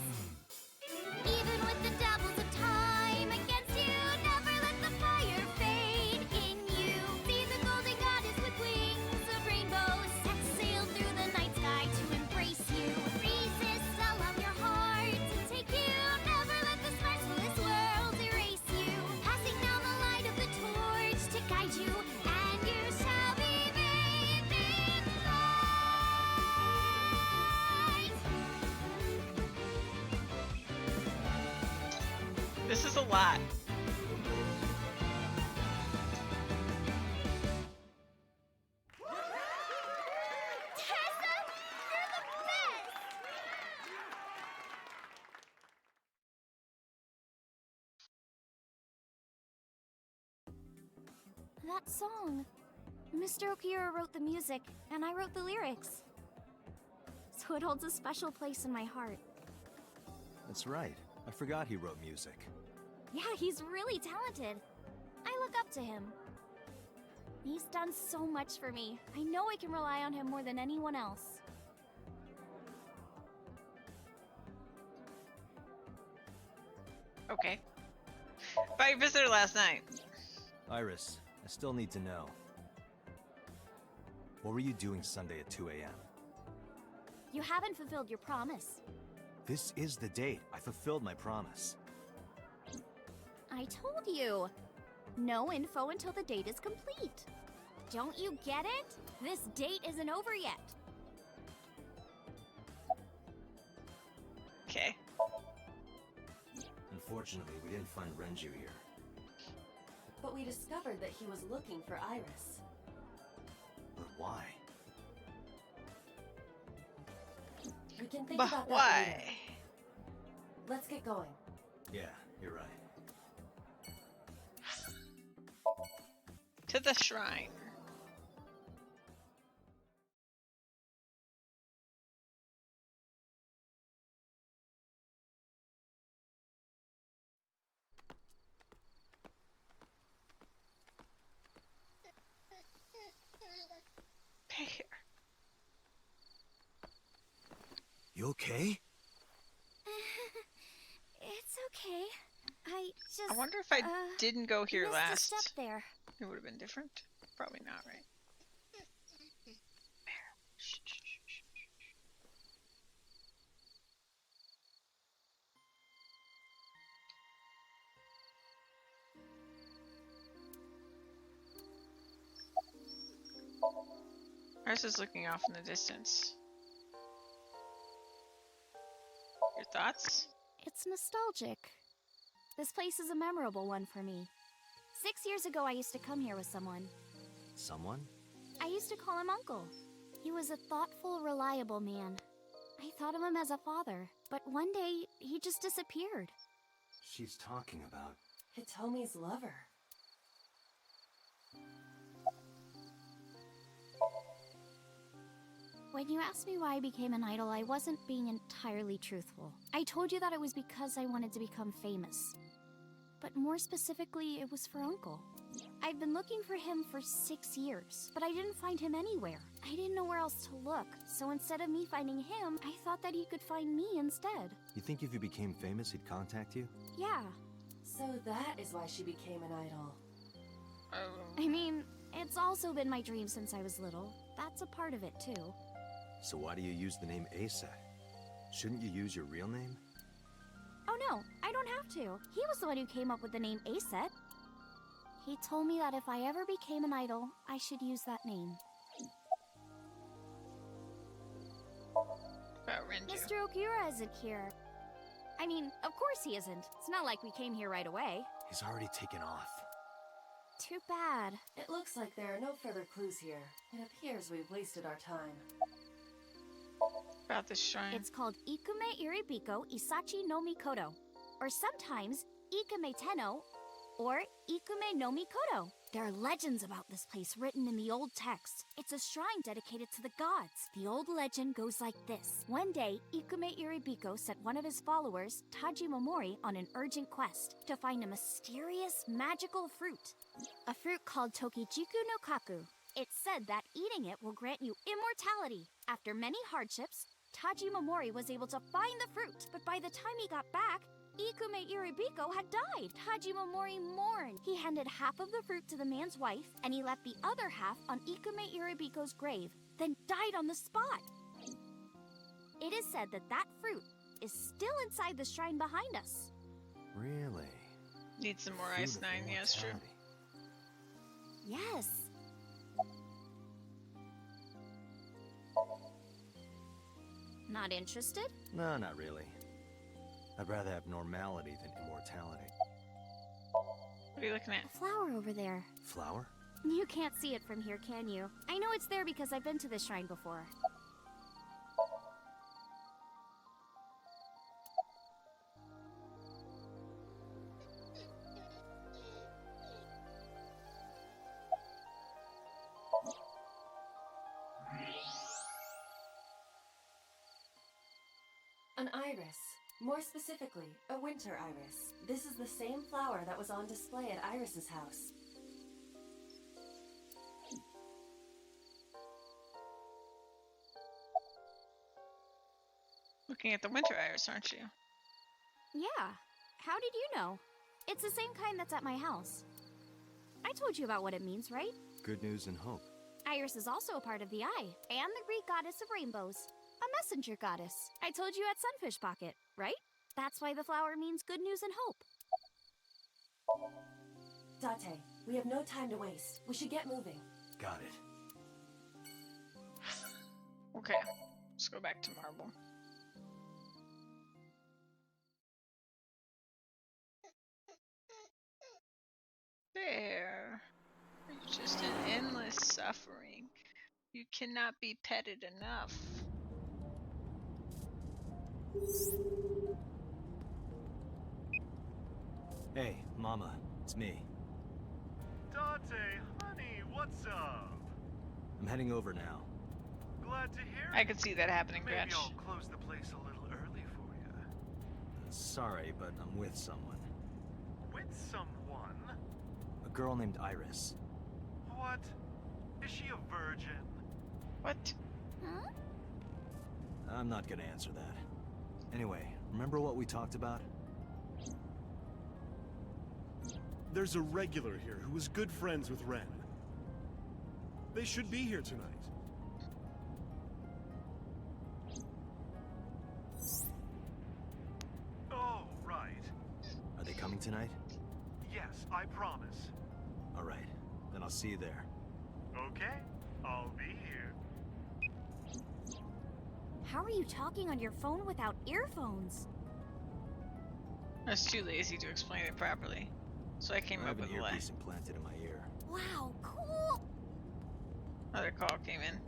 Even with the devils of time against you, never let the fire fade in you. See the golden goddess with wings of rainbows set sail through the night sky to embrace you. Resist, allow your heart to take you. Never let this merciless world erase you. Passing down the light of the torch to guide you, and you shall be bathed in light. This is a lot. Tessa, you're the best! That song. Mr. Okiura wrote the music, and I wrote the lyrics. So it holds a special place in my heart. That's right. I forgot he wrote music. Yeah, he's really talented. I look up to him. He's done so much for me. I know I can rely on him more than anyone else. Okay. By your visitor last night. Iris, I still need to know. What were you doing Sunday at 2 a.m.? You haven't fulfilled your promise. This is the date. I fulfilled my promise. I told you. No info until the date is complete. Don't you get it? This date isn't over yet. Okay. Unfortunately, we didn't find Renju here. But we discovered that he was looking for Iris. But why? We can think But about that why? later. Let's get going. Yeah, you're right. To the shrine. There. You okay? It's okay. I just. I wonder if I didn't go here missed last. a step there. It would have been different. Probably not, right? Iris is looking off in the distance. Your thoughts? It's nostalgic. This place is a memorable one for me. 6 years ago, I used to come here with someone. Someone? I used to call him Uncle. He was a thoughtful, reliable man. I thought of him as a father, but one day he just disappeared. She's talking about... Hitomi's lover. When you asked me why I became an idol, I wasn't being entirely truthful. I told you that it was because I wanted to become famous. But more specifically, it was for Uncle. I've been looking for him for 6 years, but I didn't find him anywhere. I didn't know where else to look, so instead of me finding him, I thought that he could find me instead. You think if you became famous, he'd contact you? Yeah. So that is why she became an idol. I mean, it's also been my dream since I was little. That's a part of it, too. So why do you use the name Asa? Shouldn't you use your real name? Oh no, I don't have to. He was the one who came up with the name Aset. He told me that if I ever became an idol, I should use that name. Mr. Okura isn't here. I mean, of course he isn't. It's not like we came here right away. He's already taken off. Too bad. It looks like there are no further clues here. It appears we've wasted our time. About this shrine. It's called Ikume Iribiko Isachi no Mikoto, or sometimes Ikume Tenno, or Ikume no Mikoto. There are legends about this place written in the old text. It's a shrine dedicated to the gods. The old legend goes like this. One day, Ikume Iribiko sent one of his followers, Taji Momori, on an urgent quest to find a mysterious, magical fruit. A fruit called Tokijiku no Kaku. It's said that eating it will grant you immortality. After many hardships, Taji Momori was able to find the fruit, but by the time he got back, Ikume Iribiko had died. Taji Momori mourned. He handed half of the fruit to the man's wife, and he left the other half on Ikume Iribiko's grave, then died on the spot. It is said that that fruit is still inside the shrine behind us. Really? Need some more Ice 9, yeah, it's true. Yes. Not interested? No, not really. I'd rather have normality than immortality. What are you looking at? A flower over there. Flower? You can't see it from here, can you? I know it's there because I've been to this shrine before. An iris. More specifically, a winter iris. This is the same flower that was on display at Iris's house. Looking at the winter iris, aren't you? Yeah. How did you know? It's the same kind that's at my house. I told you about what it means, right? Good news and hope. Iris is also a part of the eye, and the Greek goddess of rainbows. A messenger goddess. I told you at Sunfish Pocket, right? That's why the flower means good news and hope. Date, we have no time to waste. We should get moving. Got it. Okay, let's go back to Marble. There. You're just in endless suffering. You cannot be petted enough. Hey, Mama, it's me. Dante, honey, what's up? I'm heading over now. Glad to hear it. I could see that happening, Maybe Gretch. I'll close the place a little early for you. Sorry, but I'm with someone. With someone? A girl named Iris. What? Is she a virgin? What? Huh? I'm not gonna answer that. Anyway, remember what we talked about? There's a regular here who was good friends with Ren. They should be here tonight. Oh, right. Are they coming tonight? Yes, I promise. All right, then I'll see you there. Okay, I'll be here. How are you talking on your phone without earphones? I was too lazy to explain it properly, so I came I up have an with a lie. earpiece implanted in my ear. Wow, cool! Another call came in.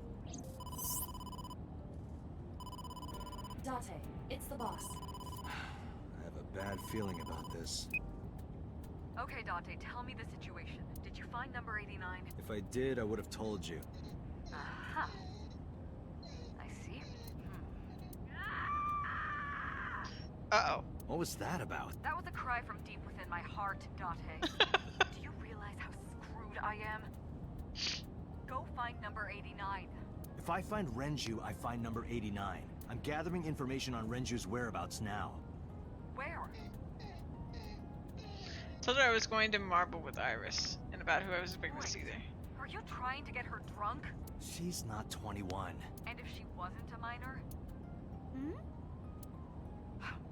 Date, it's the boss. I have a bad feeling about this. Okay, Dante, tell me the situation. Did you find number 89? If I did, I would have told you. Uh-huh. I see. Uh-oh. What was that about? That was a cry from deep within my heart, Dante. Do you realize how screwed I am? Go find number 89. If I find Renju, I find number 89. I'm gathering information on Renju's whereabouts now. Where? Told her I was going to marble with Iris, and about who I was expecting to see there. Are you trying to get her drunk? She's not 21. And if she wasn't a minor?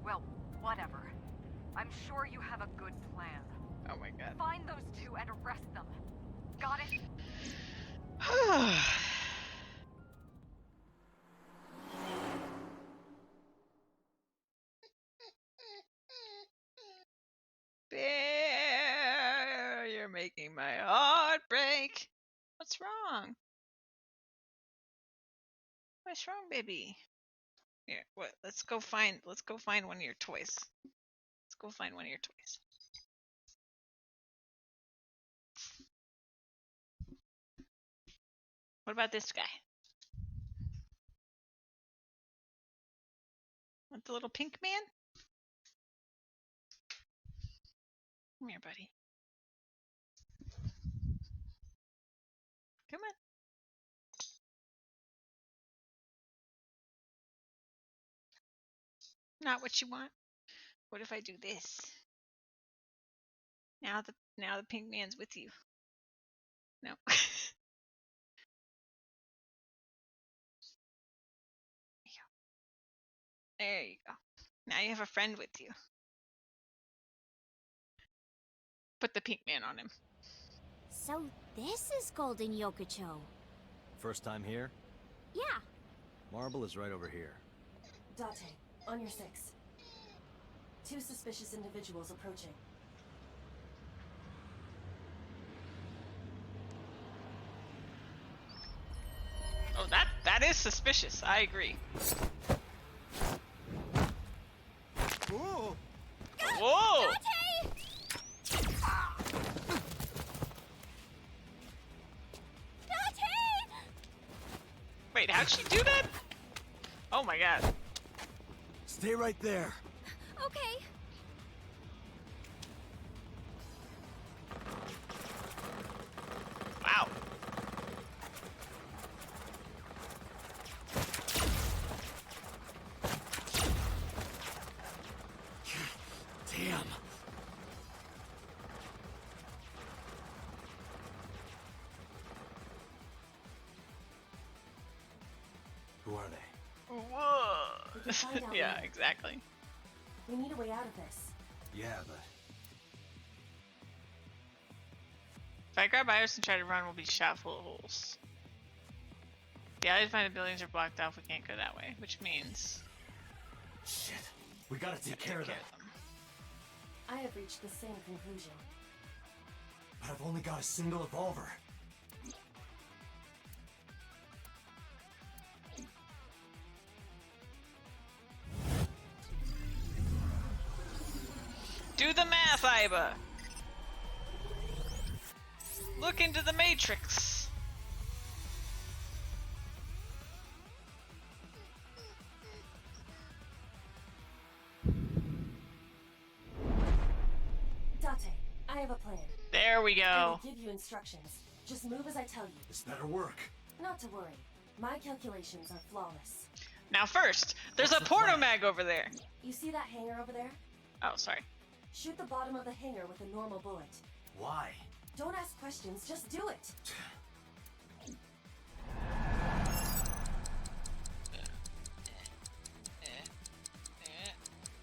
Well, whatever. I'm sure you have a good plan. Oh my god. Find those two and arrest them. Got it? Bear, you're making my heart break. What's wrong? What's wrong, baby? Here, what? Let's go find one of your toys. Let's go find one of your toys. What about this guy? Want the little pink man? Come here, buddy. Come on. Not what you want. What if I do this? Now the pink man's with you. No. There you go. Now you have a friend with you. Put the pink man on him. So this is Golden Yokocho. First time here? Yeah. Marble is right over here. Date, on your 6. 2 suspicious individuals approaching. Oh, that is suspicious. I agree. Whoa! Whoa! Wait, how'd she do that? Oh my god. Stay right there. Okay. Wow. Damn. Who are they? Whoa. We can find out Yeah, later. exactly. We need a way out of this. Yeah, but If I grab Iris and try to run, we'll be shot full of holes. Yeah, I find the buildings are blocked off. We can't go that way, which means shit. We gotta take care of them. I have reached the same conclusion. But I've only got a single revolver. do the math, Iba. Look into the matrix. Date, I have a plan. There we I go. will give you instructions. Just move as I tell you. This better work. Not to worry. My calculations are flawless. Now first, there's a porno mag over there. You see that hangar over there? Oh, sorry. Shoot the bottom of the hangar with a normal bullet. Why? Don't ask questions, just do it.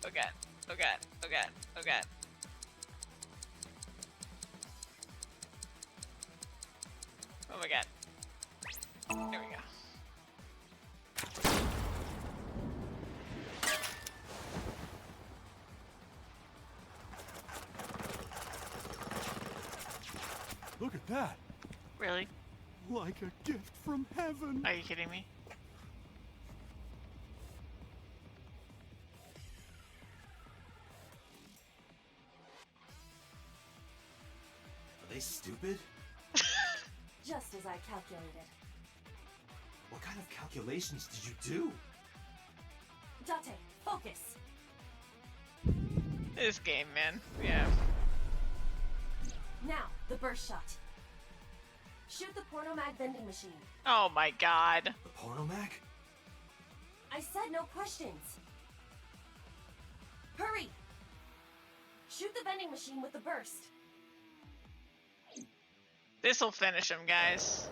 Oh god. Oh god. Oh god. Oh god. Oh my god. There we go. Look at that. Really? Like a gift from heaven. Are you kidding me? Are they stupid? Just as I calculated. What kind of calculations did you do? Date, focus. This game, man. Yeah. Now, the burst shot. Shoot the pornomag vending machine. Oh my god. The pornomag? I said no questions. Hurry! Shoot the vending machine with the burst. This'll finish him, guys.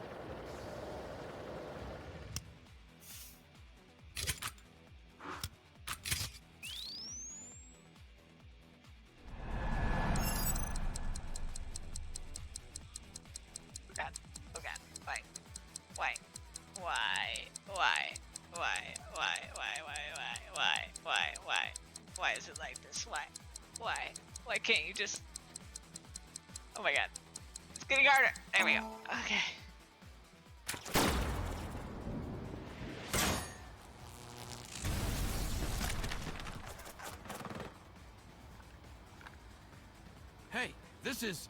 Why is it like this? Why can't you just... Oh my god. It's getting harder. There we go. Okay. Hey, this is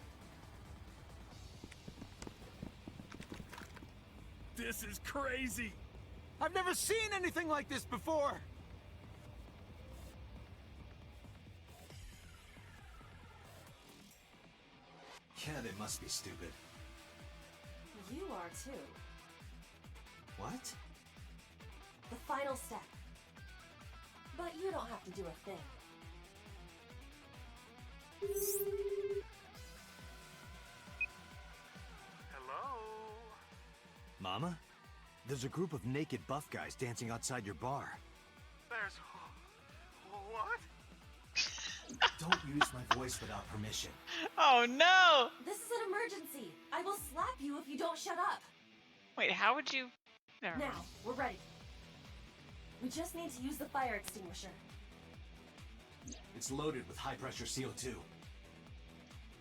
crazy. I've never seen anything like this before! Yeah, they must be stupid. You are too. What? The final step. But you don't have to do a thing. Hello? Mama? There's a group of naked buff guys dancing outside your bar. There's... What? Don't use my voice without permission. Oh no! This is an emergency. I will slap you if you don't shut up. Wait, how would you... Never mind. Now, we're ready. We just need to use the fire extinguisher. It's loaded with high-pressure CO2.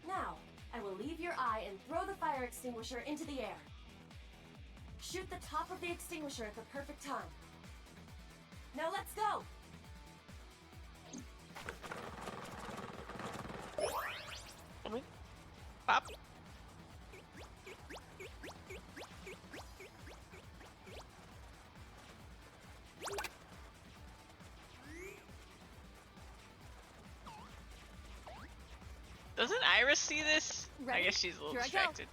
Now, I will leave your eye and throw the fire extinguisher into the air. Shoot the top of the extinguisher at the perfect time. Now let's go! Pop. Doesn't Iris see this? Ready? I guess she's a little Here I go. distracted.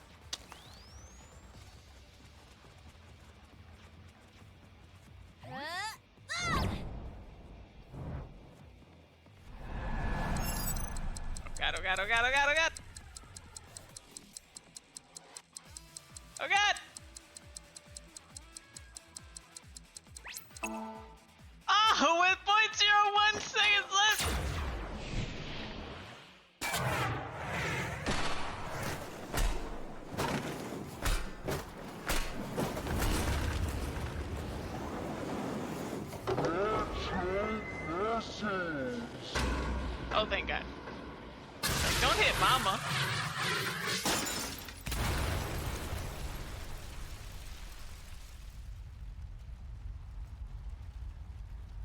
Oh god, oh god, oh god, oh god, oh god! Oh god! Oh, with 0.01 seconds left! Oh, thank god. Like, don't hit mama.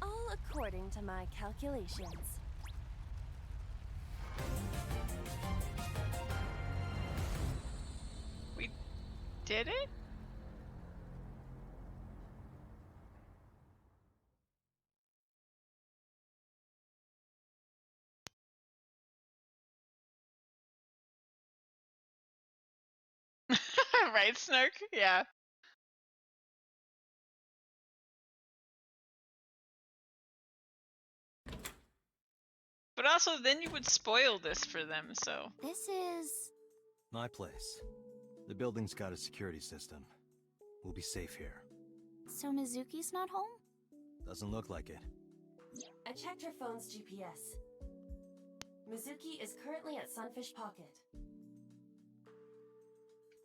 All according to my calculations. We did it? Right, Snark? Yeah. But also, then you would spoil this for them, so... This is... My place. The building's got a security system. We'll be safe here. So Mizuki's not home? Doesn't look like it. I checked her phone's GPS. Mizuki is currently at Sunfish Pocket.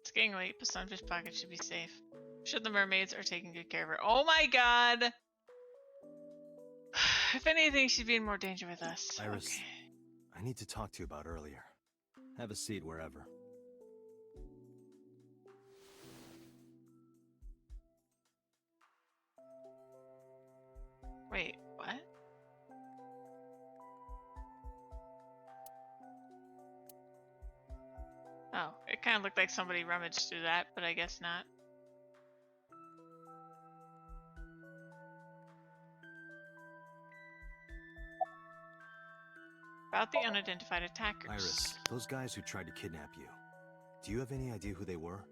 It's getting late, but Sunfish Pocket should be safe. Sure, the mermaids are taking good care of her. Oh my god! If anything, she'd be in more danger with us. Iris, Okay. I need to talk to you about earlier. Have a seat wherever. Oh, it kind of looked like somebody rummaged through that, but I guess not. About the unidentified attackers. Iris, those guys who tried to kidnap you, do you have any idea who they were?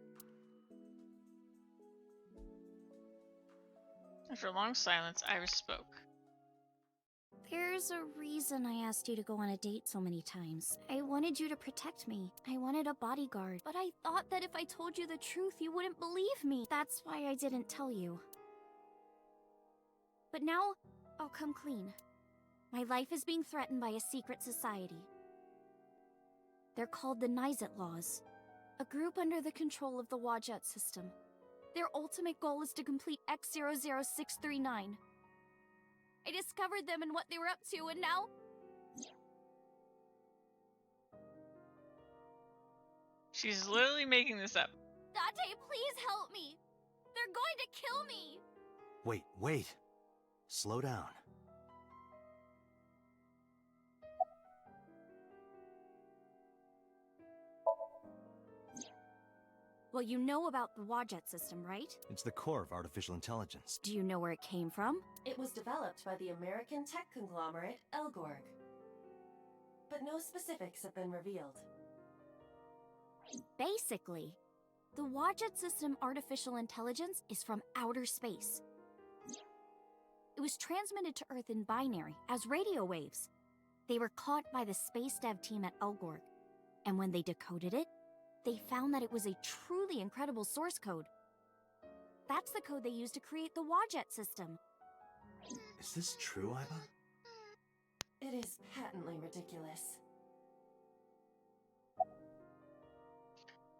After a long silence, Iris spoke. There's a reason I asked you to go on a date so many times. I wanted you to protect me. I wanted a bodyguard. But I thought that if I told you the truth, you wouldn't believe me. That's why I didn't tell you. But now, I'll come clean. My life is being threatened by a secret society. They're called the Nizet Laws, a group under the control of the Wadjet system. Their ultimate goal is to complete X00639. I discovered them and what they were up to, and now... She's literally making this up. Date, please help me! They're going to kill me! Wait. Slow down. Well, you know about the Wadjet system, right? It's the core of artificial intelligence. Do you know where it came from? It was developed by the American tech conglomerate Elgorg. But no specifics have been revealed. Basically, the Wadjet system artificial intelligence is from outer space. It was transmitted to Earth in binary, as radio waves. They were caught by the space dev team at Elgorg, and when they decoded it, they found that it was a truly incredible source code. That's the code they used to create the Wadjet system. Is this true, Iva? It is patently ridiculous.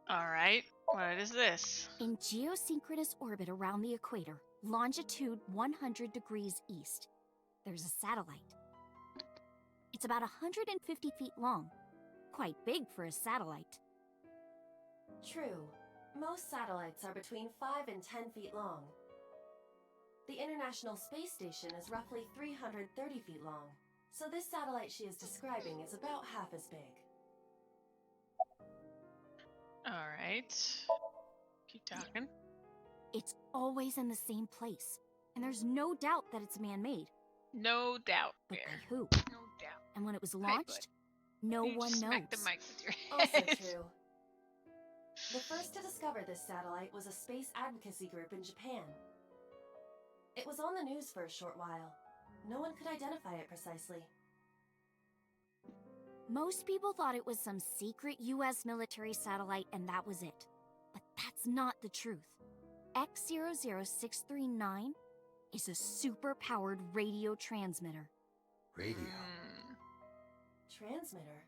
Alright, what is this? In geosynchronous orbit around the equator, longitude 100 degrees east, there's a satellite. It's about 150 feet long. Quite big for a satellite. True. Most satellites are between 5 and 10 feet long. The International Space Station is roughly 330 feet long, so this satellite she is describing is about half as big. Alright. Keep talking. It's always in the same place, and there's no doubt that it's man-made. No doubt. But Bear. by who? No doubt. And when it was launched, no You one just knows. smack the mic with your Also head. true. The first to discover this satellite was a space advocacy group in Japan. It was on the news for a short while. No one could identify it precisely. Most people thought it was some secret US military satellite and that was it. But that's not the truth. X00639 is a super-powered radio transmitter. Radio? Transmitter?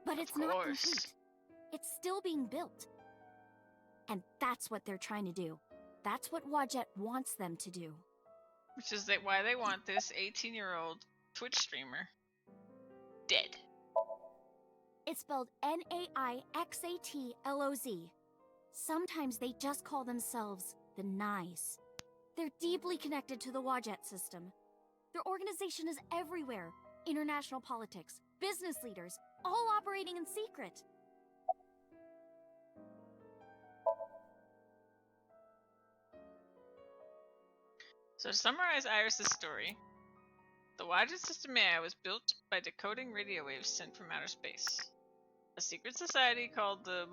But it's not complete. It's still being built. And that's what they're trying to do. That's what Wadjet wants them to do. Which is why they want this 18-year-old Twitch streamer dead. It's spelled Naixatloz. Sometimes they just call themselves the Nyes. They're deeply connected to the Wadjet system. Their organization is everywhere. International politics, business leaders, all operating in secret. So to summarize Iris' story, the Wadjet system AI was built by decoding radio waves sent from outer space. A secret society called the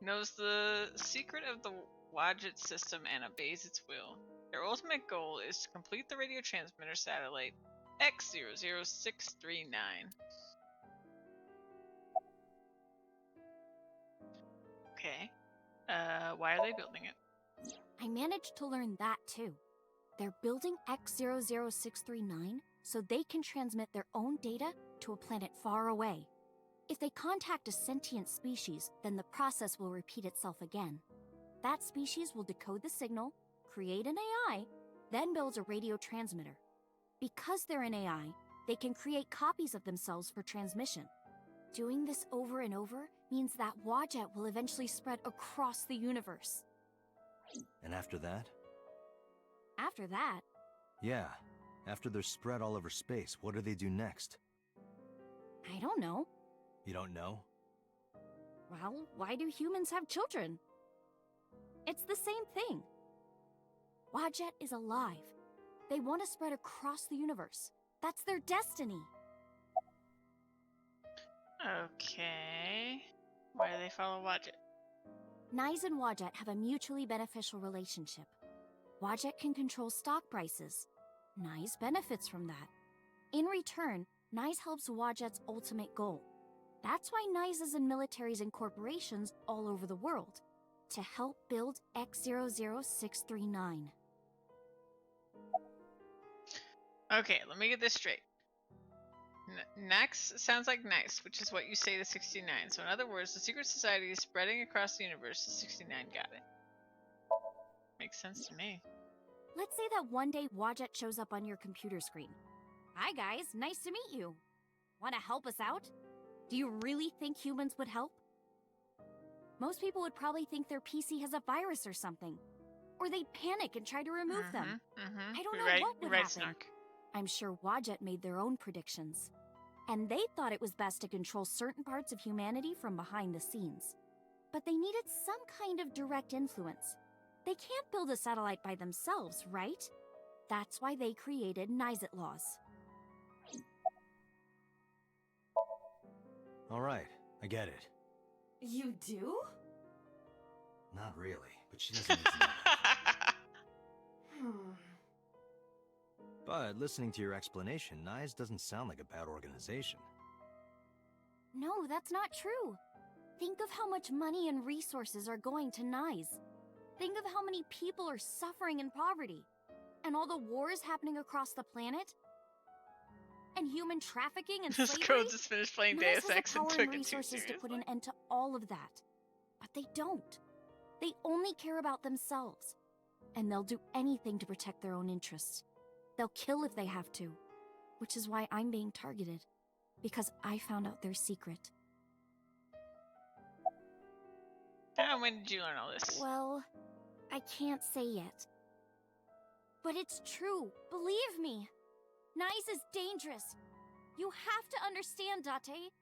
knows the secret of the Wadjet system and obeys its will. Their ultimate goal is to complete the radio transmitter satellite X00639. Okay. Why are they building it? I managed to learn that too. They're building X00639 so they can transmit their own data to a planet far away. If they contact a sentient species, then the process will repeat itself again. That species will decode the signal, create an AI, then builds a radio transmitter. Because they're an AI, they can create copies of themselves for transmission. Doing this over and over means that Wadjet will eventually spread across the universe. And after that? After that, Yeah. After they're spread all over space, what do they do next? I don't know. You don't know? Well, why do humans have children? It's the same thing. Wadjet is alive. They want to spread across the universe. That's their destiny. Okay. Why do they follow Wadjet? Nyes and Wadjet have a mutually beneficial relationship. Wadjet can control stock prices. Nyes benefits from that. In return, Nyes helps Wadjet's ultimate goal. That's why Nyes is in militaries and corporations all over the world. To help build X00639. Okay, let me get this straight. Nax sounds like nice, which is what you say to 69. So in other words, the secret society is spreading across the universe. So 69 got it. Makes sense to me. Let's say that one day Wadjet shows up on your computer screen. Hi guys, nice to meet you. Want to help us out? Do you really think humans would help? Most people would probably think their PC has a virus or something. Or they'd panic and try to remove them. I don't know what would happen. Snark. I'm sure Wadjet made their own predictions. And they thought it was best to control certain parts of humanity from behind the scenes. But they needed some kind of direct influence. They can't build a satellite by themselves, right? That's why they created Nyset laws. All right, I get it. You do? Not really, but she doesn't need to know that. But listening to your explanation, Nyes doesn't sound like a bad organization. No, that's not true. Think of how much money and resources are going to Nyes. Think of how many people are suffering in poverty. And all the wars happening across the planet. And human trafficking and This slavery. girl just finished playing Nyes Deus has Ex the and power took and it too resources to put seriously. an end to all of that. But they don't. They only care about themselves. And they'll do anything to protect their own interests. They'll kill if they have to. Which is why I'm being targeted. Because I found out their secret. And when did you learn all this? Well, I can't say yet. But it's true. Believe me. Nyes is dangerous. You have to understand, Date.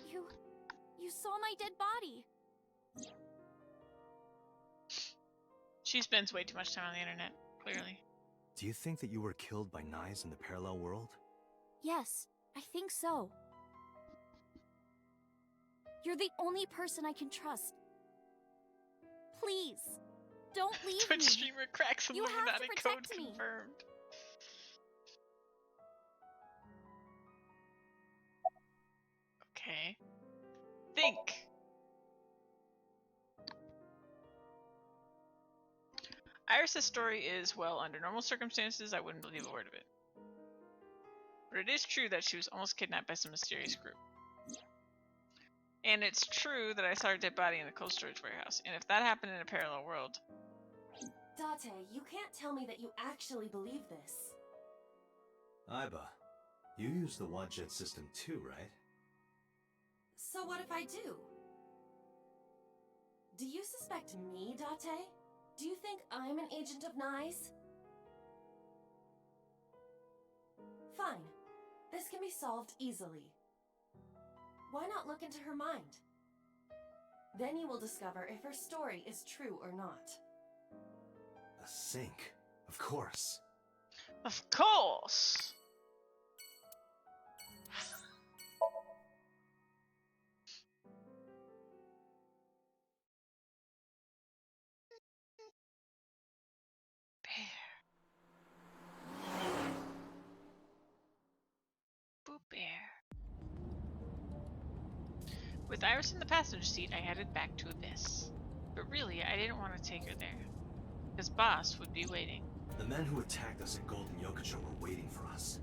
You saw my dead body. She spends way too much time on the internet, clearly. Do you think that you were killed by Nyes in the parallel world? Yes, I think so. You're the only person I can trust. Please, don't leave Twitch me. streamer cracks You have to Illuminati code protect me. confirmed. Okay. Think. Iris' story is, well, under normal circumstances, I wouldn't believe a word of it. But it is true that she was almost kidnapped by some mysterious group. And it's true that I saw her dead body in the cold storage warehouse. And if that happened in a parallel world... Date, you can't tell me that you actually believe this. Iba, you use the Wadjet system too, right? So what if I do? Do you suspect me, Date? Do you think I'm an agent of Nyes? Fine. This can be solved easily. Why not look into her mind? Then you will discover if her story is true or not. A sync, of course. Of course! Boop bear. With Iris in the passenger seat, I headed back to Abyss. But really, I didn't want to take her there. Because Boss would be waiting. The men who attacked us at Golden Yokocho were waiting for us.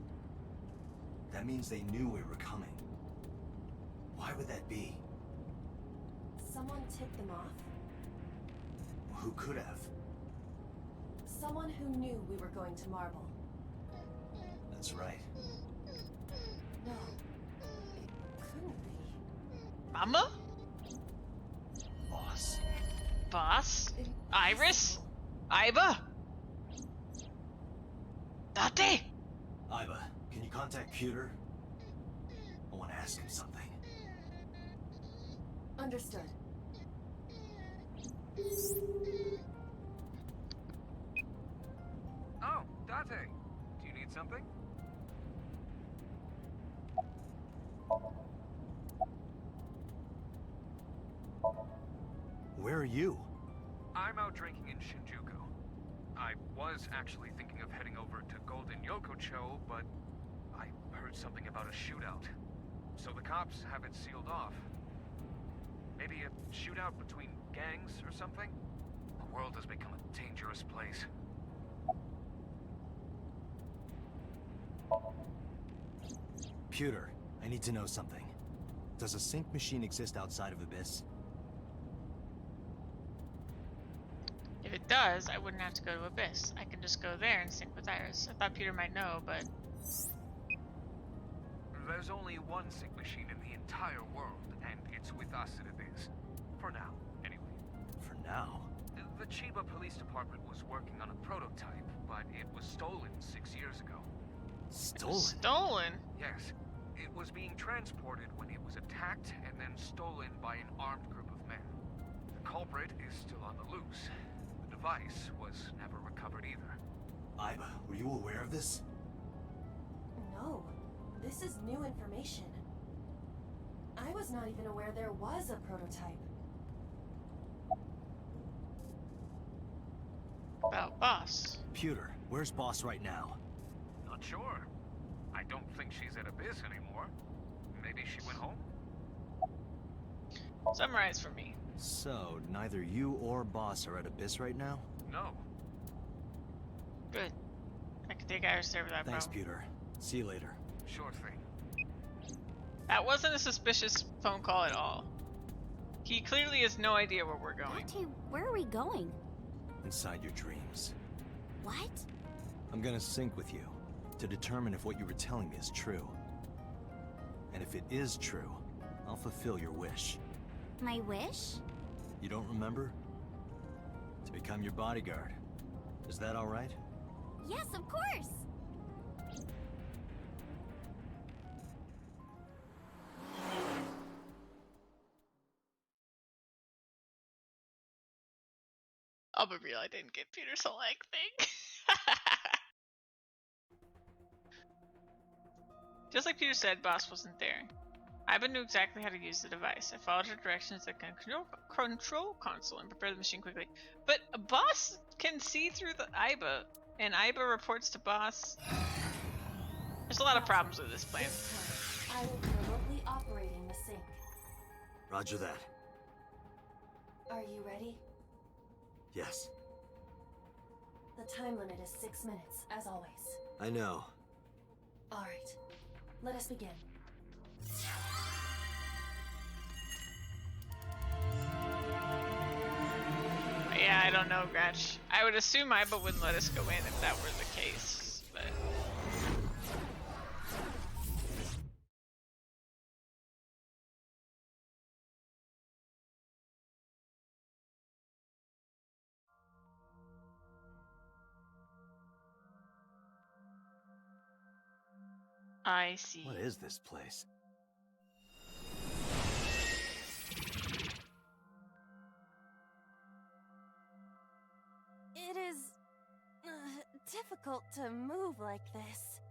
That means they knew we were coming. Why would that be? Someone tipped them off? Who could have? Someone who knew we were going to Marble. That's right. No, it couldn't be. Mama? Boss. Boss? Iris? Iba? Date? Iba, can you contact Pewter? I want to ask him something. Understood. Oh, Date. Do you need something? Where are you? I'm out drinking in Shinjuku. I was actually thinking of heading over to Golden Yokocho, but I heard something about a shootout. So the cops have it sealed off. Maybe a shootout between gangs or something? The world has become a dangerous place. Pewter, I need to know something. Does a sync machine exist outside of Abyss? If it does, I wouldn't have to go to Abyss. I can just go there and sync with Iris. I thought Peter might know, but... There's only one sync machine in the entire world, and it's with us at Abyss. For now, anyway. For now? The Chiba Police Department was working on a prototype, but it was stolen 6 years ago. Stolen? Stolen? Yes. It was being transported when it was attacked and then stolen by an armed group of men. The culprit is still on the loose. The device was never recovered either. Iba, were you aware of this? No. This is new information. I was not even aware there was a prototype. About Boss. Pewter, where's Boss right now? Not sure. I don't think she's at Abyss anymore. Maybe she went home? Summarize for me. So, neither you or Boss are at Abyss right now? No. Good. I can take Iris there without Thanks, problem. Pewter. See you later. Sure thing. That wasn't a suspicious phone call at all. He clearly has no idea where we're going. Dante, where are we going? Inside your dreams. What? I'm gonna sync with you to determine if what you were telling me is true. And if it is true, I'll fulfill your wish. My wish? You don't remember? To become your bodyguard. Is that all right? Yes, of course! I'll be real, I didn't get Peter's whole egg thing. Just like Peter said, Boss wasn't there. Iba knew exactly how to use the device. I followed her directions at the control console and prepared the machine quickly. But Boss can see through the Iba, and Iba reports to Boss. There's a lot of problems with this plan. This time, I will be remotely operating the sync. Roger that. Are you ready? Yes. The time limit is 6 minutes, as always. I know. Alright. Let us begin. Yeah, I don't know, Gratch. I would assume Iba wouldn't let us go in if that were the case, but... I see. What is this place? It is... difficult to move like this.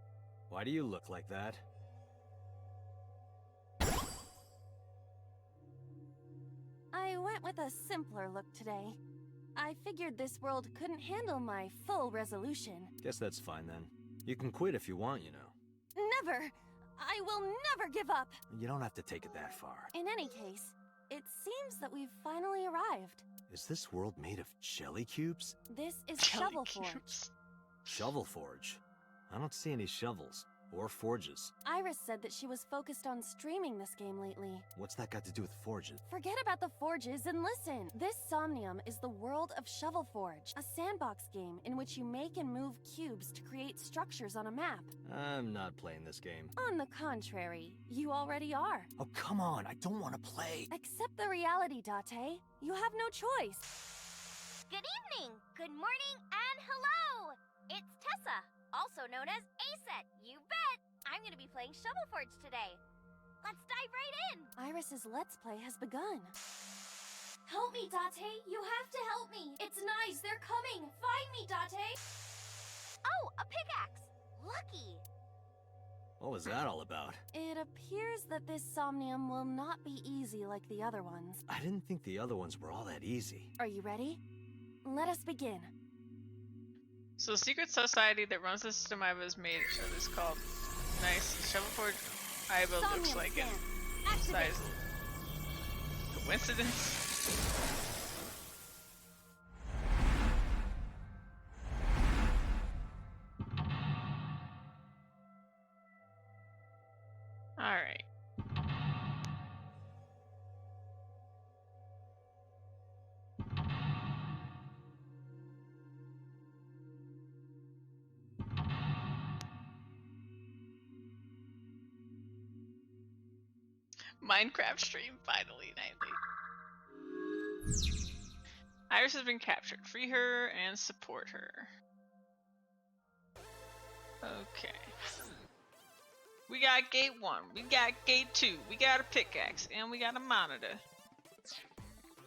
Why do you look like that? I went with a simpler look today. I figured this world couldn't handle my full resolution. Guess that's fine then. You can quit if you want, you know. Never! I will never give up! You don't have to take it that far. In any case, it seems that we've finally arrived. Is this world made of jelly cubes? This is Jelly Shovel cubes. Forge. Shovel Forge? I don't see any shovels. Or forges. Iris said that she was focused on streaming this game lately. What's that got to do with forges? Forget about the forges and listen! This Somnium is the world of Shovel Forge, a sandbox game in which you make and move cubes to create structures on a map. I'm not playing this game. On the contrary, you already are. Oh, come on, I don't want to play. Accept the reality, Date. You have no choice. Good evening, good morning, and hello! It's Tessa, also known as Aset. You bet! I'm gonna be playing Shovel Forge today. Let's dive right in! Iris's Let's Play has begun. Help me, Date! You have to help me! It's nice, they're coming! Find me, Date! Oh, a pickaxe! Lucky! What was that all about? It appears that this Somnium will not be easy like the other ones. I didn't think the other ones were all that easy. Are you ready? Let us begin. So the secret society that runs the system Iva has made is called Nice. Shovelforge Iva looks like it. Size. Coincidence? Alright. Minecraft stream finally nightly. Iris has been captured. Free her and support her. Okay. We got gate 1, we got gate 2, we got a pickaxe, and we got a monitor.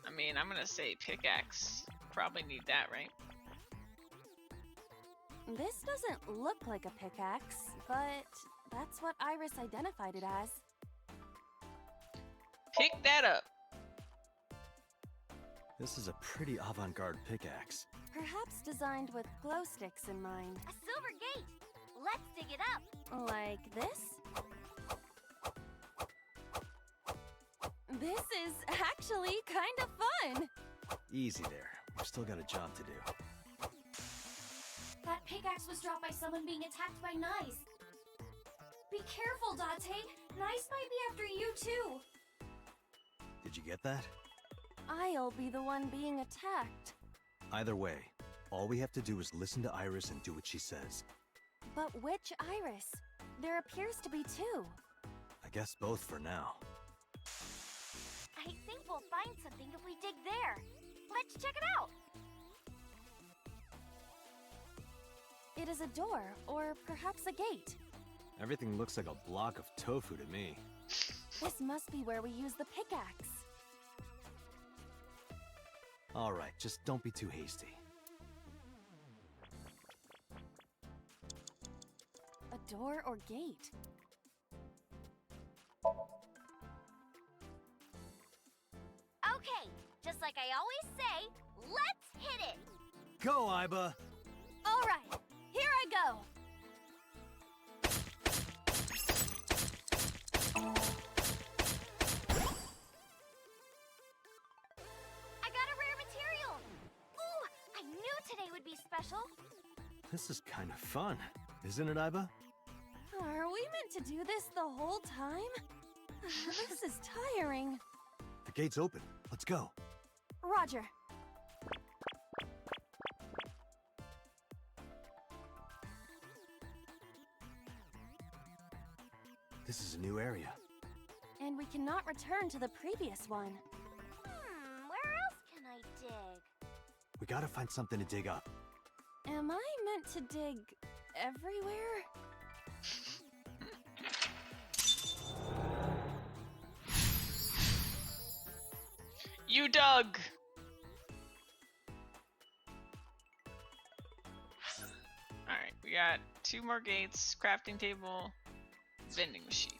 I mean, I'm gonna say pickaxe. Probably need that, right? This doesn't look like a pickaxe, but that's what Iris identified it as. Pick that up. This is a pretty avant-garde pickaxe. Perhaps designed with glow sticks in mind. A silver gate! Let's dig it up! Like this? This is actually kind of fun! Easy there. We've still got a job to do. That pickaxe was dropped by someone being attacked by Nice. Be careful, Date! Nice might be after you too! Did you get that? I'll be the one being attacked. Either way, all we have to do is listen to Iris and do what she says. But which Iris? There appears to be two. I guess both for now. I think we'll find something if we dig there. Let's check it out! It is a door, or perhaps a gate. Everything looks like a block of tofu to me. This must be where we use the pickaxe. Alright, just don't be too hasty. A door or gate? Okay, just like I always say, let's hit it! Go, Iba! Alright, here I go! I got a rare material! Ooh, I knew today would be special! This is kind of fun, isn't it, Iba? Are we meant to do this the whole time? This is tiring. The gate's open. Let's go. Roger. This is a new area. And we cannot return to the previous one. Where else can I dig? We gotta find something to dig up. Am I meant to dig everywhere? You dug! Alright, we got 2 more gates, crafting table, vending machine.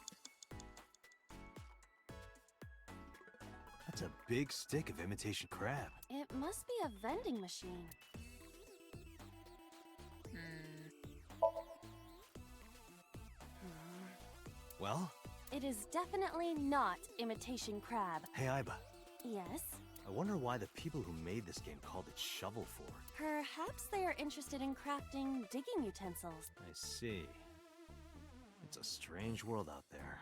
That's a big stick of imitation crab. It must be a vending machine. Well? It is definitely not imitation crab. Hey, Iba. Yes? I wonder why the people who made this game called it Shovelforge. Perhaps they are interested in crafting digging utensils. I see. It's a strange world out there.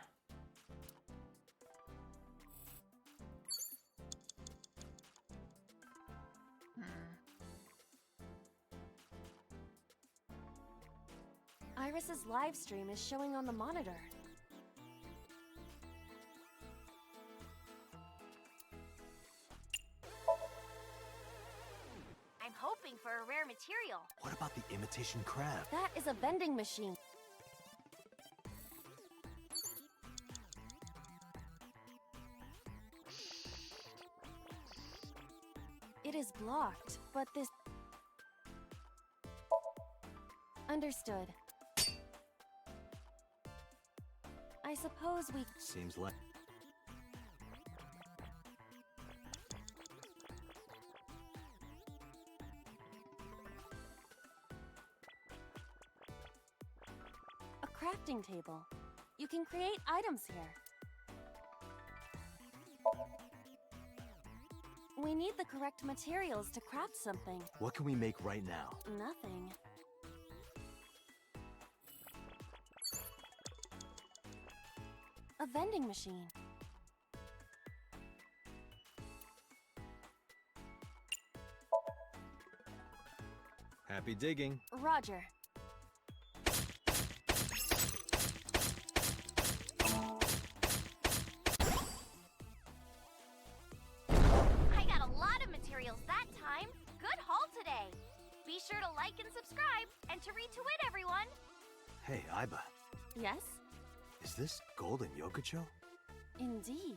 Iris's live stream is showing on the monitor. I'm hoping for a rare material. What about the imitation crab? That is a vending machine. It is blocked, but this... Understood. I suppose we... Seems like... A crafting table. You can create items here. We need the correct materials to craft something. What can we make right now? Nothing. A vending machine. Happy digging. Roger. I got a lot of materials that time. Good haul today. Be sure to like and subscribe, and to retweet everyone. Hey, Aiba. Yes? Is this Golden Yokocho? Indeed.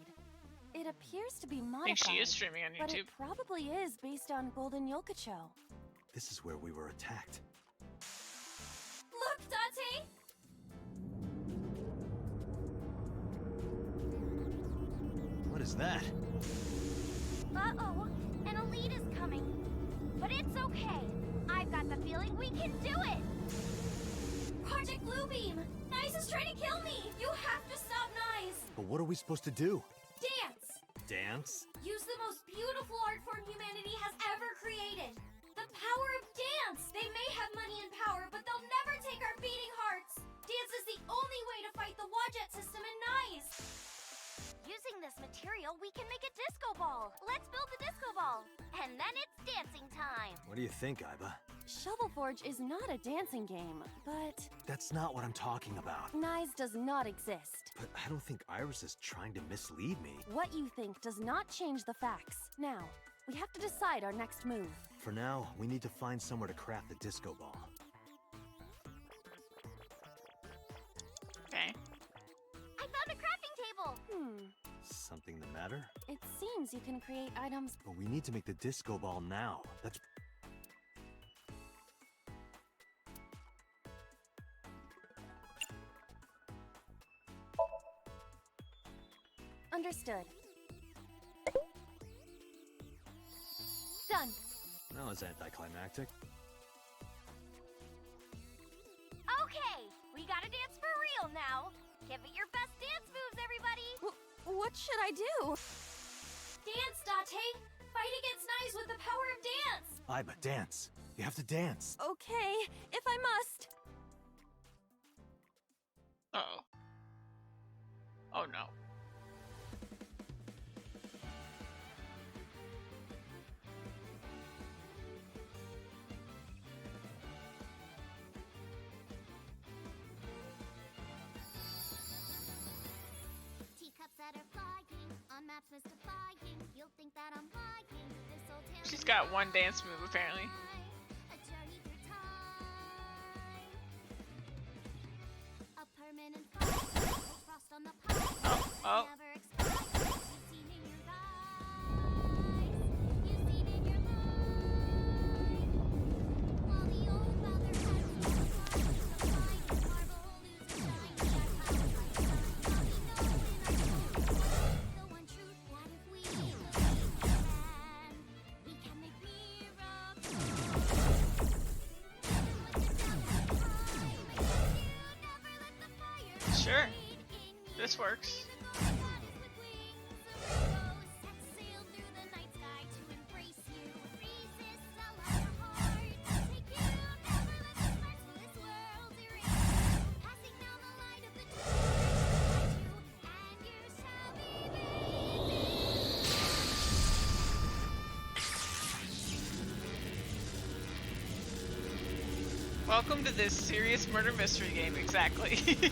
It appears to be I modified. think she is streaming on But YouTube. it probably is based on Golden Yokocho. This is where we were attacked. Look, Dante! What is that? Uh-oh, an elite is coming. But it's okay. I've got the feeling we can do it. Project Bluebeam! Nice is trying to kill me! You have to stop Nice! But what are we supposed to do? Dance! Dance? Use the most beautiful art form humanity has ever created. The power of dance! They may have money and power, but they'll never take our beating hearts! Dance is the only way to fight the Wadjet system in Nice! Using this material, we can make a disco ball. Let's build the disco ball. And then it's dancing time. What do you think, Aiba? Shovel Forge is not a dancing game, but... That's not what I'm talking about. Nyes does not exist. But I don't think Iris is trying to mislead me. What you think does not change the facts. Now, we have to decide our next move. For now, we need to find somewhere to craft the disco ball. Okay. I found a crafting table. Something the matter? It seems you can create items... But we need to make the disco ball now. That's... Understood. Done. That was anticlimactic. Okay, we gotta dance for real now. Give it your best dance moves, everybody. What should I do? Dance, Date. Fight against Nice with the power of dance. Aiba, dance. You have to dance. Okay, if I must. Uh-oh. Oh no. Teacups that are flying, on maps mystifying. You'll think that I'm lying. This old tale She's is got one dance move apparently. a journey through time. A permanent fight. Frost on the pine. Oh. Never expire. You've seen in your eyes. You've seen in your mind. While the old mother has the mighty marble loses shine. Our power like sun. Now we know in our souls the one truth that if we believe we can make miracles. Sure. This works. Welcome to this serious murder mystery game, exactly. Yay!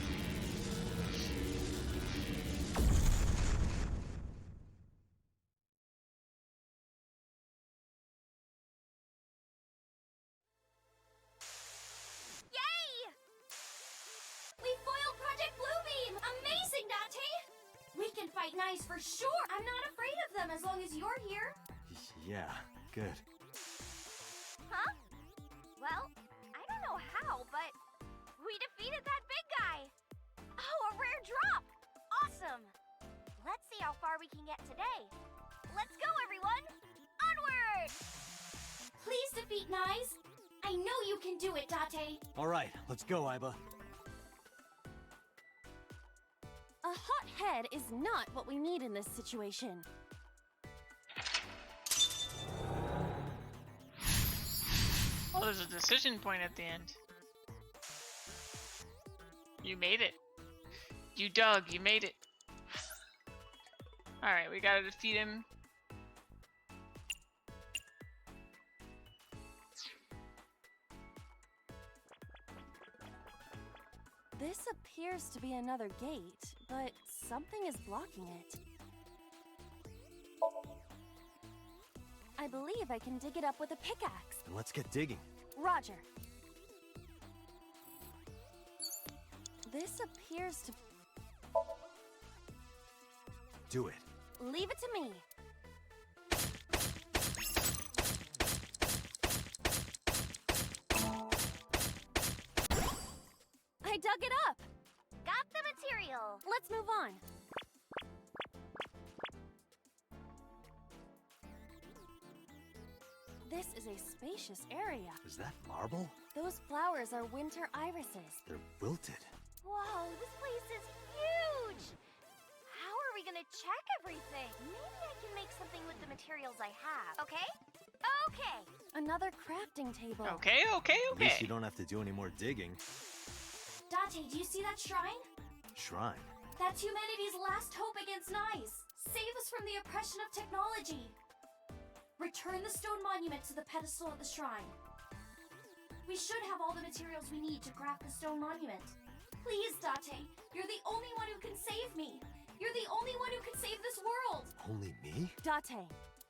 We foiled Project Bluebeam! Amazing, Date! We can fight Nice for sure! I'm not afraid of them as long as you're here. Yeah, Good. Huh? Well, I don't know how, but we defeated that big guy. Oh, a rare drop! Awesome! Let's see how far we can get today. Let's go, everyone! Onward! Please defeat Nyes. I know you can do it, Date. All right, let's go, Iba. A hot head is not what we need in this situation. Well, there's a decision point at the end. You made it. You dug, you made it. Alright, we gotta defeat him. This appears to be another gate, but something is blocking it. I believe I can dig it up with a pickaxe. Then let's get digging. Roger. This appears to... Do it. Leave it to me. I dug it up. Got the material. Let's move on. This is a spacious area. Is that marble? Those flowers are winter irises. They're wilted. Whoa, this place is huge! How are we gonna check everything? Maybe I can make something with the materials I have, okay? Okay! Another crafting table. Okay, okay, At least you okay. don't have to do any more digging. Date, do you see that shrine? Shrine. That's humanity's last hope against Nyes. Save us from the oppression of technology. Return the stone monument to the pedestal at the shrine. We should have all the materials we need to craft the stone monument. Please, Date, you're the only one who can save me. You're the only one who can save this world. Only me? Date.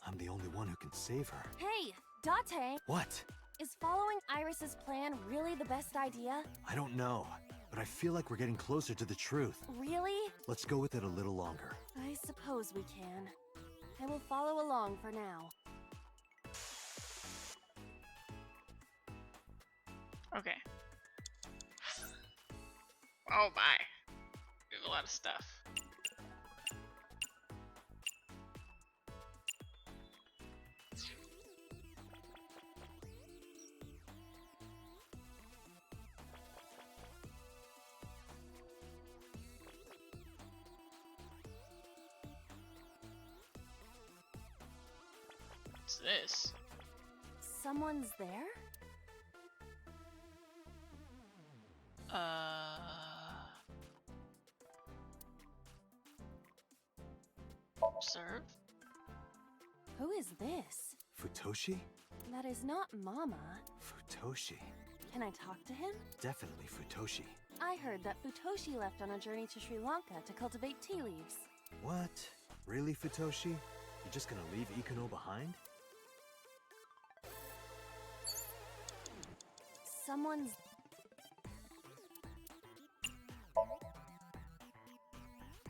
I'm the only one who can save her. Hey, Date. What? Is following Iris's plan really the best idea? I don't know, but I feel like we're getting closer to the truth. Really? Let's go with it a little longer. I suppose we can. I will follow along for now. Okay. Oh my. There's a lot of stuff. What's this? Someone's there? Observe? Who is this? Futoshi? That is not Mama. Futoshi. Can I talk to him? Definitely Futoshi. I heard that Futoshi left on a journey to Sri Lanka to cultivate tea leaves. What? Really, Futoshi? You're just gonna leave Ikuno behind? Someone's...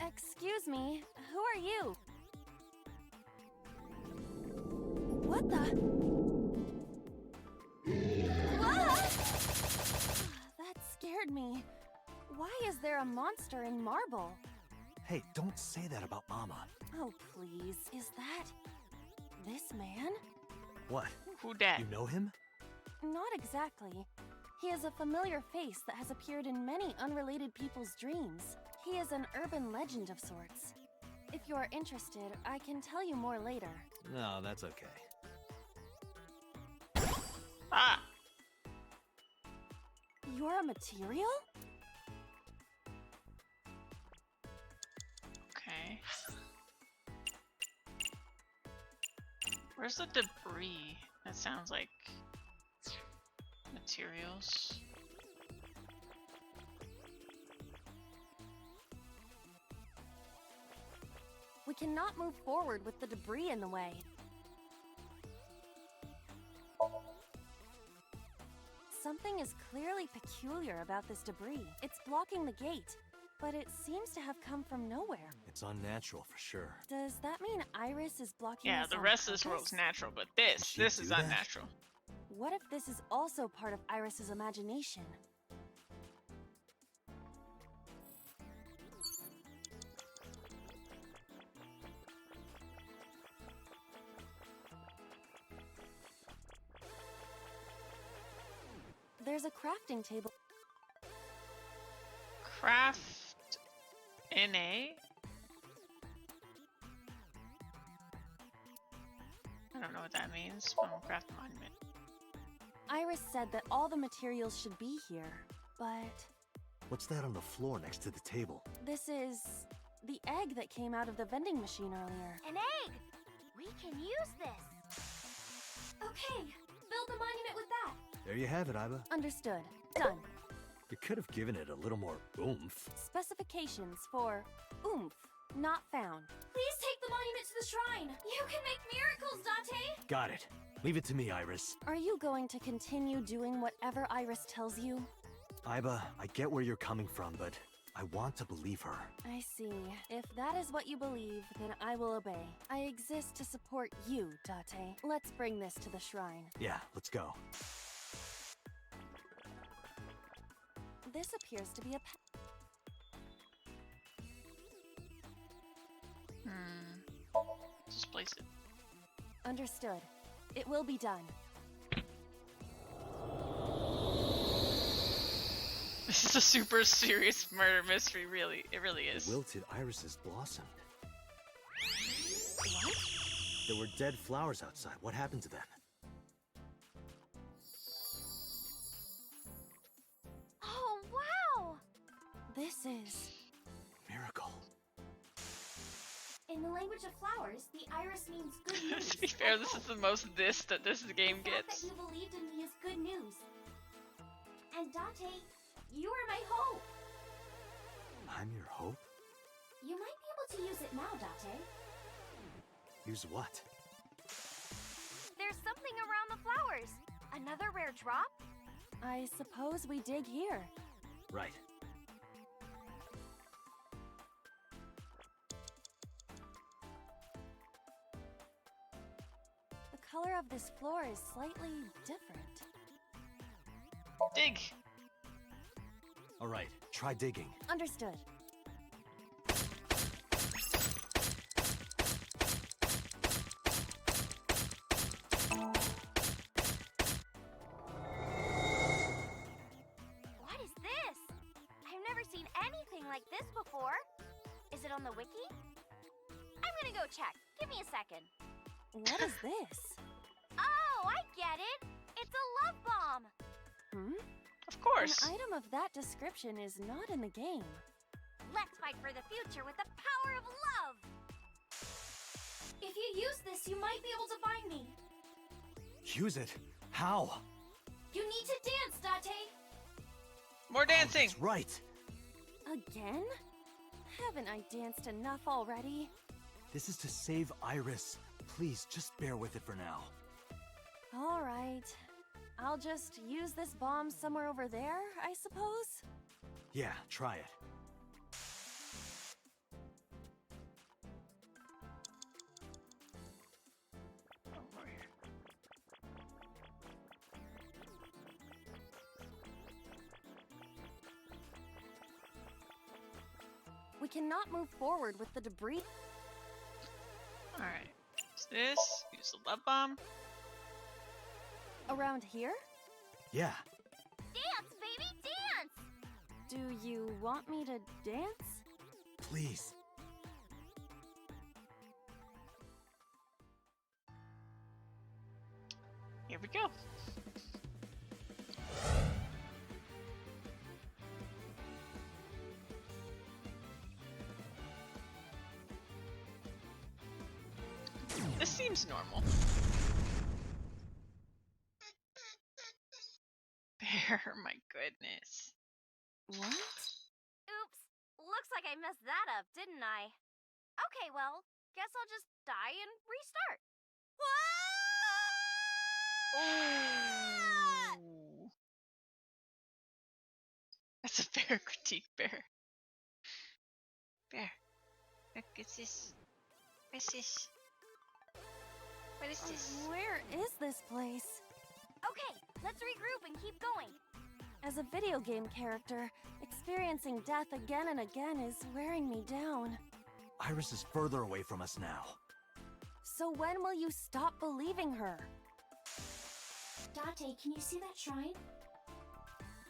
Excuse me, who are you? What the? Ah! That scared me. Why is there a monster in marble? Hey, don't say that about Mama. Oh, please. Is that... this man? What? Who dat? You know him? Not exactly. He is a familiar face that has appeared in many unrelated people's dreams. He is an urban legend of sorts. If you are interested, I can tell you more later. No, that's okay. Ah! You're a material? Okay. Where's the debris? That sounds like materials. We cannot move forward with the debris in the way. Something is clearly peculiar about this debris. It's blocking the gate. but it seems to have come from nowhere. It's unnatural for sure. Does that mean Iris is blocking Yeah, us the on rest of this purpose? world's natural, but Did this she is do that? unnatural. What if this is also part of Iris's imagination? There's a crafting table. Craft NA? I don't know what that means. Craft monument. Iris said that all the materials should be here, but What's that on the floor next to the table? this is the egg that came out of the vending machine earlier. An egg! We can use this! Okay, build the monument with that! There you have it, Iba. Understood. Done. You could have given it a little more oomph. Specifications for oomph not found. Please take the monument to the shrine! You can make miracles, Date! Got it. Leave it to me, Iris. Are you going to continue doing whatever Iris tells you? Iba, I get where you're coming from, but I want to believe her. I see. If that is what you believe, then I will obey. I exist to support you, Date. Let's bring this to the shrine. Yeah, let's go. This appears to be a Just place it. Understood. It will be done. This is a super serious murder mystery, really. It really is. Wilted irises blossomed. What? There were dead flowers outside. What happened to them? Oh, wow! This is... Miracle. In the language of flowers, the iris means good news. To be fair, this is the most this that this game The fact gets. that you believed in me is good news. And Date, you are my hope. I'm your hope? You might be able to use it now, Date. Use what? There's something around the flowers. Another rare drop? I suppose we dig here. Right. The color of this floor is slightly different. Dig. All right, try digging. Understood. What is this? I've never seen anything like this before. Is it on the wiki? I'm gonna go check. Give me a second. What is this? Oh, I get it. It's a love bomb. Hmm? Of course. An item of that description is not in the game. Let's fight for the future with the power of love. If you use this, you might be able to find me. Use it? How? You need to dance, Date. More dancing. That's right. Again? Haven't I danced enough already? This is to save Iris. Please, just bear with it for now. All right. I'll just use this bomb somewhere over there, I suppose? Yeah, try it. We cannot move forward with the debris. Alright. Use this. Use the love bomb. Around here? Yeah. Dance, baby, dance! Do you want me to dance? Please. Here we go. This seems normal. Bear, my goodness. What? Oops. Looks like I messed that up, didn't I? Okay, well, guess I'll just die and restart. Ooh. That's a fair critique, Bear. fuck is this? What's this? What is this? Where is this place? Okay, let's regroup and keep going. As a video game character, experiencing death again and again is wearing me down. Iris is further away from us now. So when will you stop believing her? Date, can you see that shrine?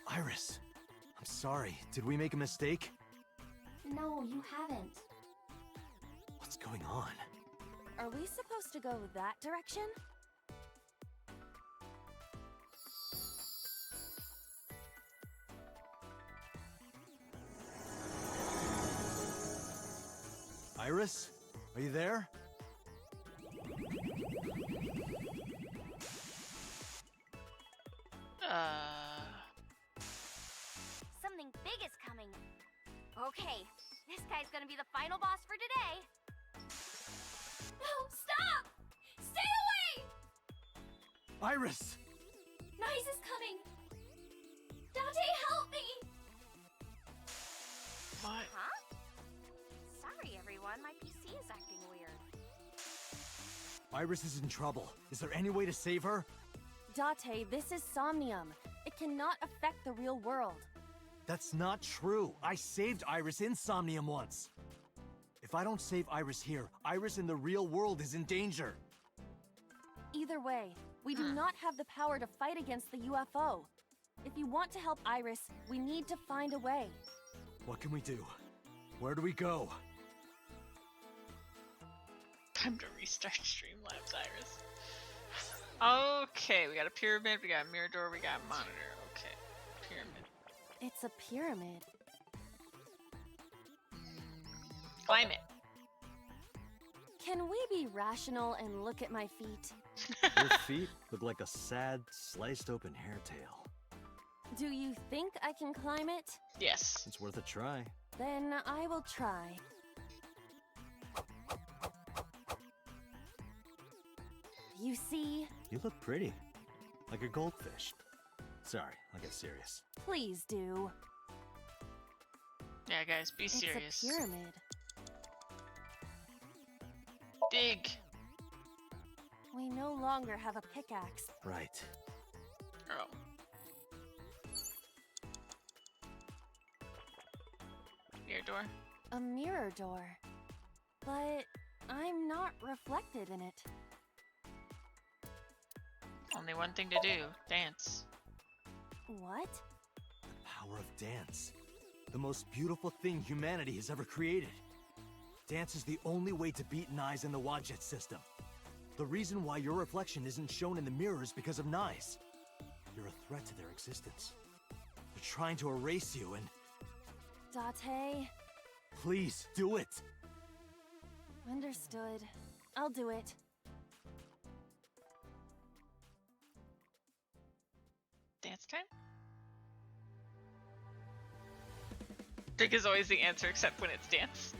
Iris, I'm sorry. Did we make a mistake? No, you haven't. What's going on? Are we supposed to go that direction? Iris? Are you there? Something big is coming. Okay, this guy's gonna be the final boss for today. No, stop! Stay away! Iris! Nice is coming! Dante, help me! What? Huh? Sorry, everyone. My PC is acting weird. Iris is in trouble. Is there any way to save her? Date, this is Somnium. It cannot affect the real world. That's not true. I saved Iris in Somnium once. If I don't save Iris here, Iris in the real world is in danger. Either way, we do not have the power to fight against the UFO. If you want to help Iris, we need to find a way. What can we do? Where do we go? Time to restart Streamlabs, Iris. Okay, we got a pyramid, we got a mirror door, we got a monitor. Okay, pyramid. It's a pyramid. Climb it. Can we be rational and look at my feet? Your feet look like a sad, sliced open hair tail. Do you think I can climb it? Yes. It's worth a try. Then I will try. You see? You look pretty. Like a goldfish. Sorry, I'll get serious. Please do. Yeah, guys, be serious. It's a pyramid. Dig. We no longer have a pickaxe. Right. Oh. Mirror door. A mirror door. But I'm not reflected in it. Only one thing to do. Dance. What? The power of dance. The most beautiful thing humanity has ever created. Dance is the only way to beat Nyes in the Wadjet system. The reason why your reflection isn't shown in the mirror is because of Nyes. You're a threat to their existence. They're trying to erase you and... Date? Please, do it! Understood. I'll do it. Dance time? Dig is always the answer except when it's dance.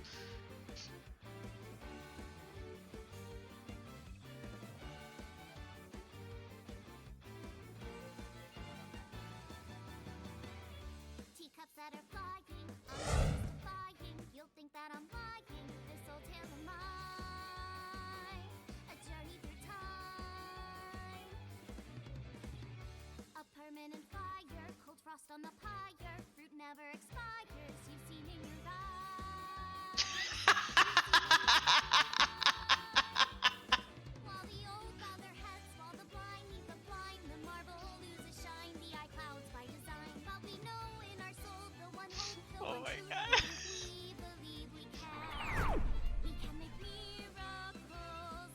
Teacups that are flying, I'm mystifying. You'll think that I'm lying. This old tale of mine, a journey through time. A permanent fire, cold frost on the pyre. Fruit never expires. You've seen in your eyes. While the old bow their heads, while the blind meet the blind, the marble loses shine. The eye clouds by design, but we know in our soul the one hope, the Oh one my true God. hope. We believe we can. We can make miracles.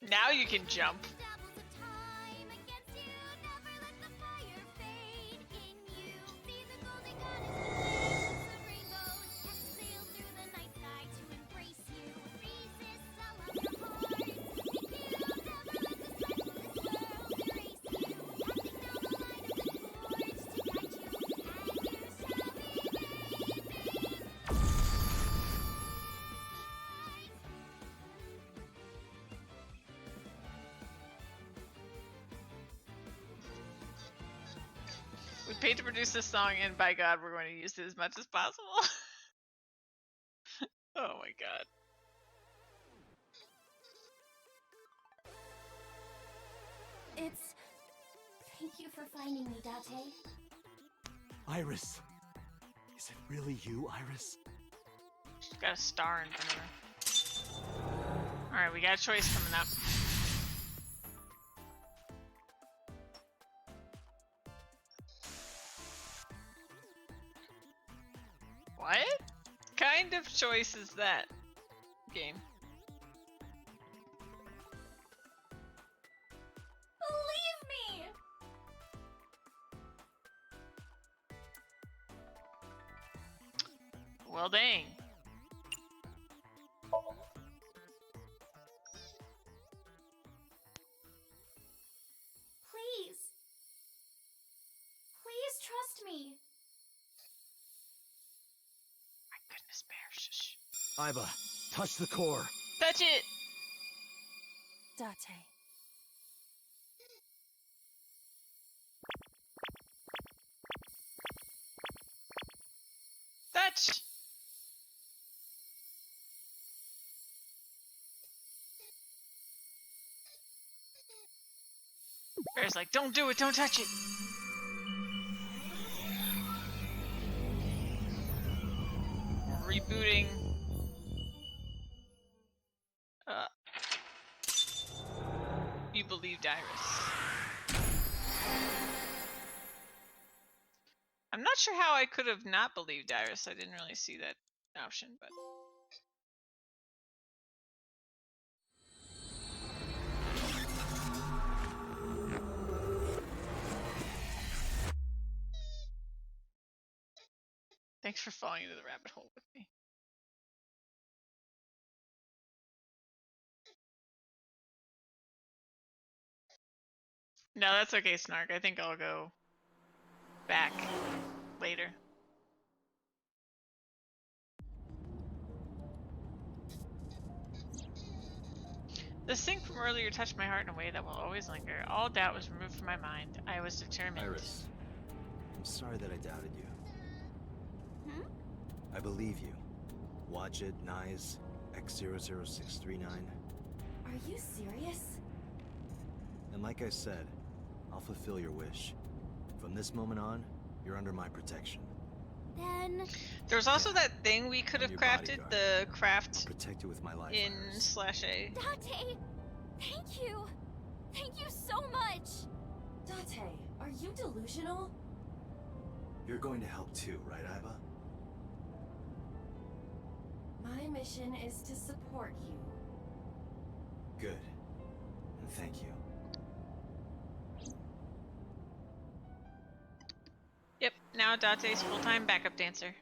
Now you can jump. Dabbles of time against you. Never let the fire fade in you. See the golden goddess of rainbows. Cast sail through the night sky to embrace you. Resist all of your heart. If you never let the cycle this world erase you. Casting down the light of the torch to guide you. And you shall be made. We paid to produce this song, and by God, we're going to use it as much as possible. Oh my God. It's... Thank you for finding me, Date. Iris. Is it really you, Iris? She's got a star in front of her. Alright, we got a choice coming up. What kind of choice is that? Game. Believe me! Well, dang. Please. Please trust me. My goodness, Bear. Shush. Iba, touch the core. Touch it! Date. Touch! Bear's like, don't do it, don't touch it! Rebooting. You believed Iris. I'm not sure how I could have not believed Iris. I didn't really see that option, but... Thanks for falling into the rabbit hole with me. No, that's okay, Snark. I think I'll go back later. The sting from earlier touched my heart in a way that will always linger. All doubt was removed from my mind. I was determined. Iris, I'm sorry that I doubted you. Hmm? I believe you. Watch it, Nyes, X00639. Are you serious? And like I said, I'll fulfill your wish. From this moment on, you're under my protection. Then... There's also that thing we could have your crafted, bodyguard. the craft I'll protect you with my life, in Iris. /A. Date! Thank you! Thank you so much! Date, are you delusional? You're going to help too, right, Iba? My mission is to support you. Good. And thank you. Yep, now Date's full-time backup dancer.